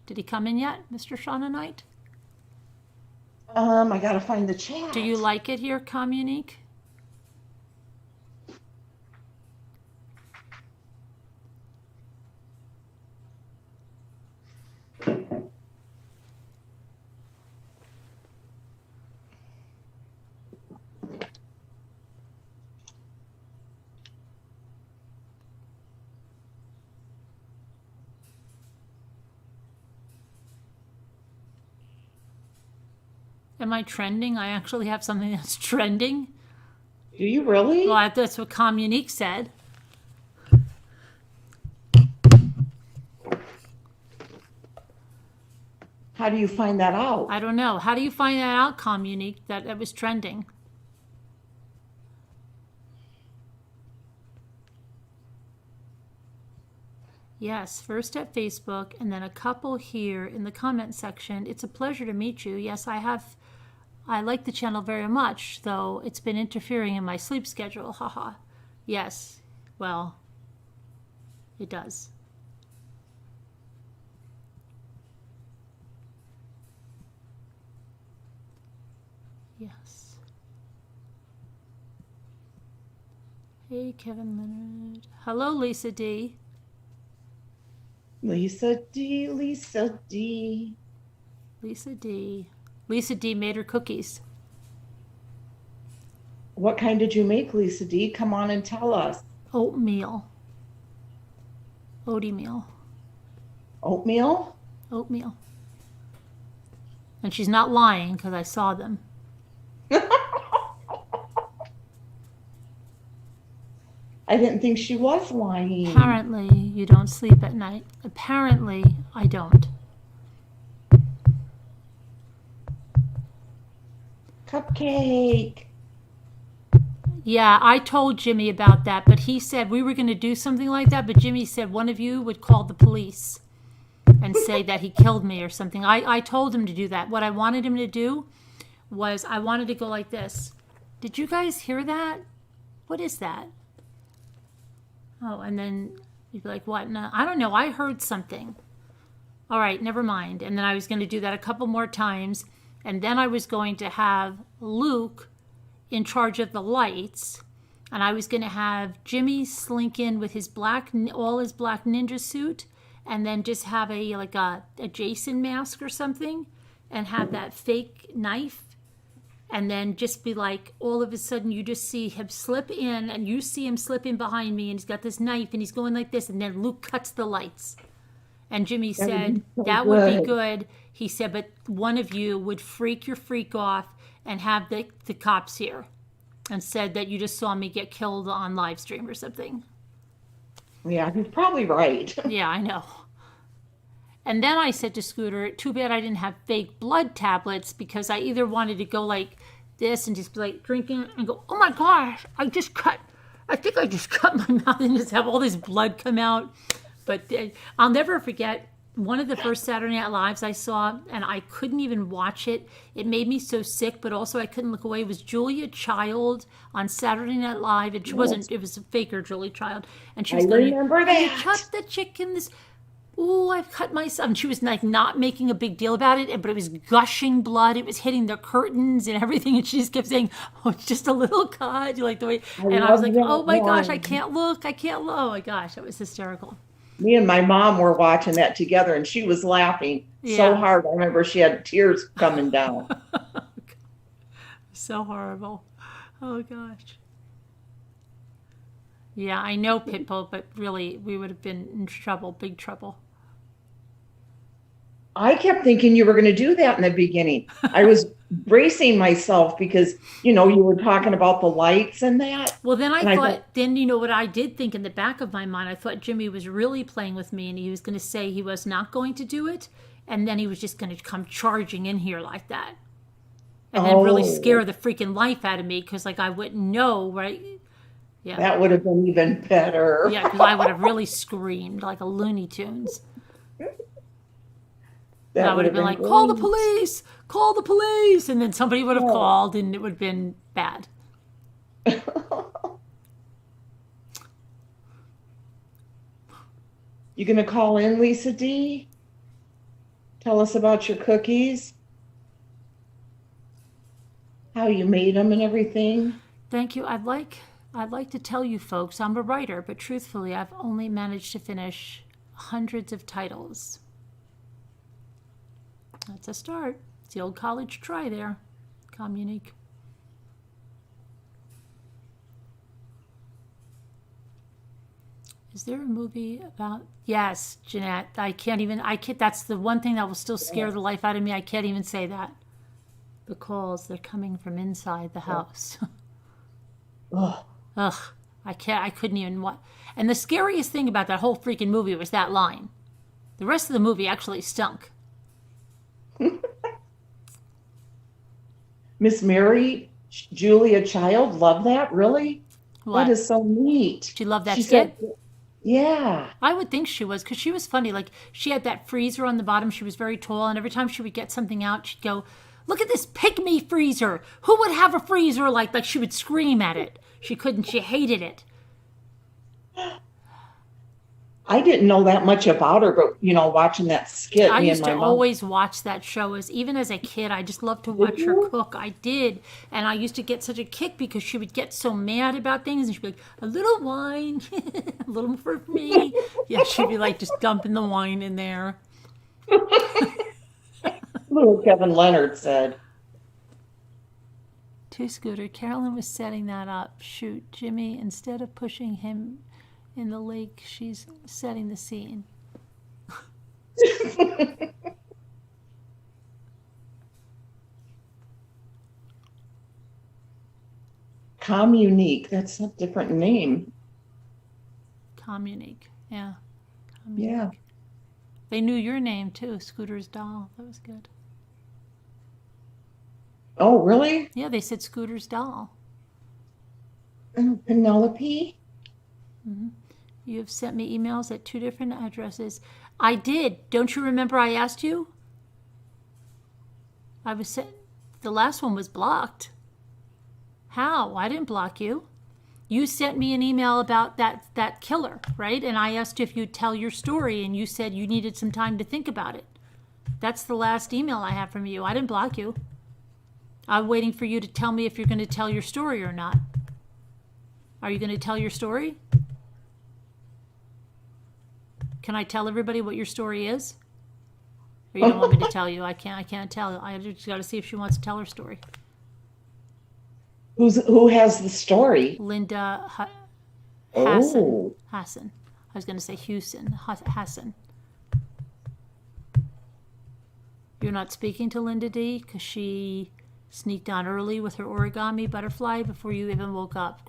Did he come in yet, Mr. Shannonite? I gotta find the chat. Do you like it here, Communique? Am I trending? I actually have something that's trending. Do you really? Well, that's what Communique said. How do you find that out? I don't know. How do you find that out, Communique, that it was trending? Yes, first at Facebook and then a couple here in the comment section. It's a pleasure to meet you. Yes, I like the channel very much, though it's been interfering in my sleep schedule. Haha. Yes, well, it does. Yes. Hey, Kevin Leonard. Hello, Lisa D. Lisa D, Lisa D. Lisa D. Lisa D made her cookies. What kind did you make, Lisa D? Come on and tell us. Oatmeal. Oatmeal. Oatmeal? Oatmeal. And she's not lying because I saw them. I didn't think she was lying. Apparently, you don't sleep at night. Apparently, I don't. Cupcake. Yeah, I told Jimmy about that, but he said we were going to do something like that, but Jimmy said one of you would call the police and say that he killed me or something. I told him to do that. What I wanted him to do was I wanted to go like this. Did you guys hear that? What is that? Oh, and then you'd be like, what? No, I don't know. I heard something. All right, never mind. And then I was going to do that a couple more times. And then I was going to have Luke in charge of the lights. And I was going to have Jimmy slink in with his all his black ninja suit. And then just have a Jason mask or something. And have that fake knife. And then just be like, all of a sudden you just see him slip in and you see him slip in behind me and he's got this knife and he's going like this and then Luke cuts the lights. And Jimmy said, that would be good. He said, but one of you would freak your freak off and have the cops here. And said that you just saw me get killed on live stream or something. Yeah, he's probably right. Yeah, I know. And then I said to Scooter, too bad I didn't have fake blood tablets because I either wanted to go like this and just be like drinking and go, oh my gosh, I think I just cut my mouth and just have all this blood come out. But I'll never forget one of the first Saturday Night Lives I saw, and I couldn't even watch it. It made me so sick, but also I couldn't look away. It was Julia Child on Saturday Night Live. It wasn't, it was a faker Julia Child. And she was remember that. You cut the chicken this. Oh, I've cut myself. And she was like not making a big deal about it, but it was gushing blood. It was hitting the curtains and everything. And she just kept saying, oh, it's just a little cut. You like the way, and I was like, oh my gosh, I can't look. Oh my gosh, that was hysterical. Me and my mom were watching that together and she was laughing so hard. I remember she had tears coming down. So horrible. Oh gosh. Yeah, I know Pitbull, but really we would have been in trouble, big trouble. I kept thinking you were going to do that in the beginning. I was bracing myself because, you were talking about the lights and that. Well, then I thought, what I did think in the back of my mind, I thought Jimmy was really playing with me and he was going to say he was not going to do it. And then he was just going to come charging in here like that. And then really scare the freaking life out of me because I wouldn't know, right? Yeah. That would have been even better. Yeah, because I would have really screamed like a Looney Tunes. I would have been like, call the police, call the police. And then somebody would have Yeah. called and it would have been bad. You gonna call in, Lisa D? Tell us about your cookies, how you made them and everything. Thank you. I'd like to tell you folks, I'm a writer, but truthfully, I've only managed to finish hundreds of titles. That's a start. It's the old college try there. Communique. Is there a movie about? Yes, Jeanette. I can't. That's the one thing that will still scare the life out of me. I can't even say that. The calls, they're coming from inside the house. Ugh. Ugh. I couldn't even what. And the scariest thing about that whole freaking movie was that line. The rest of the movie actually stunk. Miss Mary, Julia Child, love that? Really? What? That is so neat. She loved that She skit? said, yeah. I would think she was, because she was funny. Like, she had that freezer on the bottom. She was very tall, and every time she would get something out, she'd go, look at this pygmy freezer. Who would have a freezer like she would scream at it? She couldn't. She hated it. I didn't know that much about her, but watching that skit, I me used and to my mom. always watch that show. Even as a kid, I just loved to watch her cook. I did. And I used to get such a kick because she would get so mad about things. And she'd be like, a little wine, a little for me. Yeah, she'd be like just dumping the wine in there. Little Kevin Leonard said. To Scooter, Carolyn was setting that up. Shoot, Jimmy, instead of pushing him in the lake, she's setting the scene. Communique, that's a different name. Communique, yeah. Yeah. They knew your name too, Scooter's doll. That was good. Oh, really? Yeah, they said Scooter's doll. Penelope? Mm-hmm. You have sent me emails at 2 different addresses. I did. Don't you remember I asked you? I was sent. The last one was blocked. How? I didn't block you. You sent me an email about that killer, right? And I asked if you'd tell your story, and you said you needed some time to think about it. That's the last email I have from you. I didn't block you. I'm waiting for you to tell me if you're going to tell your story or not. Are you going to tell your story? Can I tell everybody what your story is? Or you don't want me to tell you? I can't tell. I just got to see if she wants to tell her story. Who has the story? Linda Hassan. Oh. Hassan. I was going to say Houston. Hassan. You're not speaking to Linda D because she sneaked on early with her origami butterfly before you even woke up.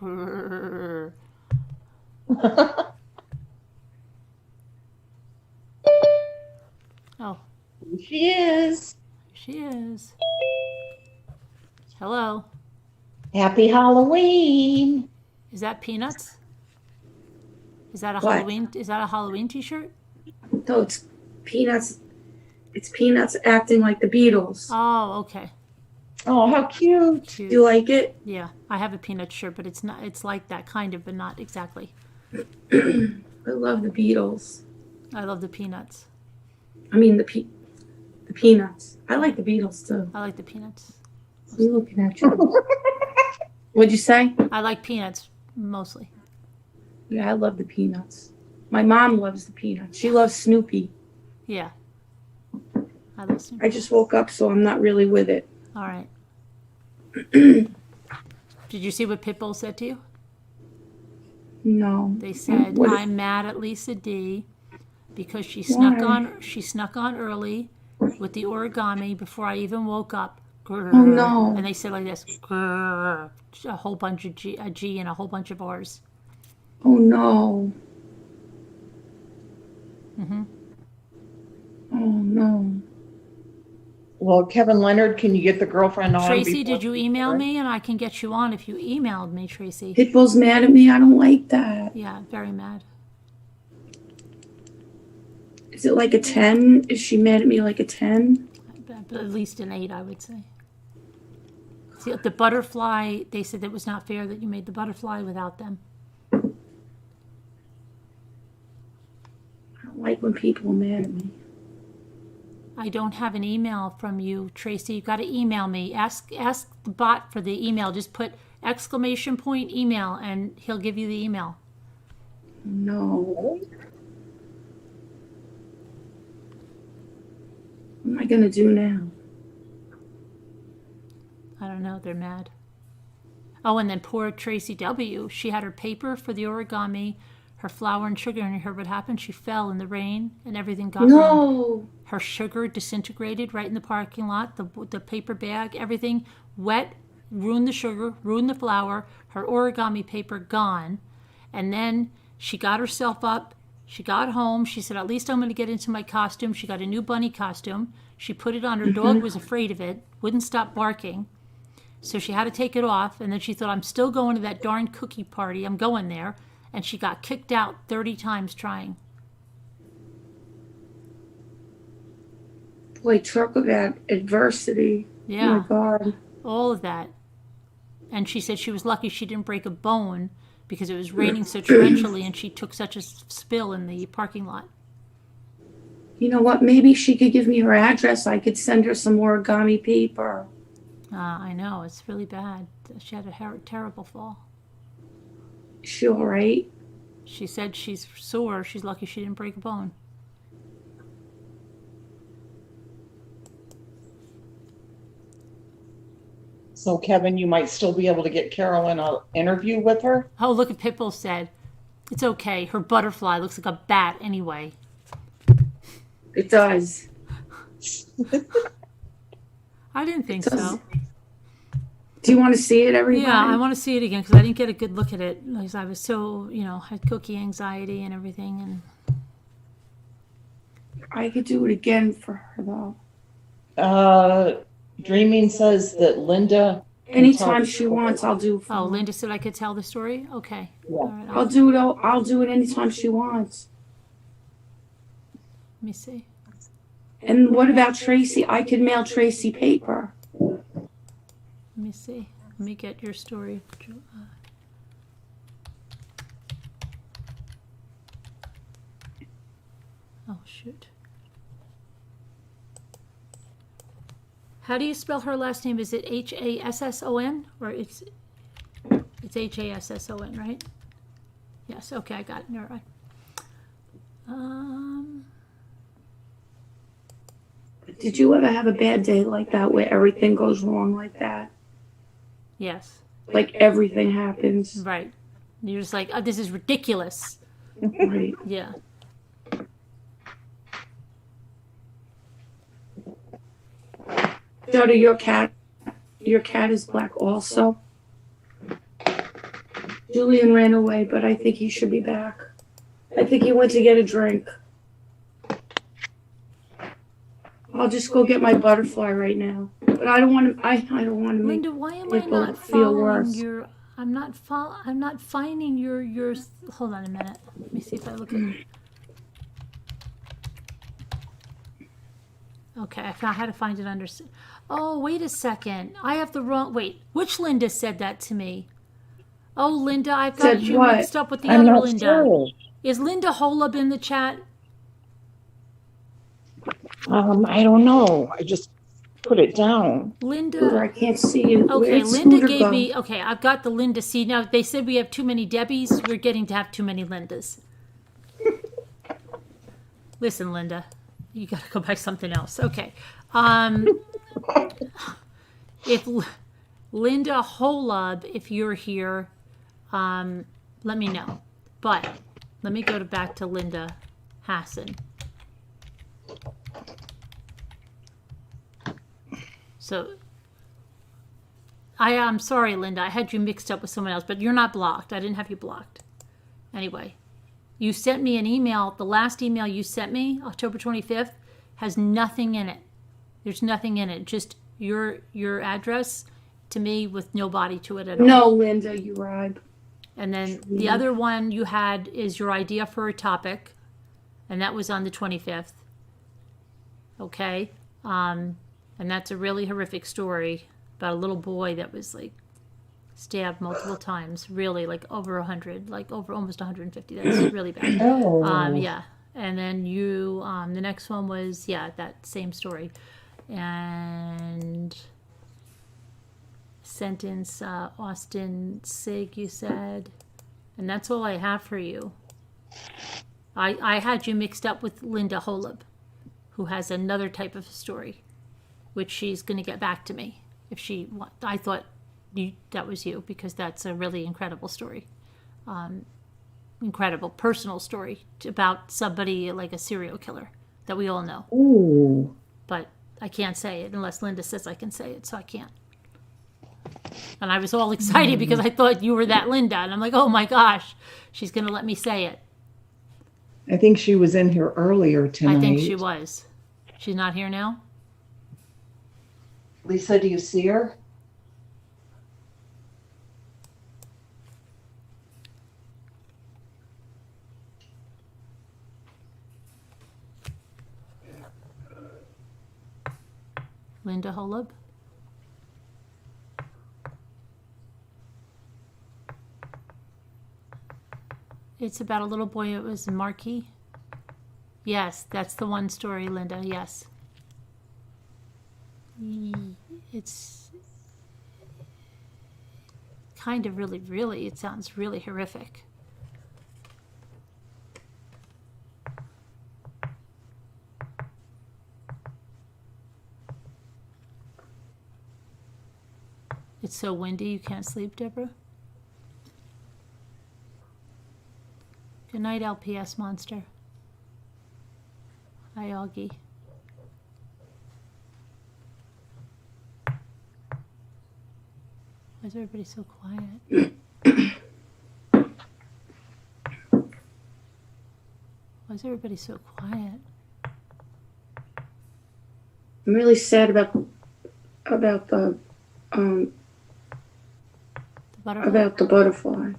Oh. She is. She is. Hello. Happy Halloween. Is that Peanuts? Is that a What? Halloween? Is that a Halloween T-shirt? No, it's Peanuts. It's Peanuts acting like the Beatles. Oh, okay. Oh, how cute. Cute. Do you like it? Yeah, I have a Peanut shirt, but it's not. It's like that kind of, but not exactly. I love the Beatles. I love the Peanuts. I mean the Peanuts. I like the Beatles too. I like the Peanuts. I'm looking at you. What'd you say? I like Peanuts mostly. Yeah, I love the Peanuts. My mom loves the Peanuts. She loves Snoopy. Yeah. I love Snoopy. I just woke up, so I'm not really with it. All right. Did you see what Pitbull said to you? No. They said, What? I'm mad at Lisa D because she snuck on early with the origami before I even woke up. Grrr. Oh, no. And they said like this, grrr, a whole bunch of a G and a whole bunch of R's. Oh no. Mm-hmm. Oh no. Well, Kevin Leonard, can you get the girlfriend on? Tracy, before- did you email me? And I can get you on if you emailed me, Tracy. Pitbull's mad at me. I don't like that. Yeah, very mad. Is it like a 10? Is she mad at me like a 10? At least an 8, I would say. See, the butterfly, they said it was not fair that you made the butterfly without them. I don't like when people are mad at me. I don't have an email from you, Tracy. You've got to email me. Ask the bot for the email. Just put ! email and he'll give you the email. No. What am I going to do now? I don't know. They're mad. Oh, and then poor Tracy W. She had her paper for the origami, her flour and sugar, and you heard what happened? She fell in the rain and everything got ruined. No. Her sugar disintegrated right in the parking lot, the paper bag, everything wet, ruined the sugar, ruined the flour, her origami paper gone. And then she got herself up. She got home. She said, at least I'm going to get into my costume. She got a new bunny costume. She put it on. Her dog was afraid of it, wouldn't stop barking. So she had to take it off. And then she thought, I'm still going to that darn cookie party. I'm going there. And she got kicked out 30 times trying. Boy, talk about adversity. Yeah. Oh my God. All of that. And she said she was lucky she didn't break a bone because it was raining so torrentially and she took such a spill in the parking lot. You know what? Maybe she could give me her address. I could send her some origami paper. I know. It's really bad. She had a terrible fall. Is she all right? She said she's sore. She's lucky she didn't break a bone. So, Kevin, you might still be able to get Carolyn an interview with her? Oh, look at Pitbull said. It's okay. Her butterfly looks like a bat anyway. It does. I didn't think so. Do you want to see it, everybody? Yeah, I want to see it again because I didn't get a good look at it because I was so, had cookie anxiety and everything. And I could do it again for her, though. Dreaming says that Linda. Anytime she wants, I'll do. Oh, Linda said I could tell the story? Okay. Yeah. All right, I'll do it. I'll do it anytime she wants. Let me see. And what about Tracy? I could mail Tracy paper. Let me see. Let me get your story. Oh, shoot. How do you spell her last name? Is it Hasson or it's Hasson, right? Yes. Okay, I got it. All right. Did you ever have a bad day like that where everything goes wrong like that? Yes. Like everything happens. Right. You're just like, oh, this is ridiculous. Right. Yeah. Daughter, your cat is black also. Julian ran away, but I think he should be back. I think he went to get a drink. I'll just go get my butterfly right now. But I don't want to. I don't want to make Linda, why am I people not feel following worse. your? I'm not finding your. Hold on a minute. Let me see if I look at. Okay, I found how to find it under. Oh, wait a second. I have the wrong. Wait, which Linda said that to me? Oh, Linda, I've got Said you what? mixed up with the I'm other not Linda. sure. Is Linda Holub in the chat? I don't know. I just put it down. Linda. I can't see you. Okay, Where'd Linda Scooter gave go? me. Okay, I've got the Linda. See, now they said we have too many Debbies. We're getting to have too many Lindas. Listen, Linda, you got to go buy something else. Okay. If Linda Holub, if you're here, let me know. But let me go back to Linda Hasson. So, I'm sorry, Linda. I had you mixed up with someone else, but you're not blocked. I didn't have you blocked. Anyway, you sent me an email. The last email you sent me, October 25th, has nothing in it. There's nothing in it. Just your address to me with no body to it at all. No, Linda, you lied. And then the other one you had is your idea for a topic. and that was on the 25th. Okay, and that's a really horrific story about a little boy that was like stabbed multiple times, really like over 100, like over almost 150. That's really bad. Oh. Yeah. And then you, the next one was, yeah, that same story. And sentence, Austin Sig, you said. And that's all I have for you. I had you mixed up with Linda Holub, who has another type of story, which she's going to get back to me. If she, I thought that was you, because that's a really incredible story. Incredible personal story about somebody like a serial killer that we all know. Ooh. But I can't say it unless Linda says I can say it, so I can't. And I was all excited because I thought you were that Linda, and I'm like, oh my gosh, she's going to let me say it. I think she was in here earlier tonight. I think she was. She's not here now? Lisa, do you see her? Linda Holub? It's about a little boy. It was Markey. Yes, that's the one story, Linda. Yes. It's kind of really, it sounds really horrific. It's so windy you can't sleep, Deborah. Good night, LPS Monster. Hi, Augie. Why is everybody so quiet? Why is everybody so quiet? I'm really sad about the Butterfly? about the butterfly.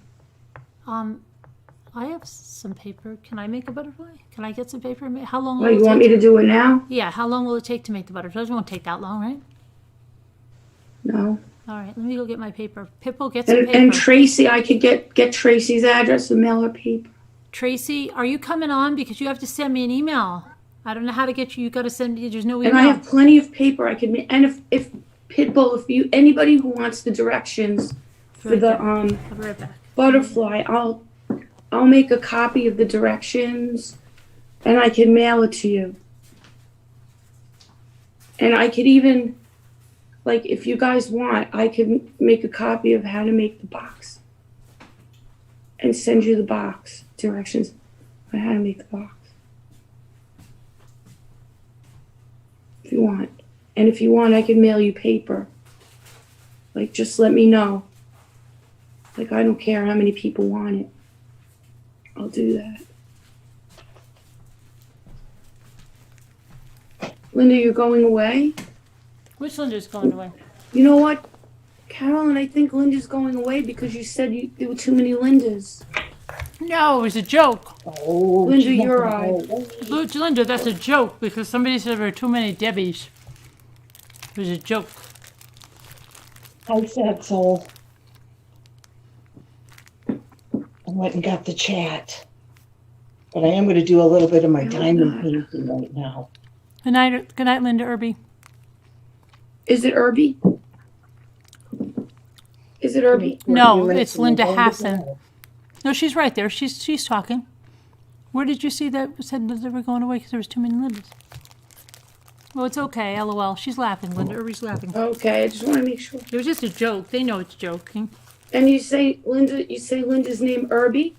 I have some paper. Can I make a butterfly? Can I get some paper? How long? Well, you want me to do it now? Yeah. How long will it take to make the butterfly? It won't take that long, right? No. All right. Let me go get my paper. Pippo, get some paper. And Tracy, I could get Tracy's address and mail her paper. Tracy, are you coming on? Because you have to send me an email. I don't know how to get you. You got to send me. There's no email. And I have plenty of paper. I could. And if Pitbull, if you anybody who wants the directions for the I'll be right back. butterfly, I'll make a copy of the directions, and I can mail it to you. And I could even, like, if you guys want, I could make a copy of how to make the box and send you the box directions on how to make the box. If you want. And if you want, I can mail you paper. Like, just let me know. Like, I don't care how many people want it. I'll do that. Linda, you're going away? Which Linda's going away? You know what, Carolyn, I think Linda's going away because you said there were too many Lindas. No, it was a joke. Oh, Linda, you're right. Linda, that's a joke because somebody said there were too many Debbies. It was a joke. Hi, Setzel. I went and got the chat. But I am going to do a little bit of my diamond painting right now. Good night, Linda Irby. Is it Irby? Is it Irby? No, it's Linda Hassan. No, she's right there. She's talking. Where did you see that said that they were going away because there was too many Lindas? Well, it's okay. LOL. She's laughing. Linda Irby's laughing. Okay, I just want to make sure. It was just a joke. They know it's joking. And you say Linda's name Irby?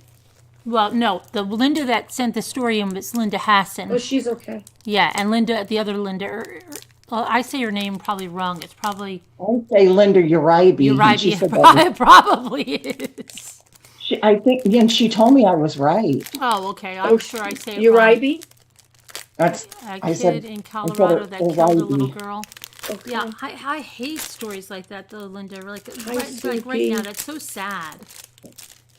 Well, no. The Linda that sent the story in was Linda Hassan. Oh, she's okay. Yeah, and Linda, the other Linda, well, I say her name probably wrong. It's probably... I say Linda Uribe. Uribe, it probably is. I think, and she told me I was right. Oh, okay. I'm sure I say it Uribe? That's, a I kid said, in Colorado that killed a little girl. Okay. Yeah, I hate stories like that, though, Linda. Like right Sweetie. now, that's so sad.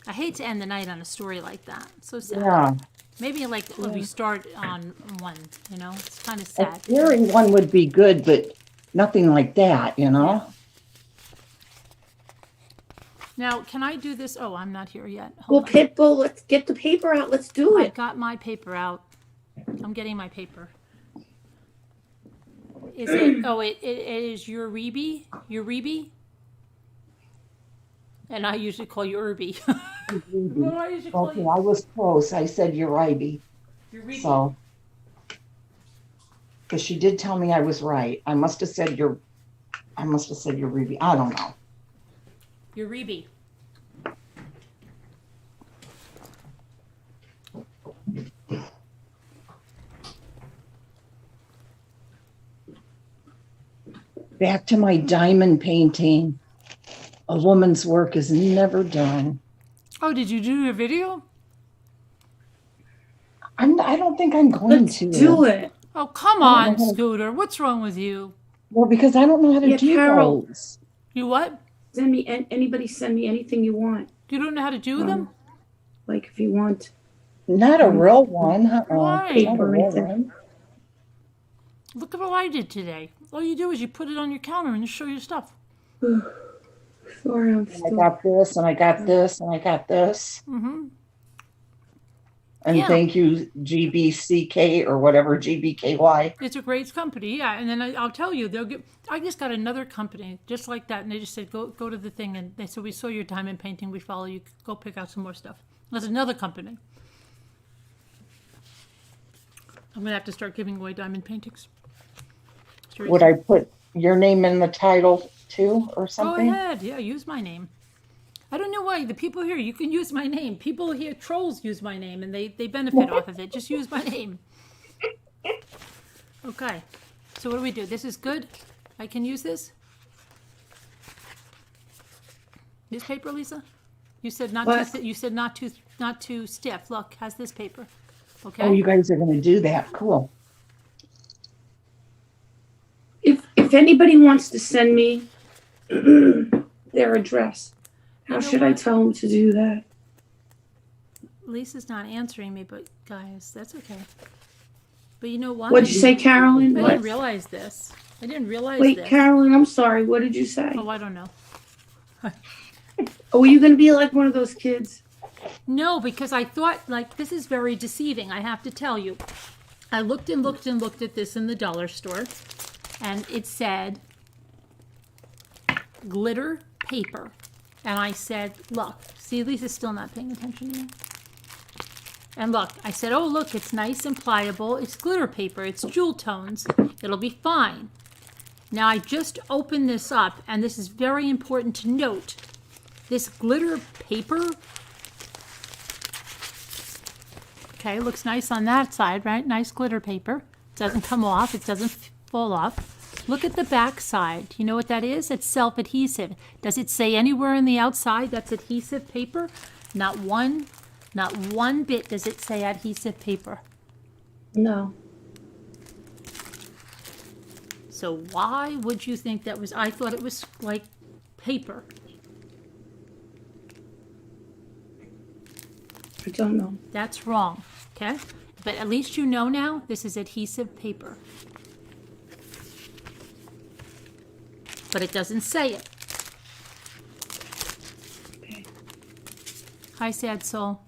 I hate to end the night on a story like that. So sad. Yeah. Maybe like when we start on one, you know, it's kind of A sad. scary one would be good, but nothing like that, you know? Now, can I do this? Oh, I'm not here yet. Well, Hold on. Pitbull, let's get the paper out. Let's do I it. got my paper out. I'm getting my paper. Is it? Oh, it is Uribe? Uribe? And I usually call you Irby. What do I usually call Okay, you? I was close. I said Uribe. Uribe. So, because she did tell me I was right. I must have said Uribe. I don't know. Uribe. Back to my diamond painting. A woman's work is never done. Oh, did you do a video? I don't think I'm going Let's to. do it. Oh, come I don't on, know how to- Scooter. What's wrong with you? Well, because I don't know how to Yeah, do Carol. those. You what? Send me anybody. Send me anything you want. You don't know how to do them? Like if you want Not a real one. Why? paper Not a or real anything. one. Look at what I did today. All you do is you put it on your counter and you show your stuff. Sorry, I'm And I still. got this, and I got this, and I got this. Mm-hmm. And Yeah. thank you, GBCK or whatever, GBKY. It's a great company, yeah. And then I'll tell you, they'll get. I just got another company just like that, and they just said go to the thing, and they said we saw your diamond painting, we follow you. Go pick out some more stuff. There's another company. I'm gonna have to start giving away diamond paintings. Would I put your name in the title too, or Go something? ahead, yeah, use my name. I don't know why the people here. You can use my name. People here, trolls, use my name, and they benefit off of it. Just use my name. Okay. So what do we do? This is good. I can use this. This paper, Lisa. You said not What? too. You said not too stiff. Look, has this paper. Okay. Oh, you guys are going to do that. Cool. If anybody wants to send me their address, how You know should I what? tell them to do that? Lisa's not answering me, but guys, that's okay. But you know what? What'd you say, Carolyn? I What? didn't realize this. I didn't realize Wait, this. Carolyn, I'm sorry. What did you say? Oh, I don't know. Oh, are you going to be like one of those kids? No, because I thought, like, this is very deceiving, I have to tell you. I looked and looked and looked at this in the dollar store, and it said glitter paper. And I said, look, see, Lisa's still not paying attention to me. And look, I said, oh, look, it's nice and pliable. It's glitter paper. It's jewel tones. It'll be fine. Now, I just opened this up, and this is very important to note. This glitter paper, okay, looks nice on that side, right? Nice glitter paper. It doesn't come off. It doesn't fall off. Look at the back side. You know what that is? It's self-adhesive. Does it say anywhere on the outside that's adhesive paper? Not one bit does it say adhesive paper. No. So why would you think that was? I thought it was like paper. I don't know. That's wrong, okay? But at least you know now this is adhesive paper. But it doesn't say it. Okay. Hi, sad soul.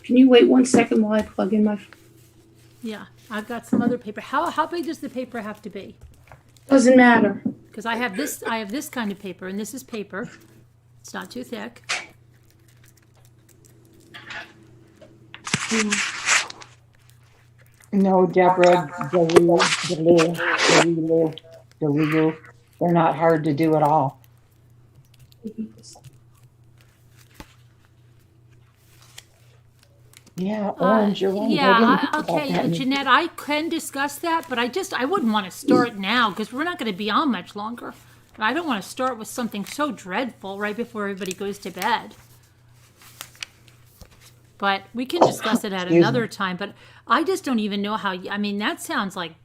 Can you wait 1 second while I plug in my... Yeah, I've got some other paper. How big does the paper have to be? Doesn't matter. Because I have this kind of paper, and this is paper. It's not too thick. No, Deborah, delete. They're not hard to do at all. Yeah, orange, you're right. I Yeah, didn't think about okay, that. Jeanette, I can discuss that, but I wouldn't want to start now because we're not going to be on much longer. And I don't want to start with something so dreadful right before everybody goes to bed. But we can discuss it at Excuse another me. time. But I just don't even know how. I mean, that sounds like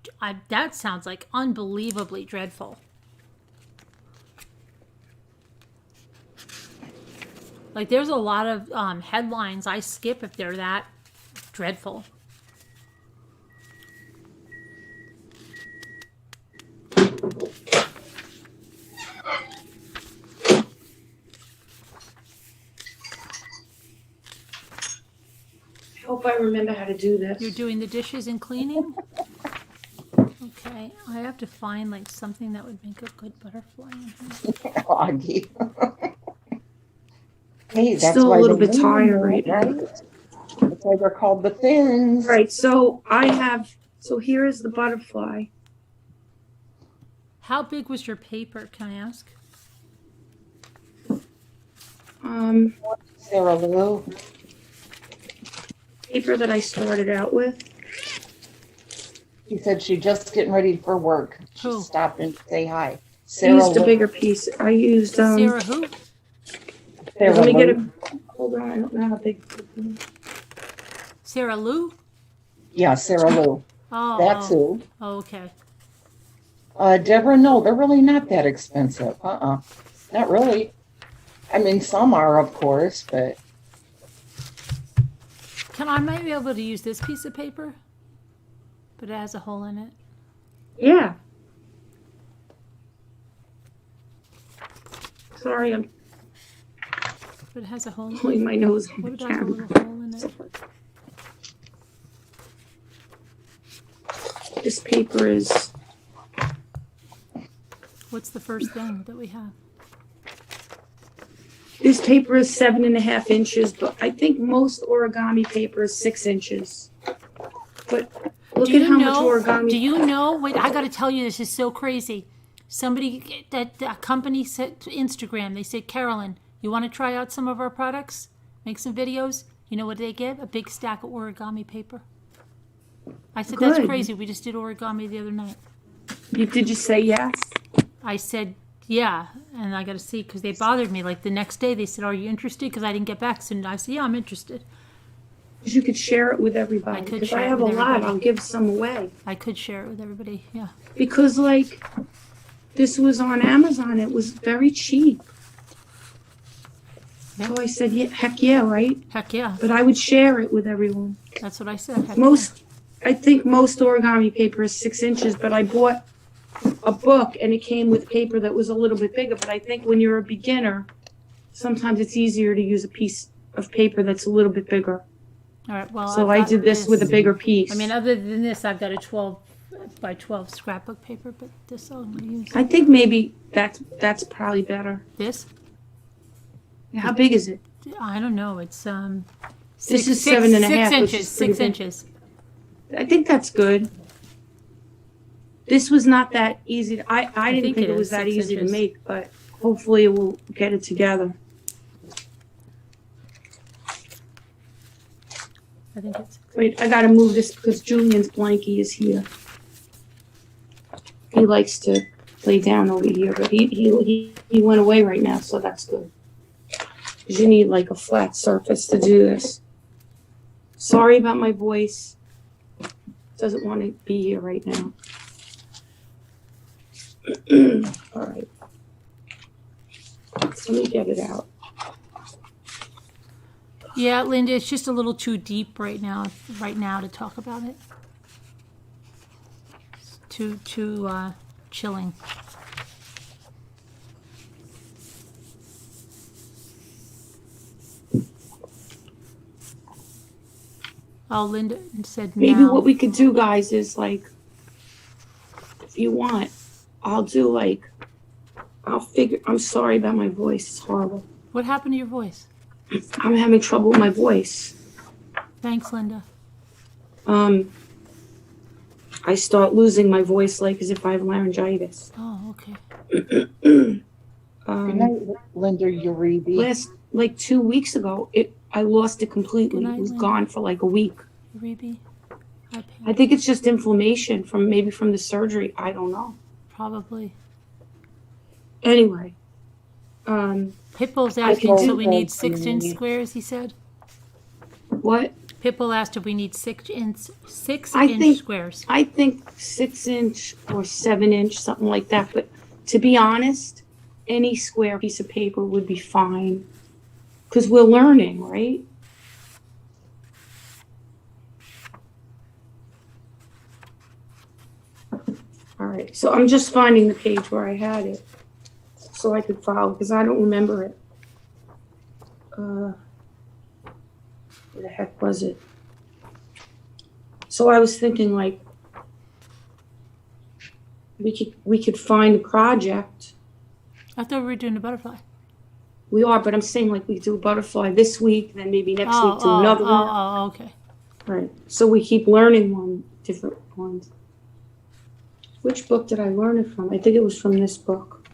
unbelievably dreadful. Like, there's a lot of headlines I skip if they're that dreadful. I hope I remember how to do this. You're doing the dishes and cleaning? Okay, I have to find like something that would make a good butterfly in here. Augie. Hey, that's Still why a little they're bit tired right now. right? That's why they're called the fins. Right, so here is the butterfly. How big was your paper, can I ask? Sarah Lou. Paper that I started out with. She said she's just getting ready for work. She Who? stopped and say hi. I Sarah used a Lou. bigger piece. I used Sarah who? Sarah let me get Lou. hold on, I don't know how big. Sarah Lou? Yeah, Sarah Lou. Oh, That's who. oh, okay. Deborah, no, they're really not that expensive. Not really. I mean, some are, of course, but I might be able to use this piece of paper, but it has a hole in it. Yeah. Sorry, I'm But it has a hole in pulling it. my nose on What the about the camera. little hole in it? This paper is, What's the first thing that we have? this paper is 7.5 inches, but I think most origami paper is 6 inches. But look at how much origami. Do you know? Wait, I got to tell you, this is so crazy. Somebody, that company said to Instagram, they said, Carolyn, you want to try out some of our products? Make some videos? You know what they give? A big stack of origami paper. I said, that's Good. crazy. We just did origami the other night. Did you say yes? I said, yeah. And I got to see, because they bothered me. Like the next day, they said, are you interested? Because I didn't get back soon. I said, yeah, I'm interested. Because you could share it with everybody. I could Because share I it have a with lot. everybody. I'll give some away. I could share it with everybody. Yeah. Because, like, this was on Amazon. It was very cheap. Yeah. So I said, yeah, heck yeah, right? Heck yeah. But I would share it with everyone. That's what I said. Heck I think most origami paper is 6 inches, but I bought a book and it came with paper that was a little bit bigger. But I think when you're a beginner, sometimes it's easier to use a piece of paper that's a little bit bigger. All right. Well, So I've I got did this with a bigger piece. I mean, other than this, I've got a 12 by 12 scrapbook paper, but this I'm going to use. I think maybe that's probably better. This? How big is it? I don't know. It's This is 7.5, 6 which inches. is pretty 6 big. inches. I think that's good. This was not that easy. I didn't think think it it was is that 6 easy inches. to make, but hopefully we'll get it together. I think it's. Wait, I gotta move this because Julian's blankie is here. He likes to lay down over here, but he went away right now, so that's good. 'Cause you need like a flat surface to do this. Sorry about my voice. Doesn't want to be here right now. All right. So let me get it out. Yeah, Linda, it's just a little too deep right now to talk about it. It's too chilling. Oh, Linda said no. Maybe what we could do, guys, is like, if you want, I'll do like, I'm sorry about my voice. It's horrible. What happened to your voice? I'm having trouble with my voice. Thanks, Linda. I start losing my voice like as if I have laryngitis. Oh, okay. Good night, Linda Uribe. Last, like 2 weeks ago, I lost it completely. Good night, It was Linda. gone for like a week. Ruby? I think it's just inflammation from the surgery. I don't know. Probably. Anyway, Pitbull's I asking, can so do we need both 6 inch things. squares, he said. what? Pitbull asked if we need 6 inch I inch think- squares. I think 6 inch or 7 inch, something like that. But to be honest, any square piece of paper would be fine. Because we're learning, right? All right, so I'm just finding the page where I had it so I could follow because I don't remember it. Where the heck was it? So I was thinking like we could find a project. I thought we were doing a butterfly. We are, but I'm saying like we do a butterfly this week, then maybe next week do another one. Oh, okay. Right. So we keep learning different ones. Which book did I learn it from? I think it was from this book.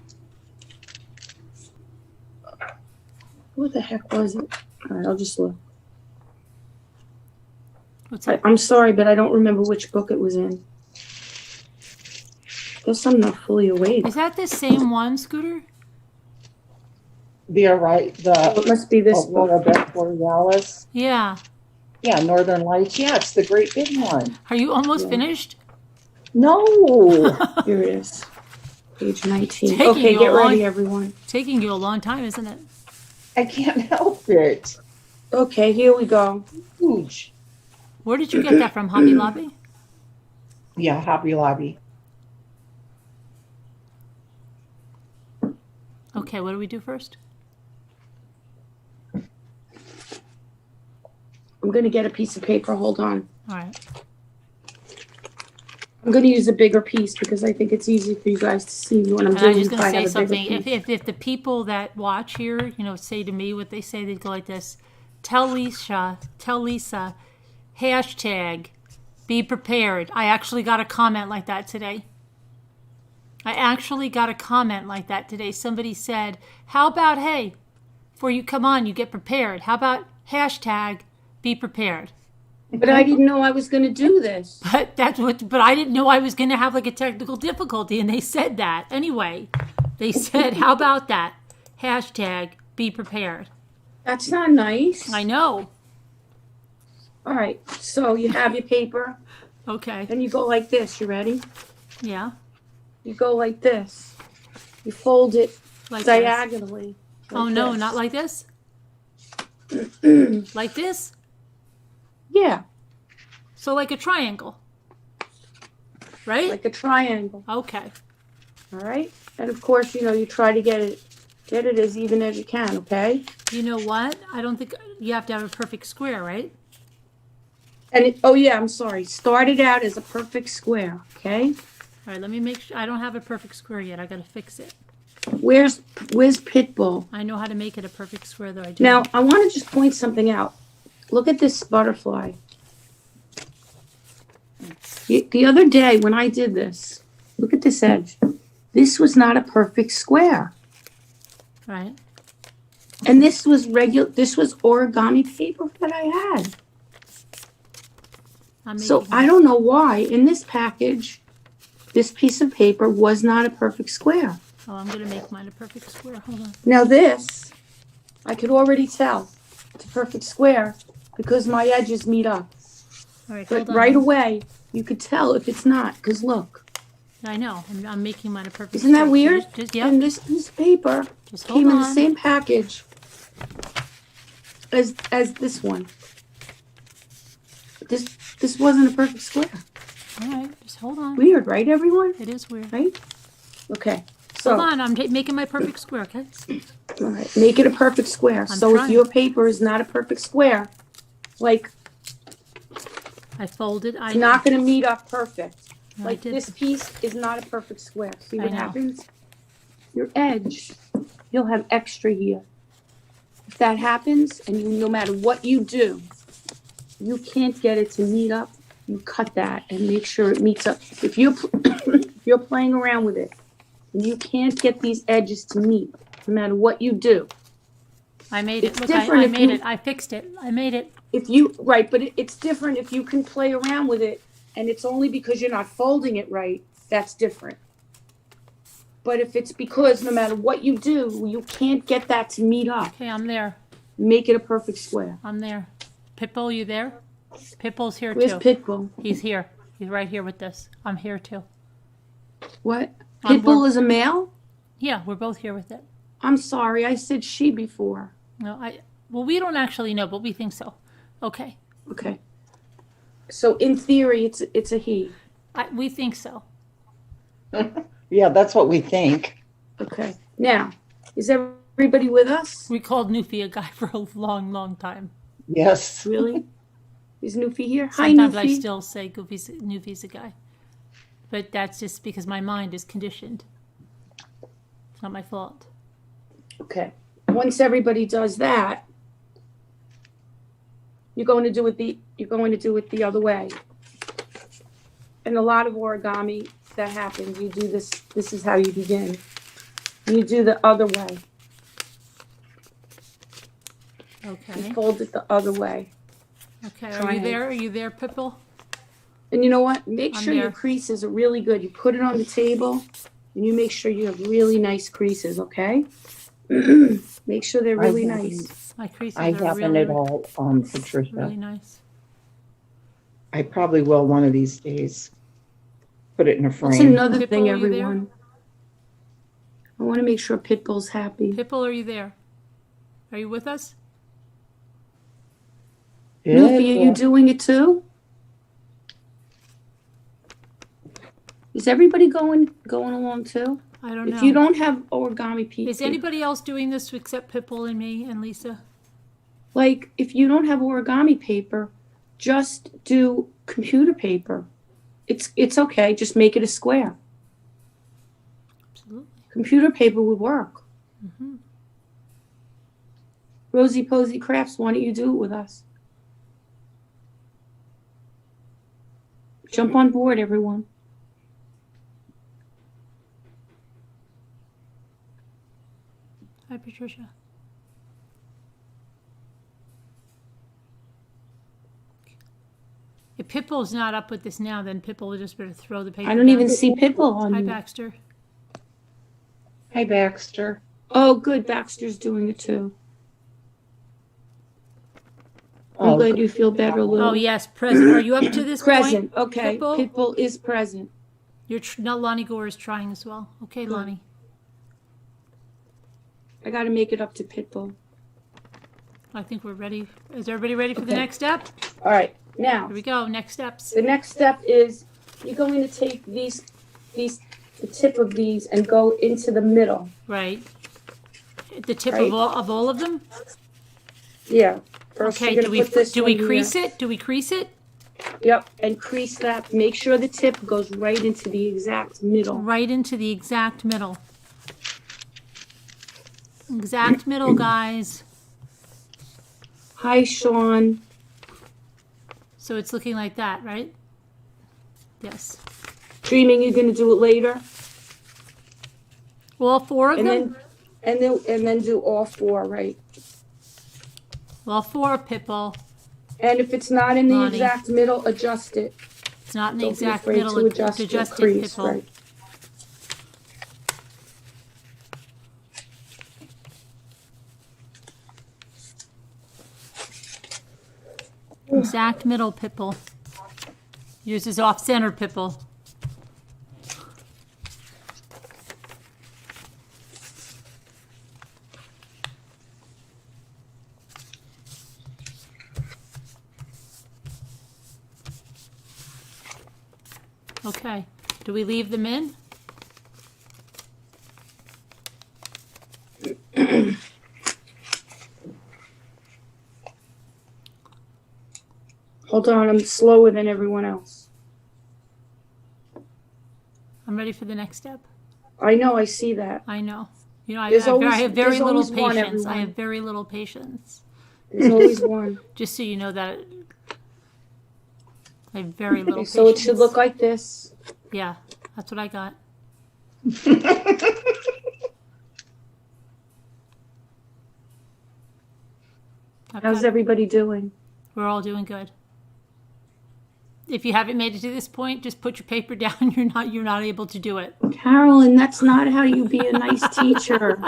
What the heck was it? All right, I'll just look. What's that? I'm sorry, but I don't remember which book it was in. Guess I'm not fully awake. Is that the same one, Scooter? The right, It must be this Aurora book. Borealis. Yeah. Yeah, Northern Lights. Yeah, it's the great big one. Are you almost finished? No. Here it is. Page 19. Taking Okay, you get a long- ready, everyone. Taking you a long time, isn't it? I can't help it. Okay, here we go. Huge. Where did you get that from? Hobby Lobby? Yeah, Hobby Lobby. Okay, what do we do first? I'm going to get a piece of paper. Hold on. All right. I'm going to use a bigger piece because I think it's easy for you guys to see what I'm And I doing was just if going I to have say a bigger something. piece. If the people that watch here, say to me what they say, they'd go like this. Tell Lisa, hashtag, be prepared. I actually got a comment like that today. Somebody said, how about, hey, before you come on, you get prepared. How about hashtag, be prepared? But I didn't know I was going to do this. But I didn't know I was going to have like a technical difficulty, and they said that. Anyway, they said, how about that? Hashtag, be prepared. That's not nice. I know. All right, so you have your paper, Okay. and you go like this. You ready? Yeah. You go like this. You fold it Like this. diagonally. Oh, like no, this. not like this? Like this? Yeah, So like a triangle. Right? like a triangle. Okay. All right, and of course, you try to get it as even as you can. Okay. You know what? I don't think you have to have a perfect square, right? And oh yeah, I'm sorry. Start it out as a perfect square. Okay. All right, let me make sure. I don't have a perfect square yet. I got to fix it. Where's Pitbull? I know how to make it a perfect square, though. I do. Now I want to just point something out. Look at this butterfly. The other day when I did this, look at this edge. This was not a perfect square. Right. And this was origami paper that I had. So I don't know why in this package, this piece of paper was not a perfect square. Oh, I'm going to make mine a perfect square. Hold on. Now this, I could already tell it's a perfect square because my edges meet up. All right, But hold on. right away, you could tell if it's not, because look. I know. I'm making mine a perfect Isn't that square. weird? Yep. And this piece of paper Just hold came in the on. same package as this one. This wasn't a perfect square. All right, just hold on. Weird, right, everyone? It is weird. Right? Okay. So, Hold on. I'm making my perfect square, okay? all right, make it a perfect square. So trying. if your paper is not a perfect square, like I folded. it's not going to meet up perfect. No, I Like did. this piece is not a perfect square. See I what know. happens? Your edge, you'll have extra here. If that happens, and no matter what you do, you can't get it to meet up, you cut that and make sure it meets up. If you're if you're playing around with it and you can't get these edges to meet, no matter what you do, I made it. It's Look, different I if made you- it. I fixed it. I made it. but it's different if you can play around with it and it's only because you're not folding it right, that's different. But if it's because no matter what you do, you can't get that to meet up, Okay, I'm there. make it a perfect square. I'm there. Pitbull, you there? Pitbull's here Where's too. Pitbull? He's here. He's right here with this. I'm here too. What? On Pitbull board. is a male? Yeah, we're both here with it. I'm sorry, I said she before. No, Well, we don't actually know, but we think so. Okay. Okay. So in theory, it's a he. We think so. Yeah, that's what we think. Okay. Now, is everybody with us? We called Newfie a guy for a long, long time. Yes. Really? Is Newfie here? Sometimes Hi, I Newfie. still say Newfie's a guy. But that's just because my mind is conditioned. It's not my fault. Okay. Once everybody does that, you're going to do it the other way. And a lot of origami that happens, you do this. This is how you begin. You do the other way. Okay. You fold it the other way. Okay. Try Are you it. there? Are you there, Pipple? And you know what? Make I'm sure your there. creases are really good. You put it on the table, and you make sure you have really nice creases. Okay. Make sure they're really nice. My creases I are haven't really, at all, Patricia. really nice. I probably will one of these days. Put it in a That's frame. another Pitbull, thing, are you there? everyone. I want to make sure Pitbull's happy. Pipple, are you there? Are you with us? Newfie, are you doing it too? Is everybody going along too? I don't know. If you don't have origami people, Is anybody else doing this except Pipple and me and Lisa? like if you don't have origami paper, just do computer paper. It's okay. Just make it a square. Absolutely. Computer paper would work. Mm-hmm. Rosie Posey Crafts, why don't you do it with us? Jump on board, everyone. Hi, Patricia. If Pipple's not up with this now, then Pipple will just better throw the paper I don't down. even see Pitbull on Hi, here. Baxter. Hi, Baxter. Oh, good. Baxter's doing it too. I'm Oh, glad you feel better, Lou. Oh, yes, present. Are you up to this Present. point? Okay. Pitbull? Pitbull is present. Now Lonnie Gore is trying as well. Okay, Lonnie. I got to make it up to Pitbull. I think we're ready. Is everybody ready for the Okay. next step? All right. Now, Here we go. Next steps. the next step is you're going to take the tip of these and go into the middle. Right. The tip Right. of all of them? Yeah. First, Okay, you're do gonna we put this one crease here. it? Do we crease it? Yep, and crease that. Make sure the tip goes right into the exact middle. Right into the exact middle. Exact middle, guys. Hi, Sean. So it's looking like that, right? Yes. Dreaming you're going to do it later, All four of and them? then do all four, right? All four, Pipple. And if it's not in the Lonnie. exact middle, adjust it. It's not in the Don't be exact afraid middle. to adjust your Adjust it, crease, Pipple. right? Exact middle, Pipple. Yours is off center, Pipple. Okay. Do we leave them in? Hold on, I'm slower than everyone else. I'm ready for the next step. I know, I see that. I know. You know, I There's have always- very there's little always one, patience. I everyone. have very little patience. There's always one. Just so you know that I have very little Okay, patience. so it should look like this. Yeah, that's what I got. How's Okay. everybody doing? We're all doing good. If you haven't made it to this point, just put your paper down. You're not able to do it. Carolyn, that's not how you be a nice teacher.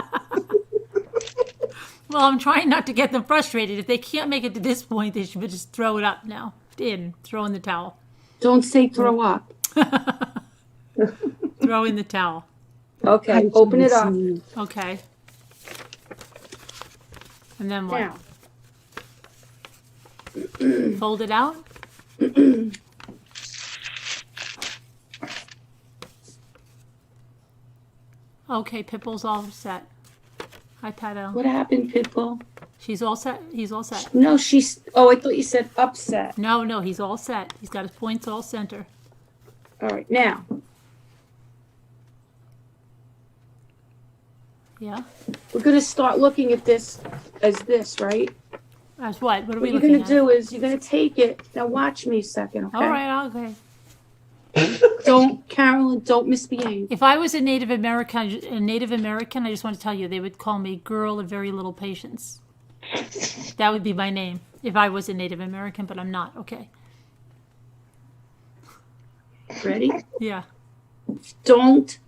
Well, I'm trying not to get them frustrated. If they can't make it to this point, they should just throw it up now. Throw in the towel. Don't say throw up. Throw in the towel. Okay, open it up. Okay. And then what? Now, Fold it out. Okay, Pitbull's all set. Hi, Pato. What happened, Pitbull? She's all set. He's all set. No, she's. Oh, I thought you said upset. No, he's all set. He's got his points all center. All right, now. Yeah. We're gonna start looking at this as this, right? As what? What are we What you're looking gonna at? do is you're gonna take it. Now watch me a second, okay? All right, okay. Don't, Carolyn, don't misbehave. If I was a Native American, I just want to tell you, they would call me Girl of Very Little Patience. That would be my name if I was a Native American, but I'm not. Okay. Ready? Yeah. Don't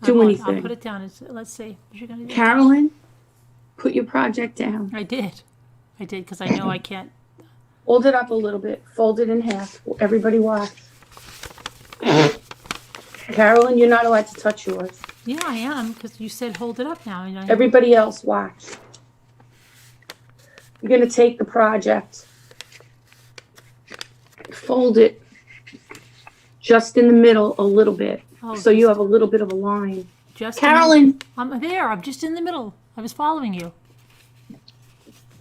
do I'll anything. put it down. Let's see. What you gonna do? Carolyn, put your project down. I did because I know I can't. Hold it up a little bit. Fold it in half. Everybody watch. Carolyn, you're not allowed to touch yours. Yeah, I am because you said hold it up now. And Everybody else watch. You're going to take the project, fold it just in the middle a little bit, so you have a little bit of a line. Just Carolyn! I'm there. I'm just in the middle. I was following you.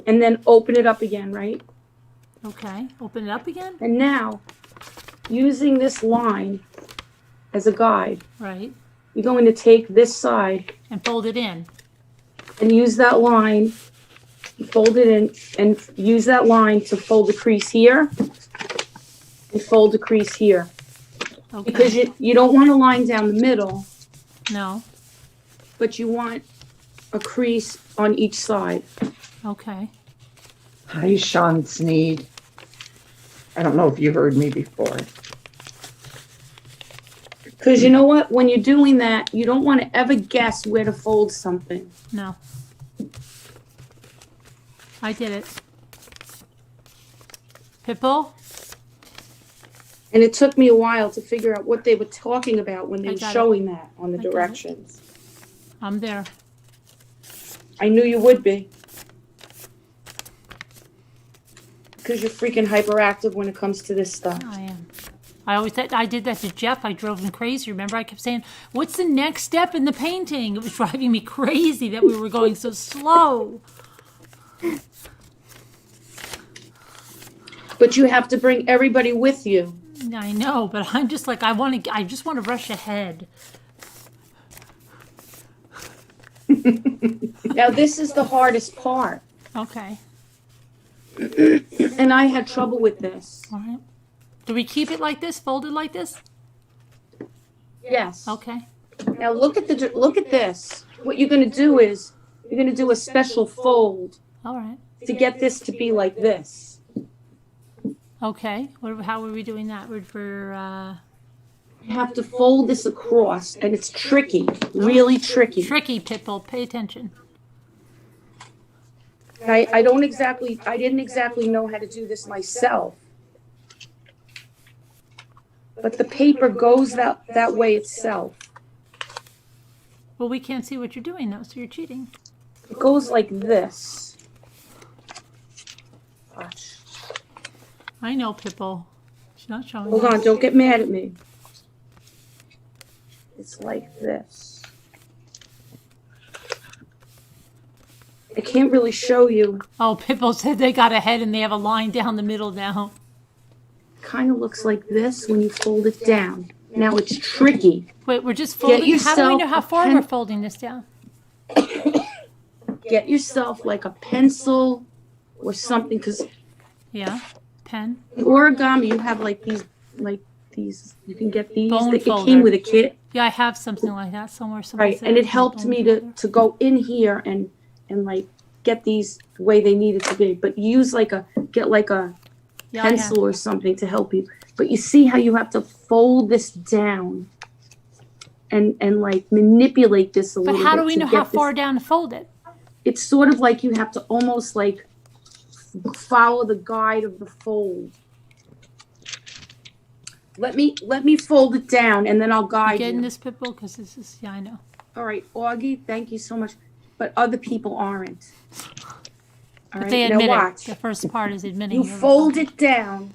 And then open it up again, right? Okay. Open it up again? And now, using this line as a guide, right, you're going to take this side and fold it in. And use that line, fold it in, and use that line to fold the crease here and fold the crease here. Okay. Because you don't want a line down the middle. No. But you want a crease on each side. Okay. Hi, Sean Sneed. I don't know if you heard me before. Because you know what? When you're doing that, you don't want to ever guess where to fold something. No. I did it. Pitbull? And it took me a while to figure out what they were talking about when they were got showing that on the I got it. directions. I'm there. I knew you would be. Because you're freaking hyperactive when it comes to this stuff. I am. I did that to Jeff. I drove him crazy. Remember, I kept saying, what's the next step in the painting? It was driving me crazy that we were going so slow. But you have to bring everybody with you. I know, but I'm just like, I just want to rush ahead. Now, this is the hardest part. Okay. And I had trouble with this. All right. Do we keep it like this, folded like this? Yes. Okay. Now look at this. What you're going to do is you're going to do a special fold. All right. To get this to be like this. Okay. How are we doing that? We're You have to fold this across, and it's tricky, really tricky. Tricky, Pitbull. Pay attention. I didn't exactly know how to do this myself. But the paper goes that way itself. Well, we can't see what you're doing, though, so you're cheating. It goes like this. Watch. I know, Pitbull. She's not showing Hold us. on, don't get mad at me. It's like this. I can't really show you. Oh, Pitbull said they got ahead and they have a line down the middle now. Kind of looks like this when you fold it down. Now it's tricky. Wait, we're just folding. How do we know how far we're folding this down? Get yourself like a pencil or something, because yeah, pen. Origami, you have like these. You can get these. Bone It folder. came with a kit. Yeah, I have something like that somewhere. Right, and it helped me to go in here and like get these the way they needed to be. But use get a pencil or something to help you. But you see how you have to fold this down and like manipulate this a little bit. But how do we know how this. far down to fold it? It's sort of like you have to almost like follow the guide of the fold. Let me fold it down and then I'll guide you. Getting this, Pitbull? Because this is, yeah, I know. All right, Augie, thank you so much. But other people aren't. But right, they now admit watch. it. The first part is admitting. You fold it down.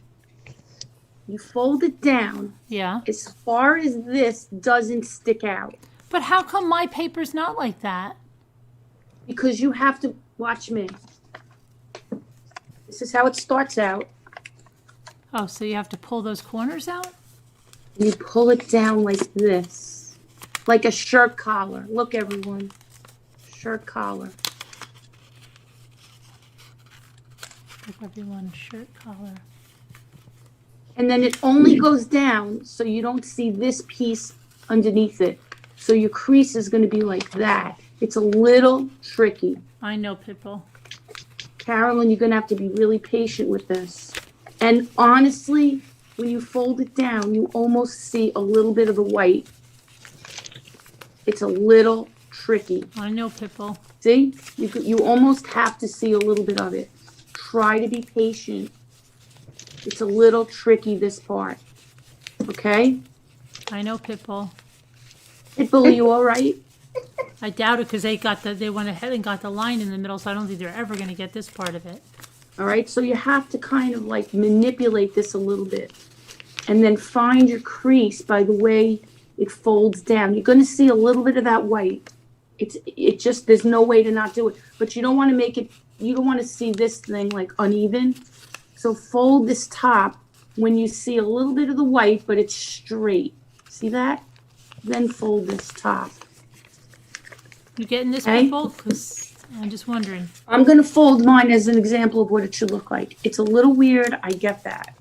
You fold it down. Yeah. As far as this doesn't stick out. But how come my paper's not like that? Because you have to, watch me. This is how it starts out. Oh, so you have to pull those corners out? You pull it down like this. Like a shirt collar. Look, everyone. Shirt collar. Give everyone shirt collar. And then it only goes down so you don't see this piece underneath it. So your crease is going to be like that. It's a little tricky. I know, Pitbull. Carolyn, you're going to have to be really patient with this. And honestly, when you fold it down, you almost see a little bit of the white. It's a little tricky. I know, Pitbull. See? You almost have to see a little bit of it. Try to be patient. It's a little tricky, this part. Okay? I know, Pitbull. Pitbull, are you all right? I doubt it because they went ahead and got the line in the middle, so I don't think they're ever going to get this part of it. All right, so you have to kind of like manipulate this a little bit and then find your crease by the way it folds down. You're going to see a little bit of that white. It just, there's no way to not do it. But you don't want to make it, you don't want to see this thing like uneven. So fold this top when you see a little bit of the white, but it's straight. See that? Then fold this top. You getting this, Okay. Pitbull? Because I'm just wondering. I'm going to fold mine as an example of what it should look like. It's a little weird. I get that.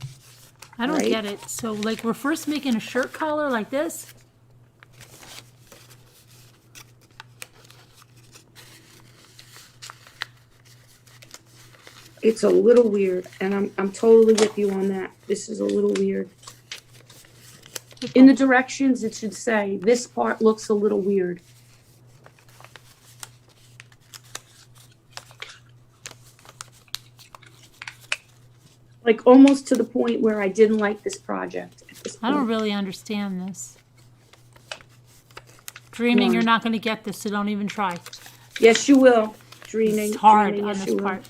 I don't Right. get it. So, like, we're first making a shirt collar like this. It's a little weird, and I'm totally with you on that. This is a little weird. In the directions, it should say, this part looks a little weird. Like almost to the point where I didn't like this project at this I don't point. really understand this. Dreaming, Why? you're not going to get this, so don't even try. Yes, you will. Dreaming. It's hard dreaming, on yes, this you will. part.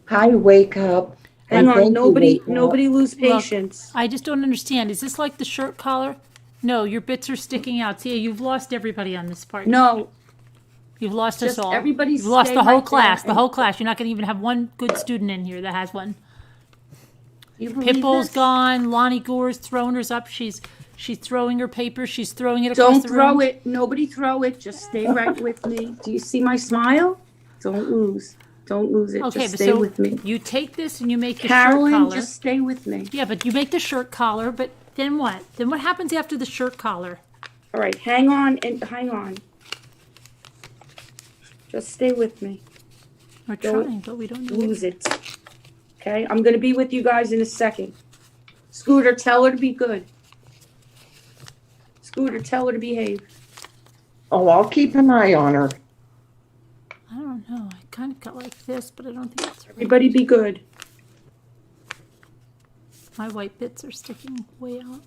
I wake up. Hang and on, thank you, nobody wake up. lose Look, patience. I just don't understand. Is this like the shirt collar? No, your bits are sticking out. See, you've lost everybody on this part. No, You've lost us just all. everybody You've lost stay the whole right there class. The and- whole class. You're not going to even have one good student in here that has one. you believe Pitbull's this? gone. Lonnie Gore's throwing hers up. She's throwing her paper. She's throwing it across Don't the throw room. it. Nobody throw it. Just stay right with me. Do you see my smile? Don't lose. Don't lose it. Okay, just but stay so with me. you take this and you make the shirt Carolyn, collar. just stay with me. Yeah, but you make the shirt collar. But then what? Then what happens after the shirt collar? All right, hang on and hang on. Just stay with me. We're Don't trying, but we don't know. Lose it. Okay, I'm going to be with you guys in a second. Scooter, tell her to be good. Scooter, tell her to behave. Oh, I'll keep an eye on her. I don't know. I kind of got like this, but I don't think it's right. Everybody be good. My white bits are sticking way out.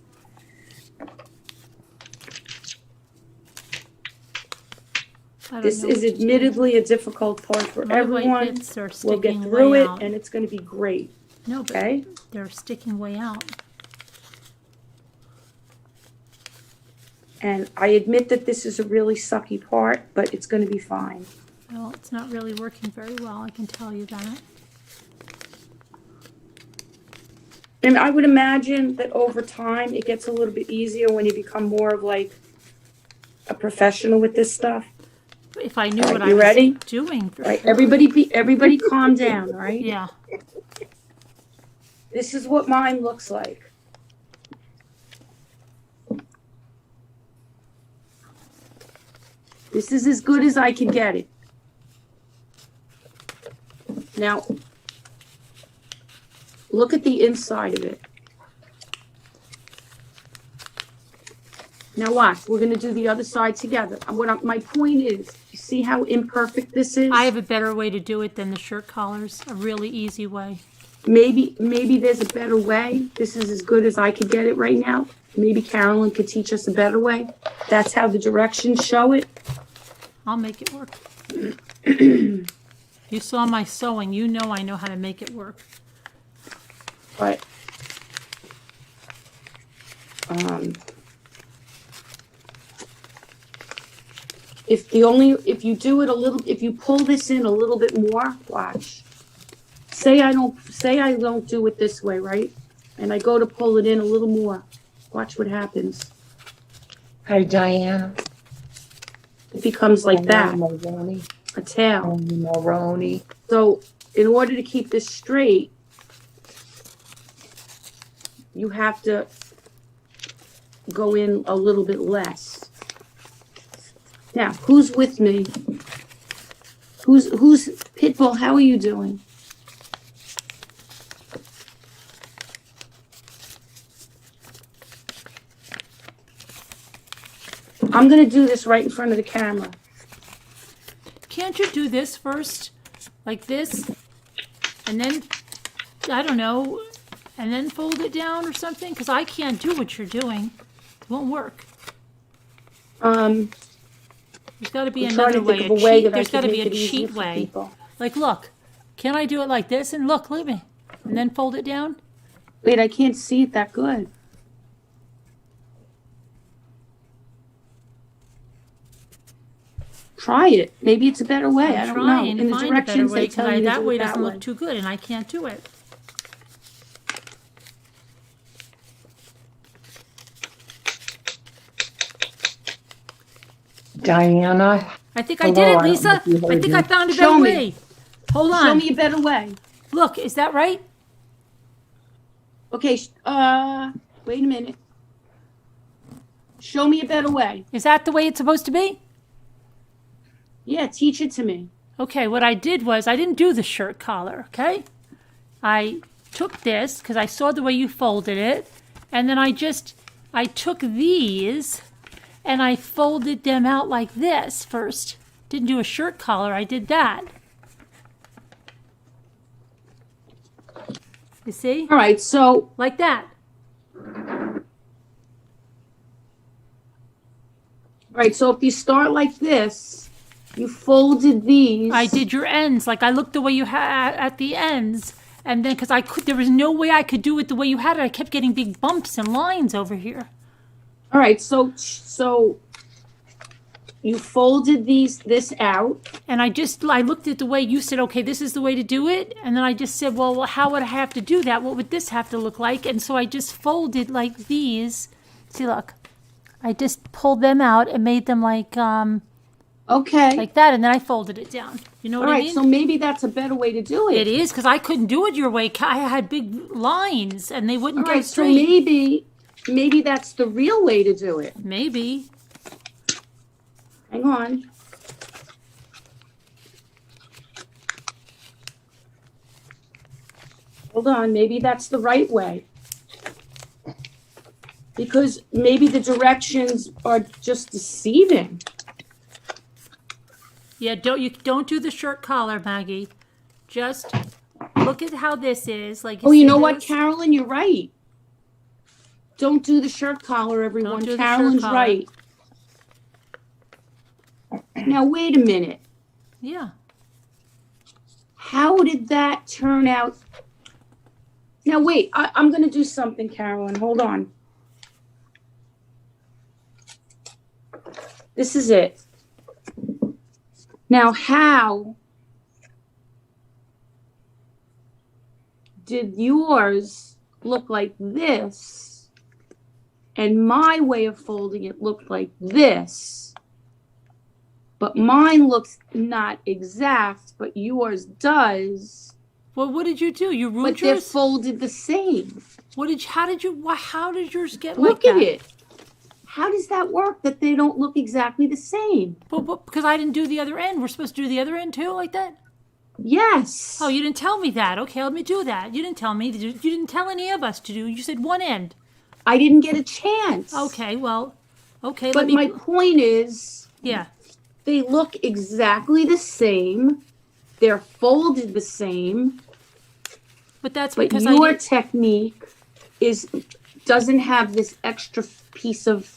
I don't This know is what to do. admittedly a difficult part for My white everyone. bits are We'll get sticking through way it out. and it's going to be great. No, but Okay? they're sticking way out. And I admit that this is a really sucky part, but it's going to be fine. Well, it's not really working very well, I can tell you that. And I would imagine that over time, it gets a little bit easier when you become more of like a professional with this stuff. If I knew All right, what I you was ready? doing. For All right, sure. everybody calm down, all right? Yeah. This is what mine looks like. This is as good as I can get it. Now, look at the inside of it. Now watch, we're gonna do the other side together. My point is, you see how imperfect this is? I have a better way to do it than the shirt collars, a really easy way. Maybe there's a better way. This is as good as I could get it right now. Maybe Carolyn could teach us a better way. That's how the directions show it. I'll make it work. You saw my sewing. You know I know how to make it work. But if you do it a little, if you pull this in a little bit more, watch. Say I don't do it this way, right? And I go to pull it in a little more. Watch what happens. Hi, Diana. It becomes like that. Maroney. A tail. Maroney. So in order to keep this straight, you have to go in a little bit less. Now, who's with me? Who's Pitbull? How are you doing? I'm gonna do this right in front of the camera. Can't you do this first? Like this? And then, I don't know, and then fold it down or something? Because I can't do what you're doing. It won't work. There's got to be another way. There's got to be a cheat way. Like, look, can I do it like this? And look at me. And then fold it down? Wait, I can't see it that good. Try it. Maybe it's a better way. I don't know. In the directions they tell you that way doesn't look too good, and I can't do it. Diana. I think I did it, Lisa. I think I found a better way. Hold on. Show me a better way. Look, is that right? Okay, wait a minute. Show me a better way. Is that the way it's supposed to be? Yeah, teach it to me. Okay, what I did was I didn't do the shirt collar, okay? I took this because I saw the way you folded it, and then I took these and I folded them out like this first. Didn't do a shirt collar, I did that. You see? All right, so like that. All right, so if you start like this, you folded these. I did your ends, like I looked the way you had at the ends, and then because there was no way I could do it the way you had it, I kept getting big bumps and lines over here. All right, so you folded this out. And I looked at the way you said, okay, this is the way to do it. And then I just said, well, how would I have to do that? What would this have to look like? And so I just folded like these. See, look, I just pulled them out and made them like, okay, like that. And then I folded it down. You know what I mean? All right, so maybe that's a better way to do it. It is, because I couldn't do it your way. I had big lines and they wouldn't get straight. So maybe that's the real way to do it. Maybe. Hang on. Hold on, maybe that's the right way. Because maybe the directions are just deceiving. Yeah, don't do the shirt collar, Maggie. Just look at how this is. Like, you know what, Carolyn, you're right. Don't do the shirt collar, everyone. Carolyn's right. Now, wait a minute. Yeah. How did that turn out? Now, wait. I'm going to do something, Carolyn. Hold on. This is it. Now, how did yours look like this and my way of folding it looked like this? But mine looks not exact, but yours does. Well, what did you do? You ruined yours? But they're folded the same. How did yours get like that? Look at it. How does that work that they don't look exactly the same? But because I didn't do the other end. We're supposed to do the other end too, like that? Yes. Oh, you didn't tell me that. Okay, let me do that. You didn't tell me. You didn't tell any of us to do. You said one end. I didn't get a chance. Okay, well, okay. But my point is... Yeah. They look exactly the same. They're folded the same. But that's because your technique doesn't have this extra piece of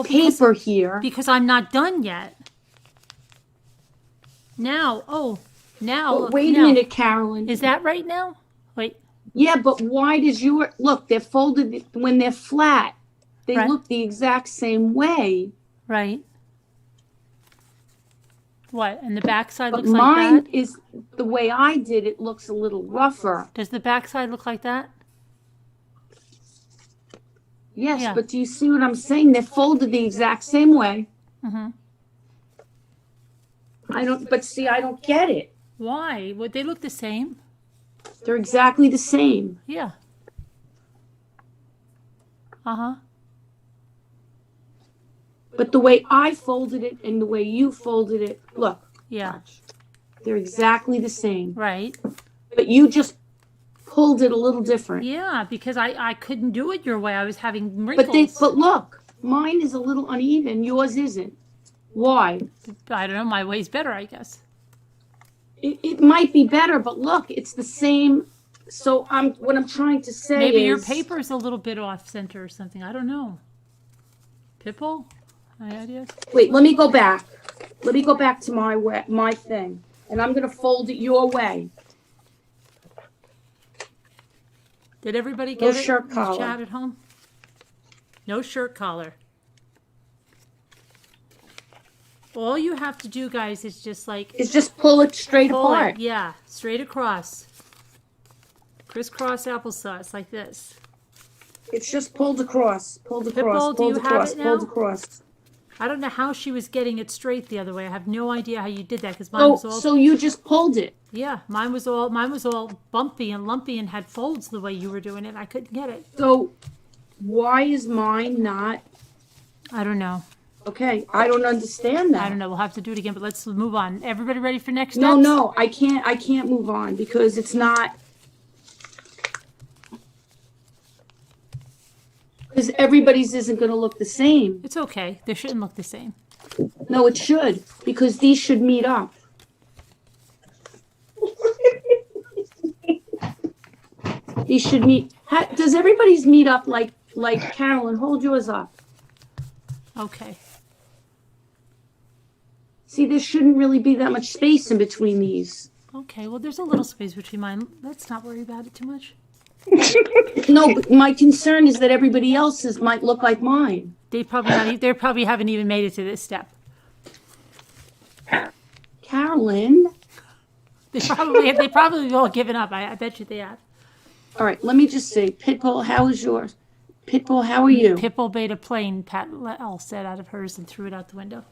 paper here. Because I'm not done yet. Now, Now, But look, wait a now. minute, Carolyn. Is that right now? Wait. Yeah, but why does your look? They're folded when they're flat. They Right. look the exact same way. Right. What? And the backside But looks like mine that? is the way I did it. Looks a little rougher. Does the backside look like that? Yes, Yeah. but do you see what I'm saying? They're folded the exact same way. Mm-hmm. I don't. But see, I don't get it. Why? Would they look the same? They're exactly the same. Yeah. Uh-huh. But the way I folded it and the way you folded it, look, Yeah. they're exactly the same. Right. But you just pulled it a little different. Yeah, because I couldn't do it your way. I was having wrinkles. But look, mine is a little uneven. Yours isn't. Why? I don't know. My way's better, I guess. It might be better, but look, it's the same. So what I'm trying to say Maybe is your paper's a little bit off center or something. I don't know. Pipple? Any ideas? Wait, let me go back. Let me go back to my thing, and I'm gonna fold it your way. Did everybody No get it? shirt in the collar. Chat at home? No shirt collar. All you have to do, guys, is just like It's just pull it straight pull apart. it. Yeah, straight across. Crisscross applesauce like this. It's just pulled across, pulled Pitbull, across, do you pulled have across, it pulled now? across. I don't know how she was getting it straight the other way. I have no idea how you did that because mine was all So you just pulled it. yeah, mine was all bumpy and lumpy and had folds the way you were doing it. I couldn't get it. So why is mine not? I don't know. Okay, I don't understand that. I don't know. We'll have to do it again, but let's move on. Everybody ready for next steps? No, I can't move on because it's not. Because everybody's isn't going to look the same. It's okay. They shouldn't look the same. No, it should, because these should meet up. These should meet. Does everybody's meet up like Carolyn? Hold yours up. Okay. See, there shouldn't really be that much space in between these. Okay. Well, there's a little space between mine. Let's not worry about it too much. No, but my concern is that everybody else's might look like mine. They probably haven't even made it to this step. Carolyn. They probably all given up. I bet you they have. All right, let me just say, Pitbull, how is yours? Pitbull, how are you? Pitbull made a plane, Pat L said out of hers and threw it out the window.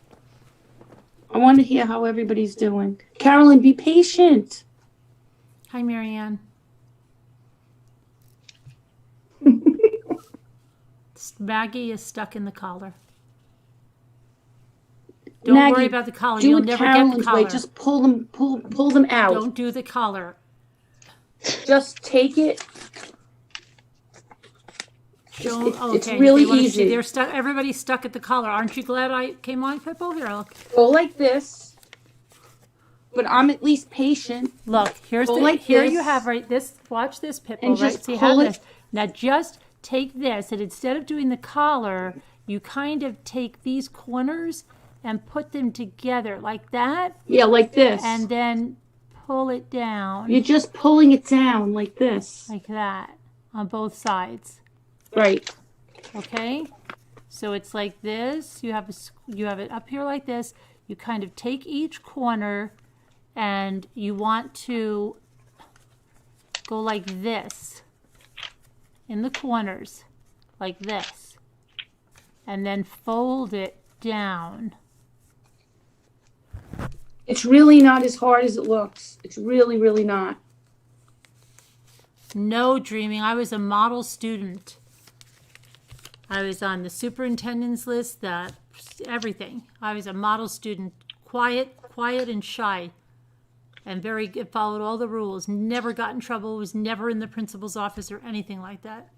I want to hear how everybody's doing. Carolyn, be patient. Hi, Marianne. Maggie is stuck in the collar. Don't Maggie, worry about the collar. Do You'll it never get Carolyn's the collar. way. Just pull them out. Don't do the collar. Just take it. It's really they wanna see- easy. They're stuck. Everybody's stuck at the collar. Aren't you glad I came on, Pitbull? Here, look. Go like this. But I'm at least patient. Look, here's Go the like here this. you have right this. Watch this, Pitbull. And Right, just see pull how it. this. Now just take this, and instead of doing the collar, you kind of take these corners and put them together like that. Yeah, like this. And then pull it down. You're just pulling it down like this. Like that on both sides. Right. Okay? So it's like this. You have it up here like this. You kind of take each corner and you want to go like this in the corners, like this, and then fold it down. It's really not as hard as it looks. It's really, really not. No dreaming. I was a model student. I was on the superintendent's list, everything. I was a model student, quiet and shy, and followed all the rules. Never got in trouble. Was never in the principal's office or anything like that.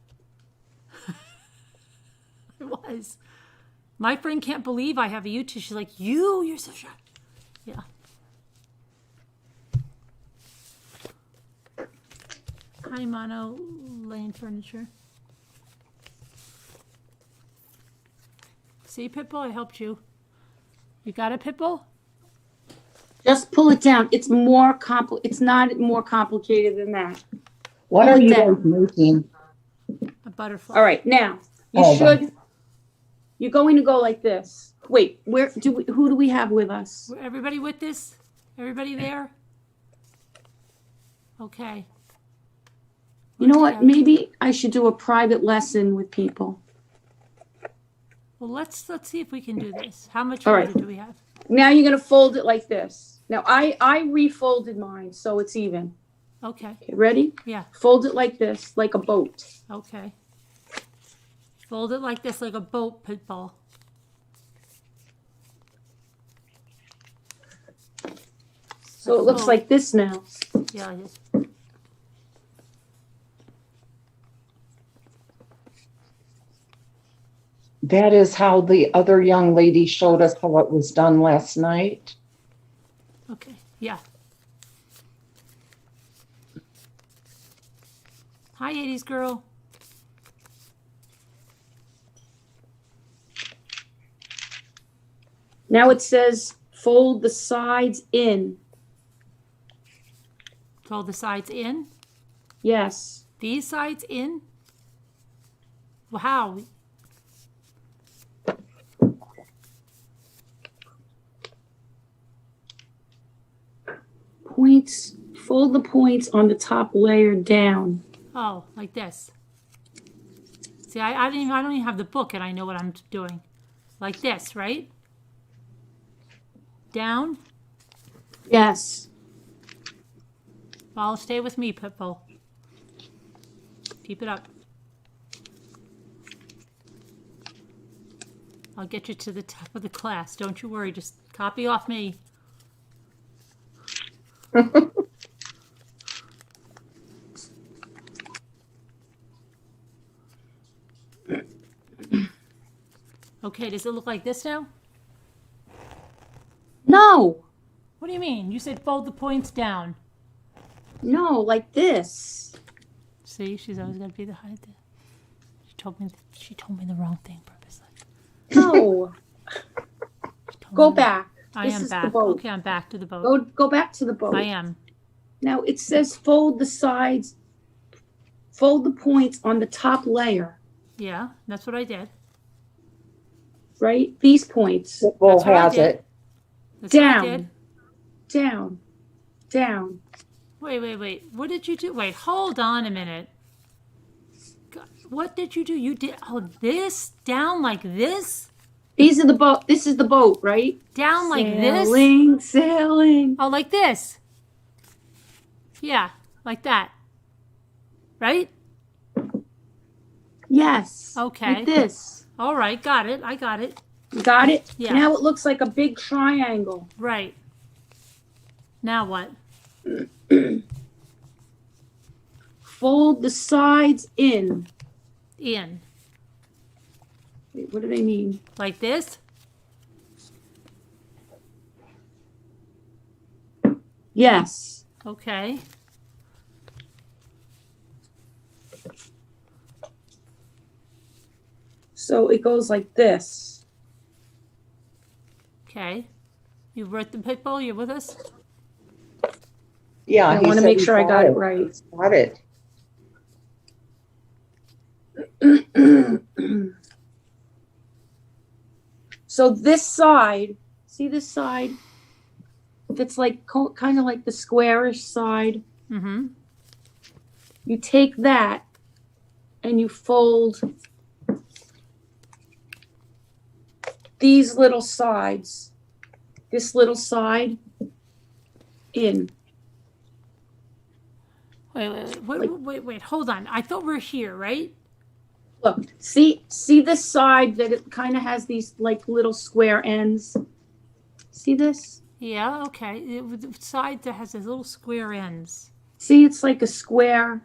I was. My friend can't believe I have a YouTube. She's like, you're so shy. Yeah. Hi, Mono Lane Furniture. See, Pitbull, I helped you. You got it, Pitbull? Just pull it down. It's it's not more complicated than that. What Pull are it you down. guys making? A butterfly. All right, now you're going to go like this. Wait, who do we have with us? Everybody with this? Everybody there? Okay. You know what? Maybe I should do a private lesson with people. Well, let's see if we can do this. How much All water right. do we have? Now you're going to fold it like this. Now I refolded mine so it's even. Okay. Okay, ready? Yeah. Fold it like this, like a boat. Okay. Fold it like this, like a boat pit ball. So it looks like this now. Yeah, it is. That is how the other young lady showed us how it was done last night. Okay. Yeah. Hi, 80s girl. Now it says fold the sides in. Fold the sides in. Yes. These sides in. Wow. Points, fold the points on the top layer down. Oh, like this. See, I don't even have the book, and I know what I'm doing. Like this, right? Down. Yes. Well, stay with me, Pitbull. Keep it up. I'll get you to the top of the class. Don't you worry. Just copy off me. Okay, does it look like this now? No. What do you mean? You said fold the points down. No, like this. See, she's always got to be the high. She told me the wrong thing purposely. No. Go back. I This am is the back. boat. Okay, I'm back to the boat. Go back to the boat. I am. Now it says fold the sides, fold the points on the top layer, Yeah, that's what I did. right? These points. Bull That's what I has did. it. That's what I Down, did. down, down. Wait. What did you do? Wait, hold on a minute. God, what did you do? You did this down like this? These are the boat. This is the boat, right? Down like this? Sailing. Oh, like this. Yeah, like that. Right? Yes. Okay. Like this. All right, got it. I got it. You got it? Yeah. Now it looks like a big triangle. Right. Now what? Fold the sides in. In. Wait, what do they mean? Like this? Yes. Okay. So it goes like this. Okay. You wrote the pitbull? You're with us? Yeah, I he want to said make he sure I got it right. He's got it. So this side, see this side? That's like kind of like the squarish side. Mm-hmm. You take that and you fold these little sides, this little side in. Wait, hold on. I thought we're here, right? Look, see this side that it kind of has these like little square ends. See this? Yeah, okay. The side that has these little square ends. See, it's like a square.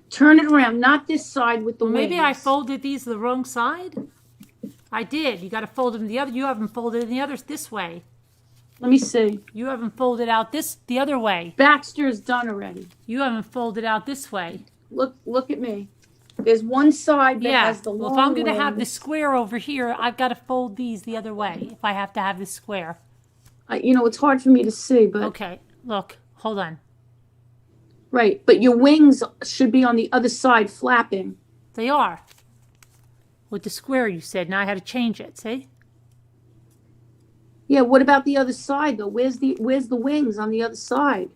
Turn it around, not this side with the Well, maybe wings. I folded these the wrong side. I did. You got to fold them the other. You haven't folded the others this way. Let me see. You haven't folded out the other way. Baxter's done already. You haven't folded out this way. Look at me. There's one side that Yeah. has the long Well, if I'm going to have the wings. square over here, I've got to fold these the other way if I have to have the square. You know, it's hard for me to see, but Okay. Look. Hold on. right. But your wings should be on the other side, flapping. They are. With the square, you said. Now I had to change it. See? Yeah. What about the other side though? Where's the wings on the other side?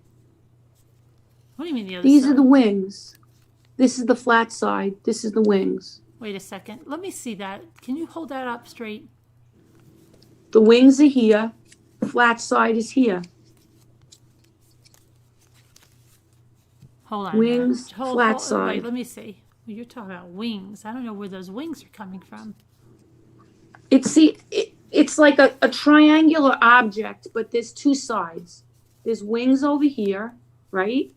What do you mean the other These side? are the wings. This is the flat side. This is the wings. Wait a second. Let me see that. Can you hold that up straight? The wings are here. Flat side is here. Hold on. Wings, flat Wait, side. let me see. Well, you're talking about wings. I don't know where those wings are coming from. It's like a triangular object, but there's two sides. There's wings over here, right?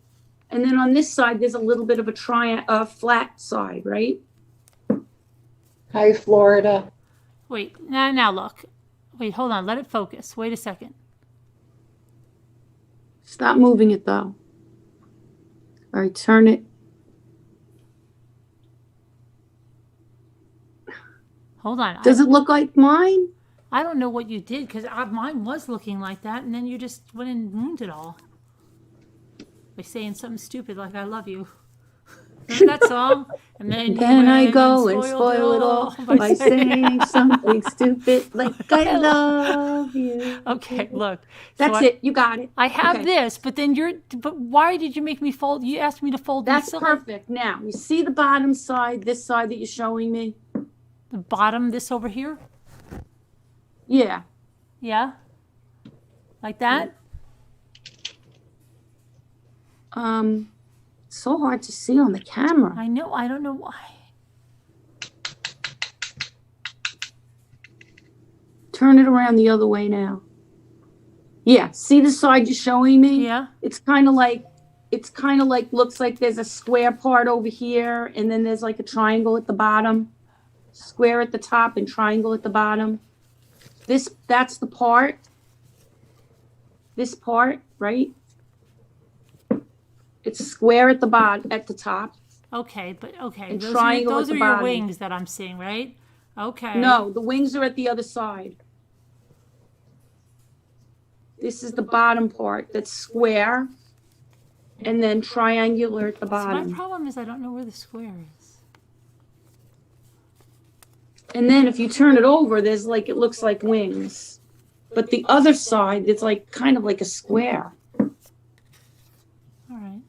And then on this side, there's a little bit of a flat side, right? Hi, Florida. Wait. Now look. Wait, hold on. Let it focus. Wait a second. Stop moving it though. All right, turn it. Hold on. Does it look like mine? I don't know what you did because mine was looking like that, and then you just went and ruined it all by saying something stupid like "I love you." Remember that song? And then I go and spoil it all by saying something stupid like "I love you." Okay, look. That's it. You got it. I have Okay. this, but then but why did you make me fold? You asked me to fold these. That's perfect. Now, you see the bottom side, this side that you're showing me? The bottom, this over here? Yeah. Yeah? Like that? So hard to see on the camera. I know. I don't know why. Turn it around the other way now. Yeah, see the side you're showing me? Yeah. It's kind of like, looks like there's a square part over here, and then there's like a triangle at the bottom. Square at the top and triangle at the bottom. That's the part. This part, right? It's square at the bottom, at the top. Okay, but okay. And Those triangle are at the your bottom. wings that I'm seeing, right? Okay. No, the wings are at the other side. This is the bottom part that's square, and then triangular at the So my bottom. problem is I don't know where the square is. And then if you turn it over, it looks like wings. But the other side, it's like kind of like a square. All right.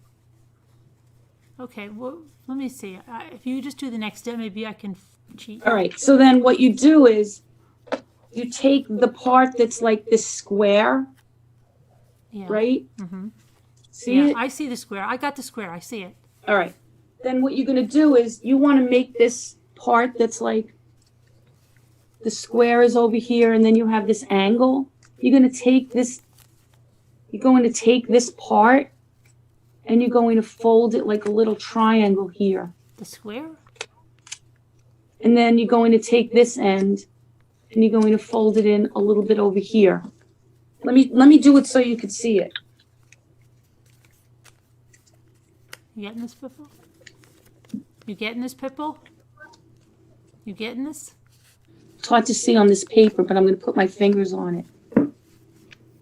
Okay, well, let me see. If you just do the next step, maybe I can cheat. All right. So then what you do is you take the part that's like this square, Yeah. right? Mm-hmm. See Yeah, it? I see the square. I got the square. I see it. All right. Then what you're going to do is you want to make this part that's like the square is over here, and then you have this angle. You're going to take this part, and you're going to fold it like a little triangle here. The square? And then you're going to take this end, and you're going to fold it in a little bit over here. Let me do it so you can see it. You getting this, Pipple? You getting this, Pipple? You getting this? It's hard to see on this paper, but I'm going to put my fingers on it.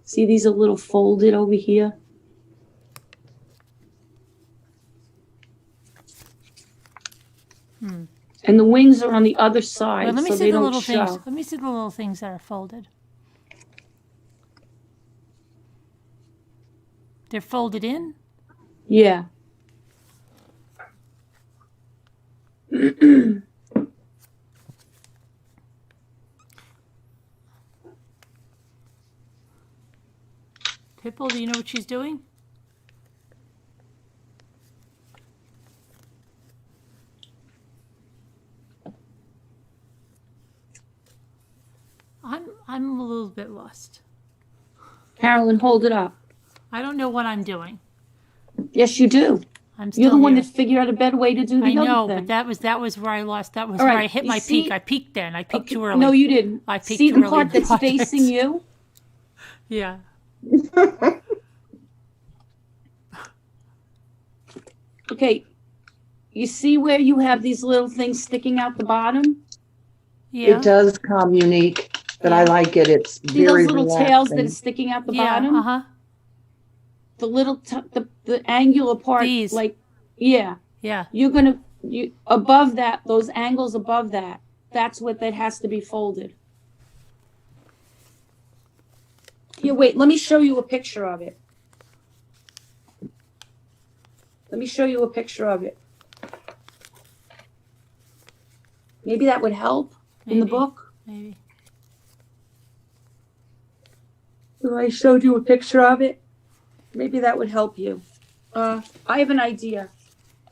See, these are a little folded over here. And the wings are on the other side, Well, let me so see they the don't little show. things. Let me see the little things that are folded. They're folded in? Yeah. Pipple, do you know what she's doing? I'm a little bit lost. Carolyn, hold it up. I don't know what I'm doing. Yes, you do. I'm still You're the one here. that figured out a better way to do the I know, other thing. but that was where I lost. That was All where right, I hit you my see- peak. I peaked then. I peaked too early. No, you didn't. I peaked See too the early part in the that's project. facing you? Yeah. Okay. You see where you have these little things sticking out the bottom? Yeah. It does come unique, but I like it. It's See very those little tails that relaxing. are sticking out the Yeah. bottom? Uh-huh. The little, the angular part, These. like, yeah. Yeah. You above that, those angles above that, that's what that has to be folded. Here, wait, let me show you a picture of it. Let me show you a picture of it. Maybe that would help in the Maybe. book. Maybe. If I showed you a picture of it, maybe that would help you. I have an idea.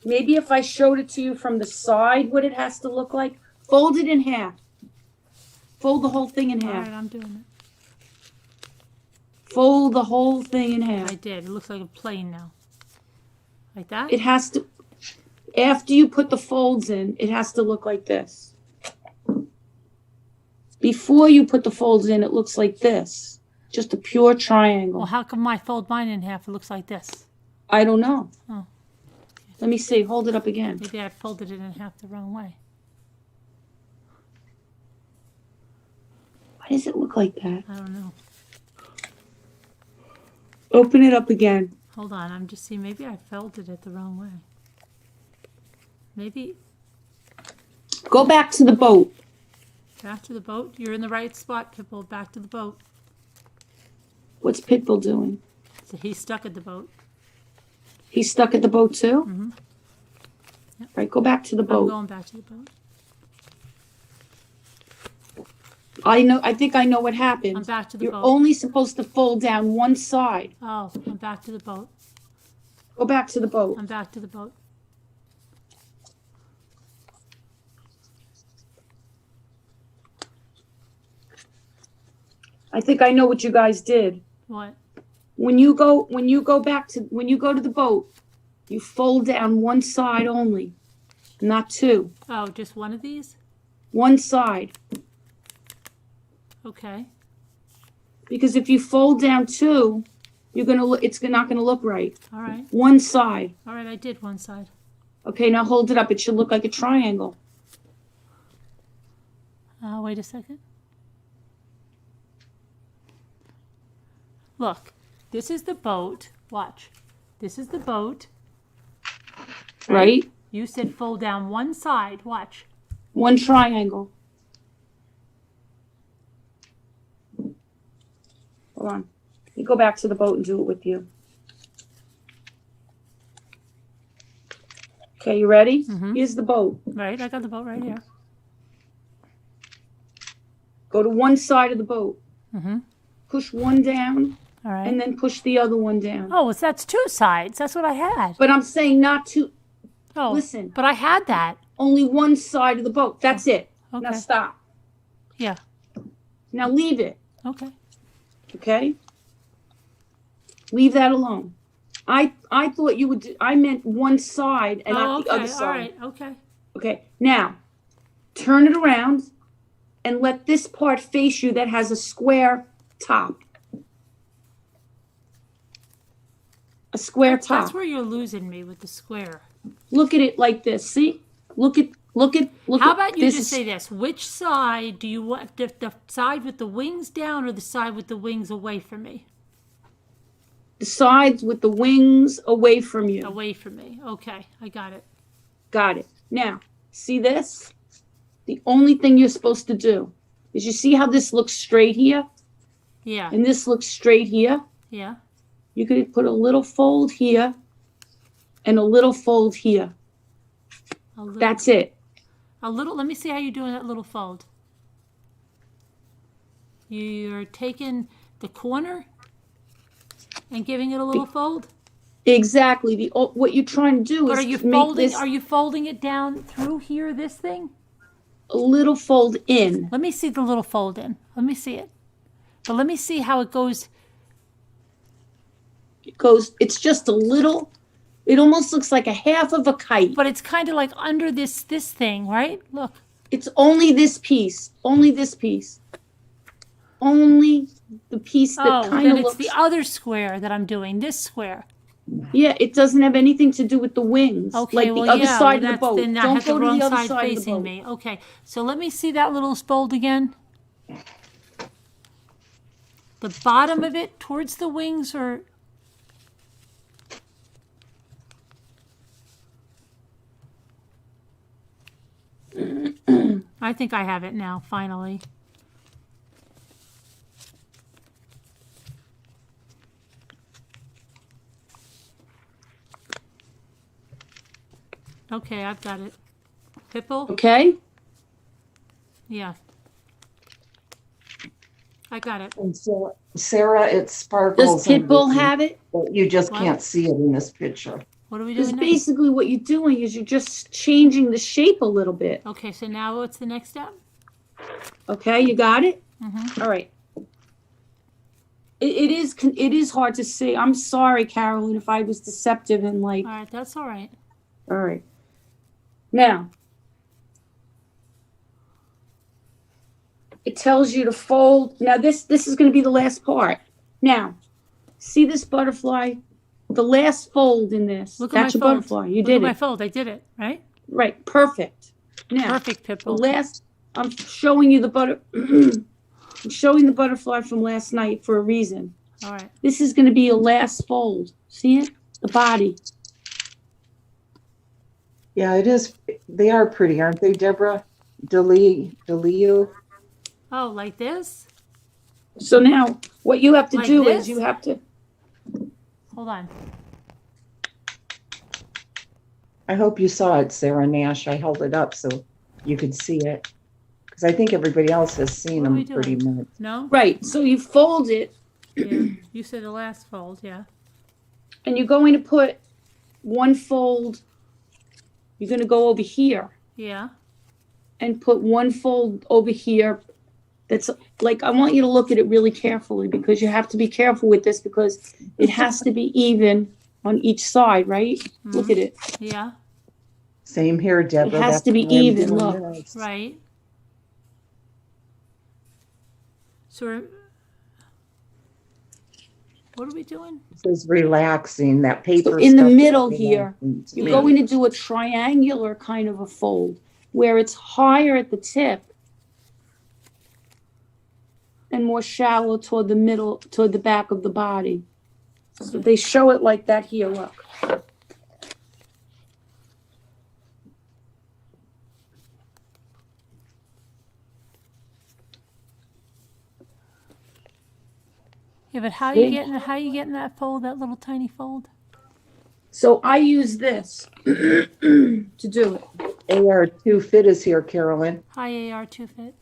Maybe if I showed it to you from the side, what it has to look like, fold it in half. Fold the whole thing in All half. right, I'm doing it. Fold the whole thing in half. I did. It looks like a plane now. Like that? It has to, after you put the folds in, it has to look like this. Before you put the folds in, it looks like this. Just a pure triangle. Well, how come I fold mine in half? It looks like this. I don't know. Oh. Let me see. Hold it up again. Maybe I folded it in half the wrong way. Why does it look like that? I don't know. Open it up again. Hold on. I'm just seeing. Maybe I folded it the wrong way. Maybe Go back to the boat. back to the boat. You're in the right spot, Pitbull. Back to the boat. What's Pitbull doing? So he's stuck at the boat. He's stuck at the boat too? Mm-hmm. Yep. Right, go back to the I'm boat. going back to the boat. I think I know what happened. I'm back to the You're boat. only supposed to fold down one side. Oh, I'm back to the boat. Go back to the boat. I'm back to the boat. I think I know what you guys did. What? When you go to the boat, you fold down one side only, not two. Oh, just one of these? One side. Okay. Because if you fold down two, it's not gonna look right. All right. One side. All right, I did one side. Okay, now hold it up. It should look like a triangle. Wait a second. Look, this is the boat. Watch. This is the boat. Right? You said fold down one side. Watch. One triangle. Hold on. You go back to the boat and do it with you. Okay, you ready? Mhm. Here's the boat. Right, I got the boat right here. Go to one side of the boat. Mm-hmm. Push one down, All right. and then push the other one down. Oh, that's two sides. That's what I had. But I'm saying not to. Oh, Listen. But I had that. Only one side of the boat. That's it. Now Okay. stop. Yeah. Now leave it. Okay. Okay? Leave that alone. I thought you would do, I meant one side and not the other side. All right. Okay. Okay. Now, turn it around and let this part face you that has a square top. A square top. That's where you're losing me with the square. Look at it like this. See? Look at How about you this just is- say this? Which side do you want? The side with the wings down or the side with the wings away from me? the sides with the wings away from you. Away from me. Okay, I got it. Got it. Now, see this? The only thing you're supposed to do is you see how this looks straight here Yeah. and this looks straight here? Yeah. You could put a little fold here and a little fold here. A little, That's it. a little. Let me see how you're doing that little fold. You're taking the corner and giving it a little fold. Exactly. What you're trying to do But is are you make folding? this Are you folding it down through here? This thing. a little fold in. Let me see the little fold in. Let me see it. But let me see how it goes. It's just a little, it almost looks like a half of a kite. But it's kind of like under this thing, right? Look. It's only this piece. Only this piece. Only the piece that Oh, kind then of it's looks. the other square that I'm doing. This square. Yeah, it doesn't have anything to do with the wings. Okay, like the well, other yeah, side well, of the boat. then I Don't have the go to wrong the other side side of the facing boat. me. Okay, so let me see that little fold again. The bottom of it towards the wings, or I think I have it now, finally. Okay, I've got it. Pipple? Okay? Yeah. I got it. And so, Sarah, it Does sparkles. Pitbull have it? But you just What? can't see it in this picture. What are we Because doing now? basically what you're doing is you're just changing the shape a little bit. Okay, so now what's the next step? Okay, you got it? Mm-hmm. All right. It is hard to see. I'm sorry, Carolyn, if I was deceptive and like. All right, that's all right. All right. Now, it tells you to fold. Now, this is going to be the last part. Now, see this butterfly? The last fold in this. Look at That's my your fold. butterfly. You Look did at my it. fold. I did it, right? Right. Perfect. Now, Perfect, the Pipple. last, I'm showing you the I'm showing the butterfly from last night for a reason. All right. This is going to be your last fold. See it? The body. Yeah, it is. They are pretty, aren't they, Deborah? DeLeo? Oh, like this? So now, what you have to Like do this? is you have to. Hold on. I hope you saw it, Sarah Nash. I held it up so you could see it. Because I think everybody else has seen What are we them pretty doing? much. No? Right. So you fold it, Yeah. You said the last fold, yeah. and you're going to put one fold. You're going to go over here Yeah. and put one fold over here. That's like, I want you to look at it really carefully because you have to be careful with this because it has to be even on each side, right? Look at it. Yeah. Same here, Deborah. It has That's to be why I'm even, doing look. this. Right. So what are we doing? This is relaxing. That paper So in the stuff is middle here, relaxing to you're me. going to do a triangular kind of a fold where it's higher at the tip and more shallow toward the middle, toward the back of the body. So they show it like that here, look. Yeah, but how See? you getting that fold, that little tiny fold? So I use this to do it. AR2 Fit is here, Carolyn. Hi, AR2 Fit.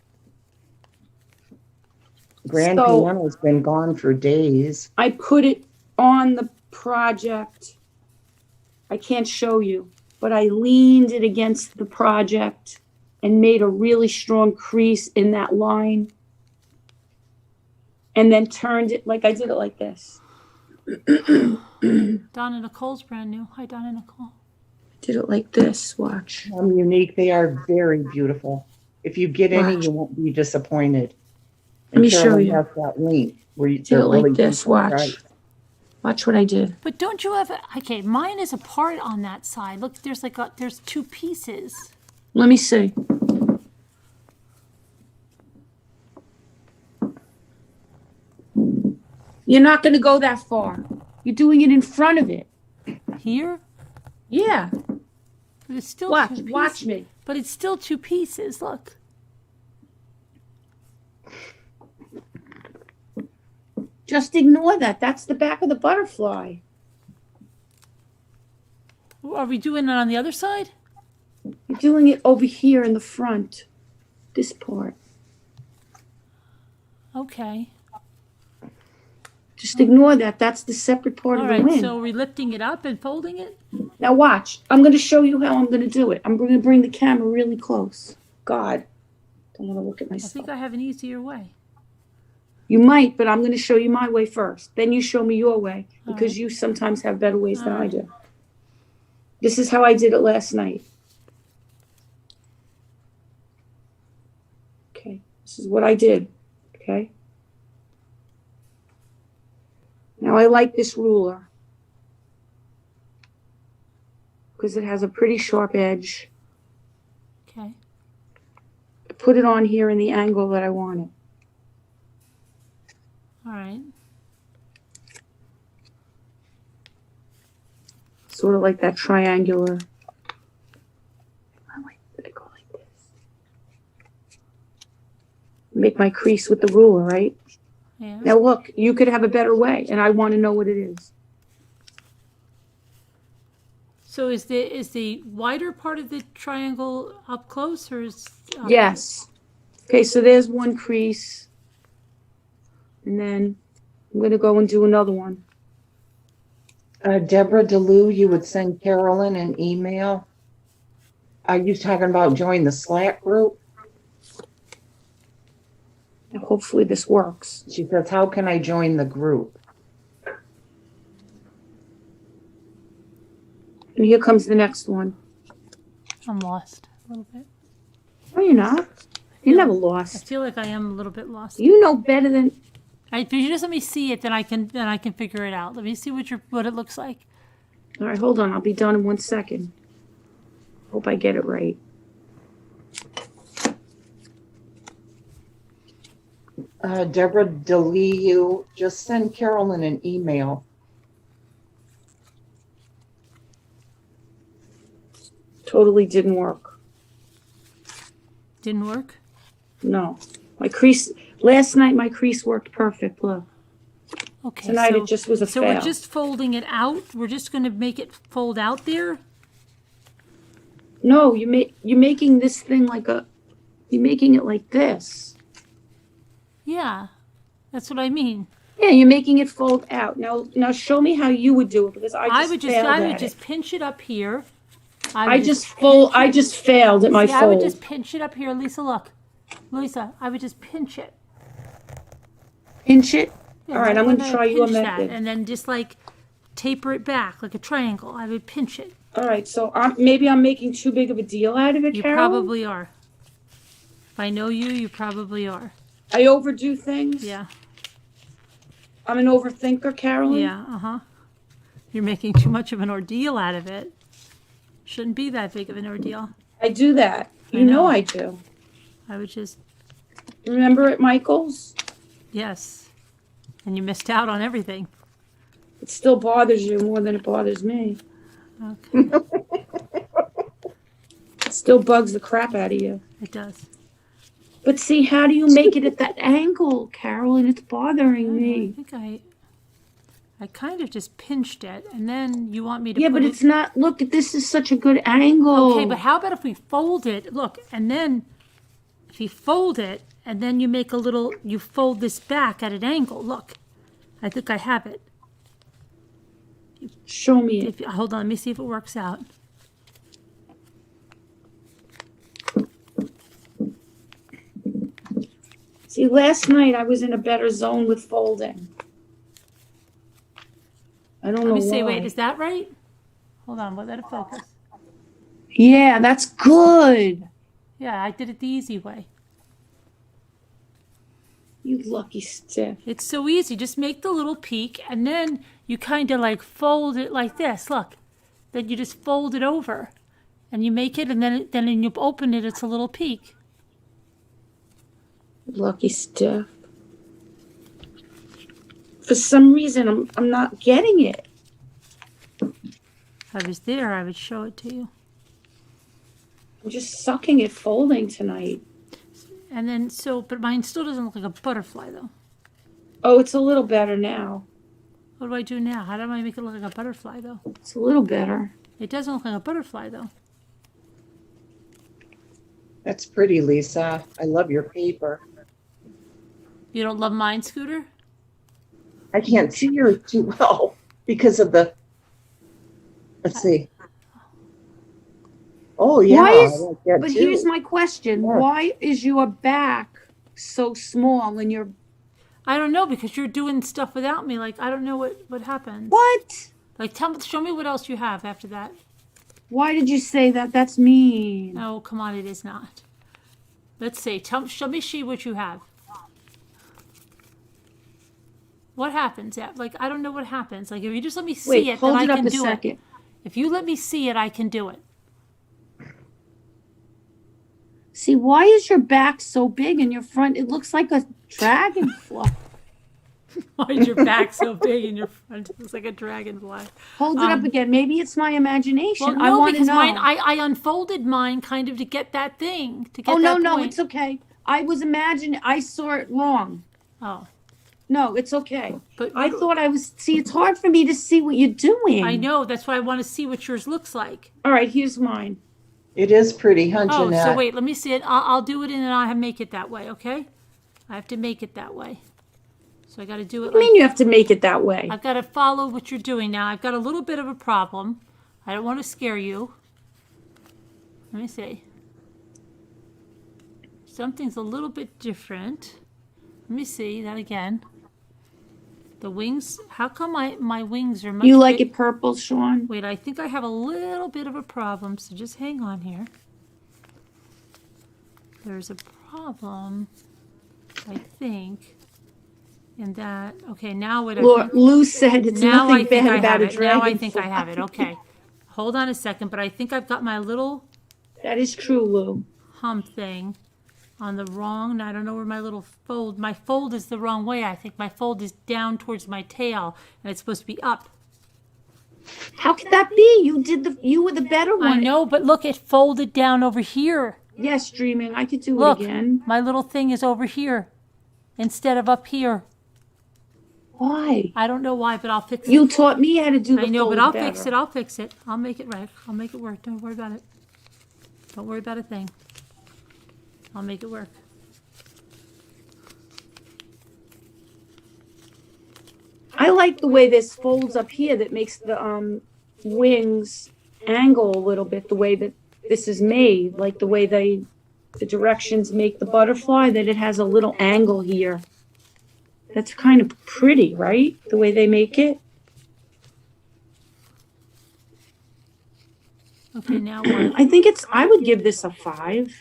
Grand So- Piano's been gone for days. I put it on the project. I can't show you, but I leaned it against the project and made a really strong crease in that line. And then turned it like I did it like this. Donna Nicole's brand new. Hi, Donna Nicole. Did it like this. Watch. Unique. They are very beautiful. If you get any, Watch. you won't be disappointed. Let me show Carolyn you. has that link where you Did it like really this. decent Watch. price. Watch what I did. But don't you have okay, mine is apart on that side. Look, there's there's two pieces. Let me see. You're not going to go that far. You're doing it in front of it. Here? Yeah. But it's still Watch. two pieces. Watch me. But it's still two pieces. Look. Just ignore that. That's the back of the butterfly. Are we doing it on the other side? You're doing it over here in the front. This part. Okay. Just ignore that. That's the separate part All of the right. wing. So are we lifting it up and folding it? Now watch. I'm going to show you how I'm going to do it. I'm going to bring the camera really close. God. Don't want to look at I myself. think I have an easier way. You might, but I'm going to show you my way first. Then you show me your way because right. you sometimes have better ways than All I right. do. This is how I did it last night. Okay. This is what I did. Okay. Now I like this ruler. because it has a pretty sharp edge. Okay. Put it on here in the angle that I want it. All right. Sort of like that triangular. I like that I go like this. Make my crease with the ruler, right? Yeah. Now look, you could have a better way, and I want to know what it is. So is the wider part of the triangle up close, or is Yes. Okay, so there's one crease. And then I'm going to go and do another one. Deborah DeLu, you would send Carolyn an email. Are you talking about join the Slack group? Hopefully this works. She says, how can I join the group? And here comes the next one. I'm lost a little bit. No, you're not. You're never I lost. feel like I am a little bit lost. You know better than... If you just let me see it, then I can figure it out. Let me see what it looks like. All right, hold on. I'll be done in 1 second. Hope I get it right. Deborah DeLu, you just send Carolyn an email. Totally didn't work. Didn't work? No. My crease... Last night, my crease worked perfect. Look. Okay. Tonight, it just was a So fail. we're just folding it out? We're just going to make it fold out there? No, you're making this thing like a... You're making it like this. Yeah. That's what I mean. Yeah, you're making it fold out. Now show me how you would do it, because I would just pinch it up here. I just failed at my fold. I would just pinch it up here. Lisa, look. Lisa, I would just pinch it. Pinch it? Yeah, all right, I'm going to when I try your pinch that, method. and then just like taper it back like a triangle. I would pinch it. All right, so maybe I'm making too big of a deal out of it, You Carol? probably are. If I know you, you probably are. I overdo things? Yeah. I'm an overthinker, Carolyn? Yeah, uh-huh. You're making too much of an ordeal out of it. Shouldn't be that big of an ordeal. I do that. You know I do. I would just... Remember at Michael's? Yes. And you missed out on everything. It still bothers you more than it bothers me. Okay. It still bugs the crap out of you. It does. But see, how do you make it at that angle, Carolyn? It's bothering me. I think I kind of just pinched it, and then you want me to Yeah, but it's not... Look, this is such a good angle. Okay, but how about if we fold it? Look, and then if you fold it, and then you make a little... You fold this back at an angle. Look. I think I have it. Show me it. Hold on, let me see if it works out. See, last night I was in a better zone with folding. I don't know why. Let me see, wait, is that right? Hold on, let it focus. Yeah, that's good. Yeah, I did it the easy way. You lucky stiff. It's so easy. Just make the little peak, and then you kind of like fold it like this. Look. Then you just fold it over, and you make it, and then when you open it, it's a little peak. Lucky stiff. For some reason, I'm not getting it. If I was there, I would show it to you. I'm just sucking at folding tonight. And then, but mine still doesn't look like a butterfly, though. Oh, it's a little better now. What do I do now? How do I make it look like a butterfly, though? It's a little better. It doesn't look like a butterfly, though. That's pretty, Lisa. I love your paper. You don't love mine, Scooter? I can't see her too well because of the... Let's see. Oh, yeah. But here's my question. Yeah. Why is your back so small and you're... I don't know, because you're doing stuff without me. Like, I don't know what happened. What? Like, show me what else you have after that. Why did you say that? That's mean. No, come on, it is not. Let's see. Show me what you have. What happens? Like, I don't know what happens. Like, if you just let me see it, then I can do it. If you let me see it, I can do it. See, why is your back so big and your front? It looks like a dragonfly. Why is your back so big and your front looks like a dragonfly? Hold it up again. Maybe it's my imagination. Well, no, I want to because know. mine, I unfolded mine kind of to get that thing. To get Oh, that no, point. it's okay. I was imagining, I saw it wrong. Oh. No, it's okay. But I thought I was, see, it's hard for me to see what you're doing. I know. That's why I want to see what yours looks like. All right, here's mine. It is pretty, huh, Oh, Jeanette? so wait, let me see it. I'll do it and then I'll make it that way, okay? I have to make it that way. So I got to do it What do you mean you have to make it that way? I've got to follow what you're doing now. I've got a little bit of a problem. I don't want to scare you. Let me see. Something's a little bit different. Let me see that again. The wings, how come my wings are much You like it purple, Sean? Wait, I think I have a little bit of a problem, so just hang on here. There's a problem, I think, in that. Okay, now what Lou said it's now nothing I think bad I about have a it. Now I dragonfly. think I have it. Okay. Hold on a second, but I think I've got my little That is true, Lou. hump thing on the wrong. I don't know where my little fold. My fold is the wrong way. I think my fold is down towards my tail, and it's supposed to be up. How could that be? You were the better one. I know, but look, it folded down over here. Yes, dreaming. I could do Look, it again. my little thing is over here instead of up here. Why? I don't know why, but I'll fix it. You taught me how to do the I know, but fold I'll better. fix it. I'll fix it. I'll make it right. I'll make it work. Don't worry about it. Don't worry about a thing. I'll make it work. I like the way this folds up here that makes the wings angle a little bit, the way that this is made, like the way the directions make the butterfly, that it has a little angle here. That's kind of pretty, right? The way they make it. Okay, now what? I think I would give this a 5.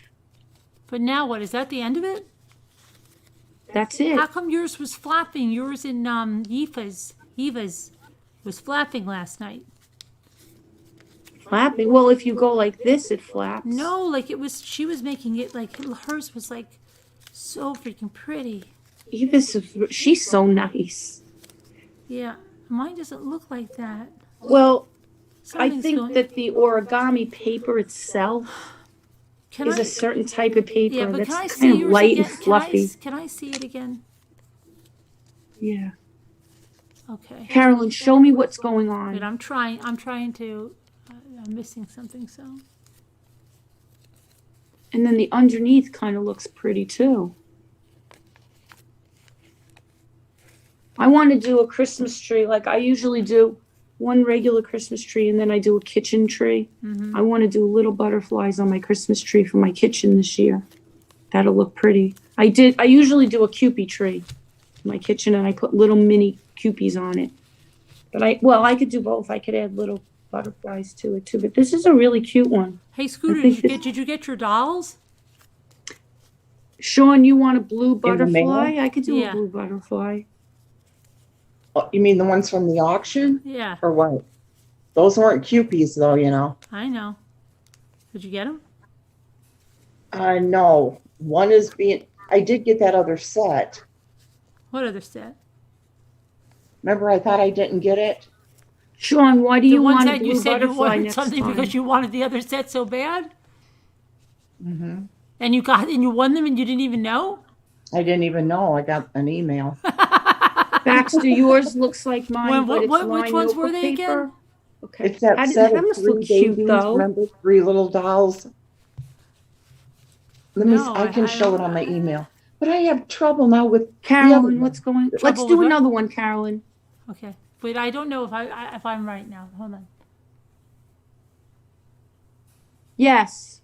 But now what? Is that the end of it? That's it. How come yours was flapping? Yours in Eva's was flapping last night. Flapping. Well, if you go like this, it flaps. No, like it was. She was making it like hers was like so freaking pretty. She's so nice. Yeah, mine doesn't look like that. Well, Something's I think going- that the origami paper itself is a certain type of paper Yeah, but that's can I see kind of yours light again? and fluffy. Can I see it again? Yeah. Okay. Carolyn, show me what's going on. Wait, I'm trying to. I'm missing something. So. And then the underneath kind of looks pretty too. I want to do a Christmas tree like I usually do. One regular Christmas tree, and then I do a kitchen tree. Mm-hmm. I want to do little butterflies on my Christmas tree for my kitchen this year. That'll look pretty. I usually do a Cupid tree in my kitchen, and I put little mini Cupids on it. But I could do both. I could add little butterflies to it too. But this is a really cute one. Hey, Scooter, did you get your dolls? Sean, you want a blue In the mail? butterfly? I could do Yeah. a blue butterfly. Oh, you mean the ones from the auction? Yeah, Or what? Those weren't Cupies, though, you know. I know. Did you get them? No. One is I did get that other set. What other set? Remember, I thought I didn't get it? Sean, why do The you one want a set blue you said you butterfly wanted next something time? because you wanted the other set so bad, Mm-hmm. and you won them and you didn't even know. I didn't even know. I got an email. Baxter, yours looks like mine, but it's which lined ones were notebook they paper. again? Okay. It's that set that of must look 3 cute, babies. though. Remember 3 little dolls? No, I can show it on my email. But I have trouble now with Carolyn, what's going? Let's Trouble do with what? another one, Carolyn. Okay, wait. I don't know if I'm right now. Hold on. Yes.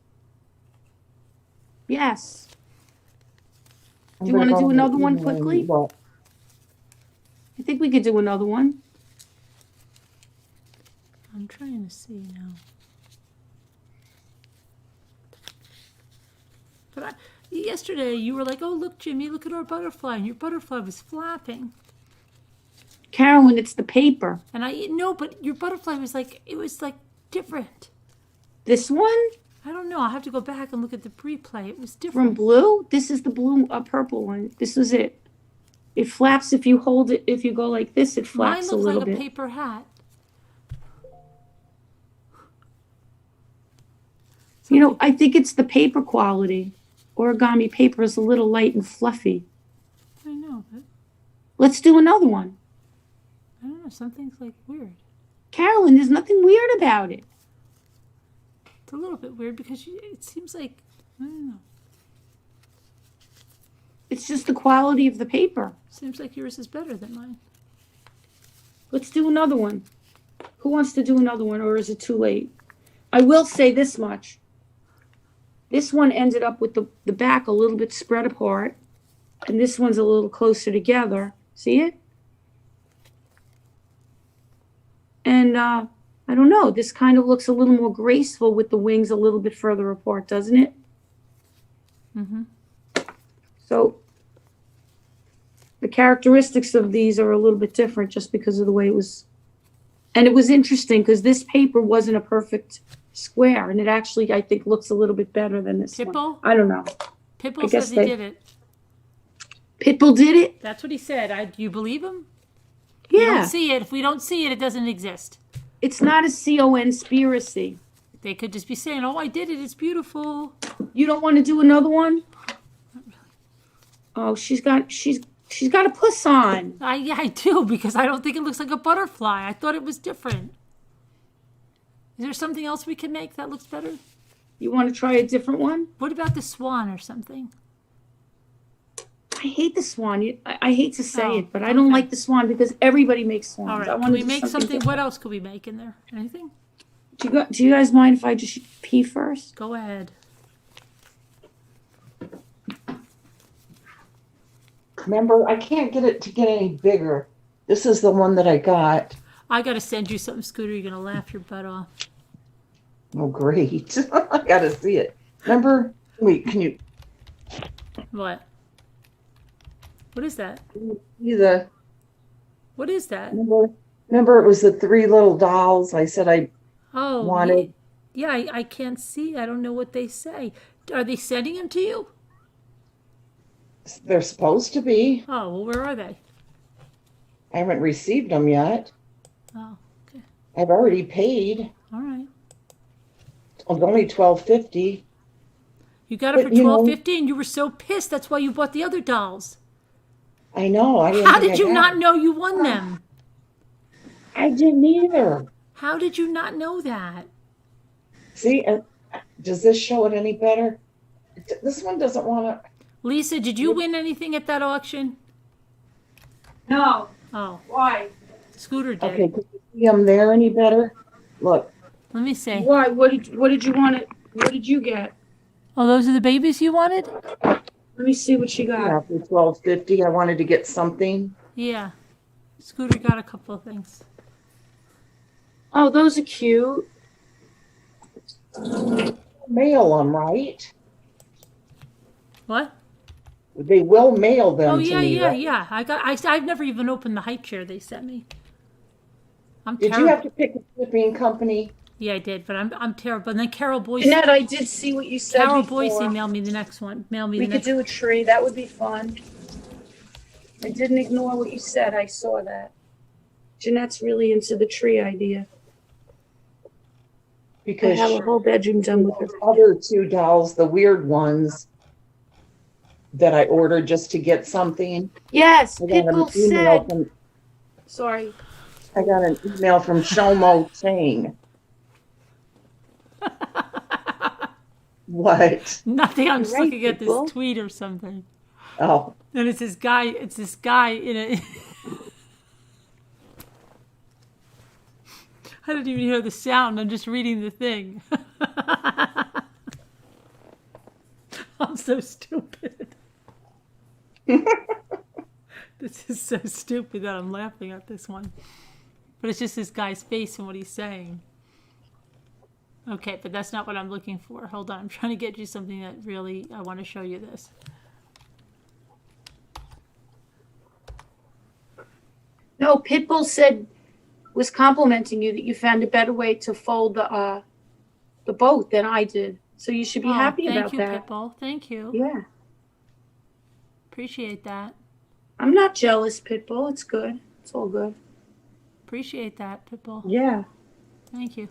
Yes. I'm Do you gonna wanna go do on my another one email and quickly? look. I think we could do another one. I'm trying to see now. But yesterday you were like, "Oh, look, Jimmy, look at our butterfly," and your butterfly was flapping. Carolyn, it's the paper. And no, but your butterfly was like, it was like different. This one I don't know. I'll have to go back and look at the replay. It was from different. blue. This is the blue, purple one. This was it. It flaps if you hold it. If you go like this, it Mine flaps a looks little like a bit. paper hat. You know, I think it's the paper quality. Origami paper is a little light and fluffy. I know, but Let's do another one. I don't know. Something's like weird. Carolyn, there's nothing weird about it. It's a little bit weird because it seems like, I don't know. It's just the quality of the paper. Seems like yours is better than mine. Let's do another one. Who wants to do another one, or is it too late? I will say this much. This one ended up with the back a little bit spread apart, and this one's a little closer together. See it? And I don't know, this kind of looks a little more graceful with the wings a little bit further apart, doesn't it? Mm-hmm. So the characteristics of these are a little bit different just because of the way it was. And it was interesting because this paper wasn't a perfect square, and it actually, I think, looks a little bit better than this one. Pitbull? I don't know. Pitbull I guess says he they- did it. Pitbull did it? That's what he said. Do you believe him? If we Yeah. don't see it. If we don't see it, it doesn't exist. It's not a conspiracy. They could just be saying, "Oh, I did it. It's beautiful." You don't want to do another one? Oh, she's got a puss on. Yeah, I do, because I don't think it looks like a butterfly. I thought it was different. Is there something else we can make that looks better? You want to try a different one? What about the swan or something? I hate the swan. I hate to say Oh, it, but I don't okay. like the swan because everybody makes swans. All I right. want Can to we do make something? different. What else could we make in there? Anything? Do you guys mind if I just pee first? Go ahead. Remember, I can't get it to get any bigger. This is the one that I got. I got to send you something, Scooter. You're going to laugh your butt off. Oh, great. I got to see it. Remember? Wait, can you What? What is that? see the... What is that? Remember it was the three little dolls I said I Oh, wanted? yeah, I can't see. I don't know what they say. Are they sending them to you? They're supposed to be. Oh, well, where are they? I haven't received them yet. Oh, okay. I've already paid. All right. It's only $12.50. You got it for But, you know- $12.50, and you were so pissed. That's why you bought the other dolls. I know. I didn't How think did I you got not it. know you won them? I didn't either. How did you not know that? See, does this show it any better? This one doesn't want to. Lisa, did you win anything at that auction? No. Oh, Why? Scooter did. Okay, can you see them there any better? Look, Let me see. Why? What did you want it? What did you get? Oh, those are the babies you wanted? Let me see what she got. yeah, for $12.50, I wanted to get something. Yeah. Scooter got a couple of things. Oh, those are cute. Mail them, right? What? They will mail them Oh, to yeah, me. yeah, right? yeah. I've never even opened the hype chair they sent me. I'm Did terrible. you have to pick a shipping company? Yeah, I did, but I'm terrible. And then Carol Boyce. Jeanette, I did see what you said Carol before. Boyce emailed me the next one. Mail me We the could next. do a tree. That would be fun. I didn't ignore what you said. I saw that. Jeanette's really into the tree idea. I Because have a whole bedroom done with her. those other two dolls, the weird ones that I ordered just to get something. Yes, I got an Pitbull email said. from Sorry. I got an email from Shomo saying. What? Nothing. I'm just Right, looking at people. this tweet or something. Oh, And it's this guy. It's this guy in a. I didn't even hear the sound. I'm just reading the thing. I'm so stupid. This is so stupid that I'm laughing at this one. But it's just this guy's face and what he's saying. Okay, but that's not what I'm looking for. Hold on. I'm trying to get you something that really, I want to show you this. No, Pitbull said was complimenting you that you found a better way to fold the boat than I did. So you should be happy about that. Thank you, Pitbull. Thank you. Yeah. Appreciate that. I'm not jealous, Pitbull. It's good. It's all good. Appreciate that, Pitbull. Yeah. Thank you.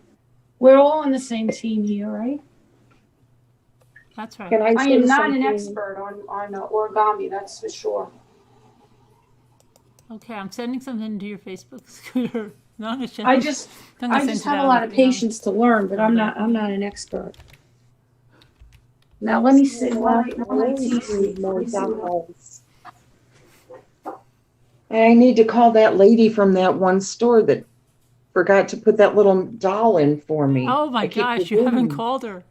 We're all on the same team here, right? That's right. I am not an expert on origami, that's for sure. Okay, I'm sending something to your Facebook, Scooter. No, I just have a lot of patience to learn, but I'm not an expert. Now let me see. I need to call that lady from that one store that forgot to put that little doll in for me. Oh my gosh, you haven't called her.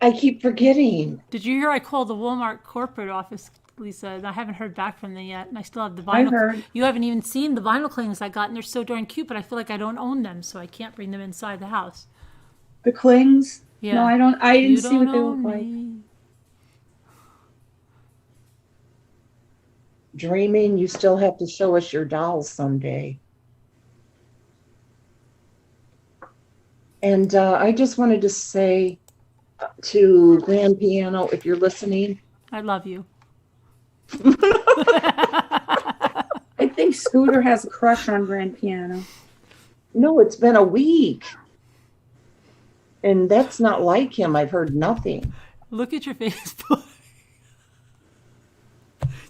I keep forgetting. Did you hear I called the Walmart corporate office, Lisa? And I haven't heard back from them yet. And I still have the vinyl. I heard. You haven't even seen the vinyl clings I got, and they're so darn cute, but I feel like I don't own them, so I can't bring them inside the house. The clings? Yeah. No, I don't. I didn't see what they look like. Dreaming, you still have to show us your dolls someday. And I just wanted to say to Grand Piano, if you're listening, I love you. I think Scooter has a crush on Grand Piano. No, it's been a week. And that's not like him. I've heard nothing. Look at your Facebook.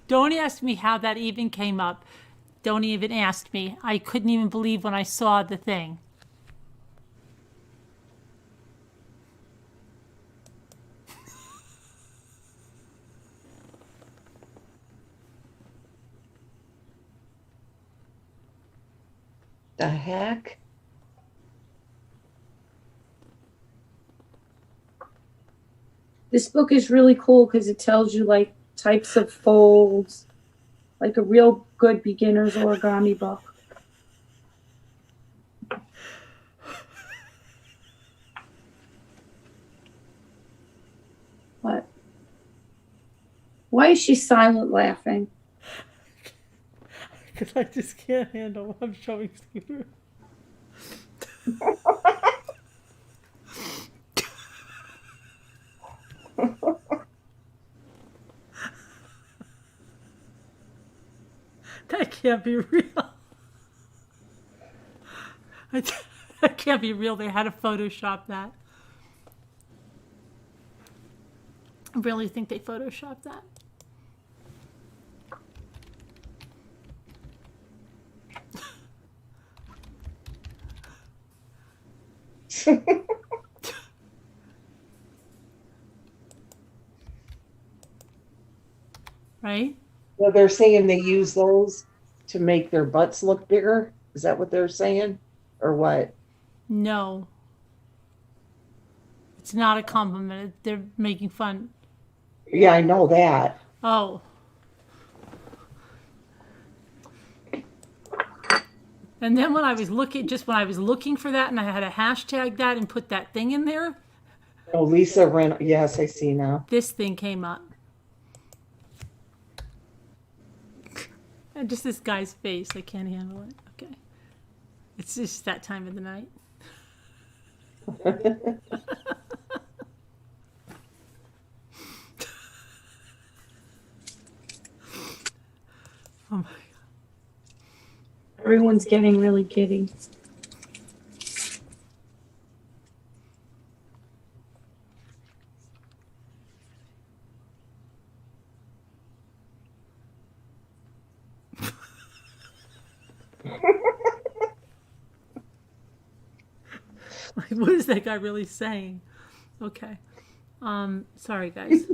Don't ask me how that even came up. Don't even ask me. I couldn't even believe when I saw the thing. The heck? This book is really cool because it tells you like types of folds, like a real good beginner's origami book. What? Why is she silent laughing? Because I just can't handle what I'm showing Scooter. That can't be real. That can't be real. They had to Photoshop that. I really think they Photoshopped that. Right? Well, they're saying they use those to make their butts look bigger. Is that what they're saying? Or what? No. It's not a compliment. They're making fun. Yeah, I know that. Oh. And then when I was looking for that and I had to hashtag that and put that thing in there. Oh, Lisa ran. Yes, I see now. This thing came up. And just this guy's face. I can't handle it. Okay. It's just that time of the night. Oh my God. Everyone's getting really giddy. Like, what is that guy really saying? Okay. Sorry, guys.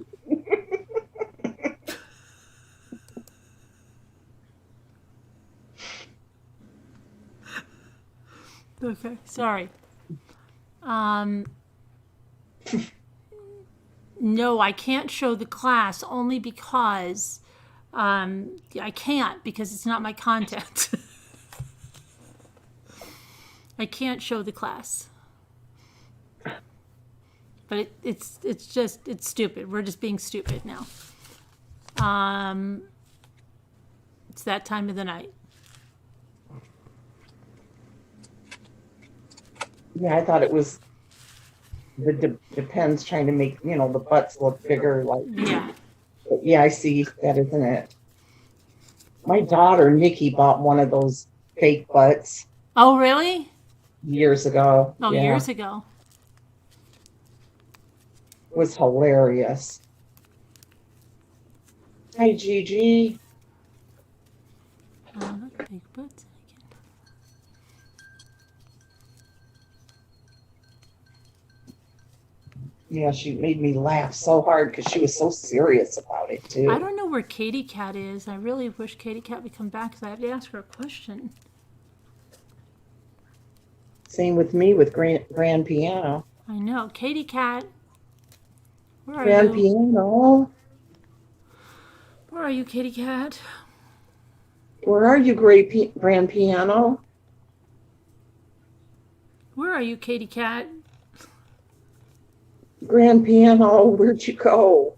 Okay, sorry. No, I can't show the class only because I can't because it's not my content. I can't show the class. But it's stupid. We're just being stupid now. It's that time of the night. Yeah, I thought it was the pens trying to make, the butts look bigger. Like, Yeah. yeah, I see that, isn't it? My daughter, Nikki, bought one of those fake butts Oh, really? years ago. Oh, Yeah, years ago. it was hilarious. Hi, Gigi. Not big butts. Yeah, she made me laugh so hard because she was so serious about it, too. I don't know where Katie Cat is. I really wish Katie Cat would come back because I have to ask her a question. Same with me with grand piano. I know. Katie Cat. Where are Grand you? piano. Where are you, Katie Cat? Where are you, grand piano? Where are you, Katie Cat? Grand piano, where'd you go?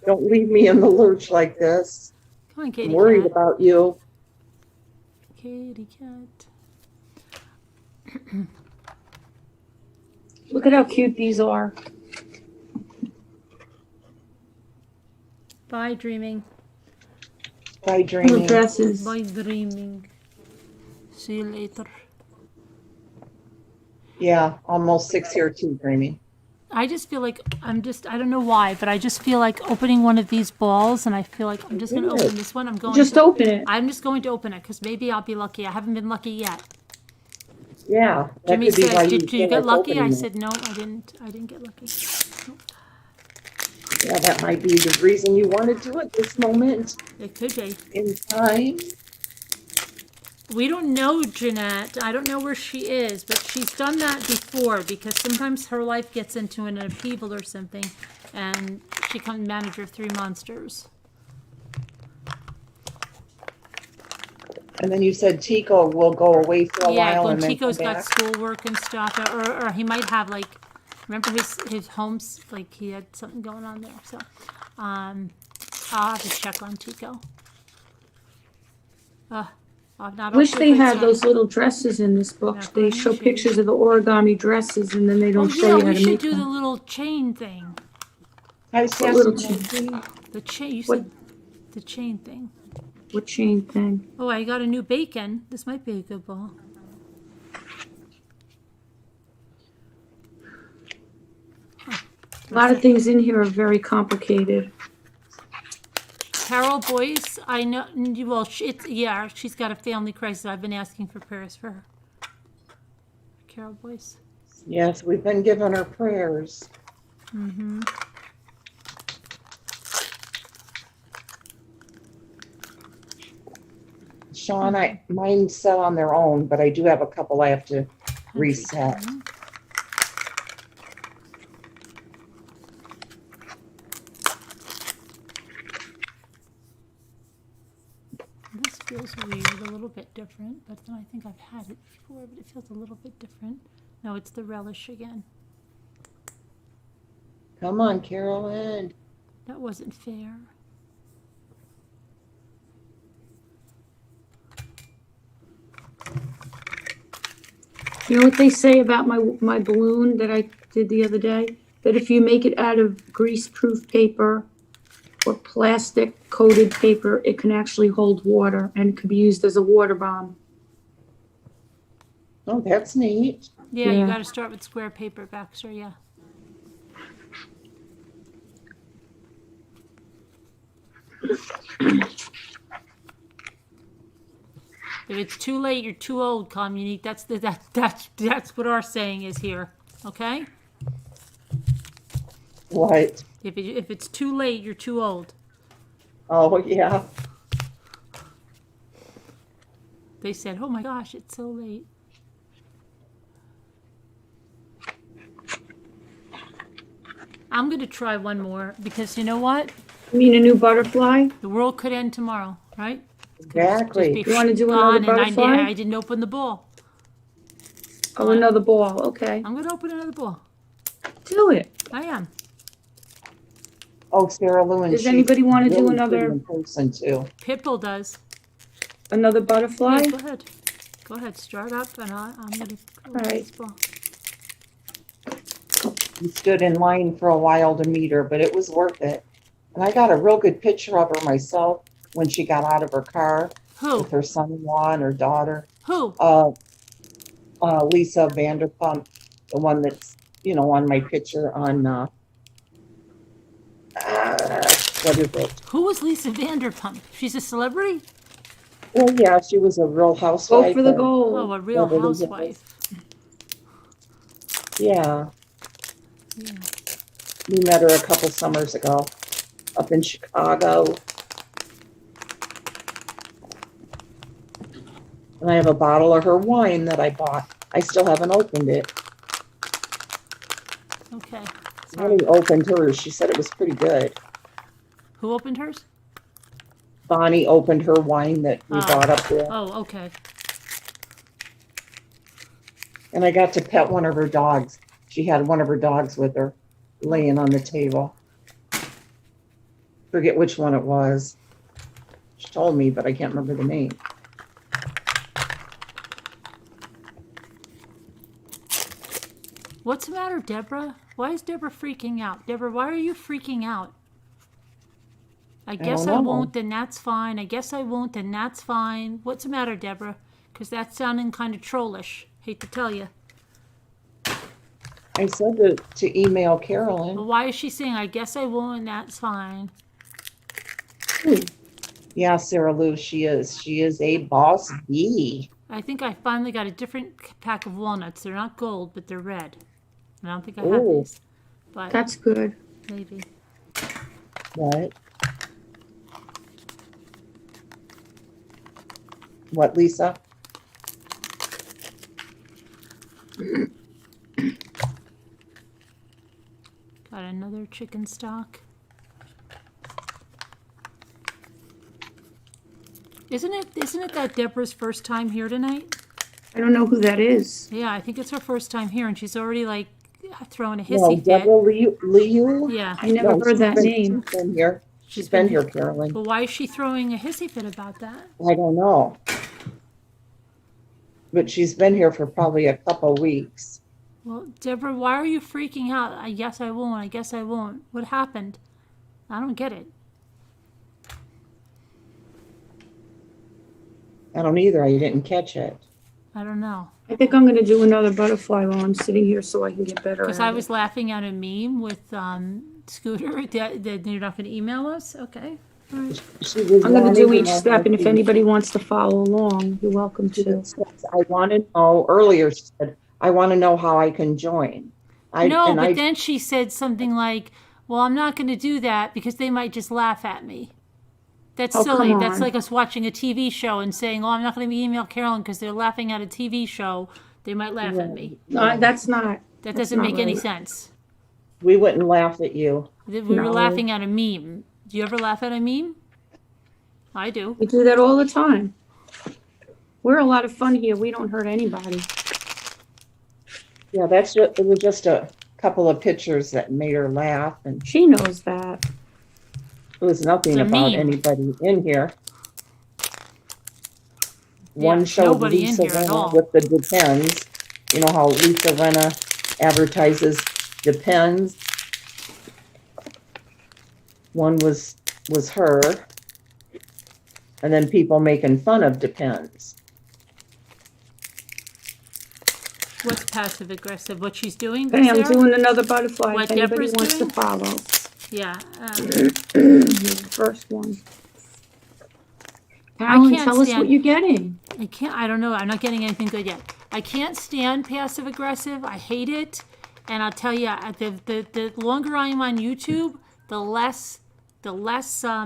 Don't leave me in the lurch like this. Come on, Katie I'm worried Cat. about you. Katie Cat. Look at how cute these are. Bye, dreaming. Bye, Little dreaming. dresses. Bye, dreaming. See you later. Yeah, almost 6 here too, dreaming. I just feel like I don't know why, but I just feel like opening one of these balls, and I feel like I'm just going to open this one. Just open it. I'm just going to open it because maybe I'll be lucky. I haven't been lucky yet. Yeah, that Jimmy could be why says, "Did you feel get like lucky?" I opening it. said, "No, I didn't. I didn't get lucky." Nope. Yeah, that might be the reason you want to do it this moment It could be. in time. We don't know Jeanette. I don't know where she is, but she's done that before because sometimes her life gets into an upheaval or something, and she becomes manager of 3 monsters. And then you said Tico will go away for a Yeah, while when and then Tico's come got back. schoolwork and stuff, or he might have like, remember his homes, like he had something going on there. So, I'll have to check on Tico. I've not Wish off to a they good had start. those little dresses in this book. Yeah, They show she- pictures of the origami dresses, and then they Oh don't show yeah, you how we to should make do the them. little chain thing. Hi, What little Sassy. chain? The chain. You What- said the chain thing. What chain thing? Oh, I got a new bacon. This might be a good ball. A lot of things in here are very complicated. Carol Boyce, I know. Well, yeah, she's got a family crisis. I've been asking for prayers for her. Carol Boyce. Yes, we've been giving her prayers. Mm-hmm. Sean, mine set on their own, but I do have a couple I have to reset. This feels weird, a little bit different, but then I think I've had it before, but it feels a little bit different. No, it's the relish again. Come on, Carolyn. That wasn't fair. You know what they say about my balloon that I did the other day? That if you make it out of grease-proof paper or plastic coated paper, it can actually hold water and could be used as a water bomb. Oh, that's neat. Yeah, you Yeah. got to start with square paper, Baxter, yeah. If it's too late, you're too old, Communique. That's what our saying is here. Okay? What? If it's too late, you're too old. Oh, yeah. They said, "Oh my gosh, it's so late." I'm gonna try one more because you know what? You mean a new butterfly? The world could end tomorrow, right? Exactly. You wanna do another gone, and butterfly? I didn't open the ball. Oh, another ball. Okay. I'm gonna open another ball. Do it. I am. Oh, Sarah Lou and Does she's anybody want to do really another pretty in person too. Pitbull does. butterfly? Yeah, go ahead. Go ahead, start up, and I'm gonna. All right. We stood in line for a while to meet her, but it was worth it. And I got a real good picture of her myself when she got out of her car Who? with her son-in-law and her daughter. Who? Lisa Vanderpump, the one that's, on my picture on, what is it? Who was Lisa Vanderpump? She's a celebrity? Well, yeah, she was a real housewife. Go for the and- goal. Oh, a real Beverly Hills. housewife. Yeah, Yeah. we met her a couple summers ago up in Chicago. And I have a bottle of her wine that I bought. I still haven't opened it. Okay. I only opened hers. She said it was pretty good. Who opened hers? Bonnie opened her wine that we bought up there. Oh, okay. And I got to pet one of her dogs. She had one of her dogs with her laying on the table. Forget which one it was. She told me, but I can't remember the name. What's the matter, Deborah? Why is Deborah freaking out? Deborah, why are you freaking out? I guess I won't, then that's fine. I guess I won't, then that's fine. What's the matter, Deborah? Because that's sounding kind of trollish. Hate to tell you. I said to email Carolyn. But why is she saying, I guess I won't, and that's fine? Yeah, Sarah Lou, she is. She is a boss bee. I think I finally got a different pack of walnuts. They're not gold, but they're red. And I don't think I have these. But That's good. maybe. What? What, Lisa? Got another chicken stock. Isn't it that Deborah's first time here tonight? I don't know who that is. Yeah, I think it's her first time here, and she's already like throwing a No, hissy fit. Deborah Liu? Yeah. I never heard that name. She's been here. She's been here, Carolyn. But why is she throwing a hissy fit about that? I don't know. But she's been here for probably a couple weeks. Well, Deborah, why are you freaking out? I guess I won't. I guess I won't. What happened? I don't get it. I don't either. I didn't catch it. I don't know. I think I'm going to do another butterfly while I'm sitting here so I can get better Because at I it. was laughing at a meme with Scooter that you're not going to email us? Okay. All right. I'm going to do each step, and if anybody wants to follow along, you're welcome to. I want to know, earlier she said, I want to know how I can join. Then she said something like, well, I'm not going to do that because they might just laugh at me. That's silly. Come That's on. like us watching a TV show and saying, oh, I'm not going to email Carolyn because they're laughing at a TV show. They might laugh at me. No, that's not. That doesn't make any sense. We wouldn't laugh at you. We were No. laughing at a meme. Do you ever laugh at a meme? I do. We do that all the time. We're a lot of fun here. We don't hurt anybody. Yeah, it was just a couple of pictures that made her laugh, and She knows that. it was nothing It's a about meme. anybody in here. Yeah, One showed nobody in Lisa here at all. Rinna with the Depends. You know how Lisa Rinna advertises Depends? One was her, and then people making fun of Depends. What's passive aggressive? What she's doing? Hey, I'm Sarah? doing another butterfly. What If anybody Deborah's wants doing? to follow. Yeah. The first one. Alan, can't tell us stand- what you're getting. I don't know. I'm not getting anything good yet. I can't stand passive aggressive. I hate it. And I'll tell you, the longer I'm on YouTube, the less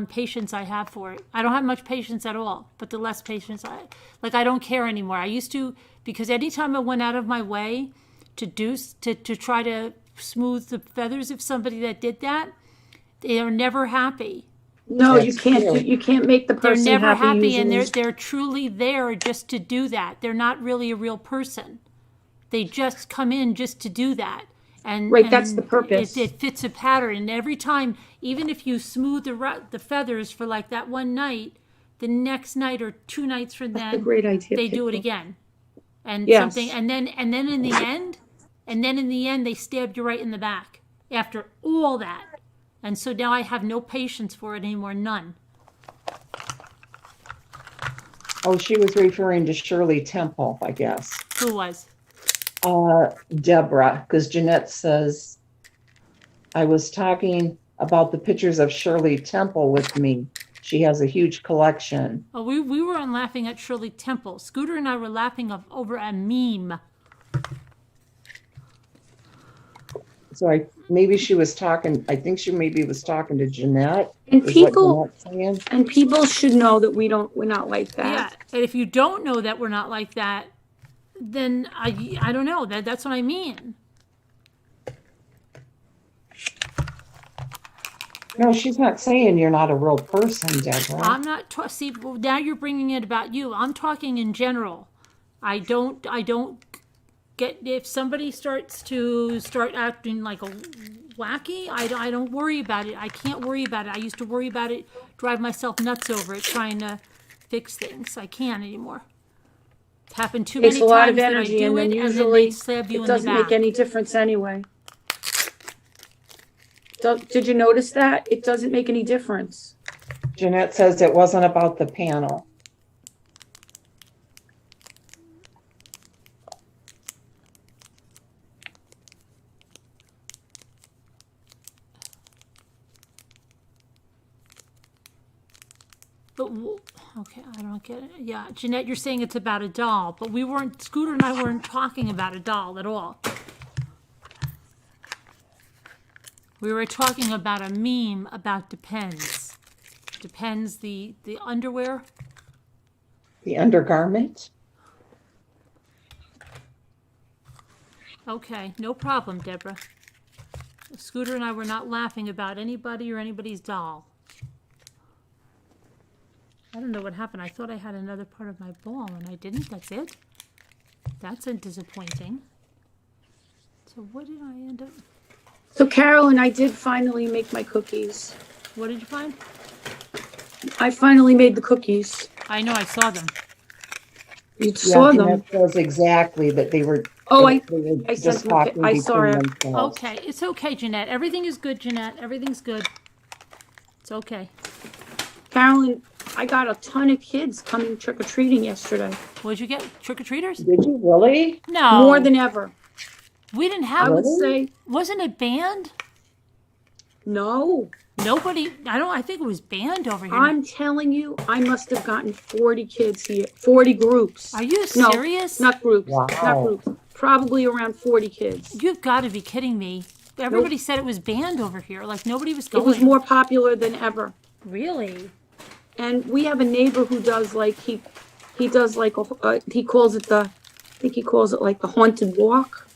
patience I have for it. I don't have much patience at all, but the less patience I don't care anymore. I used to, because anytime I went out of my way to try to smooth the feathers of somebody that did that, they are never happy. No, That's you can't. true. You can't make the They're person never happy, and usually. they're truly there just to do that. They're not really a real person. They just come in just to do that. And Right, that's and the purpose. It fits a pattern, and every time, even if you smooth the feathers for like that one night, the next night or two nights from That's a then, great idea. they do it Pitbull. again. and Yes. something, and then in the end, they stabbed you right in the back after all that. And so now I have no patience for it anymore, none. Oh, she was referring to Shirley Temple, I guess. Who was? Deborah, because Jeanette says, I was talking about the pictures of Shirley Temple with me. She has a huge collection. Oh, we weren't laughing at Shirley Temple. Scooter and I were laughing over a meme. So maybe she was talking, I think she maybe was talking to Jeanette. And is what people Jeanette's saying. and people should know that we're not like that. Yeah, and if you don't know that we're not like that, then I don't know. That's what I mean. No, she's not saying you're not a real person, Deborah. I'm not. See, now you're bringing it about you. I'm talking in general. I don't get if somebody starts acting like a wacky. I don't worry about it. I can't worry about it. I used to worry about it, drive myself nuts over it, trying to fix things. I can't anymore. It's happened too many Takes a lot times of that I energy, do and it, then and then usually they stab you it in the doesn't back. make any difference anyway. Did you notice that? It doesn't make any difference. Jeanette says it wasn't about the panel. But okay, I don't get it. Yeah, Jeanette, you're saying it's about a doll, but Scooter and I weren't talking about a doll at all. We were talking about a meme about Depends. Depends the underwear. The undergarment? Okay, no problem, Deborah. Scooter and I were not laughing about anybody or anybody's doll. I don't know what happened. I thought I had another part of my ball, and I didn't. That's it. That's disappointing. So what did I end up... So Carolyn, I did finally make my cookies. What did you find? I finally made the cookies. I know, I saw them. You saw them. Jeanette says exactly that they were. Oh, they were I just sent them. talking I saw between it. themselves. Okay, it's okay, Jeanette. Everything is good, Jeanette. Everything's good. It's okay. Carolyn, I got a ton of kids coming trick-or-treating yesterday. What did you get? Trick-or-treaters? Did you really? No. More than ever. We didn't have... I would say... Wasn't it banned? No. Nobody... I think it was banned over here. I'm telling you, I must have gotten 40 kids here. 40 groups. Are you serious? No, not groups. Wow. Not groups. Probably around 40 kids. You've got to be kidding me. Everybody said it was banned over here. Like, nobody was going. It was more popular than ever. Really? And we have a neighbor who does like, he does like, he calls it I think he calls it like the haunted walk.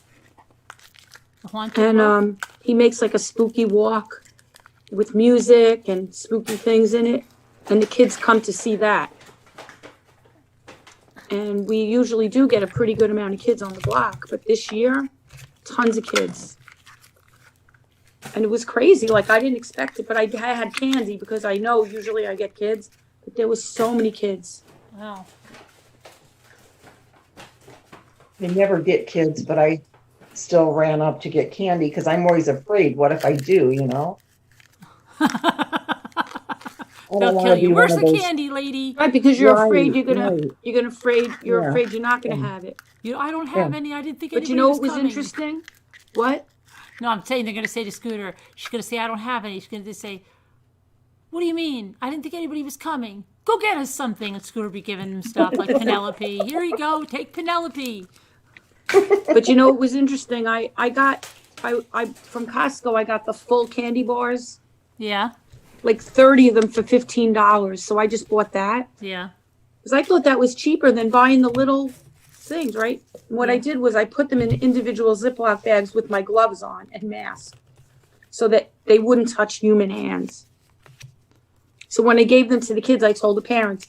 The haunted walk? He makes like a spooky walk with music and spooky things in it. And the kids come to see that. And we usually do get a pretty good amount of kids on the block. But this year, tons of kids. And it was crazy. Like, I didn't expect it, but I had candy because I know usually I get kids. But there was so many kids. Wow. I never get kids, but I still ran up to get candy because I'm always afraid. What if I do, you know? They'll kill you. Where's the candy, lady? Right, because you're Right, afraid you're right. afraid Yeah. you're not gonna have it. I don't have any. I didn't think But anybody you know was what was coming. interesting? What? No, I'm saying they're going to say to Scooter, she's going to say, I don't have any. She's going to say, what do you mean? I didn't think anybody was coming. Go get us something. And Scooter be giving him stuff like Penelope. Here you go. Take Penelope. But you know what was interesting? I from Costco I got the full candy bars, Yeah. like 30 of them for $15. So I just bought that. Yeah. Because I thought that was cheaper than buying the little things, right? And what I did was I put them in individual Ziploc bags with my gloves on and mask so that they wouldn't touch human hands. So when I gave them to the kids, I told the parents,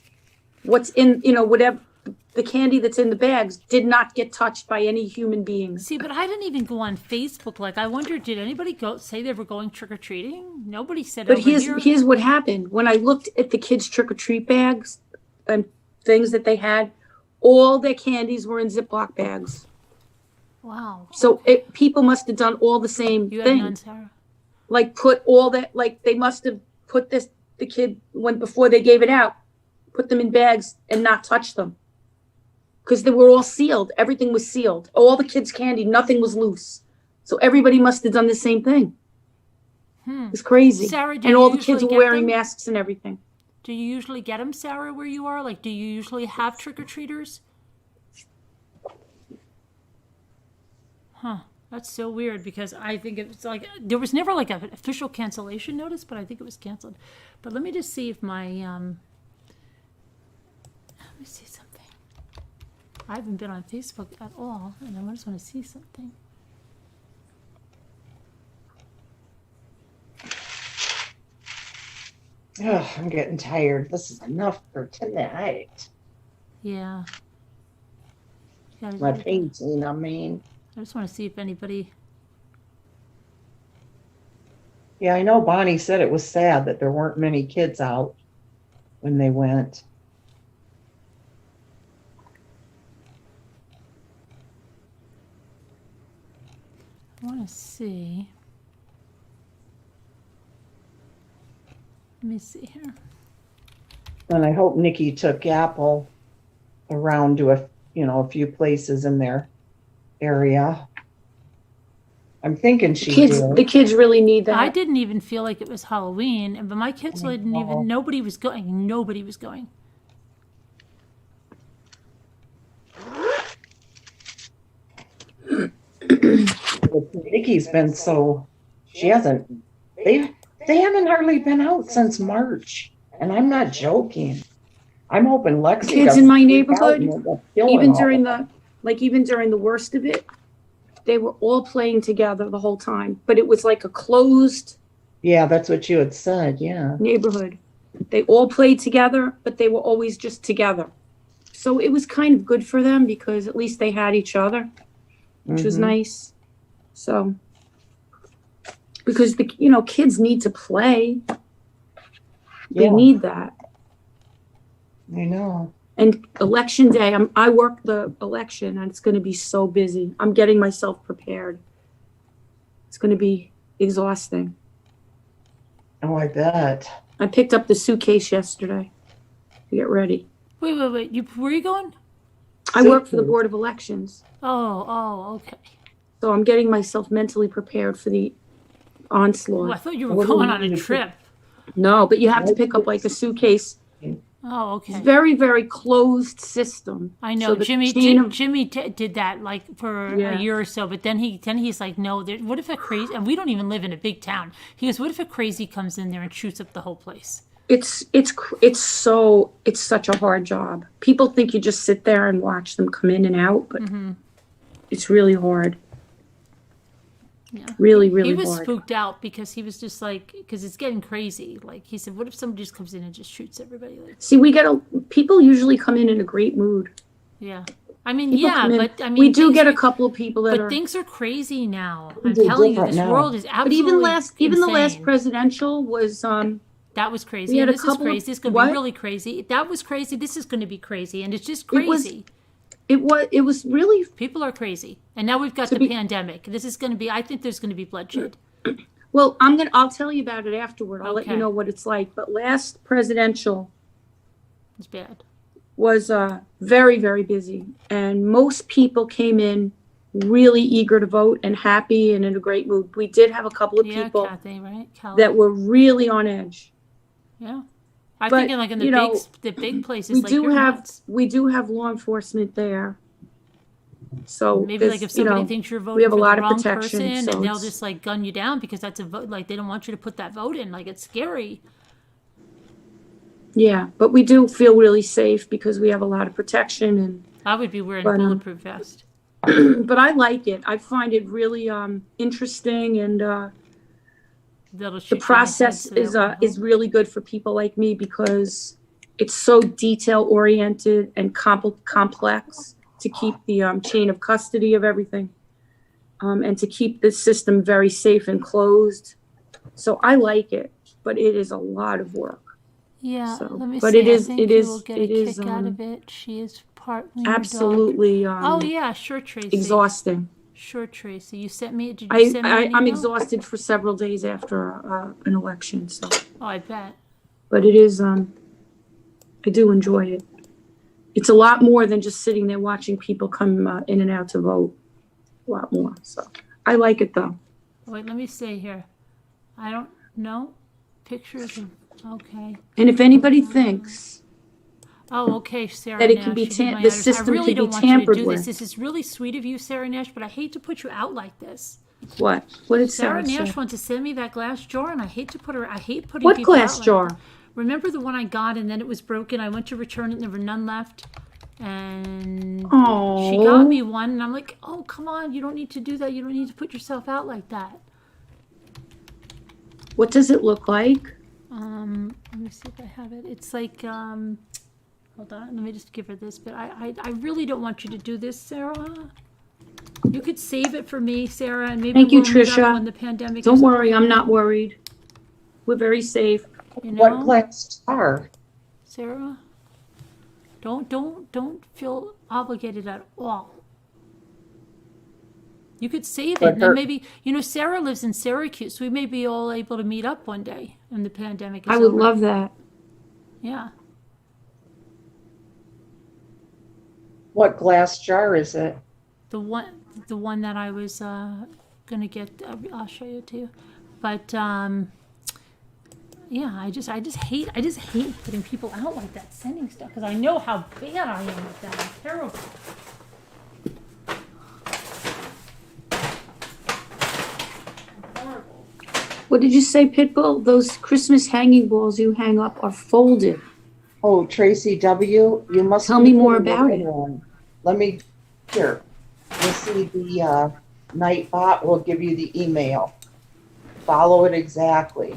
what's in, whatever, the candy that's in the bags did not get touched by any human beings. See, but I didn't even go on Facebook. Like, I wonder, did anybody say they were going trick-or-treating? Nobody said But over here. here's what happened. When I looked at the kids' trick-or-treat bags and things that they had, all their candies were in Ziploc bags. Wow. So people must have done all the same You had thing. none, Sarah? Like put all that, like they must have put the kid, before they gave it out, put them in bags and not touch them. Because they were all sealed. Everything was sealed. All the kids' candy, nothing was loose. So everybody must have done the same thing. It's crazy. Sarah, do and you all the usually kids were get wearing them? masks and everything. Do you usually get them, Sarah, where you are? Like, do you usually have trick-or-treaters? Huh. That's so weird because I think it's like, there was never like an official cancellation notice, but I think it was canceled. But let me just see if my, let me see something. I haven't been on Facebook at all, and I just want to see something. Ugh, I'm getting tired. This is enough for tonight. Yeah. My painting, I mean. I just want to see if anybody... Yeah, I know Bonnie said it was sad that there weren't many kids out when they went. I want to see. Let me see here. And I hope Nikki took Apple around to a few places in their area. I'm thinking she did. The kids really need that. I didn't even feel like it was Halloween, but my kids didn't even. Nobody was going. Nobody was going. Nikki's been so. She hasn't. They haven't hardly been out since March, and I'm not joking. I'm hoping Lexi. Kids in my neighborhood, even during the worst of it, they were all playing together the whole time. But it was like a closed. Yeah, that's what you had said. Yeah. Neighborhood. They all played together, but they were always just together. So it was kind of good for them because at least they had each other, which was nice. So, because kids need to play. They need that. I know. And election day, I work the election, and it's going to be so busy. I'm getting myself prepared. It's going to be exhausting. Oh, I bet. I picked up the suitcase yesterday to get ready. Wait. Where are you going? I work for the Board of Elections. Oh, okay. So I'm getting myself mentally prepared for the onslaught. Oh, I thought you were going on a trip. No, but you have to pick up like a suitcase. Oh, okay. It's very, very closed system. I know. So Jimmy did that like for a year or so, but then he's like, no. What if a crazy? And we don't even live in a big town. He goes, what if a crazy comes in there and shoots up the whole place? It's such a hard job. People think you just sit there and watch them come in and out, but it's really hard. Yeah. Really, really hard. He was hard. spooked out because he was just like, because it's getting crazy. Like he said, what if somebody just comes in and just shoots everybody? Like, see, people usually come in a great mood. Yeah. I mean, we do get a couple of people that but things are crazy now. I'm telling you, this world is absolutely even the last presidential was that was crazy. And this is crazy. This is going to be really crazy. That was crazy. This is going to be crazy, and it's just crazy. It was really. People are crazy, and now we've got the pandemic. This is going to be. I think there's going to be bloodshed. Well, I'll tell you about it afterward. I'll let you know what it's like. But last presidential, it's bad. Was very, very busy, and most people came in really eager to vote and happy and in a great mood. We did have a couple of people Kathy, right? that were really on edge. Yeah. I'm thinking like in the big places. We do have law enforcement there. So maybe like if somebody thinks you're voting for the wrong person, and they'll just like gun you down because that's a vote. Like they don't want you to put that vote in. Like it's scary. Yeah, but we do feel really safe because we have a lot of protection, and I would be wearing a bulletproof vest. But I like it. I find it really interesting, and the process is really good for people like me because it's so detail oriented and complex to keep the chain of custody of everything, and to keep the system very safe and closed. So I like it, but it is a lot of work. Yeah, So, let me but see. it is, I think it you is, will get it a is kick out of it. She is partly your dog. absolutely Oh yeah, sure, Tracy. exhausting. Sure, Tracy. You sent me. Did you send me an email? I'm exhausted for several days after an election. So, Oh, I bet. but it is. I do enjoy it. It's a lot more than just sitting there watching people come in and out to vote. A lot more. So I like it though. Wait, let me see here. I don't know. Pictures of. Okay. And if anybody thinks Oh, okay, Sarah that it Nash. can be you did my the address. system I really can be don't want you to tampered do with. this. This is really sweet of you, Sarah Nash, but I hate to put you out like this. What? What did Sarah Sarah Nash say? wanted to send me that glass jar, and I hate to put her. I hate putting What people glass out jar? Like that. Remember the one I got, and then it was broken. I went to return it, and there were none left. And she got me one, and I'm like, "Oh, come on! You don't need to do that. You don't need to put yourself out like that." What does it look like? Let me see if I have it. It's like, hold on. Let me just give her this. But I really don't want you to do this, Sarah. You could save it for me, Sarah, and maybe Thank you, we'll meet up Tricia. when the pandemic. Don't is worry, over. I'm not worried. We're very safe. You know, What glass jar? Sarah, don't feel obligated at all. You could save it, and then maybe, Sarah lives in Syracuse. We may be all able to meet up one day when the pandemic is I would over. love that. Yeah. What glass jar is it? The one that I was gonna get. I'll show you too. But yeah, I just hate putting people out like that, sending stuff, because I know how bad I am with that. I'm terrible. What did you say, Pitbull? Those Christmas hanging balls you hang up are folded. Oh, Tracy W., you must Tell me more about it. Let me, here. You see the Nightbot will give you the email. Follow it exactly.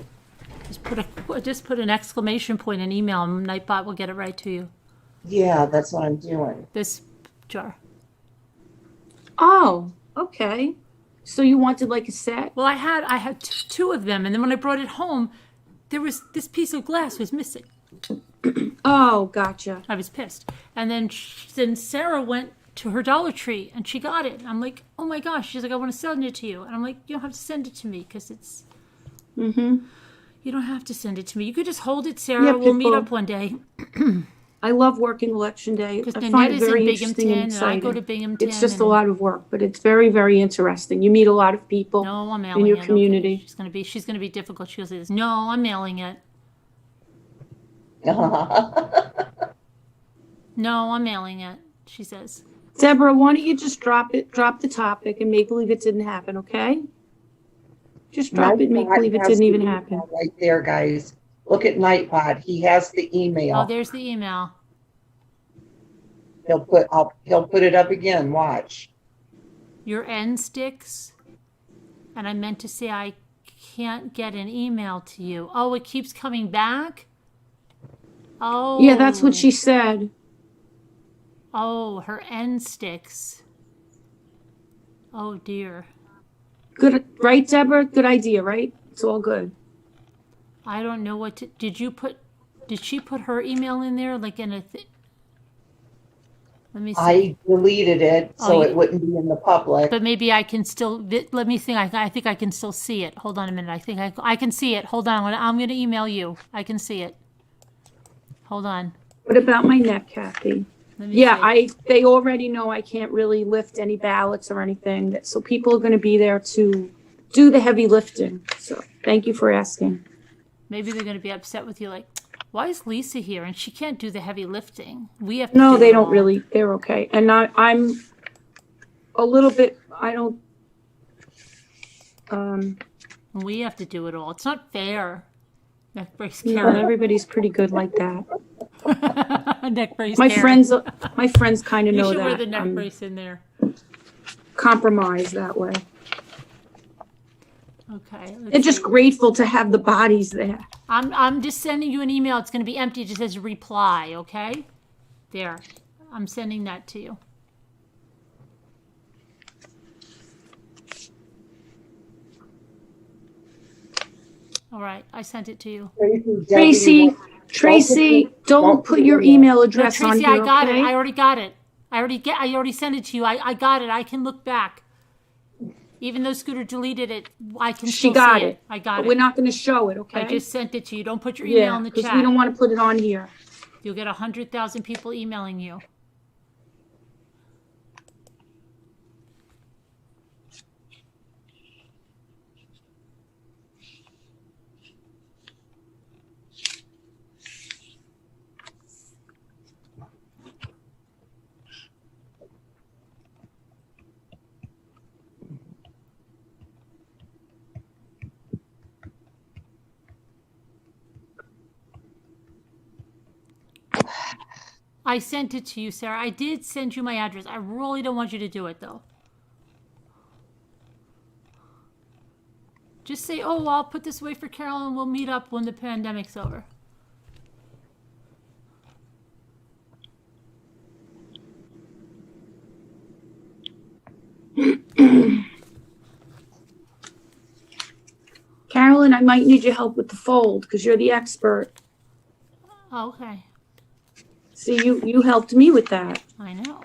Just put an exclamation point in email, and Nightbot will get it right to you. Yeah, that's what I'm doing. This jar. Oh, okay. So you wanted like a set? Well, I had two of them, and then when I brought it home, there was this piece of glass was missing. Oh, gotcha. I was pissed. And then then Sarah went to her Dollar Tree, and she got it. I'm like, oh my gosh. She's like, I want to send it to you. And I'm like, you don't have to send it to me, because it's... Mm-hmm. You don't have to send it to me. You could just hold it, Sarah. Yeah, we'll meet Pitbull. up one day. I love working Election Day. Because I Nanette find it is in very interesting Binghamton, and and I go exciting. to Binghamton. It's just a and- lot of work, but it's very, very interesting. You meet a lot of people No, I'm mailing in your it. community. Okay. She's gonna be difficult. She goes, no, I'm mailing it. No, I'm mailing it. She says. Deborah, why don't you just drop the topic and make believe it didn't happen, okay? Just drop it, make Nightbot believe it has didn't the even email happen. Right there, guys. Look at Nightbot. He has the email. Oh, there's the email. He'll put it up again. Watch. Your end sticks. And I meant to say I can't get an email to you. Oh, it keeps coming back? Oh. Yeah, that's what she said. Oh, her end sticks. Oh, dear. Good, right, Deborah? Good idea, right? It's all good. I don't know what to... Did she put her email in there? Like in a... Let me see. I deleted it so Oh, it wouldn't be in the public. But maybe I can still... Let me think. I think I can still see it. Hold on a minute. I think I can see it. Hold on. I'm going to email you. I can see it. Hold on. What about my neck, Kathy? Let me Yeah, see. they already know I can't really lift any ballots or anything. So people are going to be there to do the heavy lifting. So thank you for asking. Maybe they're going to be upset with you, like, why is Lisa here and she can't do the heavy lifting? We have to No, do they it don't all. really. They're okay. And I'm a little bit, I don't, We have to do it all. It's not fair. Neck brace no, Karen. everybody's pretty good like that. Neck brace My Karen. friends kind of You know should that. wear the neck I'm brace in there. compromised that way. Okay. They're just grateful to have the bodies there. I'm just sending you an email. It's going to be empty. It just says reply, okay? There. I'm sending that to you. All right. I sent it to you. Tracy, Tracy, don't don't put put your your email No, address on Tracy, here, I got okay? it. I already got it. I already sent it to you. I got it. I can look back. Even though Scooter deleted it, I can She still got see it. it. I got But it. we're not going to show it, okay? I just sent it to you. Don't put your email in the because chat. we don't want to put it on here. You'll get 100,000 people emailing you. I sent it to you, Sarah. I did send you my address. I really don't want you to do it, though. Just say, oh, I'll put this away for Carol and we'll meet up when the pandemic's over. Carolyn, I might need your help with the fold because you're the expert. Oh, okay. See, you helped me with that. I know.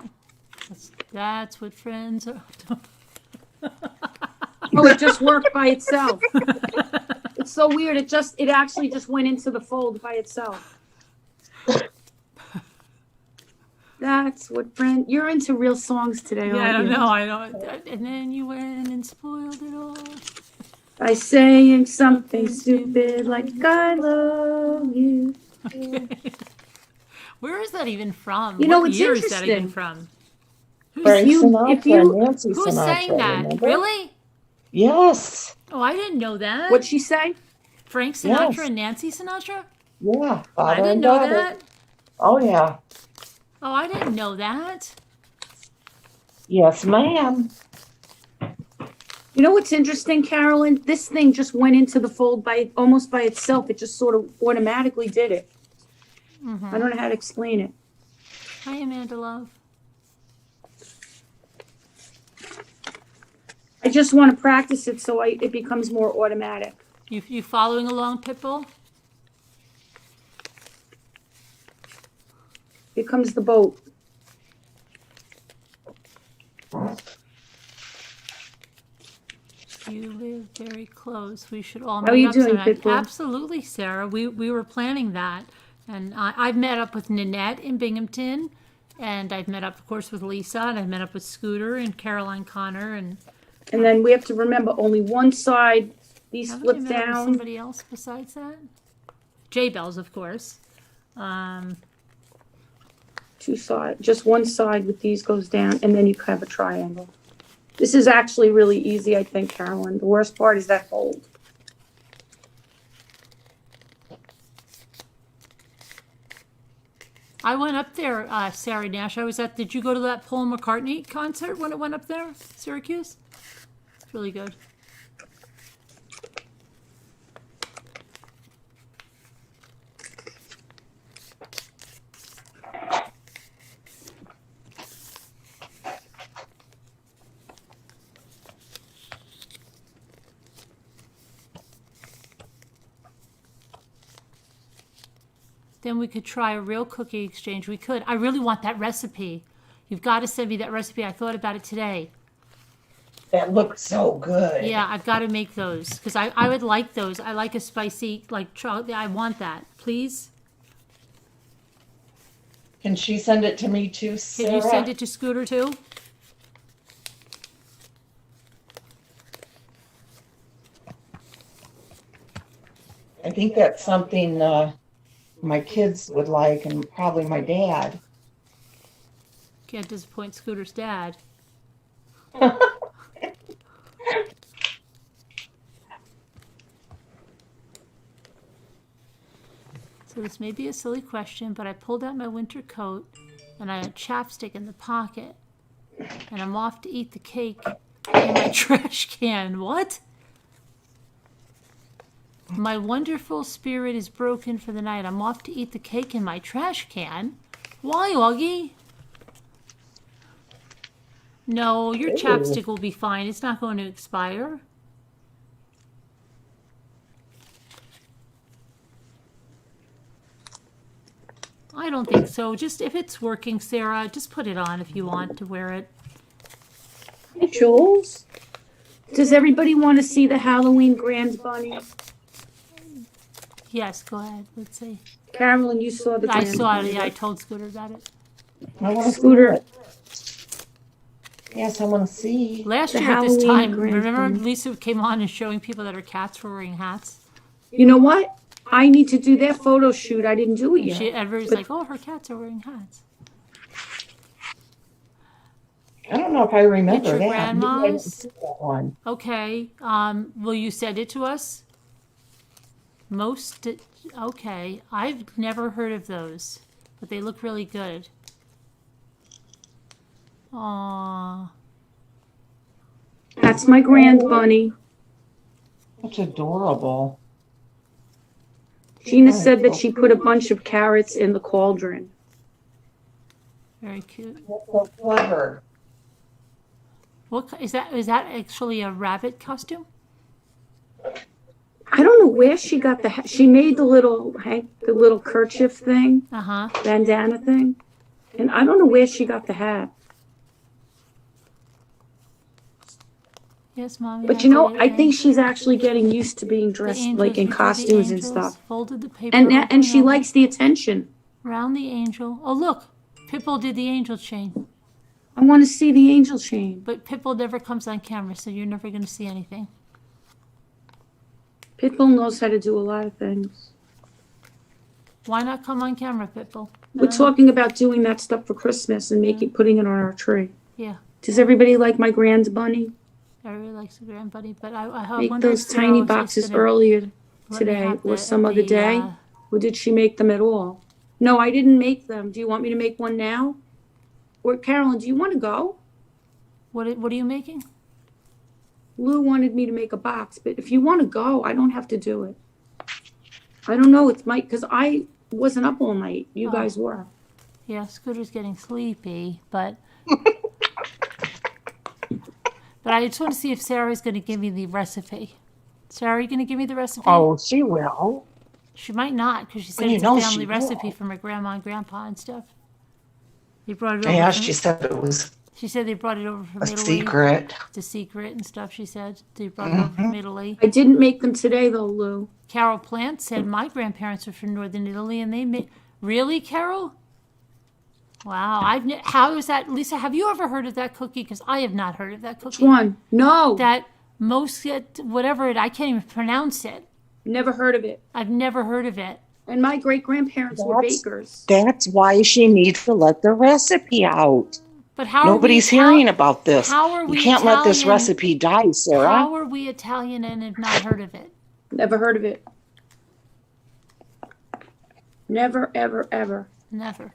That's what friends are. Oh, it just worked by itself. It's so weird. It actually just went into the fold by itself. That's what friend. You're into real songs today, Yeah, I aren't don't you? know. I don't. And then you went and spoiled it all. By saying something stupid like "I love you." Where is that even from? You know, what it's year is that even interesting. from? Frank you- Sinatra if you- and Nancy Who Sinatra. sang that? Remember? Really? Yes. Oh, I didn't know that. What'd she say? Frank Sinatra Yes. and Nancy Sinatra? Yeah. I Father didn't and know daughter. that. Oh yeah. Oh, I didn't know that. Yes, ma'am. You know what's interesting, Carolyn? This thing just went into the fold almost by itself. It just sort of automatically did it. I don't know how to explain it. Hi, Amanda Love. I just want to practice it so it becomes more automatic. You following along, Pitbull? Here comes the boat. You live very close. We should all How are meet you up doing, sometime. Pitbull? Absolutely, Sarah. We were planning that. And I've met up with Nanette in Binghamton. And I've met up, of course, with Lisa. And I've met up with Scooter and Caroline Connor. And And then we have to remember only one side. These haven't flip you met up with down. somebody else besides that? J-Bells, of course. Two sides. Just one side with these goes down. And then you have a triangle. This is actually really easy, I think, Carolyn. The worst part is that fold. I went up there, Sarah Nash. Did you go to that Paul McCartney concert when it went up there, Syracuse? It's really good. Then we could try a real cookie exchange. We could. I really want that recipe. You've got to send me that recipe. I thought about it today. That looks so good. Yeah, I've got to make those because I would like those. I like a spicy, like, I want that. Please? Can she send it to me too, Sarah? Can you send it to Scooter too? I think that's something my kids would like, and probably my dad. Can't disappoint Scooter's dad. So this may be a silly question, but I pulled out my winter coat and I had chapstick in the pocket. And I'm off to eat the cake in my trash can. What? My wonderful spirit is broken for the night. I'm off to eat the cake in my trash can. Why, Augie? No, your chapstick will be fine. It's not going to expire. I don't think so. Just if it's working, Sarah, just put it on if you want to wear it. Hey, Jules, does everybody want to see the Halloween Grand Bunny? Yes, go ahead. Let's see. Carolyn, you saw the I Grand saw Bunny. it. Yeah, I told Scooter about it. I want to Scooter. Yes, I want to see. Last The year at this Halloween time, Grand remember Bunny. Lisa came on and showing people that her cats were wearing hats? You know what? I need to do that photo shoot. I didn't do it yet. Everybody's But- like, oh, her cats are wearing hats. I don't know if I remember It's your that. Maybe I didn't grandma's? see that one. Okay. Will you send it to us? Okay. I've never heard of those, but they look really good. Aww. That's my Grand Bunny. That's adorable. Gina said that she put a bunch of carrots in the cauldron. Very cute. That's so clever. Is that actually a rabbit costume? I don't know where she got she made the little kerchief thing, Uh-huh. bandana thing, and I don't know where she got the hat. Yes, Mommy. But you know, I think she's actually getting used to being dressed like in costumes and stuff. Folded the paper And she likes the attention. round the angel. Oh, look. Pitbull did the angel chain. I want to see the angel chain. But Pitbull never comes on camera, so you're never going to see anything. Pitbull knows how to do a lot of things. Why not come on camera, Pitbull? We're talking about doing that stuff for Christmas and putting it on our tree. Yeah. Does everybody like my Grand Bunny? Everybody likes the Grand Bunny, but I Make wonder those if tiny Sarah is boxes gonna earlier let me today have or the- some other the, day. Or did she make them at all? No, I didn't make them. Do you want me to make one now? Or Carolyn, do you want to go? What are you making? Lou wanted me to make a box, but if you want to go, I don't have to do it. I don't know. It's because I wasn't up all night. You guys were. Yeah, Scooter's getting sleepy, but I just want to see if Sarah's going to give me the recipe. Sarah, are you going to give me the recipe? Oh, she will. She might not, because she said Well, it's you know a she family recipe will. from her grandma and grandpa and stuff. They brought it over. Yeah, from- she said it was She said they brought it over from a Italy. secret. It's a secret and stuff, she said. They brought it over from Italy. I didn't make them today, though, Lou. Carol Plant said my grandparents are from northern Italy, and they made... Really, Carol? Wow. How is that? Lisa, have you ever heard of that cookie? Because I have not heard of that cookie. Which one? No. That whatever I can't even pronounce it. Never heard of it. I've never heard of it. And my great-grandparents were bakers. That's why she needs to let the recipe out. But how Nobody's hearing about this. How are we You can't let this Italian- recipe die, Sarah. How are we Italian and have not heard of it? Never heard of it. Never, ever, ever. Never.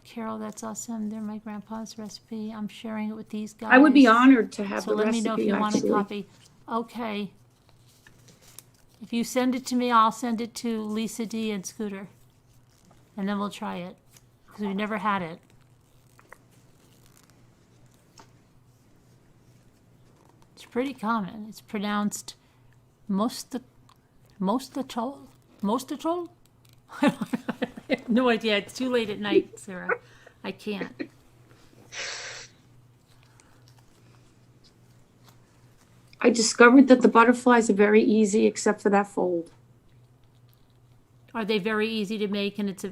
Carol, that's awesome. They're my grandpa's recipe. I'm sharing it with these guys. I would be honored to have So the let recipe, me know if you want actually. a copy. Okay. If you send it to me, I'll send it to Lisa D and Scooter. And then we'll try it. Because we've never had it. It's pretty common. It's pronounced Mostachol? I have no idea. It's too late at night, Sarah. I can't. I discovered that the butterflies are very easy except for that fold. Are they very easy to make and it's a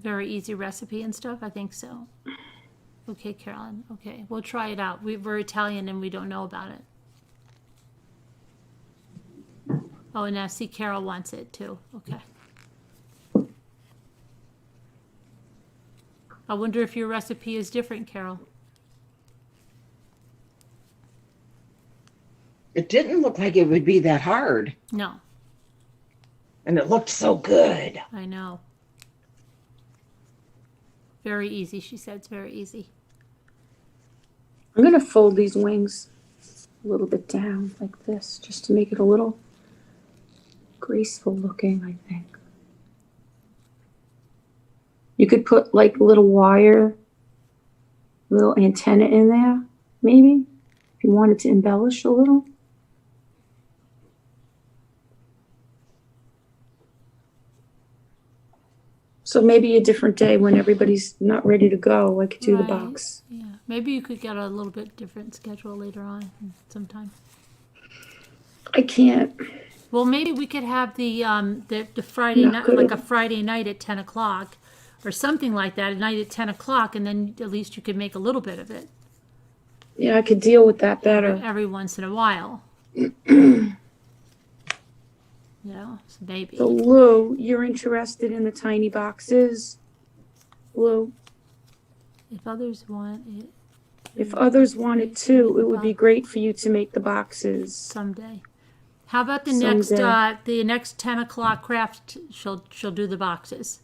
very easy recipe and stuff? I think so. Okay, Carolyn. Okay, we'll try it out. We're Italian and we don't know about it. Oh, and now see, Carol wants it too. Okay. I wonder if your recipe is different, Carol. It didn't look like it would be that hard. No, And it looked so good. I know. Very easy, she said. It's very easy. I'm going to fold these wings a little bit down like this, just to make it a little graceful looking, I think. You could put like a little wire, little antenna in there, maybe, if you wanted to embellish a little. So maybe a different day when everybody's not ready to go, I could do the Right. box. Yeah, maybe you could get a little bit different schedule later on sometime. I can't. Well, maybe we could have the Friday Not night, good like at a Friday night at 10 o'clock or something like that, a night at 10 o'clock, and then at least you could make a little bit of it Yeah, I could deal with that better. every once in a while. So maybe. So Lou, you're interested in the tiny boxes? Lou, If others want it if others wanted to, it would be great for you to make the boxes. someday. How about the Someday. next 10 o'clock craft? She'll do the boxes.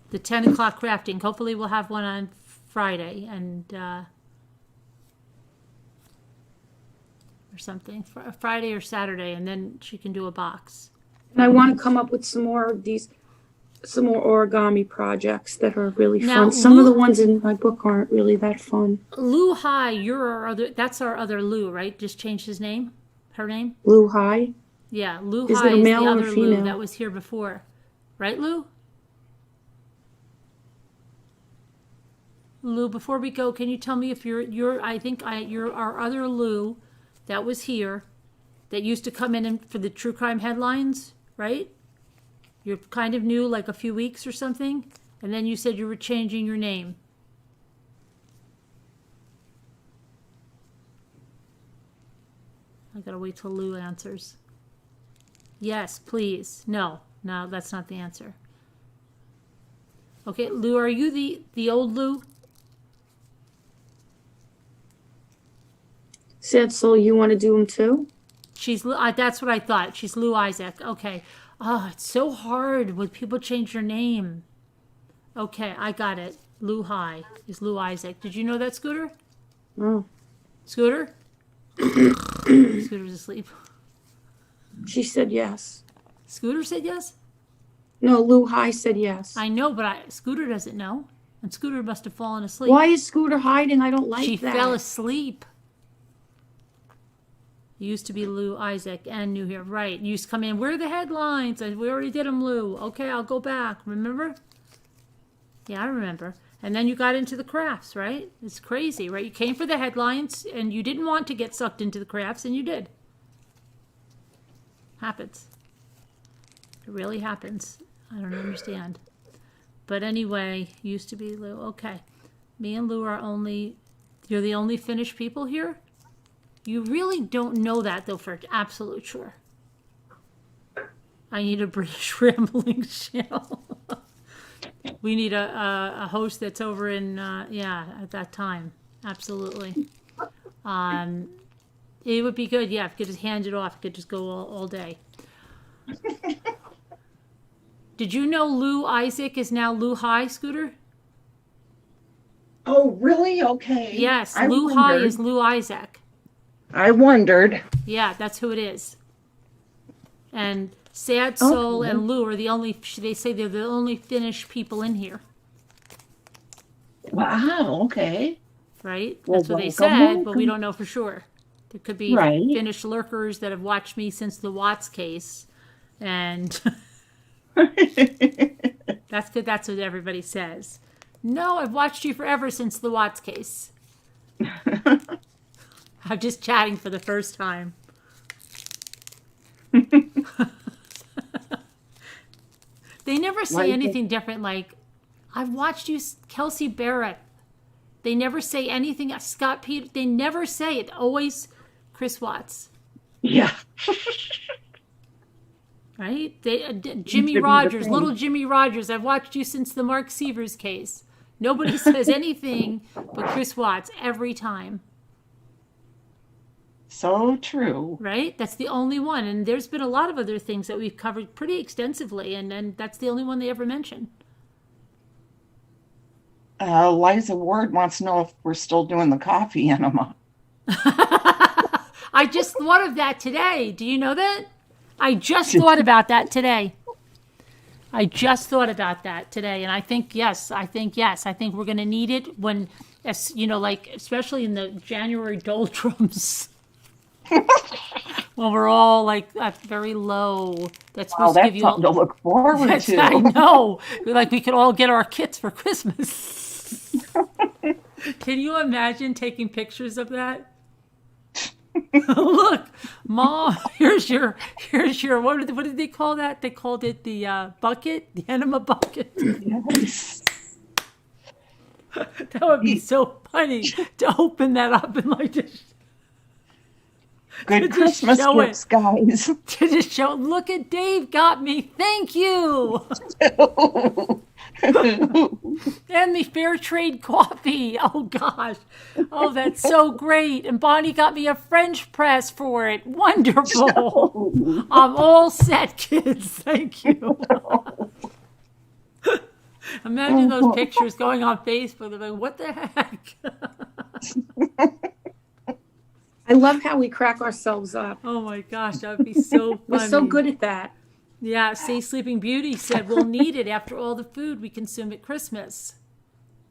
The 10 o'clock crafting. Hopefully we'll have one on Friday and or something. Friday or Saturday, and then she can do a box. And I want to come up with some more origami projects that are really Now, fun. Some of the Lou- ones in my book aren't really that fun. Lou High, that's our other Lou, right? Just changed his name? Her name? Lou High. Yeah, Lou Is it High a is the male or other Lou female? that was here before. Right, Lou? Lou, before we go, can you tell me if you're our other Lou that was here that used to come in for the true crime headlines, right? You're kind of new, like a few weeks or something, and then you said you were changing your name. I gotta wait till Lou answers. Yes, please. No, that's not the answer. Okay, Lou, are you the old Lou? Sad soul, you want to do them too? She's that's what I thought. She's Lou Isaac. Okay. Oh, it's so hard when people change their name. Okay, I got it. Lou High is Lou Isaac. Did you know that, Scooter? Oh. Scooter? Scooter's asleep. She said yes. Scooter said yes? No, Lou High said yes. I know, but Scooter doesn't know. And Scooter must have fallen asleep. Why is Scooter hiding? I don't like She that. fell asleep. Used to be Lou Isaac and new here. Right. You used to come in. Where are the headlines? We already did them, Lou. Okay, I'll go back. Remember? Yeah, I remember. And then you got into the crafts, right? It's crazy, right? You came for the headlines and you didn't want to get sucked into the crafts, and you did. Happens. It really happens. I don't understand. But anyway, used to be Lou. Okay. Me and Lou you're the only Finnish people here? You really don't know that, though, for absolute sure. I need a British rambling channel. We need a host that's over in, at that time. Absolutely. It would be good, yeah, if you could just hand it off. You could just go all day. Did you know Lou Isaac is now Lou High, Scooter? Oh, really? Okay. Yes, I Lou High wondered. is Lou Isaac. I wondered. Yeah, that's who it is. And Sad Soul and Lou are they say they're the only Finnish people in here. Wow, okay. Right? Well, That's what they welcome, said, but we don't know for sure. There could be Right. Finnish lurkers that have watched me since the Watts case. And that's good. That's what everybody says. No, I've watched you forever since the Watts case. I'm just chatting for the first time. They never say anything different like, I've watched you, Kelsey Barrett. They never say anything. Scott Pete, they never say it. Always Chris Watts. Yeah. Right? Jimmy Rogers, little Jimmy Rogers. I've watched you since the Mark Sievers case. Nobody says anything but Chris Watts every time. So true. Right? That's the only one. And there's been a lot of other things that we've covered pretty extensively, and that's the only one they ever mention. Liza Ward wants to know if we're still doing the coffee enema. I just thought of that today. Do you know that? I just thought about that today. And I think yes. I think we're going to need it when, especially in the January doldrums. Well, we're all like at very low. That's Wow, supposed to give that's you something to look forward Yes, to. I know. Like we could all get our kits for Christmas. Can you imagine taking pictures of that? Look, Mom, here's your what did they call that? They called it the bucket, the enema bucket. Yes. That would be so funny to open that up and like just Good Christmas show gifts, guys. to just show. Look at Dave got me. Thank you. And the fair trade coffee. Oh gosh. Oh, that's so great. And Bonnie got me a French press for it. Wonderful. I'm all set, kids. Thank you. Imagine those pictures going on Facebook. They're like, what the heck? I love how we crack ourselves up. Oh my gosh, that would be so funny. We're so good at that. Yeah, see, Sleeping Beauty said we'll need it after all the food we consume at Christmas.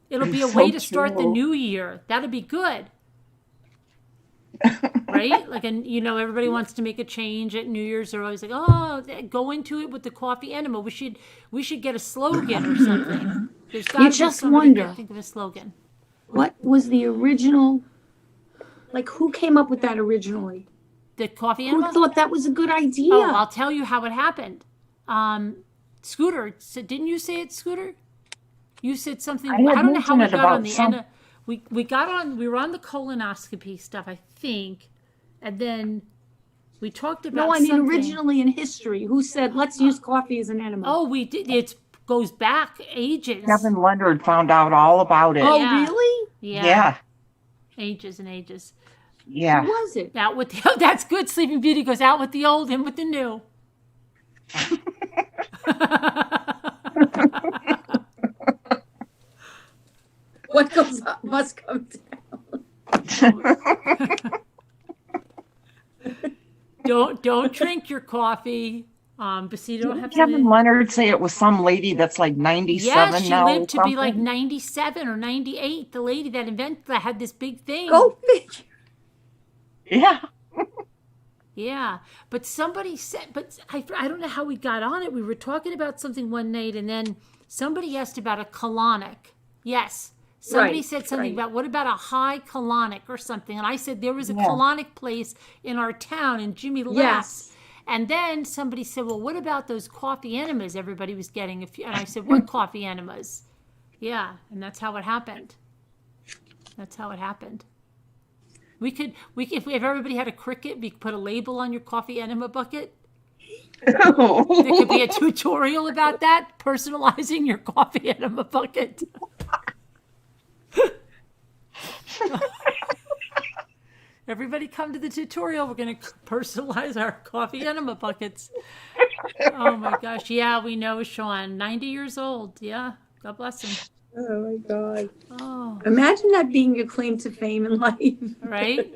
It'll be a way to start the new year. That'll be good. Right? Like, and you know, everybody wants to make a change at New Year's. They're always like, oh, go into it with the coffee enema. We should get a slogan or something. There's got to be just somebody wonder. to think of a slogan. What was the original? Like, who came up with that originally? The coffee enema? Who thought that was a good idea? Oh, I'll tell you how it happened. Scooter, didn't you say it, Scooter? You said something. I don't know how we got on the end. We were on the colonoscopy stuff, I think, and then we talked about. No, I mean something. originally in history, who said let's use coffee as an enema? Oh, we did. It goes back ages. Kevin Leonard found out all about it. Oh, Yeah. really? Yeah. Ages and ages. Yeah. Who was it? Out with the, that's good. Sleeping Beauty goes out with the old, in with the new. What goes up must come down. Don't drink your coffee. But see, you don't have Kevin to. Leonard say it was some lady that's like 97 Yes, she now. lived to be like something? 97 or 98. The lady that invented that had this big thing. Go figure. Yeah. Yeah, but somebody said, but I don't know how we got on it. We were talking about something one night, and then somebody asked about a colonic. Yes, somebody Right, said something right. about what about a high colonic or something, and I said there was a Yeah. colonic place in our town, and Jimmy laughed. Yes. And then somebody said, well, what about those coffee enemas everybody was getting? And I said, what coffee enemas? Yeah, and that's how it happened. That's how it happened. We could if everybody had a cricket, we could put a label on your coffee enema bucket. There could be a tutorial about that, personalizing your coffee enema bucket. Everybody come to the tutorial. We're going to personalize our coffee enema buckets. Oh my gosh. Yeah, we know Sean, 90 years old. Yeah, God bless him. Oh my God. Oh, Imagine that being your claim to fame in life. right?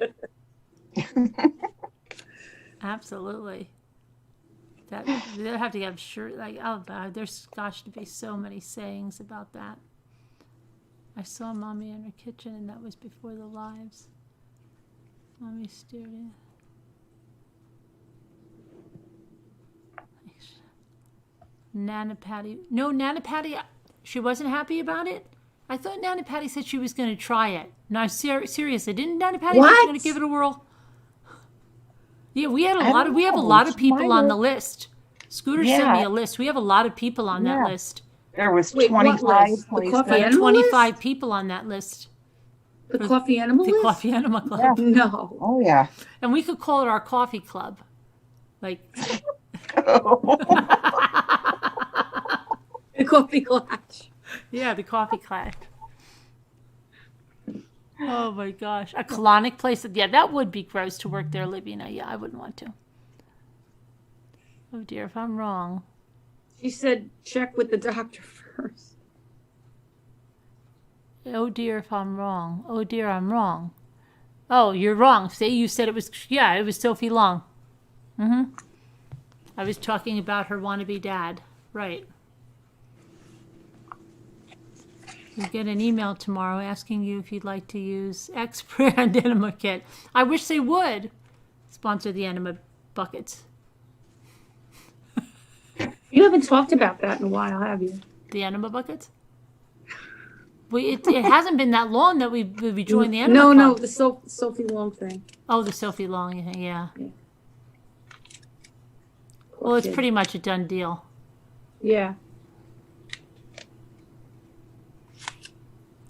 Absolutely. They'll have to have shirt like, oh God, there's gosh to be so many sayings about that. I saw Mommy in her kitchen, and that was before the lives. Mommy stared in. Nana Patty. No, Nana Patty, she wasn't happy about it? I thought Nana Patty said she was going to try it. No, seriously, didn't Nana Patty say she was going to give it a whirl? Yeah, we have a lot of people on the list. Scooter sent me a list. We have a lot of people on that list. There was Wait, what 25 list? The places. coffee Like enema 25 list? people on that list. The coffee animal The list? Coffee Enema Club. No. Oh, yeah. And we could call it our coffee club. Like, The coffee clash. yeah, the coffee clash. Oh my gosh. A colonic place. Yeah, that would be gross to work there, Livina. Yeah, I wouldn't want to. Oh dear, if I'm wrong. She said check with the doctor first. Oh dear, if I'm wrong. Oh dear, I'm wrong. Oh, you're wrong. Say you said it was, yeah, it was Sophie Long. Mm-hmm. I was talking about her wannabe dad. Right. You'll get an email tomorrow asking you if you'd like to use X brand enema kit. I wish they would. sponsor the enema buckets. You haven't talked about that in a while, have you? The enema buckets? It hasn't been that long that we joined the enema club. No, the Sophie Long thing. Oh, the Sophie Long thing, yeah. Yeah. Well, it's kid. pretty much a done deal. Yeah.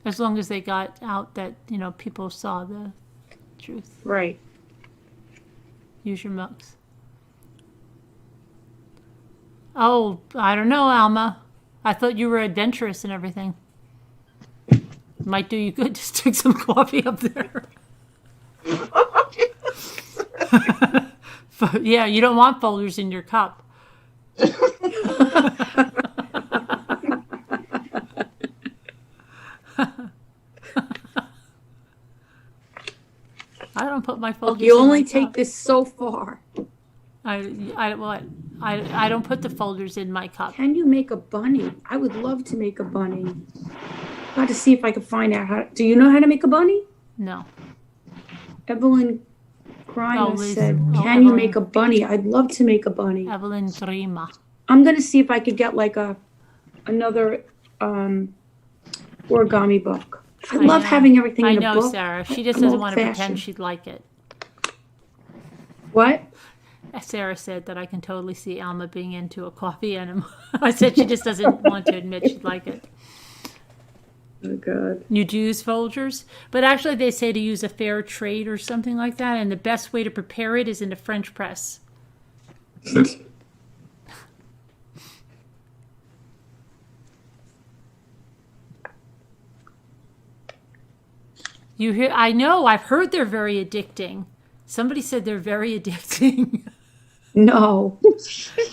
As long as they got out that, people saw the truth. Right. Use your mugs. Oh, I don't know, Alma. I thought you were adventurous and everything. Might do you good to stick some coffee up there. But, yeah, you don't want folders in your cup. I don't put my folders. You only in my take cup. this so far. I don't put the folders in my cup. Can you make a bunny? I would love to make a bunny. Got to see if I can find out how. Do you know how to make a bunny? No. Evelyn Grima Liz. said, Oh, "Can you Evelyn. make a bunny?" I'd love to make a bunny. Evelyn Grima. I'm gonna see if I could get like another origami book. I love know. having everything I in a know, book. Sarah. She just I'm doesn't want to old-fashioned. pretend she'd like it. What? Sarah said that I can totally see Alma being into a coffee enema. I said she just doesn't want to admit she'd like it. Oh, God. You do use Folgers, but actually they say to use a fair trade or something like that, and the best way to prepare it is in a French press. You hear? I know. I've heard they're very addicting. Somebody said they're very addicting. No.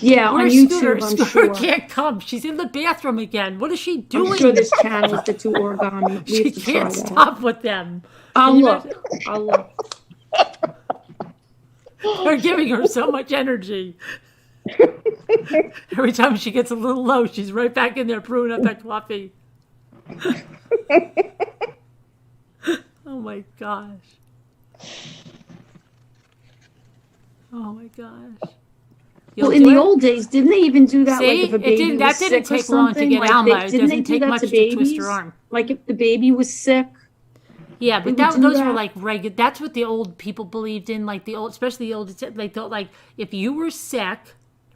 Yeah, on Where's YouTube, Scooter? I'm Scooter sure. can't come. She's in the bathroom again. What is she doing? I'm sure this channel is the two origami. We She have to try can't that. stop with them. I'll Can you look. imagine? I'll look. They're giving her so much energy. Every time she gets a little low, she's right back in there brewing up that coffee. Oh my gosh. Oh my gosh. Well, in the old days, didn't they even do that? See? Like if a It baby didn't- was that didn't sick or take long to something? get Like Alma. It didn't doesn't they do take that much to to twist babies? her arm. Like if the baby was sick. Yeah, They but would do those were that. like regular. That's what the old people believed in. Like the old, especially the old. They thought like if you were sick,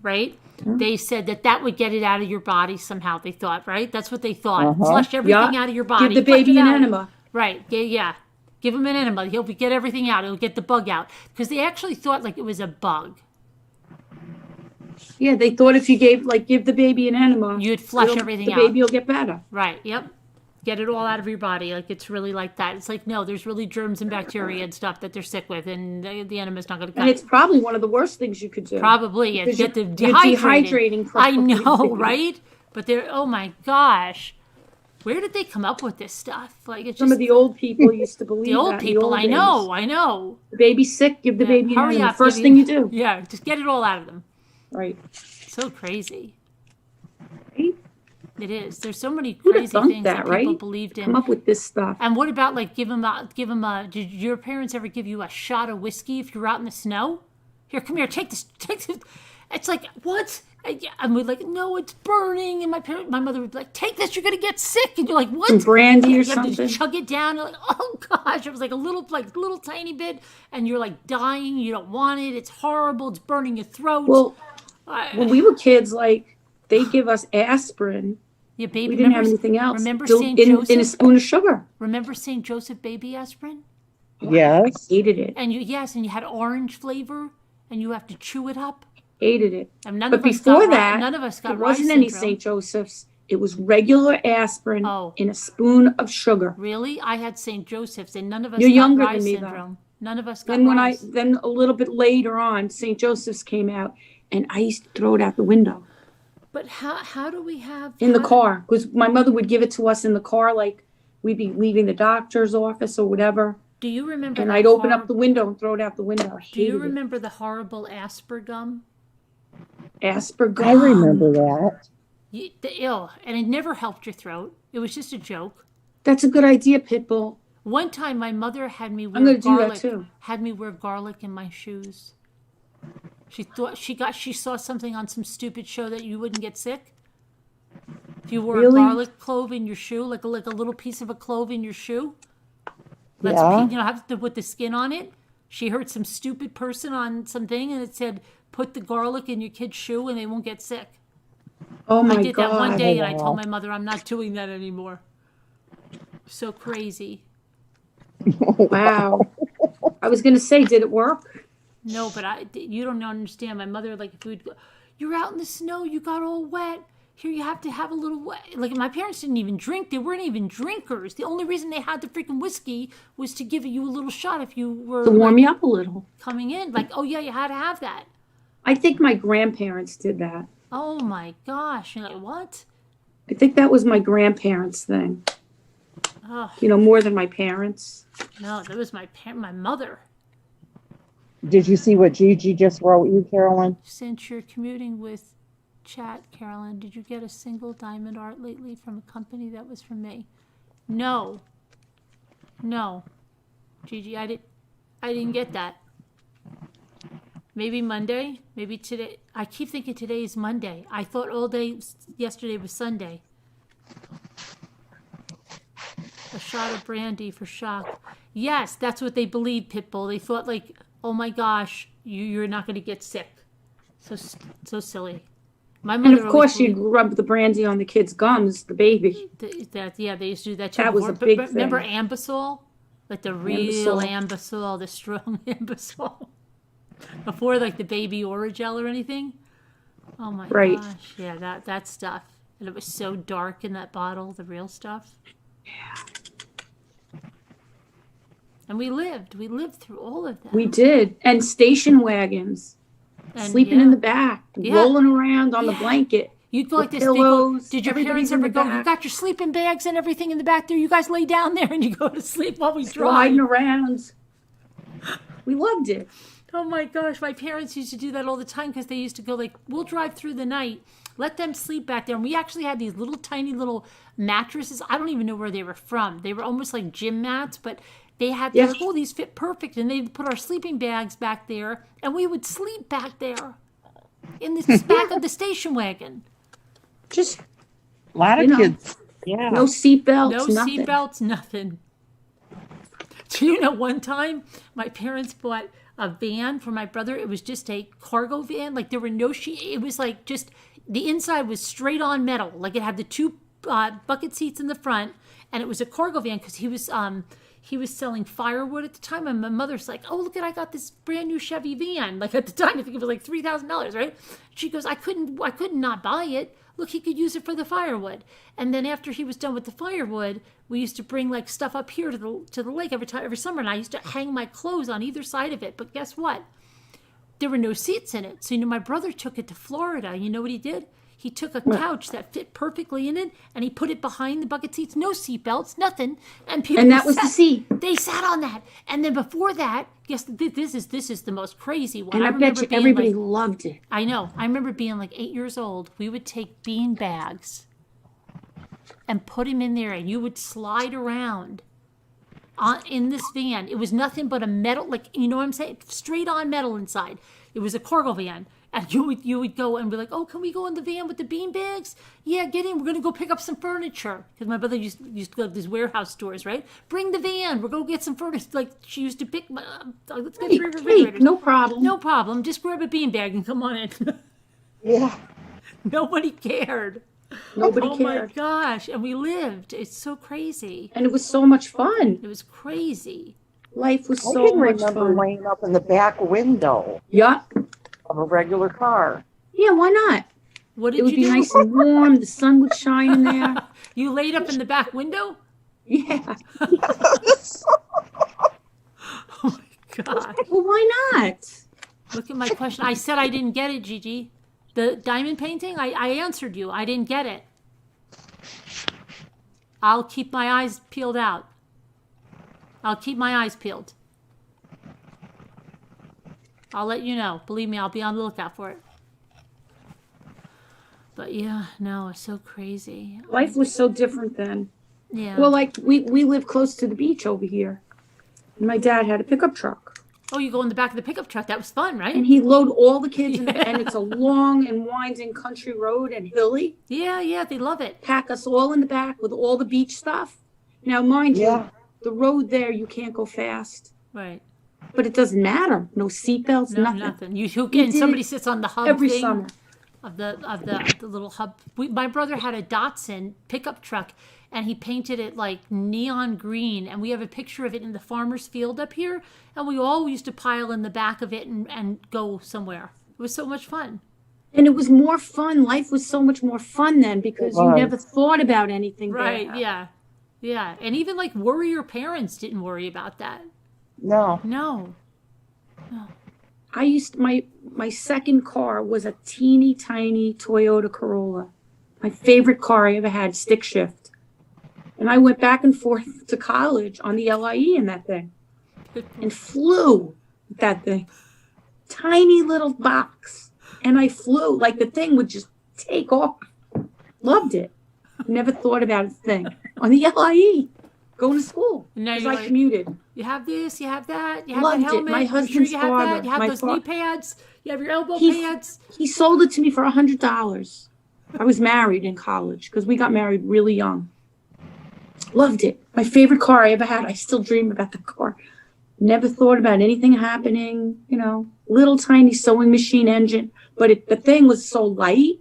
right? They said that would get it out of your body somehow. They thought, right? That's what they thought. Flush everything out of your body. Give the Flush baby it an out. enema. Right. Yeah. Give him an enema. He'll get everything out. He'll get the bug out. Because they actually thought like it was a bug. Yeah, they thought if you give the baby an enema, You'd flush everything out. The baby will get better. Right. Yep. Get it all out of your body. Like it's really like that. It's like, no, there's really germs and bacteria and stuff that they're sick with, and the enema's not going to cut. And it's probably one of the worst things you could do. Probably, yeah, Because get the you're dehydrating I properly. know, right? But they're, oh my gosh, where did they come up with this stuff? Like it's Some just of the old people used to believe the old that in people. old I know. The baby's sick, give the baby an Hurry enema. up, First give thing you do. Yeah, just get it all out of them. Right. So crazy. Right? It is. There's so many Who'd have crazy thunk things that, that people right? believed in. Come up with this stuff. And what about like give them a? Did your parents ever give you a shot of whiskey if you're out in the snow? Here, come here, take this. It's like what? And we're like, no, it's burning. And my mother would be like, take this, you're gonna get sick. And you're like, what? Some brandy or You have something. to chug it down. You're like, oh gosh, it was like a little tiny bit, and you're like dying. You don't want it. It's horrible. It's burning your throat. Well, when we were kids, like they give us aspirin. Yeah, baby. We didn't have anything else. Remember So St. in Joseph? a spoon of sugar. Remember St. Joseph baby aspirin? Yes. Hated it. And you had orange flavor, and you have to chew it up. Hated it. And none But of us before got, that, none of us got it wasn't any Rye St. syndrome. Joseph's. It was regular aspirin in a spoon of sugar. Really? I had St. Joseph's, and none of us You're got younger Rye than me, syndrome. None of us got Then Rye. then a little bit later on, St. Joseph's came out, and I used to throw it out the window. But how do we have In the car, because my mother would give it to us in the car, like we'd be leaving the doctor's office or whatever. Do you remember? And that I'd open up the window and throw it out the window. I Do you hated it. remember the horrible Aspergum? Aspergum? I remember that. The ill, and it never helped your throat. It was just a joke. That's a good idea, Pitbull. One time, my mother had me wear I'm gonna do that garlic. too. Had me wear garlic in my shoes. She thought she saw something on some stupid show that you wouldn't get sick. If you wore Really? a garlic clove in your shoe, like a little piece of a clove in your shoe, that's Yeah. have to put the skin on it. She heard some stupid person on something, and it said, "Put the garlic in your kid's shoe, and they won't get sick." Oh my I did God. that one day, and I told my mother, "I'm not doing that anymore." So crazy. Wow. I was gonna say, did it work? No, but you don't understand. My mother, like, if we'd go, "You're out in the snow, you got all wet. Here, you have to have a little wet." Like, my parents didn't even drink. They weren't even drinkers. The only reason they had the freaking whiskey was to give you a little shot if you were To warm you up a little. coming in. Like, oh yeah, you had to have that. I think my grandparents did that. Oh my gosh! You're like, what? I think that was my grandparents' thing. Oh More than my parents. no, that was my mother. Did you see what Gigi just wrote you, Carolyn? Since you're commuting with chat, Carolyn, did you get a single diamond art lately from a company that was from me? No, Gigi, I didn't get that. Maybe Monday, maybe today. I keep thinking today is Monday. I thought all day yesterday was Sunday. A shot of brandy for shock. Yes, that's what they believed, Pitbull. They thought, like, oh my gosh, you're not going to get sick. So silly. My mother And of course, you'd rub the brandy on the kid's gums, the baby. Yeah, they used to do that too. That was before. a big But remember thing. Ambisol? Like the real Ambisol, the strong Ambisol. Before, like, the baby Oragel or anything. Oh my Right. gosh. Yeah, that stuff. And it was so dark in that bottle, the real stuff. Yeah. And we lived through all of that. We did. And station wagons. And, Sleeping yeah. in the back. Yeah. Rolling around on the blanket. You'd go like with this. They go, pillows, did your everybody's parents in ever the go, back. "You got your sleeping bags and everything in the back there. You guys lay down there," and you go to sleep while we drive? Sliding around. We loved it. Oh my gosh, my parents used to do that all the time because they used to go like, "We'll drive through the night, let them sleep back there." And we actually had these little tiny little mattresses. I don't even know where they were from. They were almost like gym mats, but they had, Yeah. like, oh, these fit perfect. And they'd put our sleeping bags back there, and we would sleep back there in the back of the station wagon. Just A lot of kids. Yeah. No seatbelts, No nothing. seatbelts, nothing. Do you know one time my parents bought a van for my brother? It was just a cargo van. Like, there were no sheet. It was like just the inside was straight on metal. Like, it had the two bucket seats in the front, and it was a cargo van because he was selling firewood at the time. And my mother's like, "Oh, look at, I got this brand new Chevy van." Like, at the time, I think it was like $3,000, right? She goes, I couldn't not buy it. Look, he could use it for the firewood. And then after he was done with the firewood, we used to bring, like, stuff up here to the lake every summer, and I used to hang my clothes on either side of it. But guess what? There were no seats in it. So, my brother took it to Florida. You know what he did? He took a couch that fit perfectly in it, and he put it behind the bucket seats. No seat belts, nothing. And people And that was the seat. They sat on that. And then before that, guess this is the most crazy one. And I bet remember you being everybody like, loved it. I know. I remember being like 8 years old. We would take bean bags and put them in there, and you would slide around in this van. It was nothing but a metal, like, you know what I'm saying? Straight on metal inside. It was a cargo van. And you would go and be like, "Oh, can we go in the van with the bean bags? Yeah, get in. We're going to go pick up some furniture." Because my brother used to go to these warehouse stores, right? "Bring the van. We're going to get some furniture." Like, she used to pick, let's get 3 refrigerators. No problem. No problem. Just grab a bean bag and come on in. Yeah. Nobody cared. Nobody Oh cared. my gosh. And we lived. It's so crazy. And it was so much fun. It was crazy. Life was I so can much remember fun. laying up in the back window Yeah. of a regular car. Yeah, why not? What did It would you be do? nice and warm. The sun would shine in there. You laid up in the back window? Yeah. Oh my gosh. Well, why not? Look at my question. I said I didn't get it, Gigi. The diamond painting? I answered you. I didn't get it. I'll keep my eyes peeled out. I'll keep my eyes peeled. I'll let you know. Believe me, I'll be on the lookout for it. But yeah, no, it's so crazy. Life was so different then. Yeah. Well, like we live close to the beach over here. And my dad had a pickup truck. Oh, you go in the back of the pickup truck. That was fun, right? And he'd load all the kids in and it's a long and winding country road and hilly. Yeah, they love it. Pack us all in the back with all the beach stuff. Now, mind you, the road there, you can't go fast. Right. But it doesn't matter. No seatbelts, nothing. You hook in. Somebody sits on the hub every thing summer. Of the little hub. My brother had a Datsun pickup truck, and he painted it like neon green. And we have a picture of it in the farmer's field up here. And we all used to pile in the back of it and go somewhere. It was so much fun. And it was more fun. Life was so much more fun then because you never thought about anything. Right? Bad. Yeah. And even like worrier parents didn't worry about that. No. I used my second car was a teeny tiny Toyota Corolla. My favorite car I ever had, stick shift. And I went back and forth to college on the LIE in that thing. And flew with that thing. Tiny little box. And I flew like the thing would just take off. Loved it. Never thought about a thing. On the LIE. Going to school. Because I commuted. You have this, you have that, you have Loved that helmet. it. My husband's you have father. that. You have My those knee pads. You have your elbow pads. He sold it to me for $100. I was married in college because we got married really young. Loved it. My favorite car I ever had. I still dream about the car. Never thought about anything happening. You know, little tiny sewing machine engine, but the thing was so light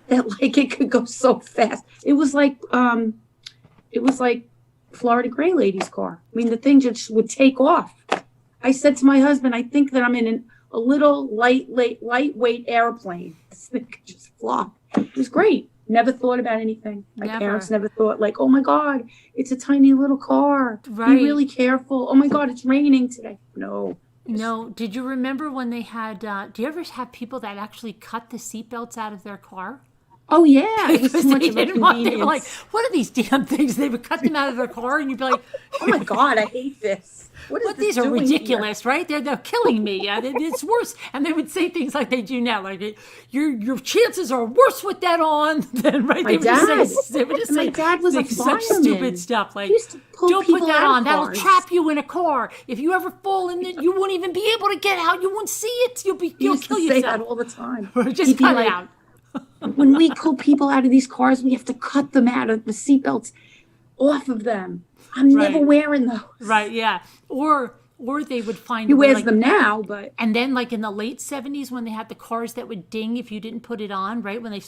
that like it could go so fast. It was like Florida Gray Lady's car. I mean, the thing just would take off. I said to my husband, I think that I'm in a little lightweight airplane. This thing could just fly. It was great. Never thought about anything. My parents never thought like, oh my God, it's a tiny little car. Right. Be really careful. Oh my God, it's raining today. No. Did you remember when they had, do you ever have people that actually cut the seatbelts out of their car? Oh yeah, it was Because too much they of a didn't want, they were convenience. like, what are these damn things? They would cut them out of their car and you'd be like, oh my God, I hate this. What is this these are doing ridiculous, right? They're killing me. Yeah, it's worse. And they would say things like they do now, like your chances are worse with that on than right. My dad. They would just say My dad was a such fireman. stupid stuff like, He used to pull don't put people that out of on. That'll cars. trap you in a car. If you ever fall in it, you won't even be able to get out. You won't see it. You'll He kill used to yourself. say that all the time. Just He'd be cut like, it out. when we pull people out of these cars, we have to cut them out of the seatbelts off of them. I'm never wearing those. Right, yeah. Or they would find He a way, wears like, them now, but and then like in the late 70s when they had the cars that would ding if you didn't put it on, right? When they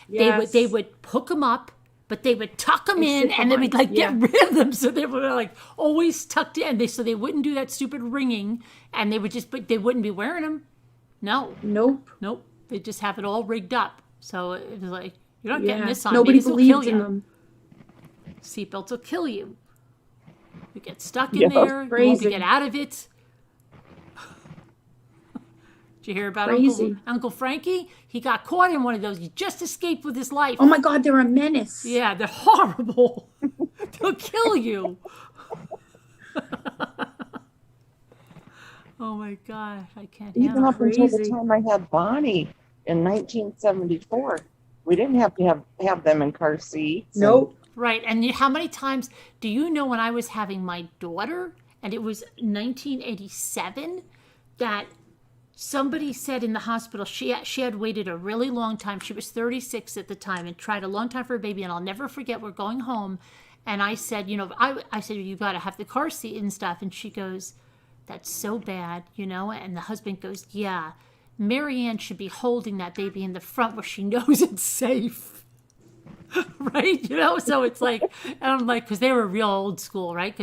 Yes. they would hook them up, but they would tuck them And in sit and they would like behind. get rid of them, so they were like always tucked in. So they wouldn't do that stupid ringing, and they would but they wouldn't be wearing them. Nope. They just have it all rigged up. So it was like, you're not getting this on. Nobody me. This will kill believed in you. them. Seatbelts will kill you. You get stuck in there. You won't be Crazy. get out of it. Did you hear about Crazy. Uncle Frankie? He got caught in one of those. He just escaped with his life. Oh my God, they're a menace. Yeah, they're horrible. They'll kill you. Oh my God, I can't handle Even up until the Crazy. time I had Bonnie in 1974, we didn't have to have them in car seats. Nope. Right, and how many times do you know when I was having my daughter, and it was 1987, that somebody said in the hospital she had waited a really long time. She was 36 at the time and tried a long time for a baby, and I'll never forget. We're going home, and I said, I said, you got to have the car seat and stuff, and she goes, that's so bad, and the husband goes, yeah, Marianne should be holding that baby in the front where she knows it's safe. Right, so it's like, and I'm like, because they were real old school, right?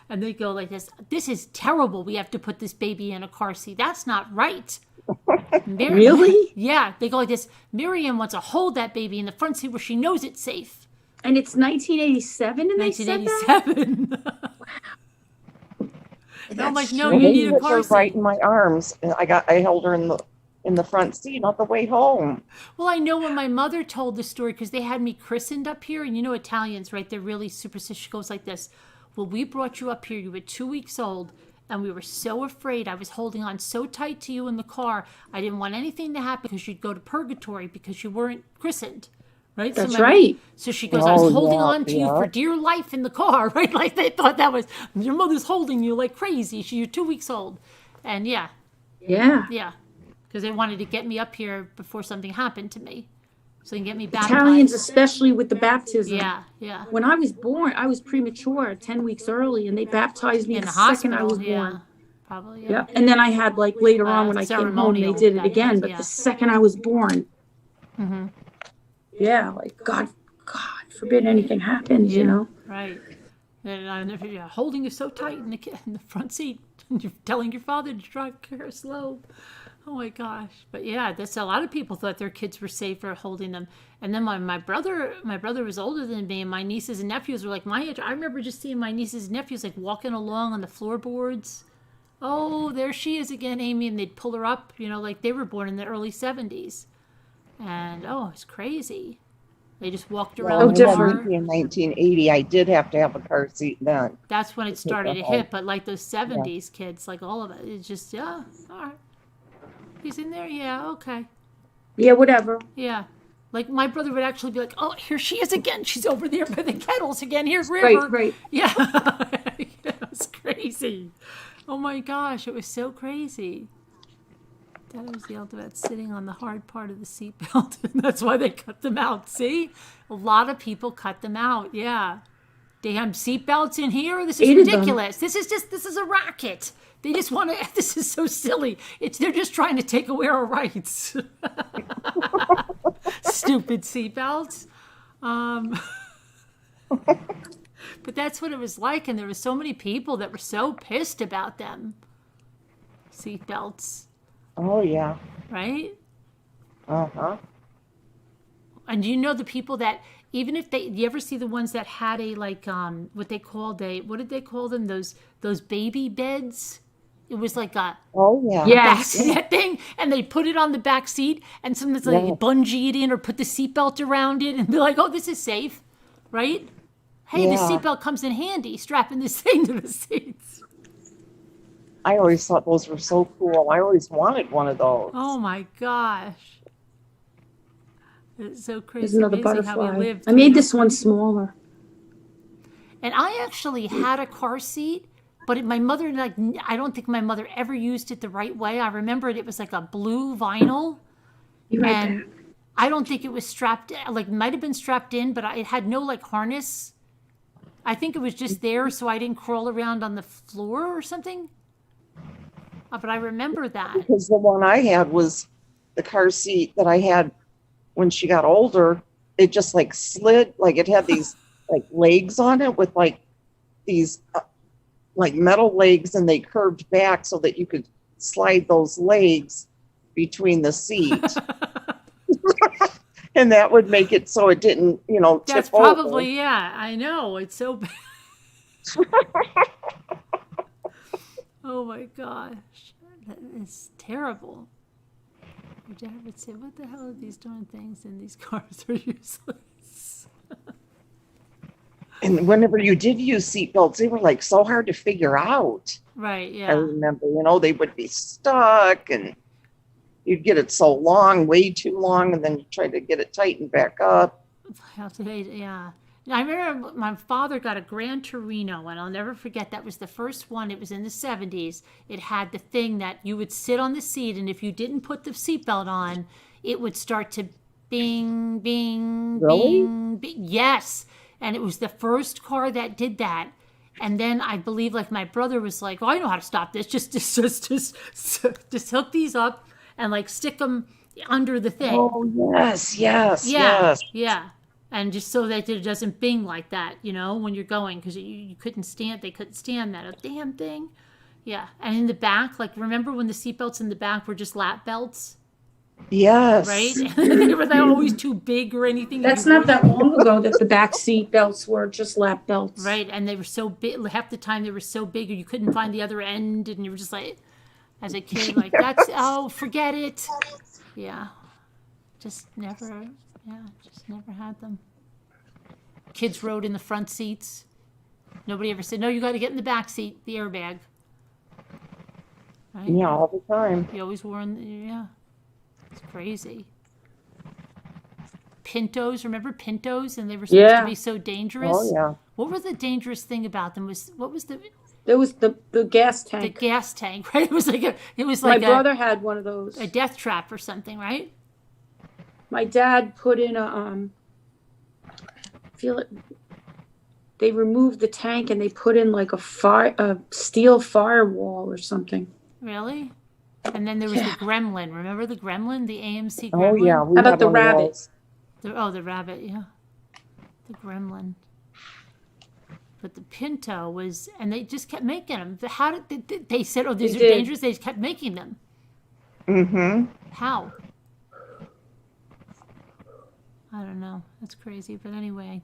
And they go like this is terrible, we have to put this baby in a car seat. That's not right. Really? Yeah, they go like this. Miriam wants to hold that baby in the front seat where she knows it's safe. And it's 1987 and they said that? 1987. And I'm like, no, Well, you they need a put car her seat. right in my arms, and I held her in the front seat on the way home. Well, I know when my mother told the story, because they had me christened up here, and Italians, right? They're really superstitious. She goes like this. Well, we brought you up here. You were 2 weeks old, and we were so afraid. I was holding on so tight to you in the car. I didn't want anything to happen because you'd go to purgatory because you weren't christened, right? That's Somebody- right. So she goes, I was Oh, holding yeah, on to you yeah. for dear life in the car, right? Like they thought that was, your mother's holding you like crazy. You're 2 weeks old. And yeah, Yeah. because they wanted to get me up here before something happened to me. So they can get me baptized. Italians, especially with the baptism. Yeah. When I was born, I was premature, 10 weeks early, and they baptized me In the the second I hospital, was yeah. born. Probably, yeah. Yeah. And then I had, like, later on when I came home, they ceremonial did it baptism, again. But yeah. the second I was born, Mm-hmm. yeah, like, God forbid anything happens, you know? Right. And I never, holding you so tight in the front seat. And you're telling your father to drive car slow. Oh my gosh. But yeah, that's a lot of people thought their kids were safer holding them. And then my brother was older than me, and my nieces and nephews were like my age. I remember just seeing my nieces and nephews like walking along on the floorboards. Oh, there she is again, Amy, and they'd pull her up, like they were born in the early 70s. And it's crazy. They just walked around Well, the when I car. went in 1980, I did have to have a car seat then. That's when it started to her hit. home. But like those 70s kids, like all of it, it's just, all right. He's in there? Yeah, okay. Yeah, whatever. Yeah. Like my brother would actually be like, oh, here she is again. She's over there by the kettles again. Here's River. Right. Yeah. It was crazy. Oh my gosh, it was so crazy. Dad was yelled about sitting on the hard part of the seatbelt. And that's why they cut them out. See? A lot of people cut them out. Yeah. Damn seatbelts in here? This is ridiculous. This is a racket. They just want to, this is so silly. They're just trying to take away our rights. Stupid seatbelts. But that's what it was like. And there were so many people that were so pissed about them. Seatbelts. Oh, yeah. Right? Uh-huh. And do you know the people that, even if you ever see the ones that had what did they call them? Those baby beds? It was like a bassinet thing, and they put it on the back seat, and sometimes like bungee it in or put the seatbelt around it, and be like, oh, this is safe, right? Hey, the seatbelt comes in handy, strapping this thing to the seats. I always thought those were so cool. I always wanted one of those. Oh my gosh. It's so crazy. There's another Amazing how we butterfly. lived. I made this one smaller. And I actually had a car seat, but my mother, I don't think my mother ever used it the right way. I remember it was like a blue vinyl. And I don't think it was strapped, might have been strapped in, but it had no harness. I think it was just there so I didn't crawl around on the floor or something. But I remember that. Because the one I had was the car seat that I had when she got older. It just slid, it had these legs on it with these metal legs, and they curved back so that you could slide those legs between the seat. And that would make it so it didn't, tip That's over. probably, yeah, I know. It's so bad. Oh my gosh. That is terrible. Your dad would say, what the hell are these darn things in these cars are useless? And whenever you did use seatbelts, they were so hard to figure out. Right, yeah. I remember, they would be stuck, and you'd get it so long, way too long, and then you try to get it tightened back up. Yeah. I remember my father got a Gran Torino, and I'll never forget, that was the first one. It was in the 70s. It had the thing that you would sit on the seat, and if you didn't put the seatbelt on, it would start to bing, bing, Really? bing, bing. Yes. And it was the first car that did that. And then I believe my brother was like, oh, I know how to stop this. Just hook these up and stick them under the thing. Oh, yes. Yeah. And just so that it doesn't bing like that, when you're going, because they couldn't stand that, a damn thing. Yeah. And in the back, remember when the seatbelts in the back were just lap belts? Yes. Right? They were always too big or anything. That's not that long ago that the back seat belts were just lap belts. Right. And they were so big. Half the time they were so big, or you couldn't find the other end. And you were just as a kid, forget it. Yeah. Just never had them. Kids rode in the front seats. Nobody ever said, no, you got to get in the back seat, the airbag. Right? Yeah, all the time. You always wore it's crazy. Pintos. Remember Pintos? And they were supposed to be so dangerous. Oh, yeah. What was the dangerous thing about them? What was the There was the gas the tank. gas tank? Right? It was like My brother had one of those. a death trap or something, right? My dad put in a feel it. They removed the tank and they put in like a steel firewall or something. Really? And then there was the gremlin. Remember the gremlin? The AMC Oh, gremlin? yeah. How about the rabbits? The rabbit, yeah. The gremlin. But the Pinto was, and they just kept making them. How did they said, oh, these are dangerous? They just kept making them. Mm-hmm. How? I don't know. That's crazy. But anyway.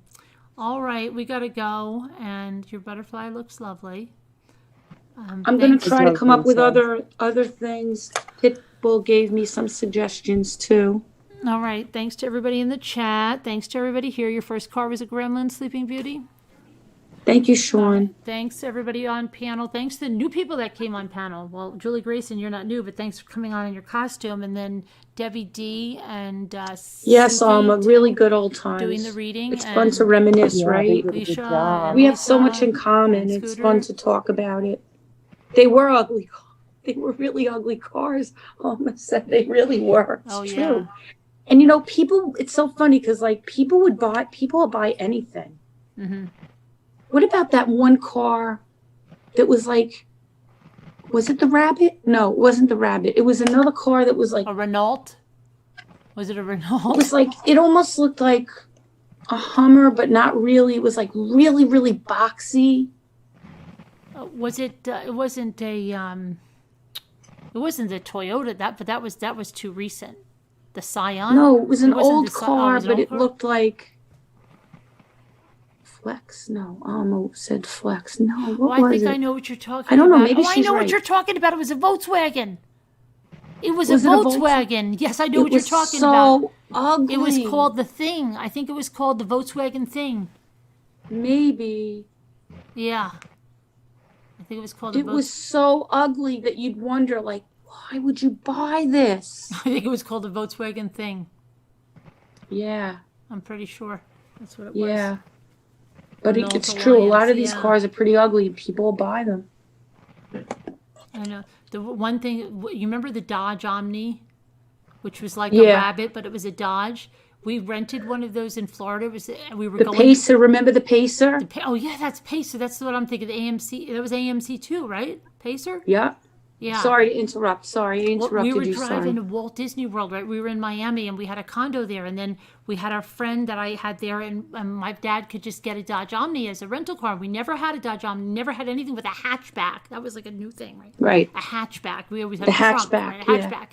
All right, we got to go. And your butterfly looks lovely. I'm going to try to come up with other things. Pitbull gave me some suggestions too. All right. Thanks to everybody in the chat. Thanks to everybody here. Your first car was a gremlin, Sleeping Beauty. Thank you, Sean. Thanks to everybody on panel. Thanks to the new people that came on panel. Well, Julie Grayson, you're not new, but thanks for coming on in your costume. And then Debbie D and Yes, Cynthia a really good old time. doing the reading. It's fun to reminisce, right? Alicia, We have so much in common. It's fun to talk about it. They were ugly. They were really ugly cars. Alma said they really were. It's true. And you know, people. It's so funny because like people would buy anything. Mm-hmm. What about that one car that was like, was it the Rabbit? No, it wasn't the Rabbit. It was another car that was like a Renault. Was it a Renault? It was like, it almost looked like a Hummer, but not really. It was like really, really boxy. Was it? It wasn't a. It wasn't the Toyota. But that was too recent. The Scion. No, it was an old it car, an but old it car? looked like Flex. No, almost said Flex. No, what I was think it? I know what you're talking about. I don't know. Maybe I she's know right. what you're talking about. It was a Volkswagen. It was Was a it a Volkswagen. Yes, I know It what you're was talking so about. ugly. It was called the Thing. I think it was called the Volkswagen Thing. Maybe. Yeah. I think it was called It was so ugly that you'd wonder, like, why would you buy this? I think it was called the Volkswagen Thing. Yeah. I'm pretty sure that's what it was. Yeah. But Renault it's true. A lot of Alliance, these yeah. cars are pretty ugly and people buy them. I know. The one thing, you remember the Dodge Omni, which was like a Yeah. rabbit, but it was a Dodge? We rented one of those in Florida. We were The going. Pacer, remember the Pacer? Oh yeah, that's Pacer. That's what I'm thinking. The AMC. That was AMC too, right? Pacer. Yeah. Yeah. Sorry to interrupt. Sorry, I interrupted we were you. driving Sorry. to Walt Disney World, right? We were in Miami, and we had a condo there, and then we had our friend that I had there, and my dad could just get a Dodge Omni as a rental car. We never had a Dodge Omni, never had anything with a hatchback. That was like a new thing, right? Right. A hatchback. We always had The a trunk, hatchback, right? A yeah. hatchback.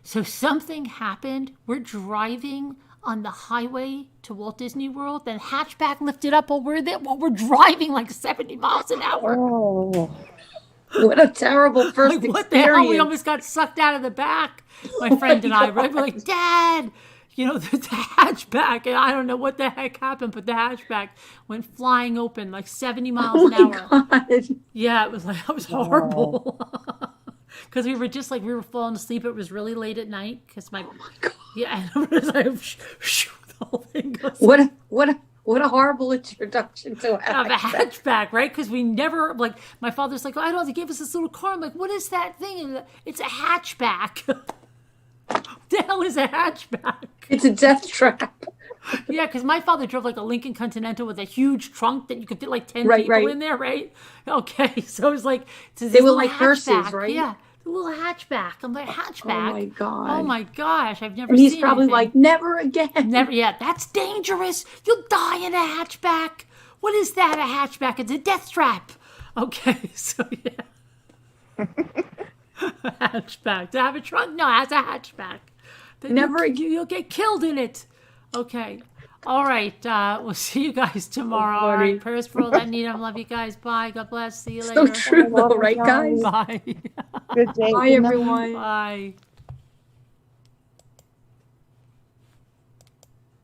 So something happened. We're driving on the highway to Walt Disney World. The hatchback lifted up while we're there, while we're driving like 70 miles an hour. Oh. What a terrible first Like, what experience. the hell? We almost got sucked out of the back. My friend and I, right? We're like, Dad, you know, the hatchback. And I don't know what the heck happened, but the hatchback went flying open like 70 miles an hour. God. Yeah, it was like, that was horrible. Because we were just like, we were falling asleep. It was really late at night. Because my God. Yeah, and it was like, the whole thing goes. What a horrible introduction to Of a hatchback, right? Because we never, like, my father's like, oh, I don't know, they gave us this little car. I'm like, what is that thing? And it's a hatchback. What the hell is a hatchback? It's a death trap. Yeah, because my father drove like a Lincoln Continental with a huge trunk that you could fit like 10 Right, people right. in there, right? Okay, so it was like, so They were little like hearses, hatchback. right? Yeah, the little hatchback. I'm like, hatchback? Oh my God. Oh my gosh, I've never And seen he's probably anything. like, never again. Never, yeah, that's dangerous. You'll die in a hatchback. What is that, a hatchback? It's a death trap. Okay, so yeah. Hatchback. To have a trunk? No, it has a hatchback. Never You'll get killed in it. Okay. All right. We'll see you guys tomorrow. All funny. right. Prayers for all that need. I love you guys. Bye. God bless. See you So later. true, though, right, guys? Bye. Good day. Bye, everyone. Bye.